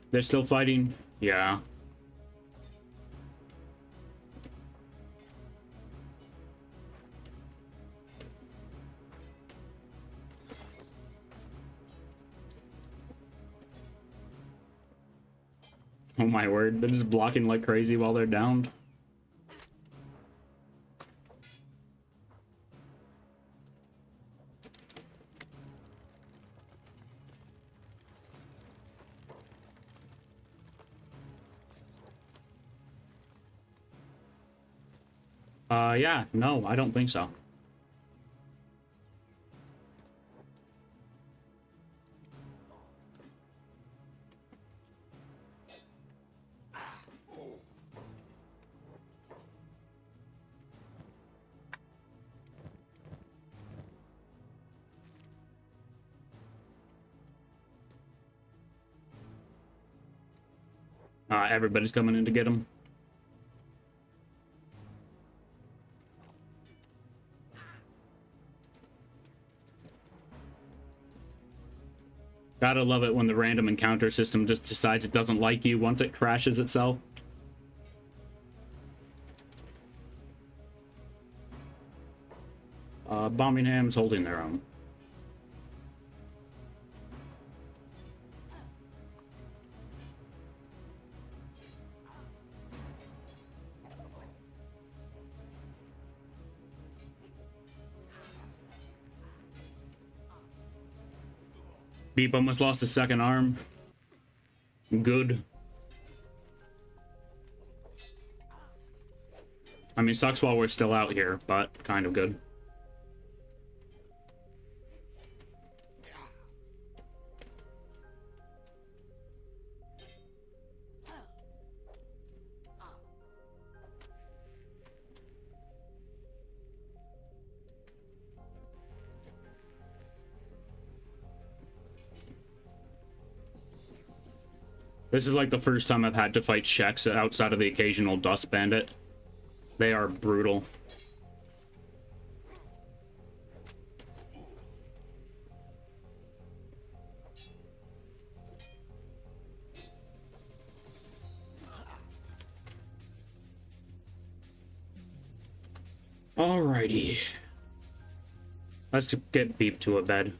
They're still fighting? Yeah. Oh my word, they're just blocking like crazy while they're downed. Yeah, no, I don't think so. Everybody's coming in to get him. Gotta love it when the random encounter system just decides it doesn't like you once it crashes itself. Birmingham's holding their own. Beep almost lost his second arm. Good. I mean, sucks while we're still out here, but kind of good. This is like the first time I've had to fight Sheks outside of the occasional Dust Bandit. They are brutal. Alrighty. Let's get Beep to a bed.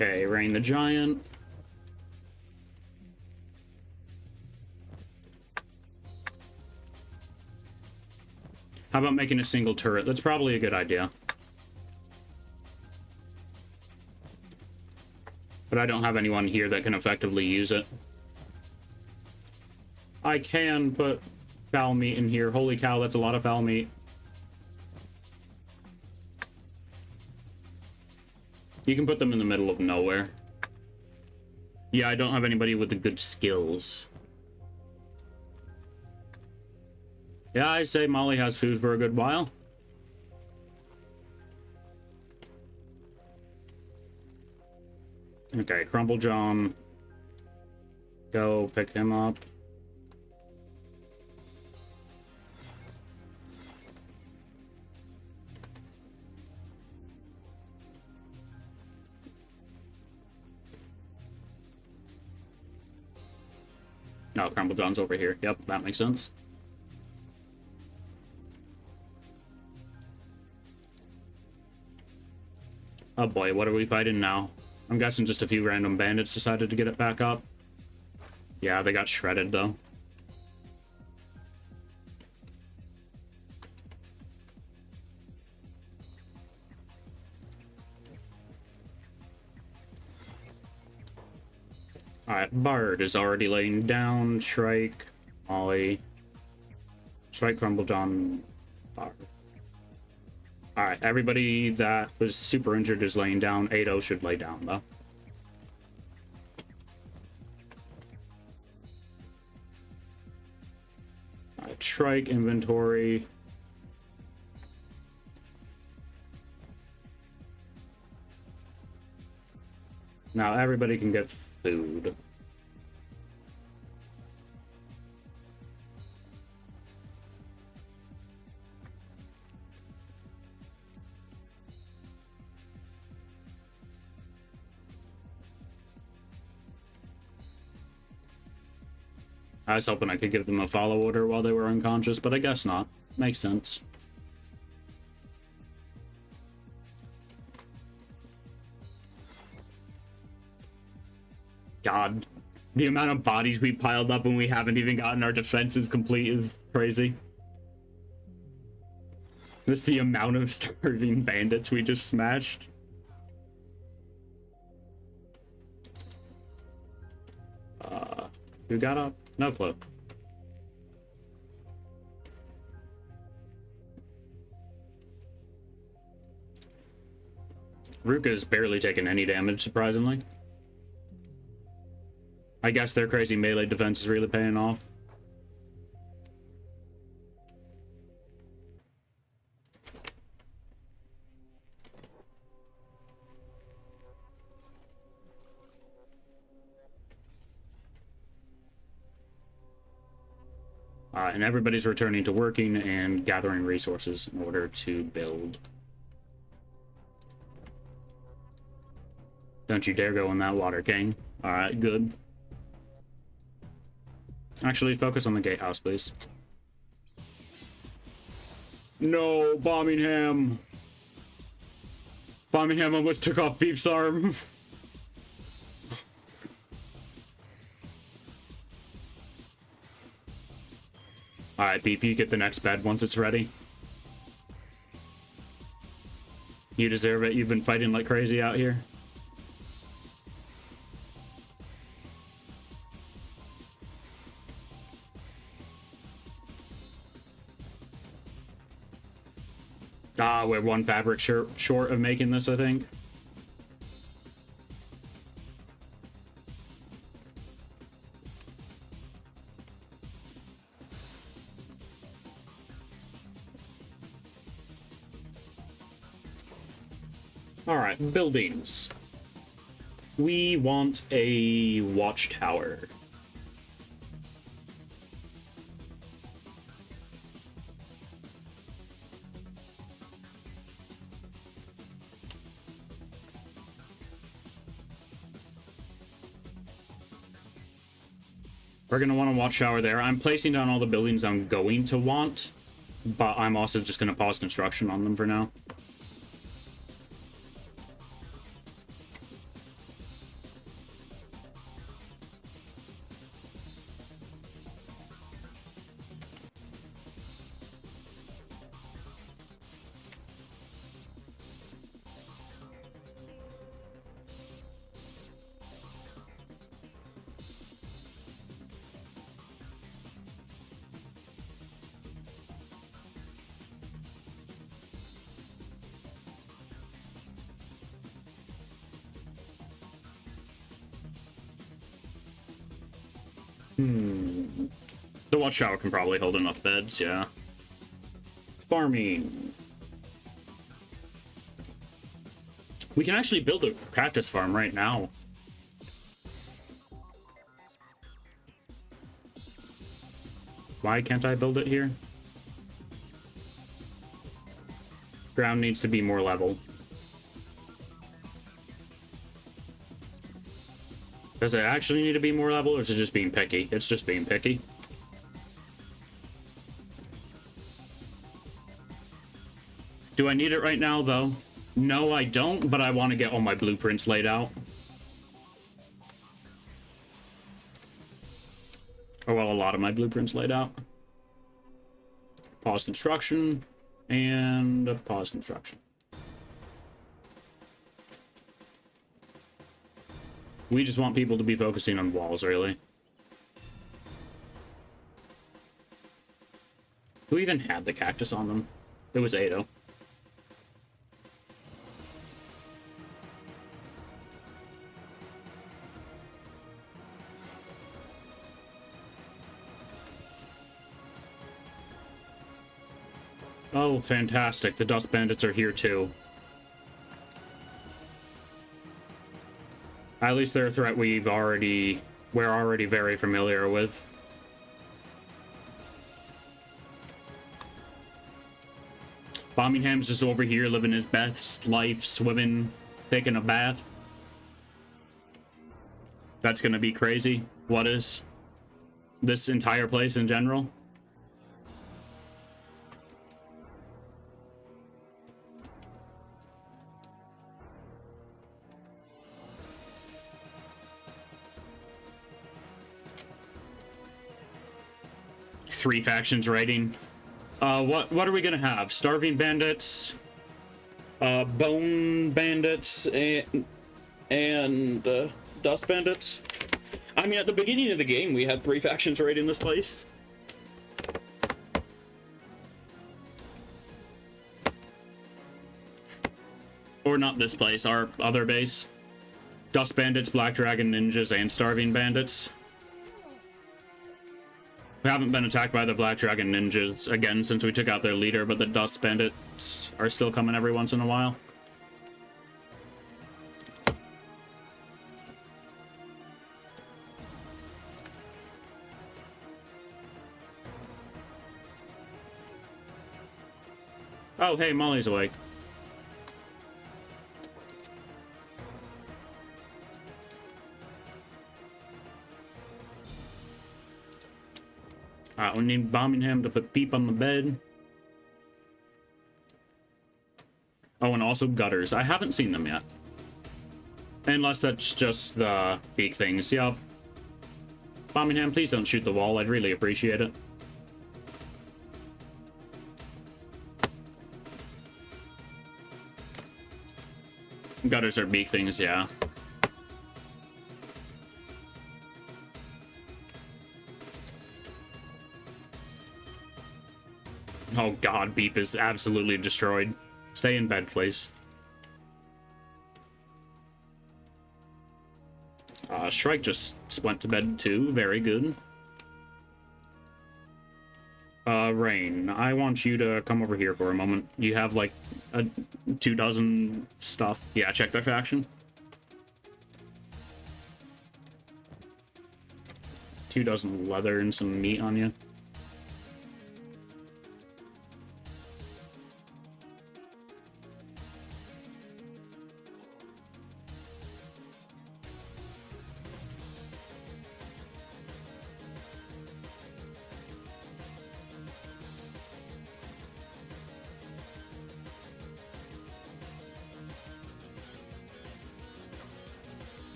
Okay, Rain the Giant. How about making a single turret? That's probably a good idea. But I don't have anyone here that can effectively use it. I can put foul meat in here. Holy cow, that's a lot of foul meat. You can put them in the middle of nowhere. Yeah, I don't have anybody with the good skills. Yeah, I say Molly has food for a good while. Okay, Crumble John. Go pick him up. No, Crumble John's over here. Yep, that makes sense. Oh boy, what are we fighting now? I'm guessing just a few random bandits decided to get it back up. Yeah, they got shredded though. Alright, Bard is already laying down. Shrike, Molly. Shrike, Crumble John, Bard. Alright, everybody that was super injured is laying down. 8-0 should lay down, though. Alright, Shrike, inventory. Now everybody can get food. I was hoping I could give them a follow order while they were unconscious, but I guess not. Makes sense. God, the amount of bodies we piled up and we haven't even gotten our defenses complete is crazy. Just the amount of starving bandits we just smashed. Who got up? No clue. Ruka's barely taken any damage, surprisingly. I guess their crazy melee defense is really paying off. And everybody's returning to working and gathering resources in order to build. Don't you dare go in that water, King. Alright, good. Actually, focus on the gatehouse, please. No, Birmingham! Birmingham almost took off Beep's arm. Alright, Beep, you get the next bed once it's ready. You deserve it. You've been fighting like crazy out here. Ah, we're one fabric short of making this, I think. All right, buildings. We want a watchtower. We're going to want a watchtower there. I'm placing down all the buildings I'm going to want, but I'm also just going to pause construction on them for now. The watchtower can probably hold enough beds, yeah. Farming. We can actually build a cactus farm right now. Why can't I build it here? Ground needs to be more level. Does it actually need to be more level, or is it just being picky? It's just being picky. Do I need it right now, though? No, I don't, but I want to get all my blueprints laid out. Or, well, a lot of my blueprints laid out. Pause construction, and pause construction. We just want people to be focusing on walls, really. Who even had the cactus on them? It was Ado. Oh, fantastic. The dust bandits are here, too. At least they're a threat we're already very familiar with. Bombingham's just over here living his best life, swimming, taking a bath. That's gonna be crazy. What is? This entire place in general? Three factions raiding. What are we gonna have? Starving bandits, bone bandits, and dust bandits. I mean, at the beginning of the game, we had three factions raiding this place. Or not this place, our other base. Dust bandits, black dragon ninjas, and starving bandits. We haven't been attacked by the Black Dragon Ninjas again since we took out their leader, but the Dust Bandits are still coming every once in a while. Oh, hey, Molly's awake. We need Birmingham to put Peep on the bed. Oh, and also gutters. I haven't seen them yet. Unless that's just the peak things. Yup. Birmingham, please don't shoot the wall. I'd really appreciate it. Gutters are beak things, yeah. Oh god, Beep is absolutely destroyed. Stay in bed, please. Shrike just went to bed too. Very good. Rain, I want you to come over here for a moment. You have like 24 stuff. Yeah, check their faction. 24 leather and some meat on you.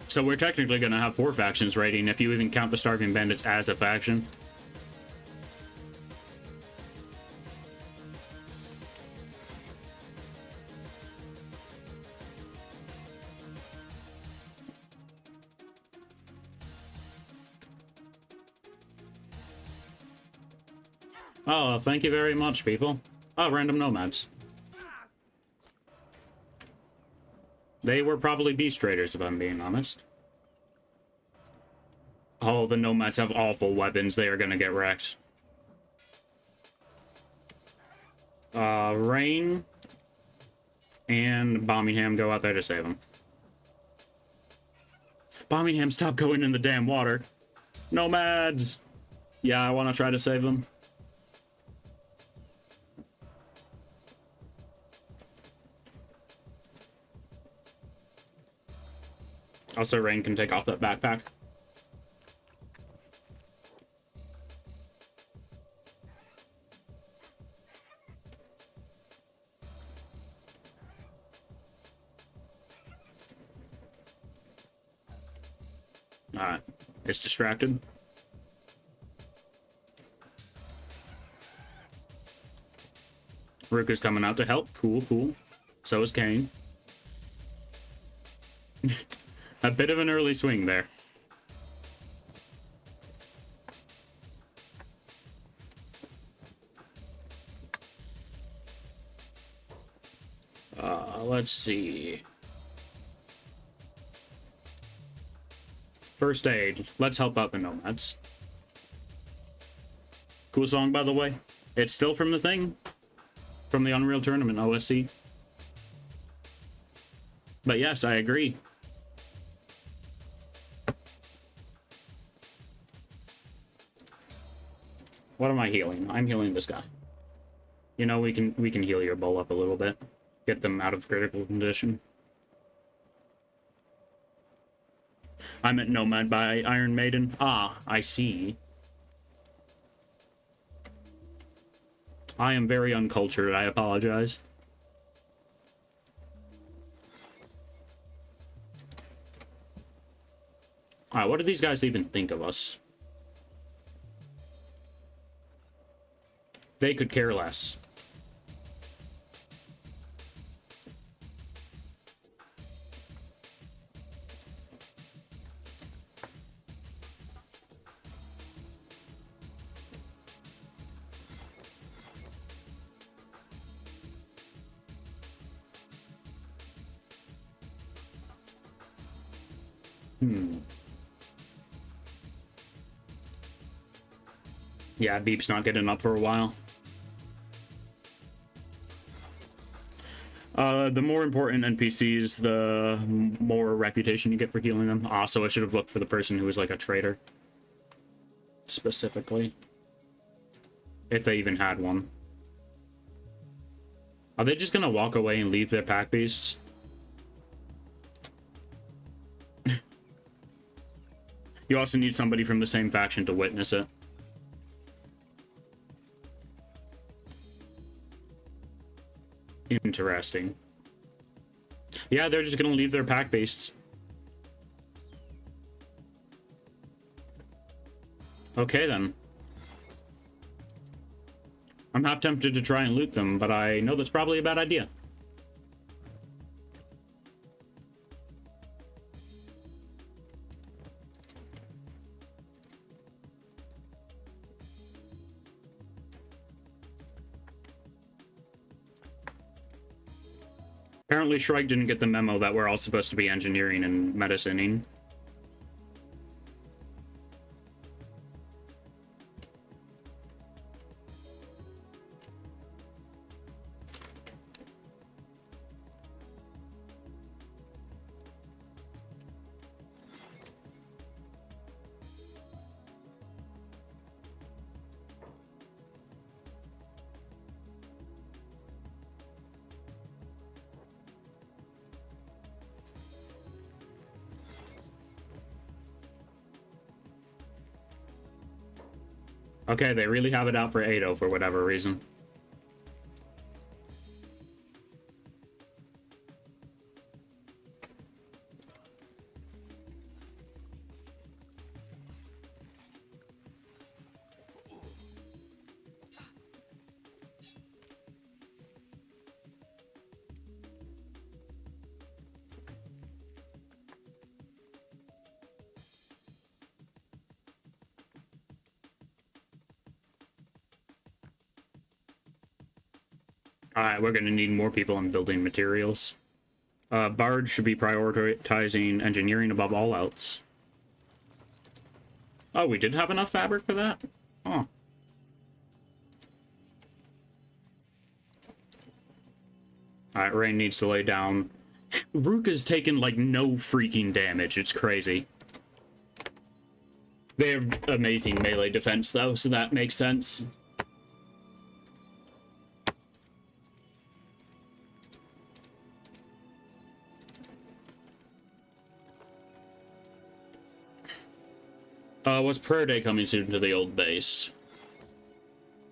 So we're technically going to have 4 factions raiding if you even count the Starving Bandits as a faction. Oh, thank you very much, people. Oh, random nomads. They were probably beast traders, if I'm being honest. Oh, the nomads have awful weapons. They are gonna get wrecked. Rain and Birmingham go out there to save them. Birmingham, stop going in the damn water. Nomads! Yeah, I want to try to save them. Also, Rain can take off that backpack. Alright. It's distracted. Rook is coming out to help. Cool, cool. So is Kane. A bit of an early swing there. Let's see. First aid. Let's help out the nomads. Cool song, by the way. It's still from the thing. From the Unreal Tournament OST. But yes, I agree. What am I healing? I'm healing this guy. You know, we can heal your bull up a little bit. Get them out of critical condition. I'm at Nomad by Iron Maiden. Ah, I see. I am very uncultured. I apologize. Alright, what do these guys even think of us? They could care less. Yeah, Beep's not getting up for a while. The more important NPCs, the more reputation you get for healing them. Also, I should have looked for the person who was like a traitor. Specifically. If they even had one. Are they just gonna walk away and leave their pack beasts? You also need somebody from the same faction to witness it. Interesting. Yeah, they're just gonna leave their pack beasts. Okay, then. I'm half tempted to try and loot them, but I know that's probably a bad idea. Apparently Shrike didn't get the memo that we're all supposed to be engineering and medicining. Okay, they really have it out for Ado for whatever reason. Alright, we're gonna need more people in building materials. Bard should be prioritizing engineering above all else. Oh, we did have enough fabric for that? Oh. Alright, Rain needs to lay down. Ruka's taken, like, no freaking damage. It's crazy. They have amazing melee defense, though, so that makes sense. Was Prayer Day coming soon to the old base?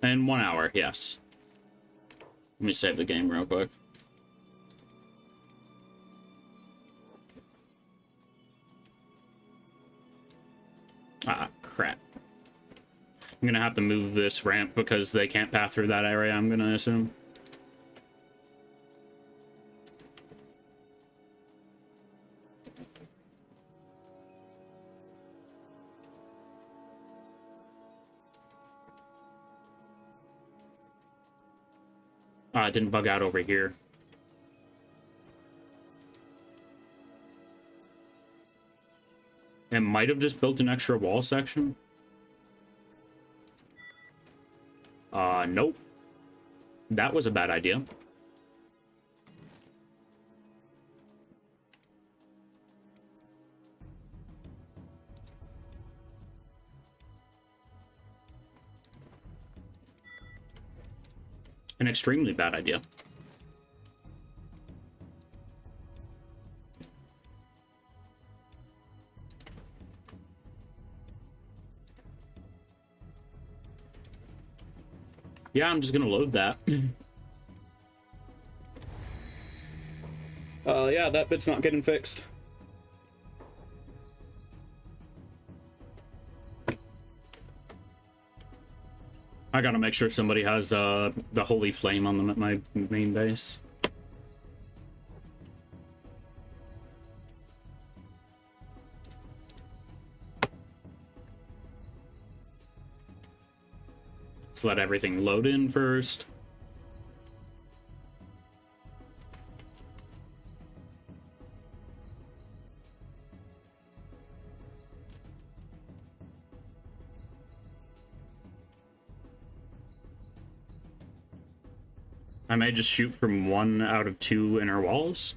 In 1 hour, yes. Let me save the game real quick. Ah, crap. I'm gonna have to move this ramp because they can't pass through that area, I'm gonna assume. It didn't bug out over here. It might have just built an extra wall section. Nope. That was a bad idea. An extremely bad idea. Yeah, I'm just gonna load that. Yeah, that bit's not getting fixed. I gotta make sure somebody has the Holy Flame on them at my main base. Let's let everything load in first. I may just shoot from 1 out of 2 inner walls.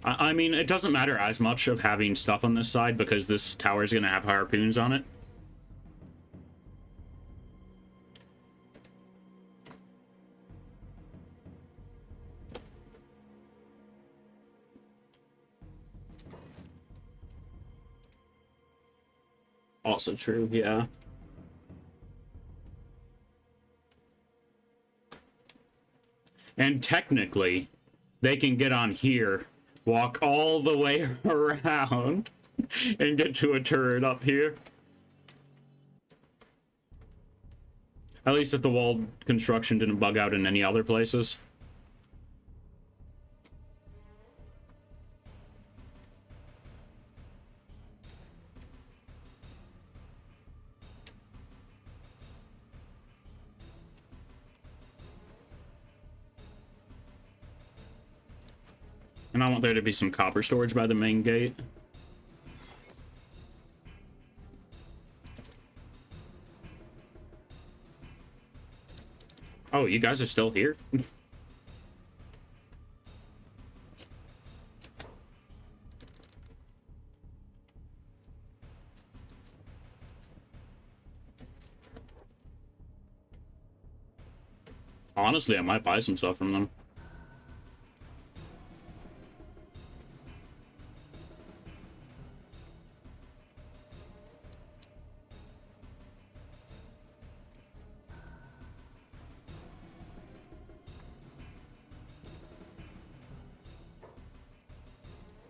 I mean, it doesn't matter as much of having stuff on this side because this tower is going to have harpoons on it. Also true, yeah. And technically, they can get on here, walk all the way around, and get to a turret up here. At least if the wall construction didn't bug out in any other places. And I want there to be some copper storage by the main gate. Oh, you guys are still here? Honestly, I might buy some stuff from them.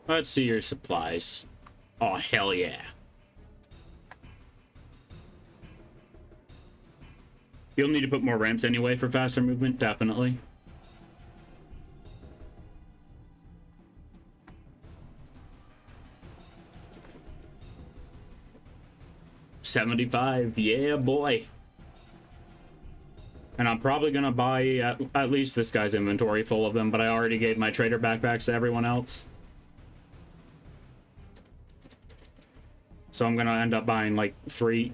Let's see your supplies. Oh, hell yeah. You'll need to put more ramps anyway for faster movement, definitely. $75, yeah, boy. And I'm probably gonna buy at least this guy's inventory full of them, but I already gave my trader backpacks to everyone else. So I'm gonna end up buying like 3.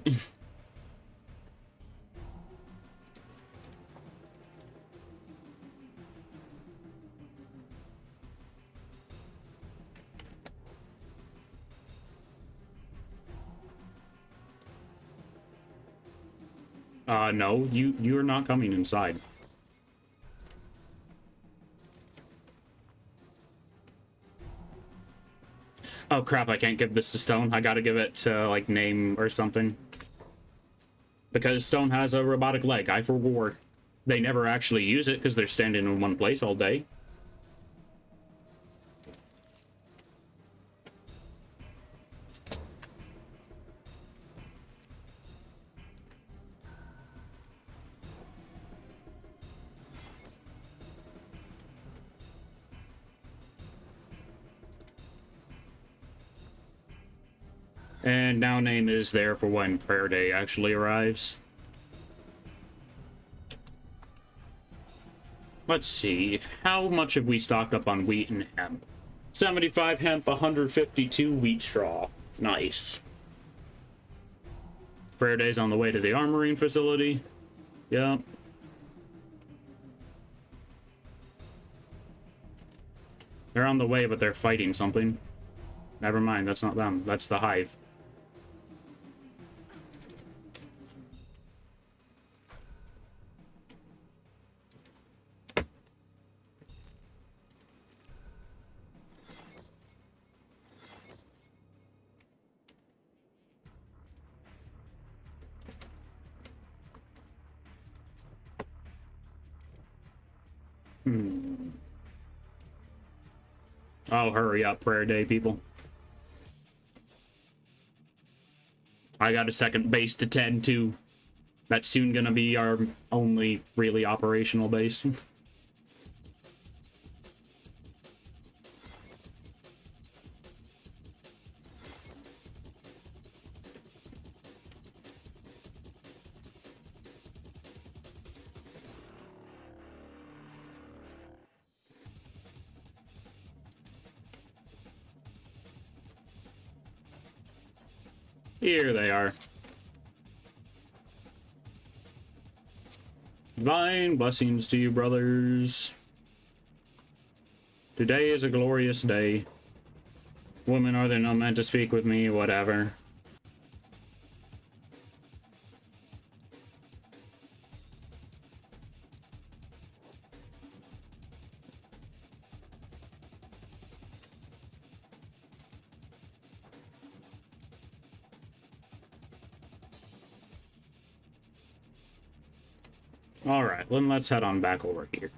No, you're not coming inside. Oh crap, I can't give this to Stone. I gotta give it to, like, Name or something. Because Stone has a robotic leg, eye for war. They never actually use it because they're standing in one place all day. And now Name is there for when Prayer Day actually arrives. Let's see. How much have we stocked up on wheat and hemp? 75 hemp, 152 wheat straw. Nice. Prayer Day's on the way to the armoring facility. Yep. They're on the way, but they're fighting something. Never mind, that's not them. That's the hive. Oh, hurry up, Prayer Day, people. I got a second base to tend to. That's soon gonna be our only really operational base. Here they are. Divine blessings to you, brothers. Today is a glorious day. Women, are they not meant to speak with me? Whatever. Alright, then let's head on back over here.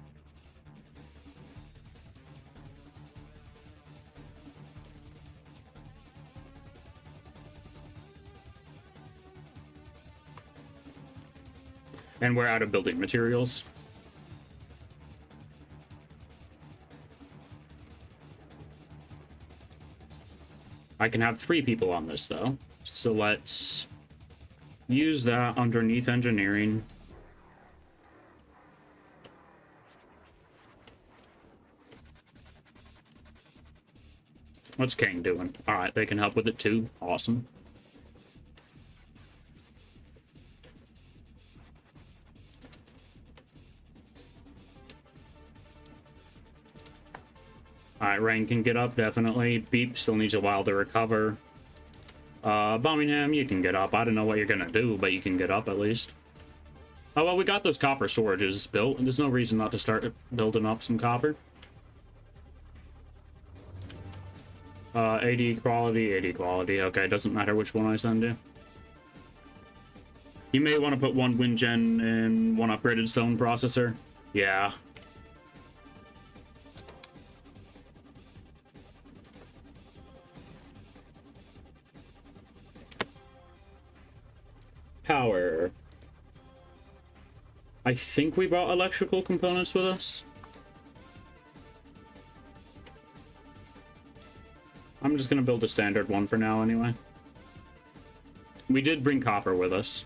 And we're out of building materials. I can have 3 people on this, though. So let's use that underneath engineering. What's Kang doing? Alright, they can help with it too. Awesome. Alright, Rain can get up, definitely. Beep still needs a while to recover. Birmingham, you can get up. I don't know what you're gonna do, but you can get up at least. Oh, well, we got those copper storages built, and there's no reason not to start building up some copper. 80 quality, 80 quality. Okay, doesn't matter which one I send you. You may want to put 1 wind gen and 1 upgraded stone processor. Yeah. Power. I think we brought electrical components with us. I'm just gonna build a standard one for now anyway. We did bring copper with us.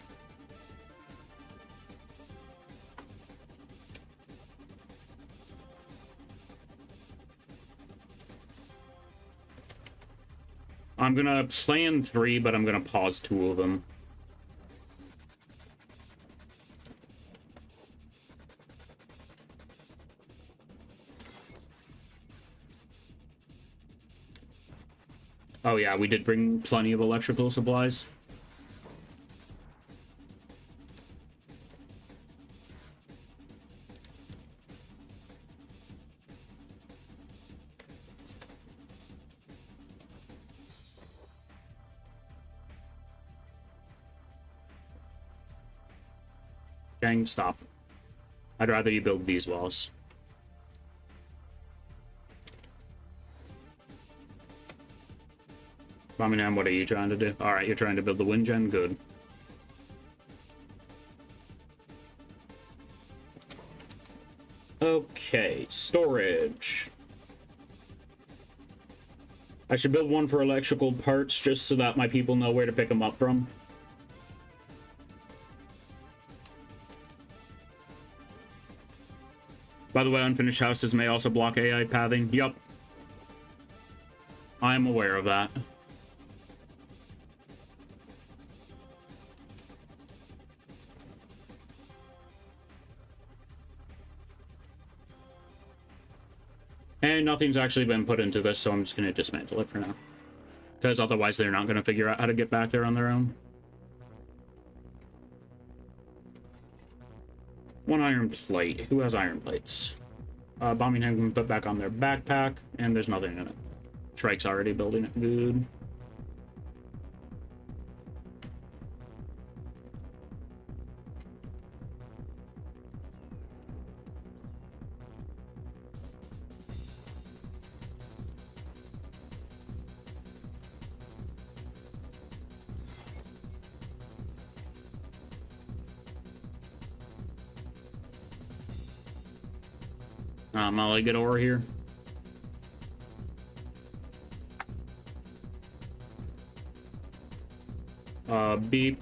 I'm gonna plan 3, but I'm gonna pause 2 of them. Oh yeah, we did bring plenty of electrical supplies. Gang, stop. I'd rather you build these walls. Birmingham, what are you trying to do? Alright, you're trying to build the wind gen? Good. Okay, storage. I should build one for electrical parts just so that my people know where to pick them up from. By the way, unfinished houses may also block AI pathing. Yup. I am aware of that. And nothing's actually been put into this, so I'm just going to dismantle it for now. Because otherwise they're not going to figure out how to get back there on their own. 1 iron plate. Who has iron plates? Birmingham can put back on their backpack, and there's nothing in it. Shrike's already building it. Good. Molly, get over here. Beep.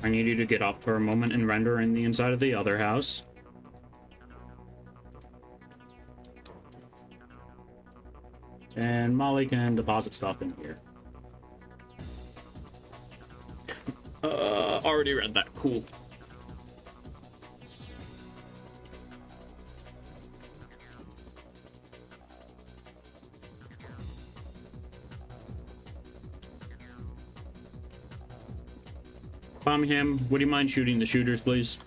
I need you to get up for a moment and render in the inside of the other house. And Molly can deposit stuff in here. Already read that. Cool. Birmingham, would you mind shooting the shooters, please?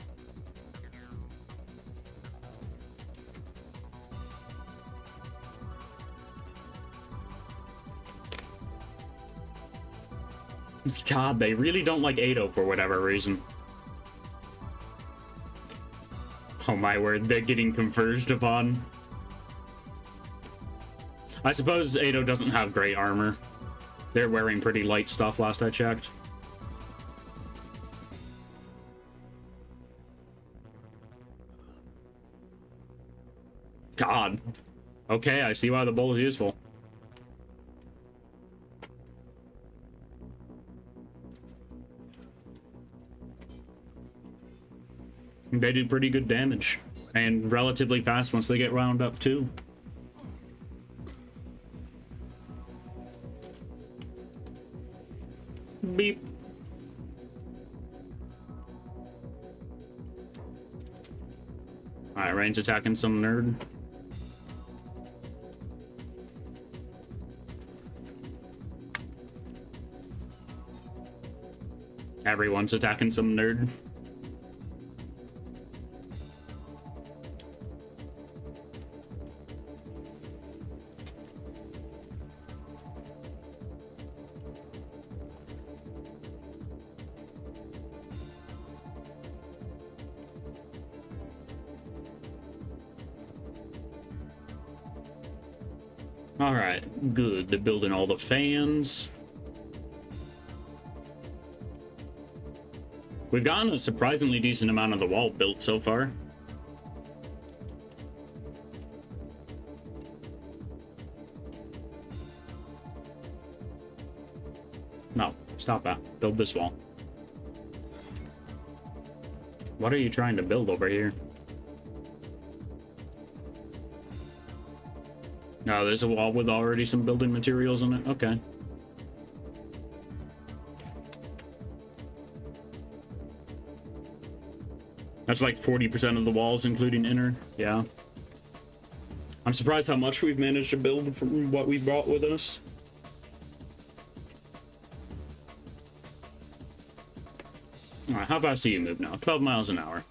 God, they really don't like Ado for whatever reason. Oh my word, they're getting converged upon. I suppose Ado doesn't have great armor. They're wearing pretty light stuff last I checked. God. Okay, I see why the bowl is useful. They do pretty good damage. And relatively fast once they get wound up, too. Beep. Alright, Rain's attacking some nerd. Everyone's attacking some nerd. Alright, good. They're building all the fans. We've gotten a surprisingly decent amount of the wall built so far. No, stop that. Build this wall. What are you trying to build over here? No, there's a wall with already some building materials in it. Okay. That's like 40% of the walls, including inner. Yeah. I'm surprised how much we've managed to build from what we brought with us. Alright, how fast do you move now? 12 miles an hour.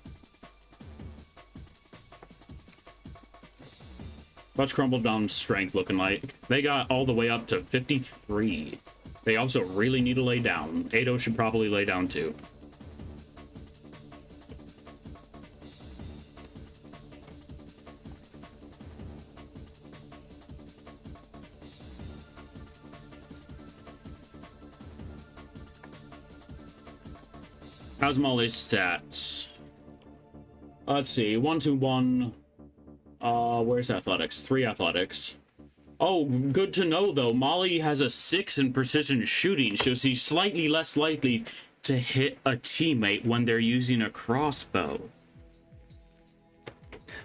What's Crumble Down's strength looking like? They got all the way up to 53. They also really need to lay down. Ado should probably lay down too. How's Molly's stats? Let's see. 1-1. Where's athletics? 3 athletics. Oh, good to know though. Molly has a 6 in precision shooting, so she's slightly less likely to hit a teammate when they're using a crossbow.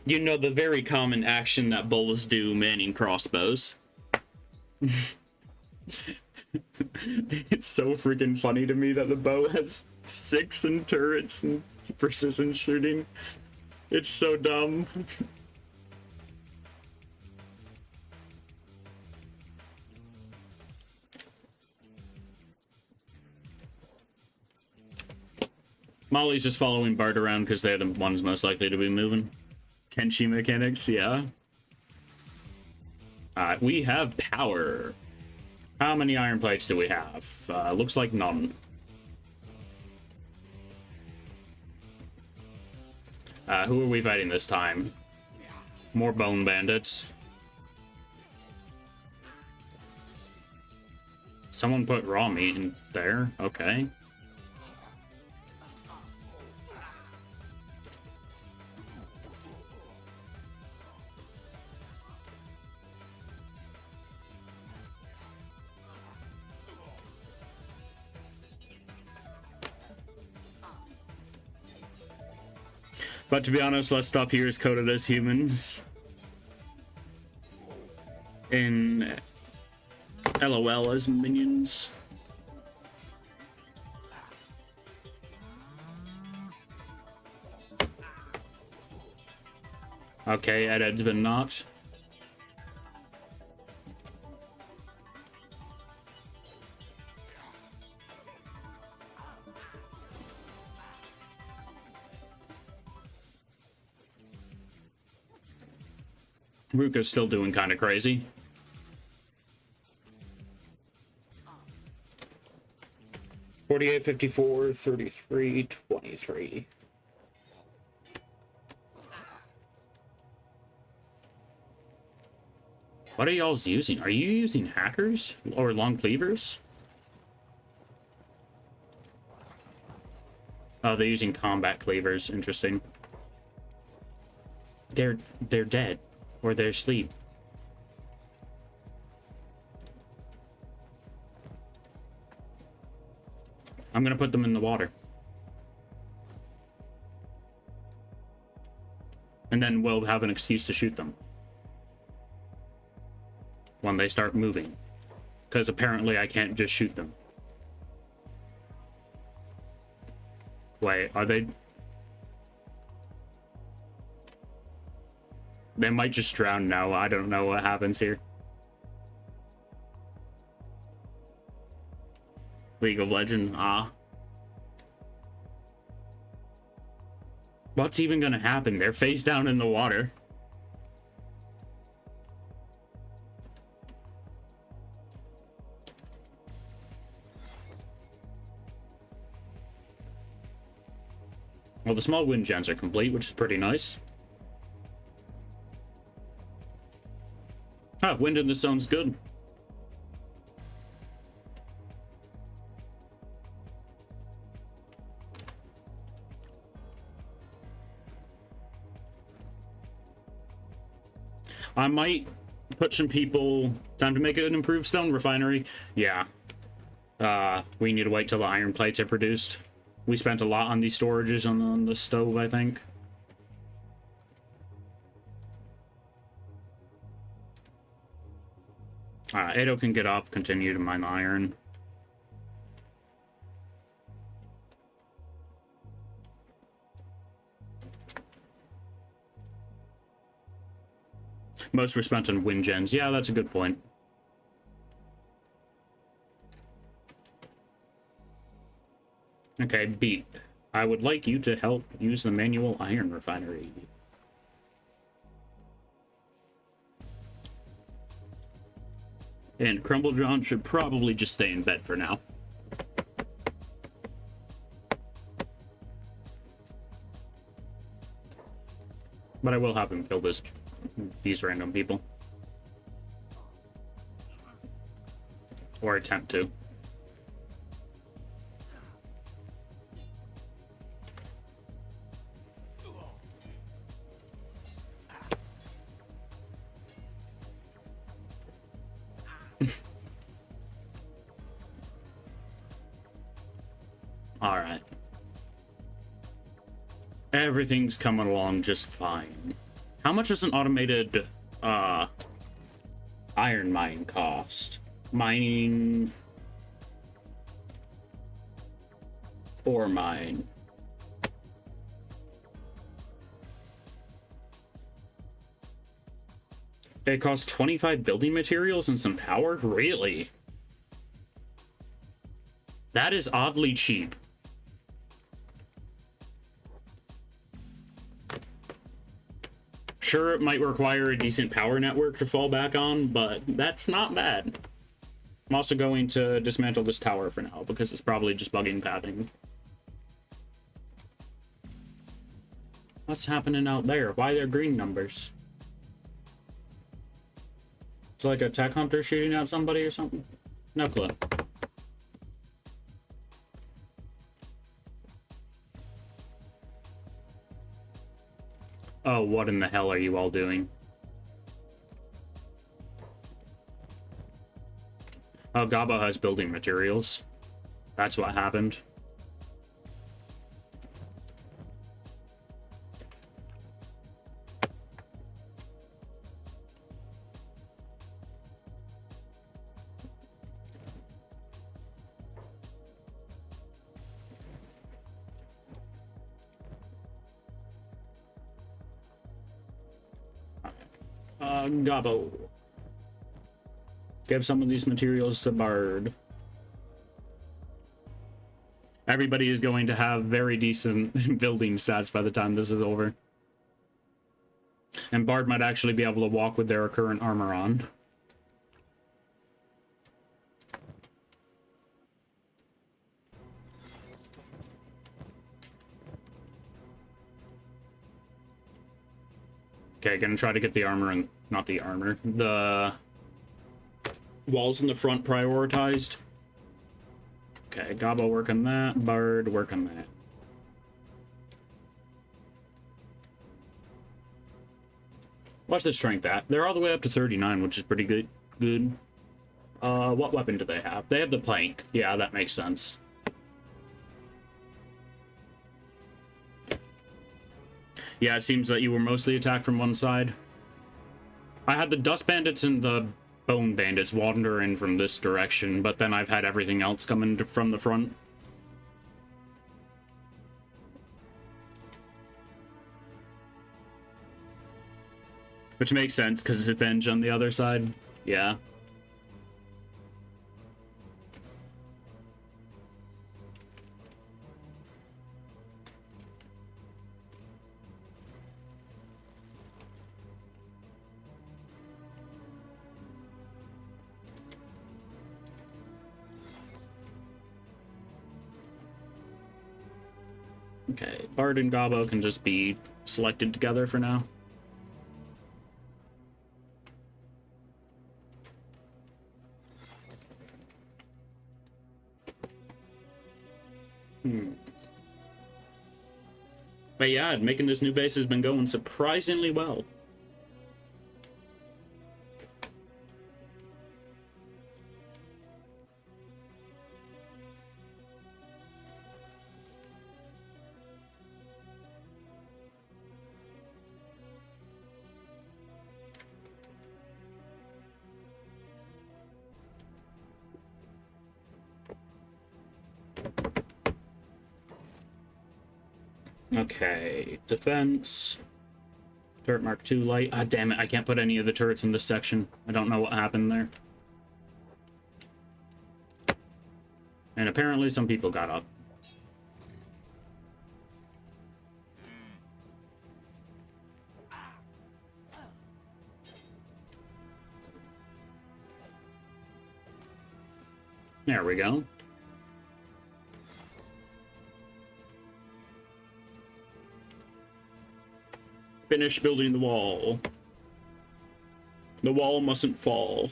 You know, the very common action that bulls do manning crossbows. It's so freaking funny to me that the bow has 6 in turrets and precision shooting. It's so dumb. Molly's just following Bart around because they're the ones most likely to be moving. Kenshi mechanics, yeah. We have power. How many iron plates do we have? Looks like none. Who are we fighting this time? More bone bandits. Someone put raw meat in there. Okay. But to be honest, less stuff here is coded as humans. In LOL as minions. Okay, Ed's been knocked. Ruka's still doing kind of crazy. $48, $54, $33, $23. What are y'all's using? Are you using hackers or long cleavers? Oh, they're using combat cleavers. Interesting. They're dead. Or they're asleep. I'm gonna put them in the water. And then we'll have an excuse to shoot them. When they start moving. Because apparently I can't just shoot them. Wait, are they... They might just drown now. I don't know what happens here. League of Legends, ah. What's even gonna happen? They're face down in the water. Well, the small wind gens are complete, which is pretty nice. Ah, wind in the zone's good. I might put some people... Time to make an improved stone refinery? Yeah. We need to wait till the iron plates are produced. We spent a lot on these storages on the stove, I think. Edo can get up, continue to mine the iron. Most were spent on wind gens. Yeah, that's a good point. Okay, Beep. I would like you to help use the manual iron refinery. And Crumble John should probably just stay in bed for now. But I will have him kill these random people. Or attempt to. Alright. Everything's coming along just fine. How much does an automated iron mine cost? Mining... ore mine. It costs 25 building materials and some power? Really? That is oddly cheap. Sure, it might require a decent power network to fall back on, but that's not bad. I'm also going to dismantle this tower for now, because it's probably just bugging pathing. What's happening out there? Why are there green numbers? It's like a tech hunter shooting at somebody or something? No clue. Oh, what in the hell are you all doing? Oh, Gabo has building materials. That's what happened. Gabo. Give some of these materials to Bard. Everybody is going to have very decent building stats by the time this is over. And Bard might actually be able to walk with their current armor on. Okay, gonna try to get the armor and not the armor. The walls in the front prioritized. Okay, Gabo work on that. Bard work on that. What's the strength at? They're all the way up to 39, which is pretty good. What weapon do they have? They have the plank. Yeah, that makes sense. Yeah, it seems that you were mostly attacked from one side. I had the dust bandits and the bone bandits wander in from this direction, but then I've had everything else come in from the front. Which makes sense, because it's Avenge on the other side. Yeah. Okay, Bard and Gobbo can just be selected together for now. But yeah, making this new base has been going surprisingly well. Okay, defense. Turret Mark 2 light. Ah, damn it, I can't put any of the turrets in this section. I don't know what happened there. And apparently some people got up. There we go. Finish building the wall. The wall mustn't fall.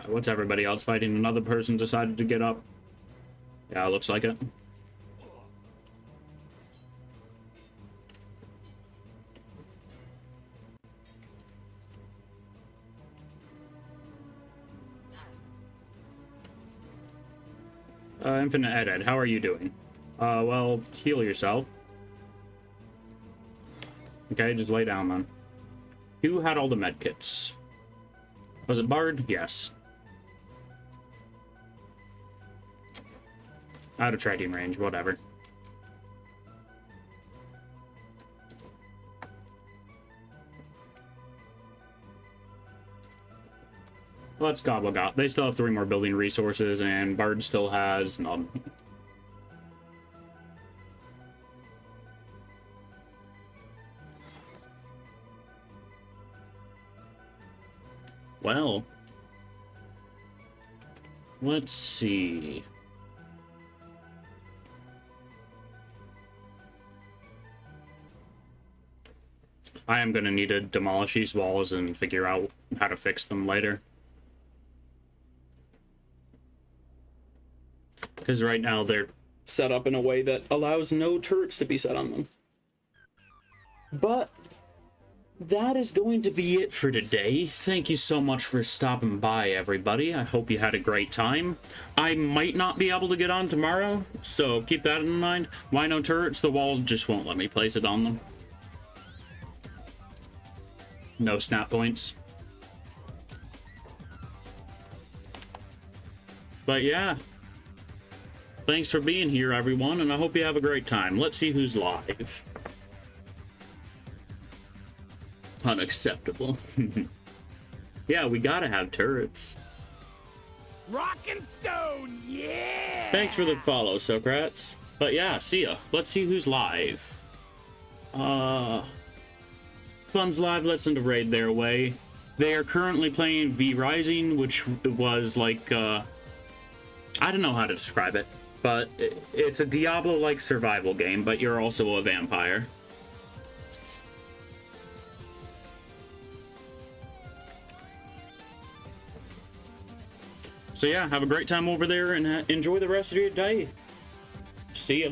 What's everybody else fighting? Another person decided to get up. Yeah, looks like it. Infinite Ed, how are you doing? Well, heal yourself. Okay, just lay down then. Who had all the medkits? Was it Bard? Yes. Out of trading range, whatever. Let's gobble got. They still have 3 more building resources, and Bard still has none. Well, let's see. I am going to need to demolish these walls and figure out how to fix them later. Because right now they're set up in a way that allows no turrets to be set on them. But that is going to be it for today. Thank you so much for stopping by, everybody. I hope you had a great time. I might not be able to get on tomorrow, so keep that in mind. Why no turrets? The walls just won't let me place it on them. No snap points. But yeah. Thanks for being here, everyone, and I hope you have a great time. Let's see who's live. Unacceptable. Yeah, we gotta have turrets. Rock and stone, yeah! Thanks for the follow, Socrates. But yeah, see ya. Let's see who's live. Fun's live, let's send a raid their way. They are currently playing V Rising, which was like, I don't know how to describe it, but it's a Diablo-like survival game, but you're also a vampire. So yeah, have a great time over there and enjoy the rest of your day. See ya.